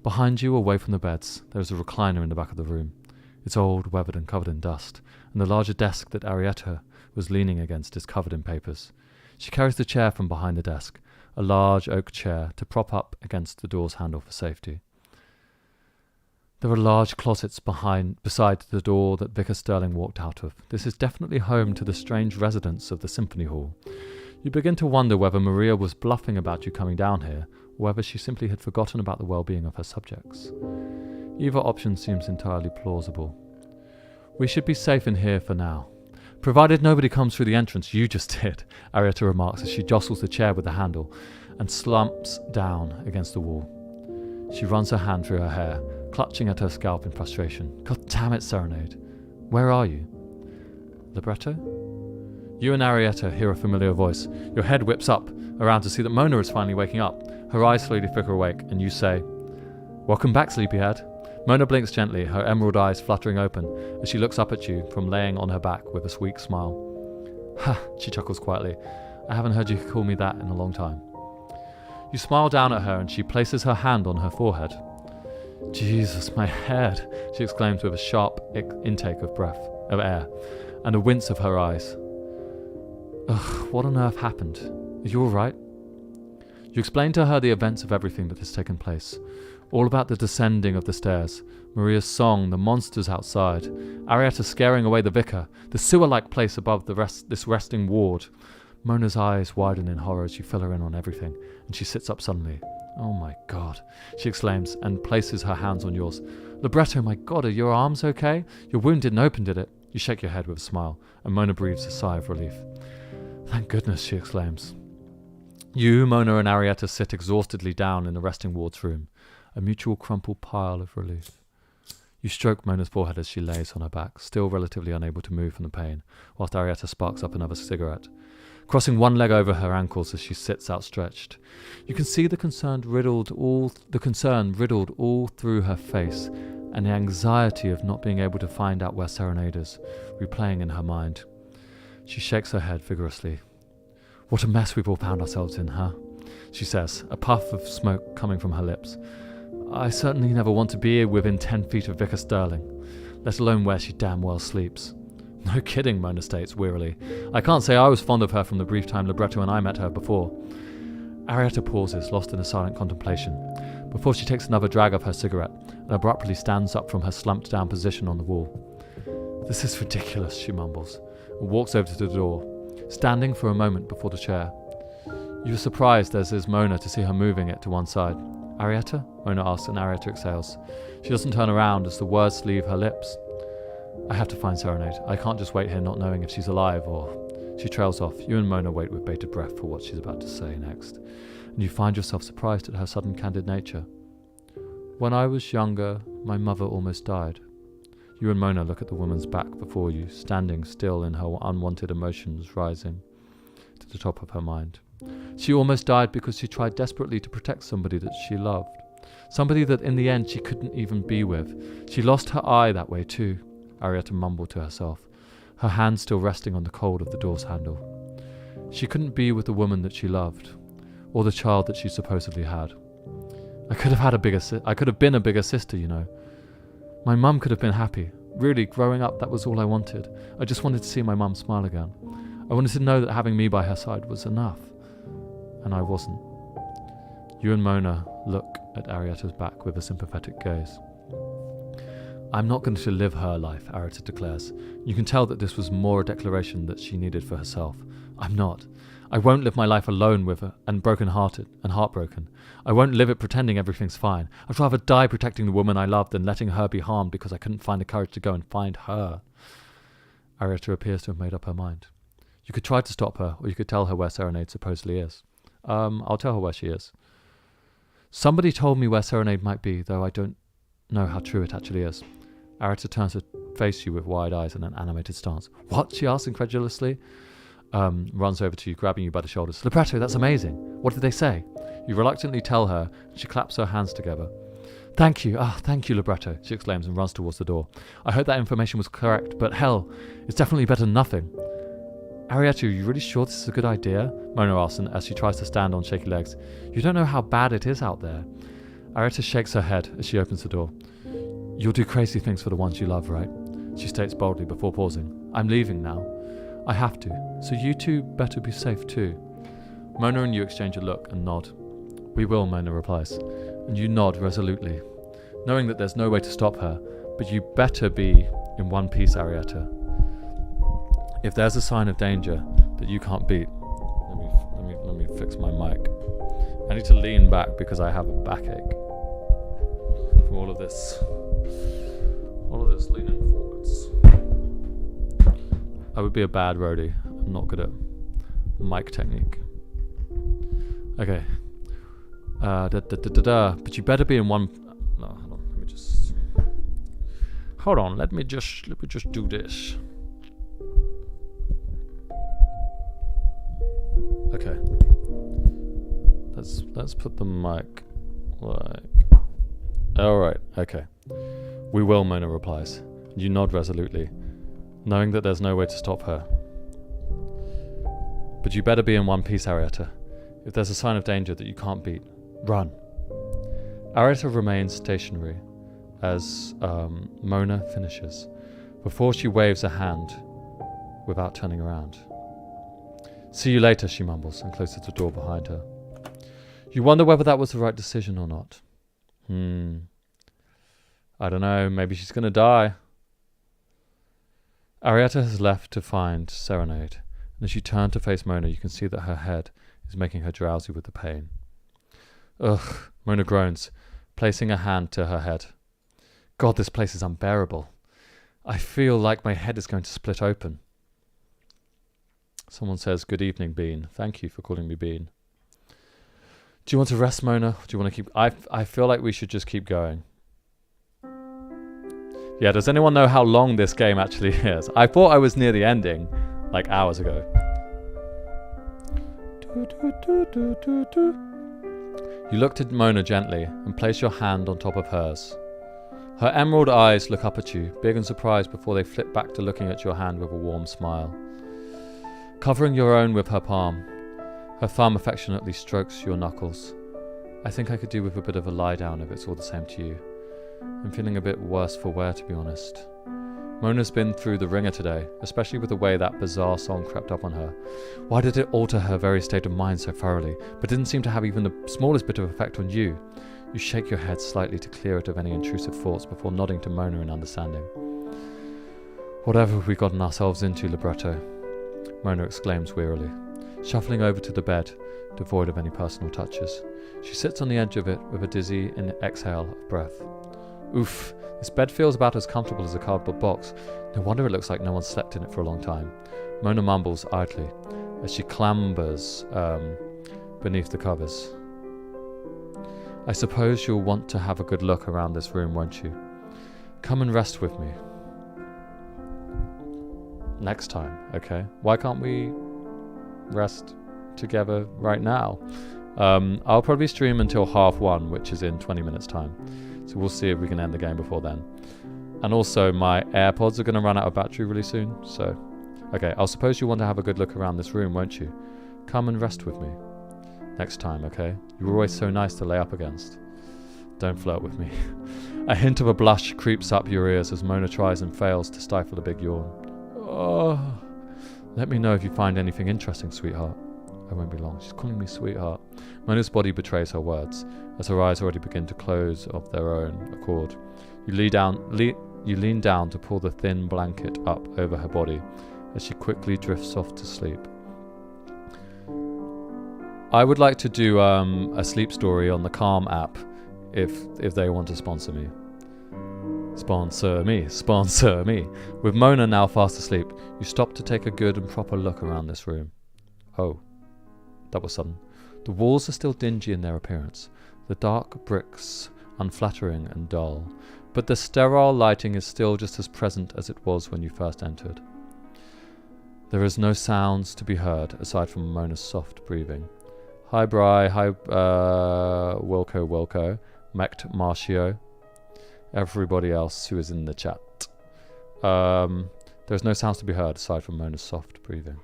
Behind you, away from the beds, there is a recliner in the back of the room. It's old, weathered and covered in dust, and the larger desk that Arietta was leaning against is covered in papers. She carries the chair from behind the desk, a large oak chair, to prop up against the door's handle for safety. There are large closets beside the door that Vicar Sterling walked out of. This is definitely home to the strange residents of the Symphony Hall. You begin to wonder whether Maria was bluffing about you coming down here, or whether she simply had forgotten about the well-being of her subjects. Either option seems entirely plausible. We should be safe in here for now. Provided nobody comes through the entrance you just did, Arietta remarks as she jostles the chair with the handle and slumps down against the wall. She runs her hand through her hair, clutching at her scalp in frustration. God damn it, Serenade. Where are you? Libretto? You and Arietta hear a familiar voice. Your head whips up around to see that Mona is finally waking up. Her eyes slowly flicker awake, and you say, "Welcome back, sleepyhead." Mona blinks gently, her emerald eyes fluttering open as she looks up at you from laying on her back with a weak smile. Ha, she chuckles quietly. I haven't heard you call me that in a long time. You smile down at her and she places her hand on her forehead. Jesus, my head, she exclaims with a sharp intake of air, and a wince of her eyes. Ugh, what on earth happened? Are you all right? You explain to her the events of everything that has taken place. All about the descending of the stairs, Maria's song, the monsters outside, Arietta scaring away the vicar, the sewer-like place above this resting ward. Mona's eyes widen in horror as you fill her in on everything, and she sits up suddenly. Oh my God, she exclaims, and places her hands on yours. Libretto, my God, are your arms okay? Your wound didn't open, did it? You shake your head with a smile, and Mona breathes a sigh of relief. Thank goodness, she exclaims. You, Mona, and Arietta sit exhaustedly down in the resting ward's room, a mutual crumpled pile of relief. You stroke Mona's forehead as she lays on her back, still relatively unable to move from the pain, whilst Arietta sparks up another cigarette, crossing one leg over her ankles as she sits outstretched. You can see the concern riddled all through her face, and the anxiety of not being able to find out where Serenade is, replaying in her mind. She shakes her head vigorously. What a mess we've all found ourselves in, huh? She says, a puff of smoke coming from her lips. I certainly never want to be within 10 feet of Vicar Sterling, let alone where she damn well sleeps. No kidding, Mona states wearily. I can't say I was fond of her from the brief time Libretto and I met her before. Arietta pauses, lost in a silent contemplation, before she takes another drag of her cigarette and abruptly stands up from her slumped down position on the wall. This is ridiculous, she mumbles, and walks over to the door, standing for a moment before the chair. You are surprised, as is Mona, to see her moving it to one side. Arietta? Mona asks, and Arietta exhales. She doesn't turn around as the words leave her lips. I have to find Serenade. I can't just wait here not knowing if she's alive or... She trails off. You and Mona wait with bated breath for what she's about to say next, and you find yourself surprised at her sudden candid nature. When I was younger, my mother almost died. You and Mona look at the woman's back before you, standing still in her unwanted emotions rising to the top of her mind. She almost died because she tried desperately to protect somebody that she loved. Somebody that in the end she couldn't even be with. She lost her eye that way too, Arietta mumbled to herself, her hand still resting on the cold of the door's handle. She couldn't be with the woman that she loved, or the child that she supposedly had. I could have been a bigger sister, you know. My mum could have been happy. Really, growing up, that was all I wanted. I just wanted to see my mum smile again. I wanted to know that having me by her side was enough. and I wasn't. You and Mona look at Arietta's back with a sympathetic gaze. I'm not going to live her life, Arietta declares. You can tell that this was more a declaration that she needed for herself. I'm not. I won't live my life alone with her and broken-hearted and heartbroken. I won't live it pretending everything's fine. I'd rather die protecting the woman I love than letting her be harmed because I couldn't find the courage to go and find her. Arietta appears to have made up her mind. You could try to stop her, or you could tell her where Serenade supposedly is. I'll tell her where she is. Somebody told me where Serenade might be, though I don't know how true it actually is. Arietta turns to face you with wide eyes and an animated stance. What? She asks incredulously. Runs over to you, grabbing you by the shoulders. Libretto, that's amazing. What did they say? You reluctantly tell her, and she claps her hands together. Thank you. Thank you, Libretto, she exclaims and runs towards the door. I hope that information was correct, but hell, it's definitely better than nothing. Arietta, are you really sure this is a good idea? Mona asks as she tries to stand on shaky legs. You don't know how bad it is out there. Arietta shakes her head as she opens the door. You'll do crazy things for the ones you love, right? She states boldly before pausing. I'm leaving now. I have to, so you two better be safe too. Mona and you exchange a look and nod. We will, Mona replies, and you nod resolutely, knowing that there's no way to stop her, but you better be in one piece, Arietta. If there's a sign of danger that you can't beat, let me fix my mic. I need to lean back because I have a backache from all of this leaning forwards. I would be a bad roadie. I'm not good at mic technique. Okay. But you better be in one. No, hold on. Let me just. Hold on. Let me just do this. Okay. Let's put the mic like. All right. Okay. We will, Mona replies. You nod resolutely, knowing that there's no way to stop her. But you better be in one piece, Arietta. If there's a sign of danger that you can't beat, run. Arietta remains stationary as Mona finishes, before she waves a hand without turning around. See you later, she mumbles and closes the door behind her. You wonder whether that was the right decision or not. I don't know, maybe she's going to die. Arietta has left to find Serenade, and as you turn to face Mona, you can see that her head is making her drowsy with the pain. Ugh, Mona groans, placing a hand to her head. God, this place is unbearable. I feel like my head is going to split open. Someone says, good evening, Bean. Thank you for calling me Bean. Do you want to rest, Mona? Do you want to keep... I feel like we should just keep going. Yeah, does anyone know how long this game actually is? I thought I was near the ending, like hours ago. You looked at Mona gently and placed your hand on top of hers. Her emerald eyes look up at you, big and surprised before they flip back to looking at your hand with a warm smile. Covering your own with her palm, her thumb affectionately strokes your knuckles. I think I could do with a bit of a lie down if it's all the same to you. I'm feeling a bit worse for wear, to be honest. Mona's been through the ringer today, especially with the way that bizarre song crept up on her. Why did it alter her very state of mind so thoroughly, but didn't seem to have even the smallest bit of effect on you? You shake your head slightly to clear it of any intrusive thoughts before nodding to Mona in understanding. Whatever have we gotten ourselves into, Libretto? Mona exclaims wearily, shuffling over to the bed, devoid of any personal touches. She sits on the edge of it with a dizzy exhale of breath. Oof, this bed feels about as comfortable as a cardboard box. No wonder it looks like no one slept in it for a long time. Mona mumbles idly as she clambers beneath the covers. I suppose you'll want to have a good look around this room, won't you? Come and rest with me. Next time, okay? Why can't we rest together right now? I'll probably stream until 1:30, which is in 20 minutes time. So we'll see if we can end the game before then. And also my AirPods are going to run out of battery really soon. So, okay, I'll suppose you want to have a good look around this room, won't you? Come and rest with me. Next time, okay? You were always so nice to lay up against. Don't flirt with me. A hint of a blush creeps up your ears as Mona tries and fails to stifle a big yawn. Oh, let me know if you find anything interesting, sweetheart. I won't be long. She's calling me sweetheart. Mona's body betrays her words, as her eyes already begin to close of their own accord. You lean down to pull the thin blanket up over her body as she quickly drifts off to sleep. I would like to do a sleep story on the Calm app if they want to sponsor me. Sponsor me. With Mona now fast asleep, you stop to take a good and proper look around this room. Oh, that was sudden. The walls are still dingy in their appearance, the dark bricks unflattering and dull, but the sterile lighting is still just as present as it was when you first entered. There is no sounds to be heard aside from Mona's soft breathing. Hi Bri, hi Wilco, Mect Marcio, everybody else who is in the chat. There is no sounds to be heard aside from Mona's soft breathing.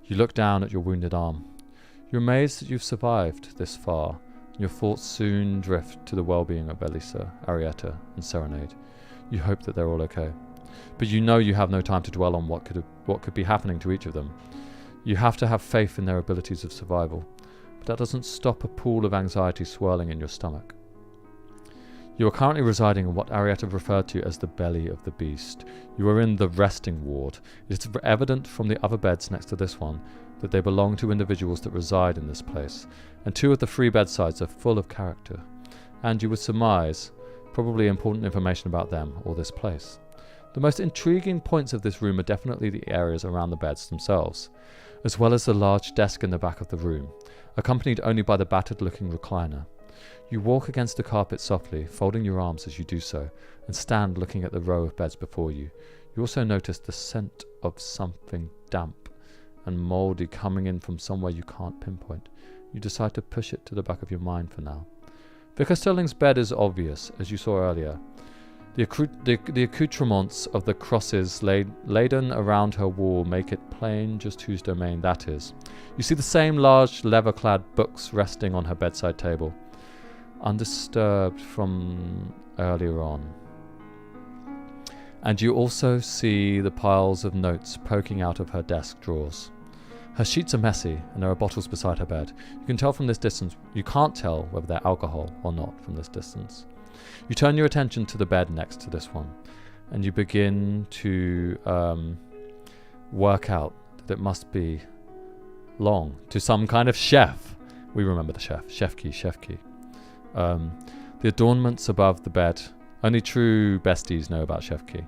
You look down at your wounded arm. You're amazed that you've survived this far, and your thoughts soon drift to the well-being of Elisa, Arietta, and Serenade. You hope that they're all okay. But you know you have no time to dwell on what could be happening to each of them. You have to have faith in their abilities of survival, but that doesn't stop a pool of anxiety swirling in your stomach. You are currently residing in what Arietta referred to as the belly of the beast. You are in the resting ward. It is evident from the other beds next to this one that they belong to individuals that reside in this place, and 2 of the 3 bedsides are full of character, and you would surmise probably important information about them or this place. The most intriguing points of this room are definitely the areas around the beds themselves, as well as the large desk in the back of the room, accompanied only by the battered-looking recliner. You walk against the carpet softly, folding your arms as you do so, and stand looking at the row of beds before you. You also notice the scent of something damp and mouldy coming in from somewhere you can't pinpoint. You decide to push it to the back of your mind for now. Vicar Sterling's bed is obvious, as you saw earlier. The accoutrements of the crosses laden around her wall make it plain just whose domain that is. You see the same large leather-clad books resting on her bedside table, undisturbed from earlier on. And you also see the piles of notes poking out of her desk drawers. Her sheets are messy, and there are bottles beside her bed. You can tell from this distance, you can't tell whether they're alcohol or not from this distance. You turn your attention to the bed next to this one, and you begin to work out that it must be long to some kind of chef. We remember the chef. Chef key. The adornments above the bed. Only true besties know about chef key.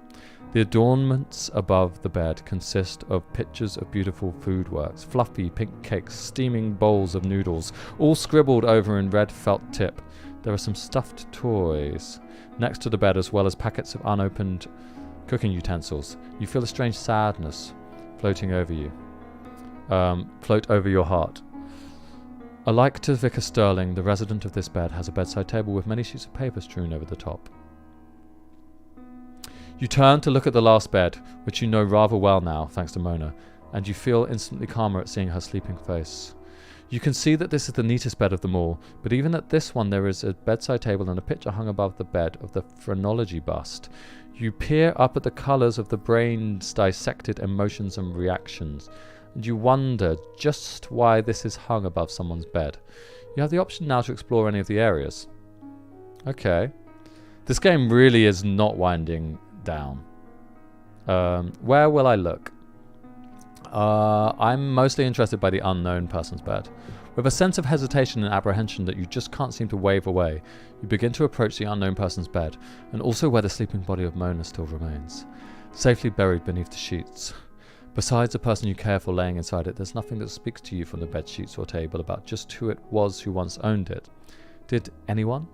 The adornments above the bed consist of pictures of beautiful food works, fluffy pink cakes, steaming bowls of noodles, all scribbled over in red felt tip. There are some stuffed toys next to the bed, as well as packets of unopened cooking utensils. You feel a strange sadness float over your heart. Alike to Vicar Sterling, the resident of this bed has a bedside table with many sheets of paper strewn over the top. You turn to look at the last bed, which you know rather well now, thanks to Mona, and you feel instantly calmer at seeing her sleeping face. You can see that this is the neatest bed of them all, but even at this one there is a bedside table and a picture hung above the bed of the phrenology bust. You peer up at the colours of the brain's dissected emotions and reactions, and you wonder just why this is hung above someone's bed. You have the option now to explore any of the areas. Okay. This game really is not winding down. Where will I look? I'm mostly interested by the unknown person's bed. With a sense of hesitation and apprehension that you just can't seem to wave away, you begin to approach the unknown person's bed, and also where the sleeping body of Mona still remains, safely buried beneath the sheets. Besides the person you care for laying inside it, there's nothing that speaks to you from the bed sheets or table about just who it was who once owned it. Did anyone?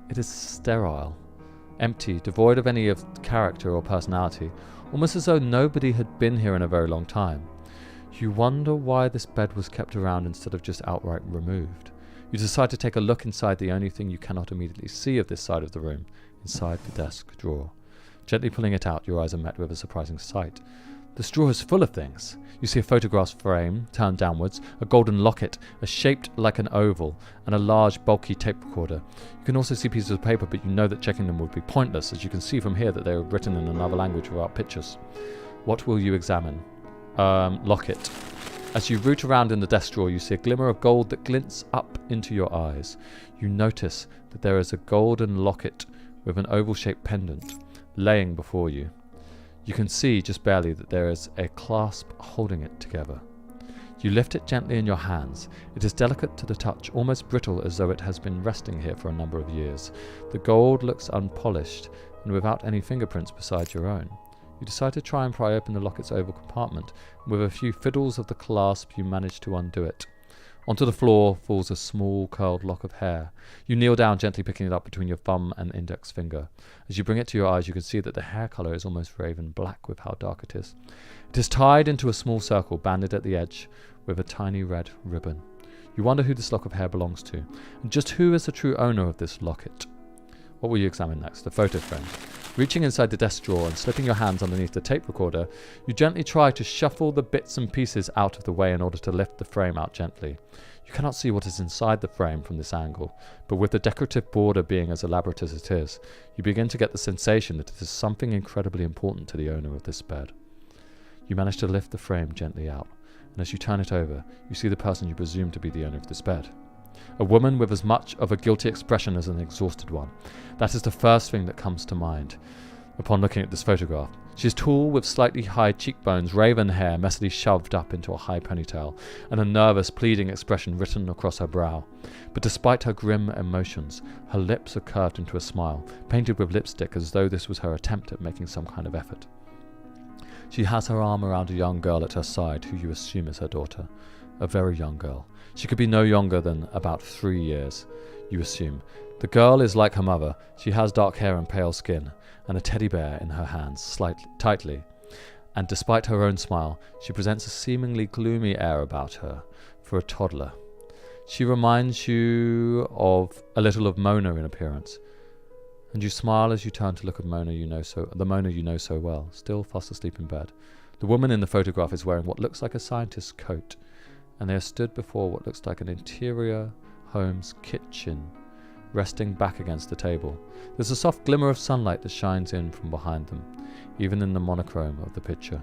It is sterile, empty, devoid of any of character or personality, almost as though nobody had been here in a very long time. You wonder why this bed was kept around instead of just outright removed. You decide to take a look inside the only thing you cannot immediately see of this side of the room, inside the desk drawer. Gently pulling it out, your eyes are met with a surprising sight. This drawer is full of things. You see a photograph frame turned downwards, a golden locket, shaped like an oval, and a large, bulky tape recorder. You can also see pieces of paper, but you know that checking them would be pointless, as you can see from here that they were written in another language without pictures. What will you examine? Locket. As you root around in the desk drawer, you see a glimmer of gold that glints up into your eyes. You notice that there is a golden locket with an oval-shaped pendant laying before you. You can see just barely that there is a clasp holding it together. You lift it gently in your hands. It is delicate to the touch, almost brittle, as though it has been resting here for a number of years. The gold looks unpolished and without any fingerprints besides your own. You decide to try and pry open the locket's oval compartment, and with a few fiddles of the clasp you manage to undo it. Onto the floor falls a small curled lock of hair. You kneel down, gently picking it up between your thumb and index finger. As you bring it to your eyes, you can see that the hair colour is almost raven black with how dark it is. It is tied into a small circle, banded at the edge, with a tiny red ribbon. You wonder who this lock of hair belongs to, and just who is the true owner of this locket. What will you examine next? The photo frame. Reaching inside the desk drawer and slipping your hands underneath the tape recorder, you gently try to shuffle the bits and pieces out of the way in order to lift the frame out gently. You cannot see what is inside the frame from this angle, but with the decorative border being as elaborate as it is, you begin to get the sensation that it is something incredibly important to the owner of this bed. You manage to lift the frame gently out, and as you turn it over, you see the person you presume to be the owner of this bed. A woman with as much of a guilty expression as an exhausted one. That is the first thing that comes to mind upon looking at this photograph. She is tall, with slightly high cheekbones, raven hair messily shoved up into a high ponytail, and a nervous, pleading expression written across her brow. But despite her grim emotions, her lips are curved into a smile, painted with lipstick as though this was her attempt at making some kind of effort. She has her arm around a young girl at her side, who you assume is her daughter. A very young girl. She could be no younger than about 3 years, you assume. The girl is like her mother. She has dark hair and pale skin, and a teddy bear in her hands, tightly. And despite her own smile, she presents a seemingly gloomy air about her for a toddler. She reminds you of a little of Mona in appearance, and you smile as you turn to look at the Mona you know so well, still fast asleep in bed. The woman in the photograph is wearing what looks like a scientist's coat, and they are stood before what looks like an interior home's kitchen, resting back against the table. There's a soft glimmer of sunlight that shines in from behind them, even in the monochrome of the picture.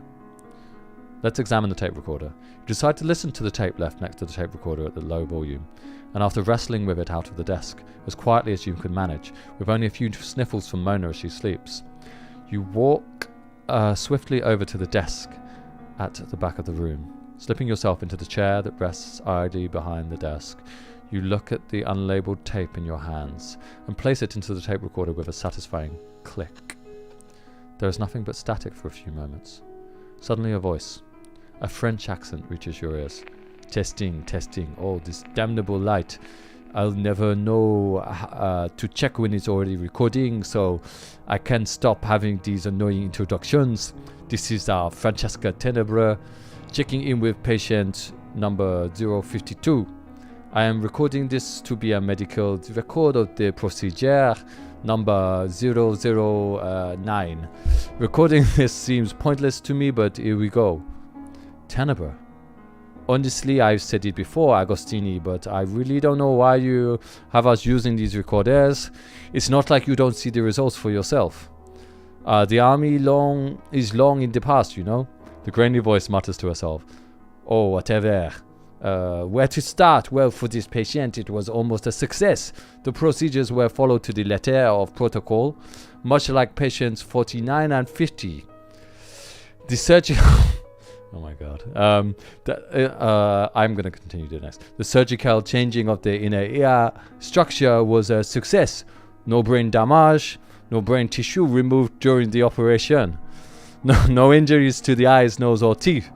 Let's examine the tape recorder. You decide to listen to the tape left next to the tape recorder at the low volume, and after wrestling with it out of the desk, as quietly as you can manage, with only a few sniffles from Mona as she sleeps, you walk swiftly over to the desk at the back of the room. Slipping yourself into the chair that rests idly behind the desk, you look at the unlabeled tape in your hands and place it into the tape recorder with a satisfying click. There is nothing but static for a few moments. Suddenly a voice, a French accent, reaches your ears. Testing, testing. Oh, this damnable light. I'll never know to check when it's already recording, so I can't stop having these annoying introductions. This is Francesca Tenebre, checking in with patient number 052. I am recording this to be a medical record of the procedure number 009. Recording this seems pointless to me, but here we go. Tenebre. Honestly, I've said it before, Agostini, but I really don't know why you have us using these recorders. It's not like you don't see the results for yourself. The army is long in the past, you know. The grainy voice mutters to herself. Oh, whatever. Where to start? Well, for this patient, it was almost a success. The procedures were followed to the letter of protocol, much like patients 49 and 50. The surgical... Oh my god. I'm going to continue to next. The surgical changing of the inner ear structure was a success. No brain damage, no brain tissue removed during the operation. No injuries to the eyes, nose, or teeth.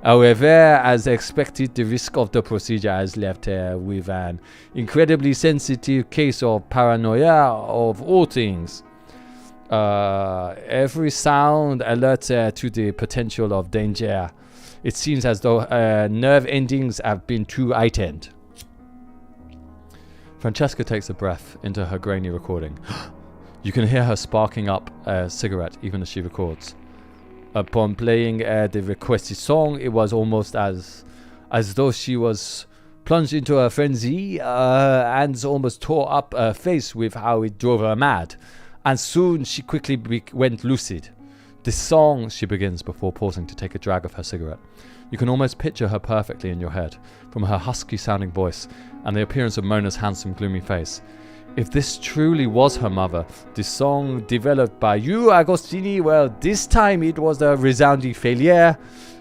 However, as expected, the risk of the procedure has left her with an incredibly sensitive case of paranoia of all things. Every sound alerts her to the potential of danger. It seems as though nerve endings have been too heightened. Francesca takes a breath into her grainy recording. You can hear her sparking up a cigarette even as she records. Upon playing the requested song, it was almost as though she was plunged into a frenzy. Hands almost tore up her face with how it drove her mad. And soon she quickly went lucid. This song, she begins before pausing to take a drag of her cigarette. You can almost picture her perfectly in your head, from her husky-sounding voice and the appearance of Mona's handsome, gloomy face. If this truly was her mother, the song developed by you, Agostini, well, this time it was a resounding failure.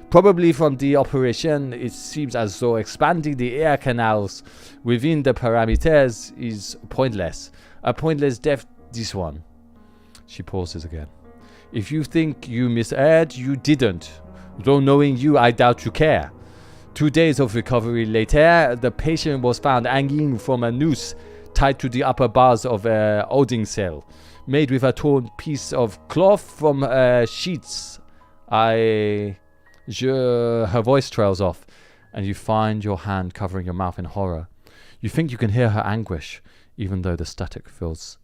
Probably from the operation, it seems as though expanding the air canals within the parameters is pointless. A pointless death, this one. She pauses again. If you think you misheard, you didn't. Though knowing you, I doubt you care. 2 days of recovery later, the patient was found hanging from a noose tied to the upper bars of a holding cell, made with a torn piece of cloth from sheets. Her voice trails off, and you find your hand covering your mouth in horror. You think you can hear her anguish, even through the static fills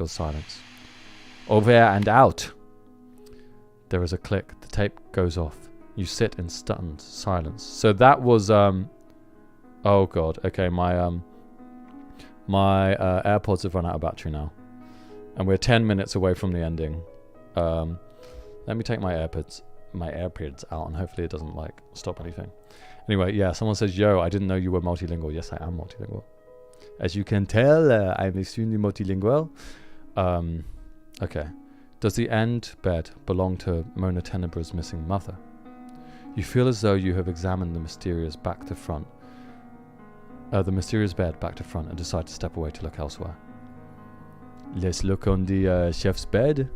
silence. Over and out. There is a click. The tape goes off. You sit in stunned silence. So that was oh god. Okay, my AirPods have run out of battery now, and we're 10 minutes away from the ending. Let me take my AirPods out, and hopefully it doesn't like stop anything. Anyway, yeah, someone says, yo, I didn't know you were multilingual. Yes, I am multilingual. As you can tell, I'm extremely multilingual. Okay. Does the end bed belong to Mona Tenebra's missing mother? You feel as though you have examined the mysterious bed back to front, and decide to step away to look elsewhere. Let's look on the chef's bed.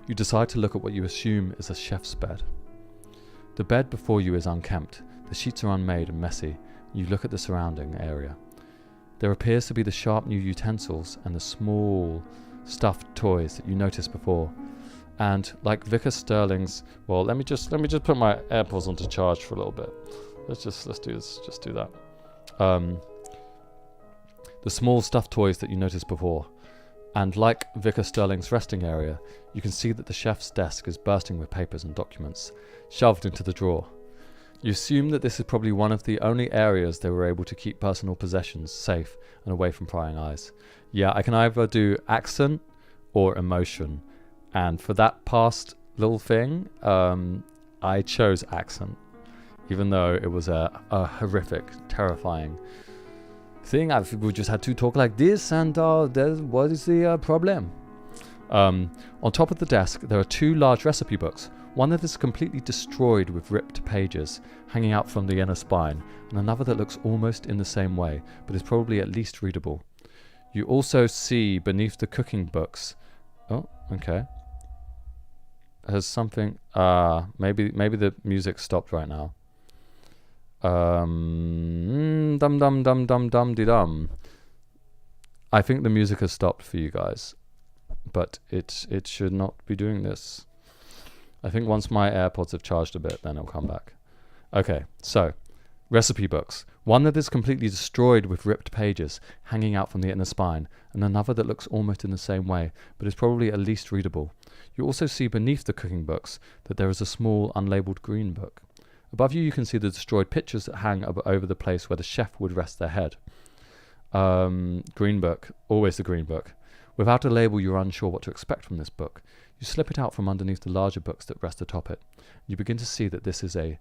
You decide to look at what you assume is a chef's bed. The bed before you is unkempt. The sheets are unmade and messy. You look at the surrounding area. There appears to be the sharp new utensils and the small stuffed toys that you noticed before. And like Vicar Sterling's, well, let me just put my AirPods onto charge for a little bit. Let's do this. Just do that. The small stuffed toys that you noticed before. And like Vicar Sterling's resting area, you can see that the chef's desk is bursting with papers and documents, shoved into the drawer. You assume that this is probably one of the only areas they were able to keep personal possessions safe and away from prying eyes. Yeah, I can either do accent or emotion. And for that past little thing, I chose accent, even though it was a horrific, terrifying thing. We just had to talk like this, and what is the problem? On top of the desk, there are 2 large recipe books. One that is completely destroyed with ripped pages hanging out from the inner spine, and another that looks almost in the same way, but is probably at least readable. You also see beneath the cooking books... Oh, okay. Has something... maybe the music stopped right now. Dum dum dum dum dum de dum. I think the music has stopped for you guys, but it should not be doing this. I think once my AirPods have charged a bit, then it'll come back. Okay, so recipe books. One that is completely destroyed with ripped pages hanging out from the inner spine, and another that looks almost in the same way, but is probably at least readable. You also see beneath the cooking books that there is a small unlabeled green book. Above you can see the destroyed pictures that hang over the place where the chef would rest their head. Green book, always the green book. Without a label, you're unsure what to expect from this book. You slip it out from underneath the larger books that rest atop it. You begin to see that this is a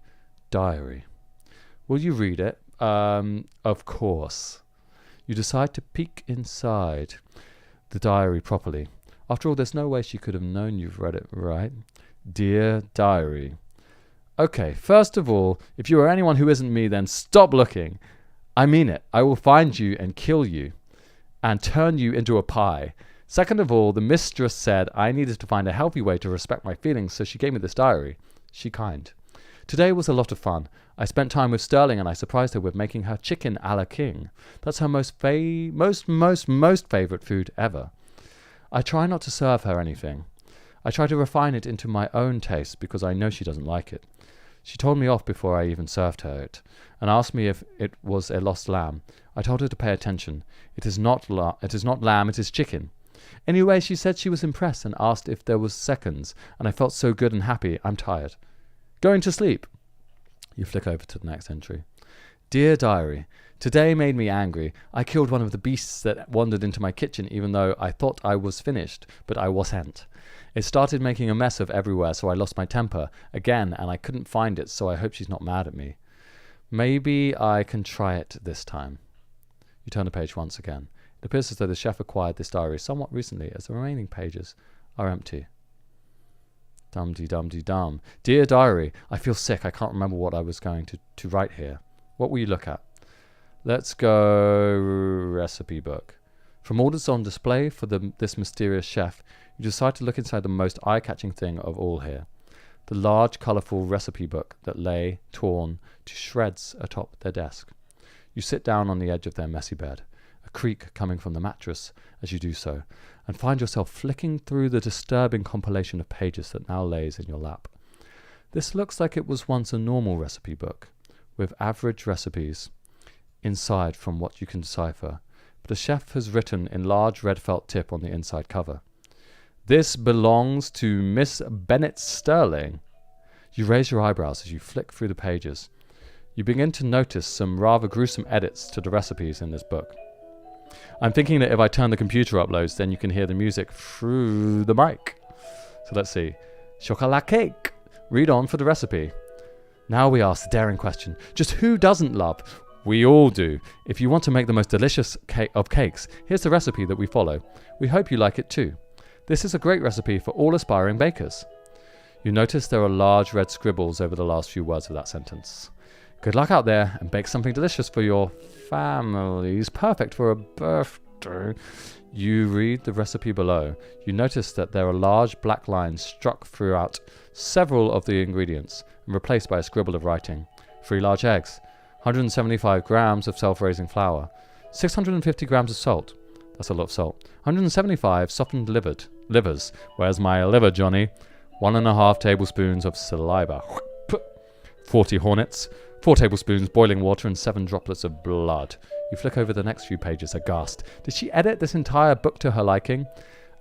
diary. Will you read it? Of course. You decide to peek inside the diary properly. After all, there's no way she could have known you've read it, right? Dear Diary. Okay, first of all, if you are anyone who isn't me, then stop looking. I mean it. I will find you and kill you and turn you into a pie. Second of all, the mistress said I needed to find a healthy way to respect my feelings, so she gave me this diary. She kind. Today was a lot of fun. I spent time with Sterling and I surprised her with making her chicken a la king. That's her most favorite food ever. I try not to serve her anything. I try to refine it into my own taste because I know she doesn't like it. She told me off before I even served her it, and asked me if it was a lost lamb. I told her to pay attention. It is not lamb, it is chicken. Anyway, she said she was impressed and asked if there was seconds, and I felt so good and happy. I'm tired. Going to sleep. You flick over to the next entry. Dear Diary, Today made me angry. I killed one of the beasts that wandered into my kitchen even though I thought I was finished, but I wasn't. It started making a mess of everywhere, so I lost my temper again and I couldn't find it, so I hope she's not mad at me. Maybe I can try it this time. You turn the page once again. It appears as though the chef acquired this diary somewhat recently, as the remaining pages are empty. Dum-de-dum-de-dum. Dear diary, I feel sick. I can't remember what I was going to write here. What will you look at? Let's go recipe book. From all that's on display for this mysterious chef, you decide to look inside the most eye-catching thing of all here. The large, colourful recipe book that lay, torn to shreds atop their desk. You sit down on the edge of their messy bed, a creak coming from the mattress as you do so, and find yourself flicking through the disturbing compilation of pages that now lays in your lap. This looks like it was once a normal recipe book, with average recipes inside from what you can decipher, but a chef has written in large red felt tip on the inside cover. This belongs to Miss Bennett Sterling. You raise your eyebrows as you flick through the pages. You begin to notice some rather gruesome edits to the recipes in this book. I'm thinking that if I turn the computer uploads, then you can hear the music through the mic. So let's see. Chocolat cake. Read on for the recipe. Now we ask the daring question. Just who doesn't love? We all do. If you want to make the most delicious cake of cakes, here's the recipe that we follow. We hope you like it too. This is a great recipe for all aspiring bakers. You notice there are large red scribbles over the last few words of that sentence. Good luck out there and bake something delicious for your families, perfect for a birthday. You read the recipe below. You notice that there are large black lines struck throughout several of the ingredients and replaced by a scribble of writing. 3 large eggs, 175 grams of self-raising flour, 650 grams of salt. That's a lot of salt. 175 softened livers. Where's my liver, Johnny? 1.5 tablespoons of saliva. 40 hornets, 4 tablespoons boiling water, and 7 droplets of blood. You flick over the next few pages aghast. Did she edit this entire book to her liking?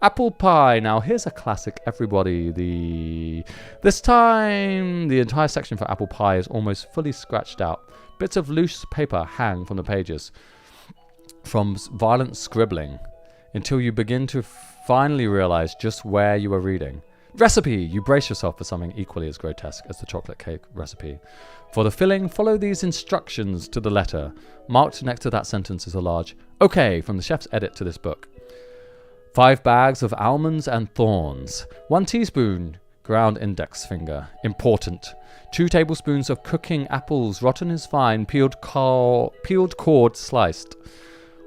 Apple pie. Now here's a classic, everybody. This time the entire section for apple pie is almost fully scratched out. Bits of loose paper hang from the pages from violent scribbling until you begin to finally realize just where you are reading. Recipe! You brace yourself for something equally as grotesque as the chocolate cake recipe. For the filling, follow these instructions to the letter. Marked next to that sentence is a large OK from the chef's edit to this book. 5 bags of almonds and thorns. 1 teaspoon ground index finger. Important. 2 tablespoons of cooking apples, rotten is fine, peeled cord sliced.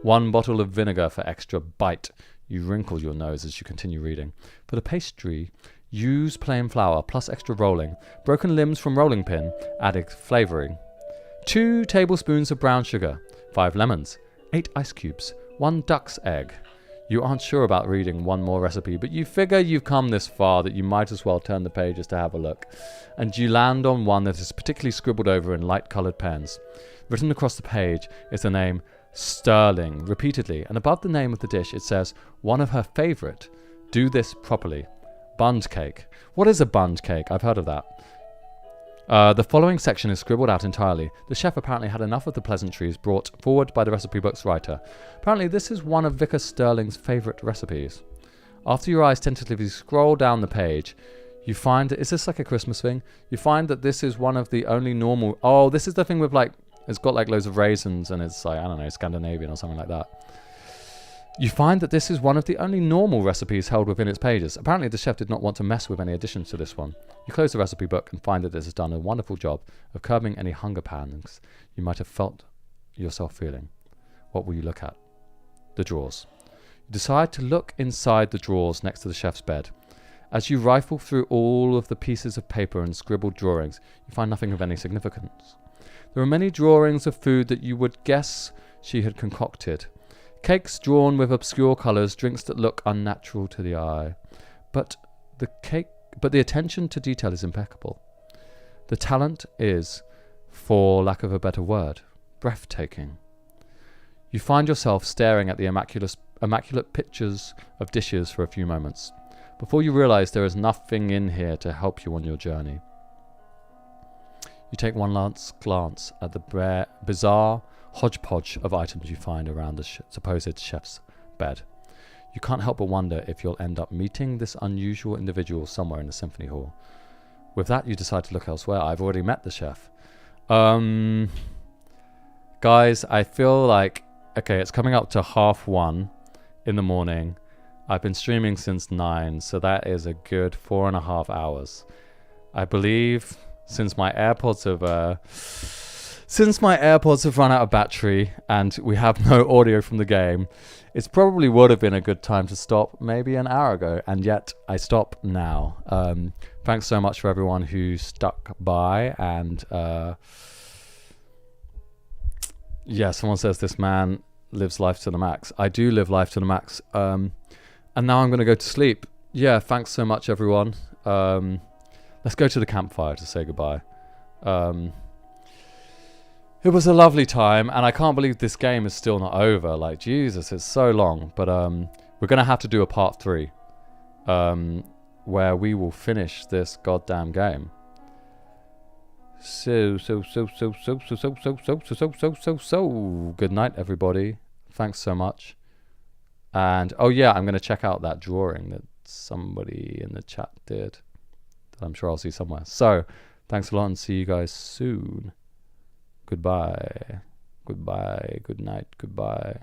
1 bottle of vinegar for extra bite. You wrinkle your nose as you continue reading. For the pastry, use plain flour plus extra rolling. Broken limbs from rolling pin, added flavouring. 2 tablespoons of brown sugar. 5 lemons. 8 ice cubes. 1 duck's egg. You aren't sure about reading one more recipe, but you figure you've come this far that you might as well turn the pages to have a look. And you land on one that is particularly scribbled over in light-coloured pens. Written across the page is the name Sterling, repeatedly, and above the name of the dish it says, one of her favourite. Do this properly. Bund cake. What is a bund cake? I've heard of that. The following section is scribbled out entirely. The chef apparently had enough of the pleasantries brought forward by the recipe book's writer. Apparently this is one of Vicar Sterling's favourite recipes. After your eyes tentatively scroll down the page, you find... Is this like a Christmas thing? You find that this is one of the only normal... Oh, this is the thing with like... It's got like loads of raisins and it's like, I don't know, Scandinavian or something like that. You find that this is one of the only normal recipes held within its pages. Apparently the chef did not want to mess with any additions to this one. You close the recipe book and find that it has done a wonderful job of curbing any hunger pangs you might have felt yourself feeling. What will you look at? The drawers. You decide to look inside the drawers next to the chef's bed. As you rifle through all of the pieces of paper and scribbled drawings, you find nothing of any significance. There are many drawings of food that you would guess she had concocted. Cakes drawn with obscure colours, drinks that look unnatural to the eye. But the attention to detail is impeccable. The talent is, for lack of a better word, breathtaking. You find yourself staring at the immaculate pictures of dishes for a few moments, before you realise there is nothing in here to help you on your journey. You take one last glance at the bizarre, hodgepodge of items you find around the supposed chef's bed. You can't help but wonder if you'll end up meeting this unusual individual somewhere in the symphony hall. With that, you decide to look elsewhere. I've already met the chef. Guys, I feel like, okay, it's coming up to 1:30 in the morning. I've been streaming since 9, so that is a good 4.5 hours. I believe since my AirPods have run out of battery and we have no audio from the game, it probably would have been a good time to stop maybe an hour ago, and yet I stop now. Thanks so much for everyone who stuck by, and yeah, someone says this man lives life to the max. I do live life to the max. And now I'm going to go to sleep. Yeah, thanks so much, everyone. Let's go to the campfire to say goodbye. It was a lovely time, and I can't believe this game is still not over. Like, Jesus, it's so long. But we're going to have to do a part 3, where we will finish this goddamn game. So, good night, everybody. Thanks so much. And, oh yeah, I'm going to check out that drawing that somebody in the chat did, that I'm sure I'll see somewhere. So, thanks a lot, and see you guys soon. Goodbye. Goodbye. Good night. Goodbye.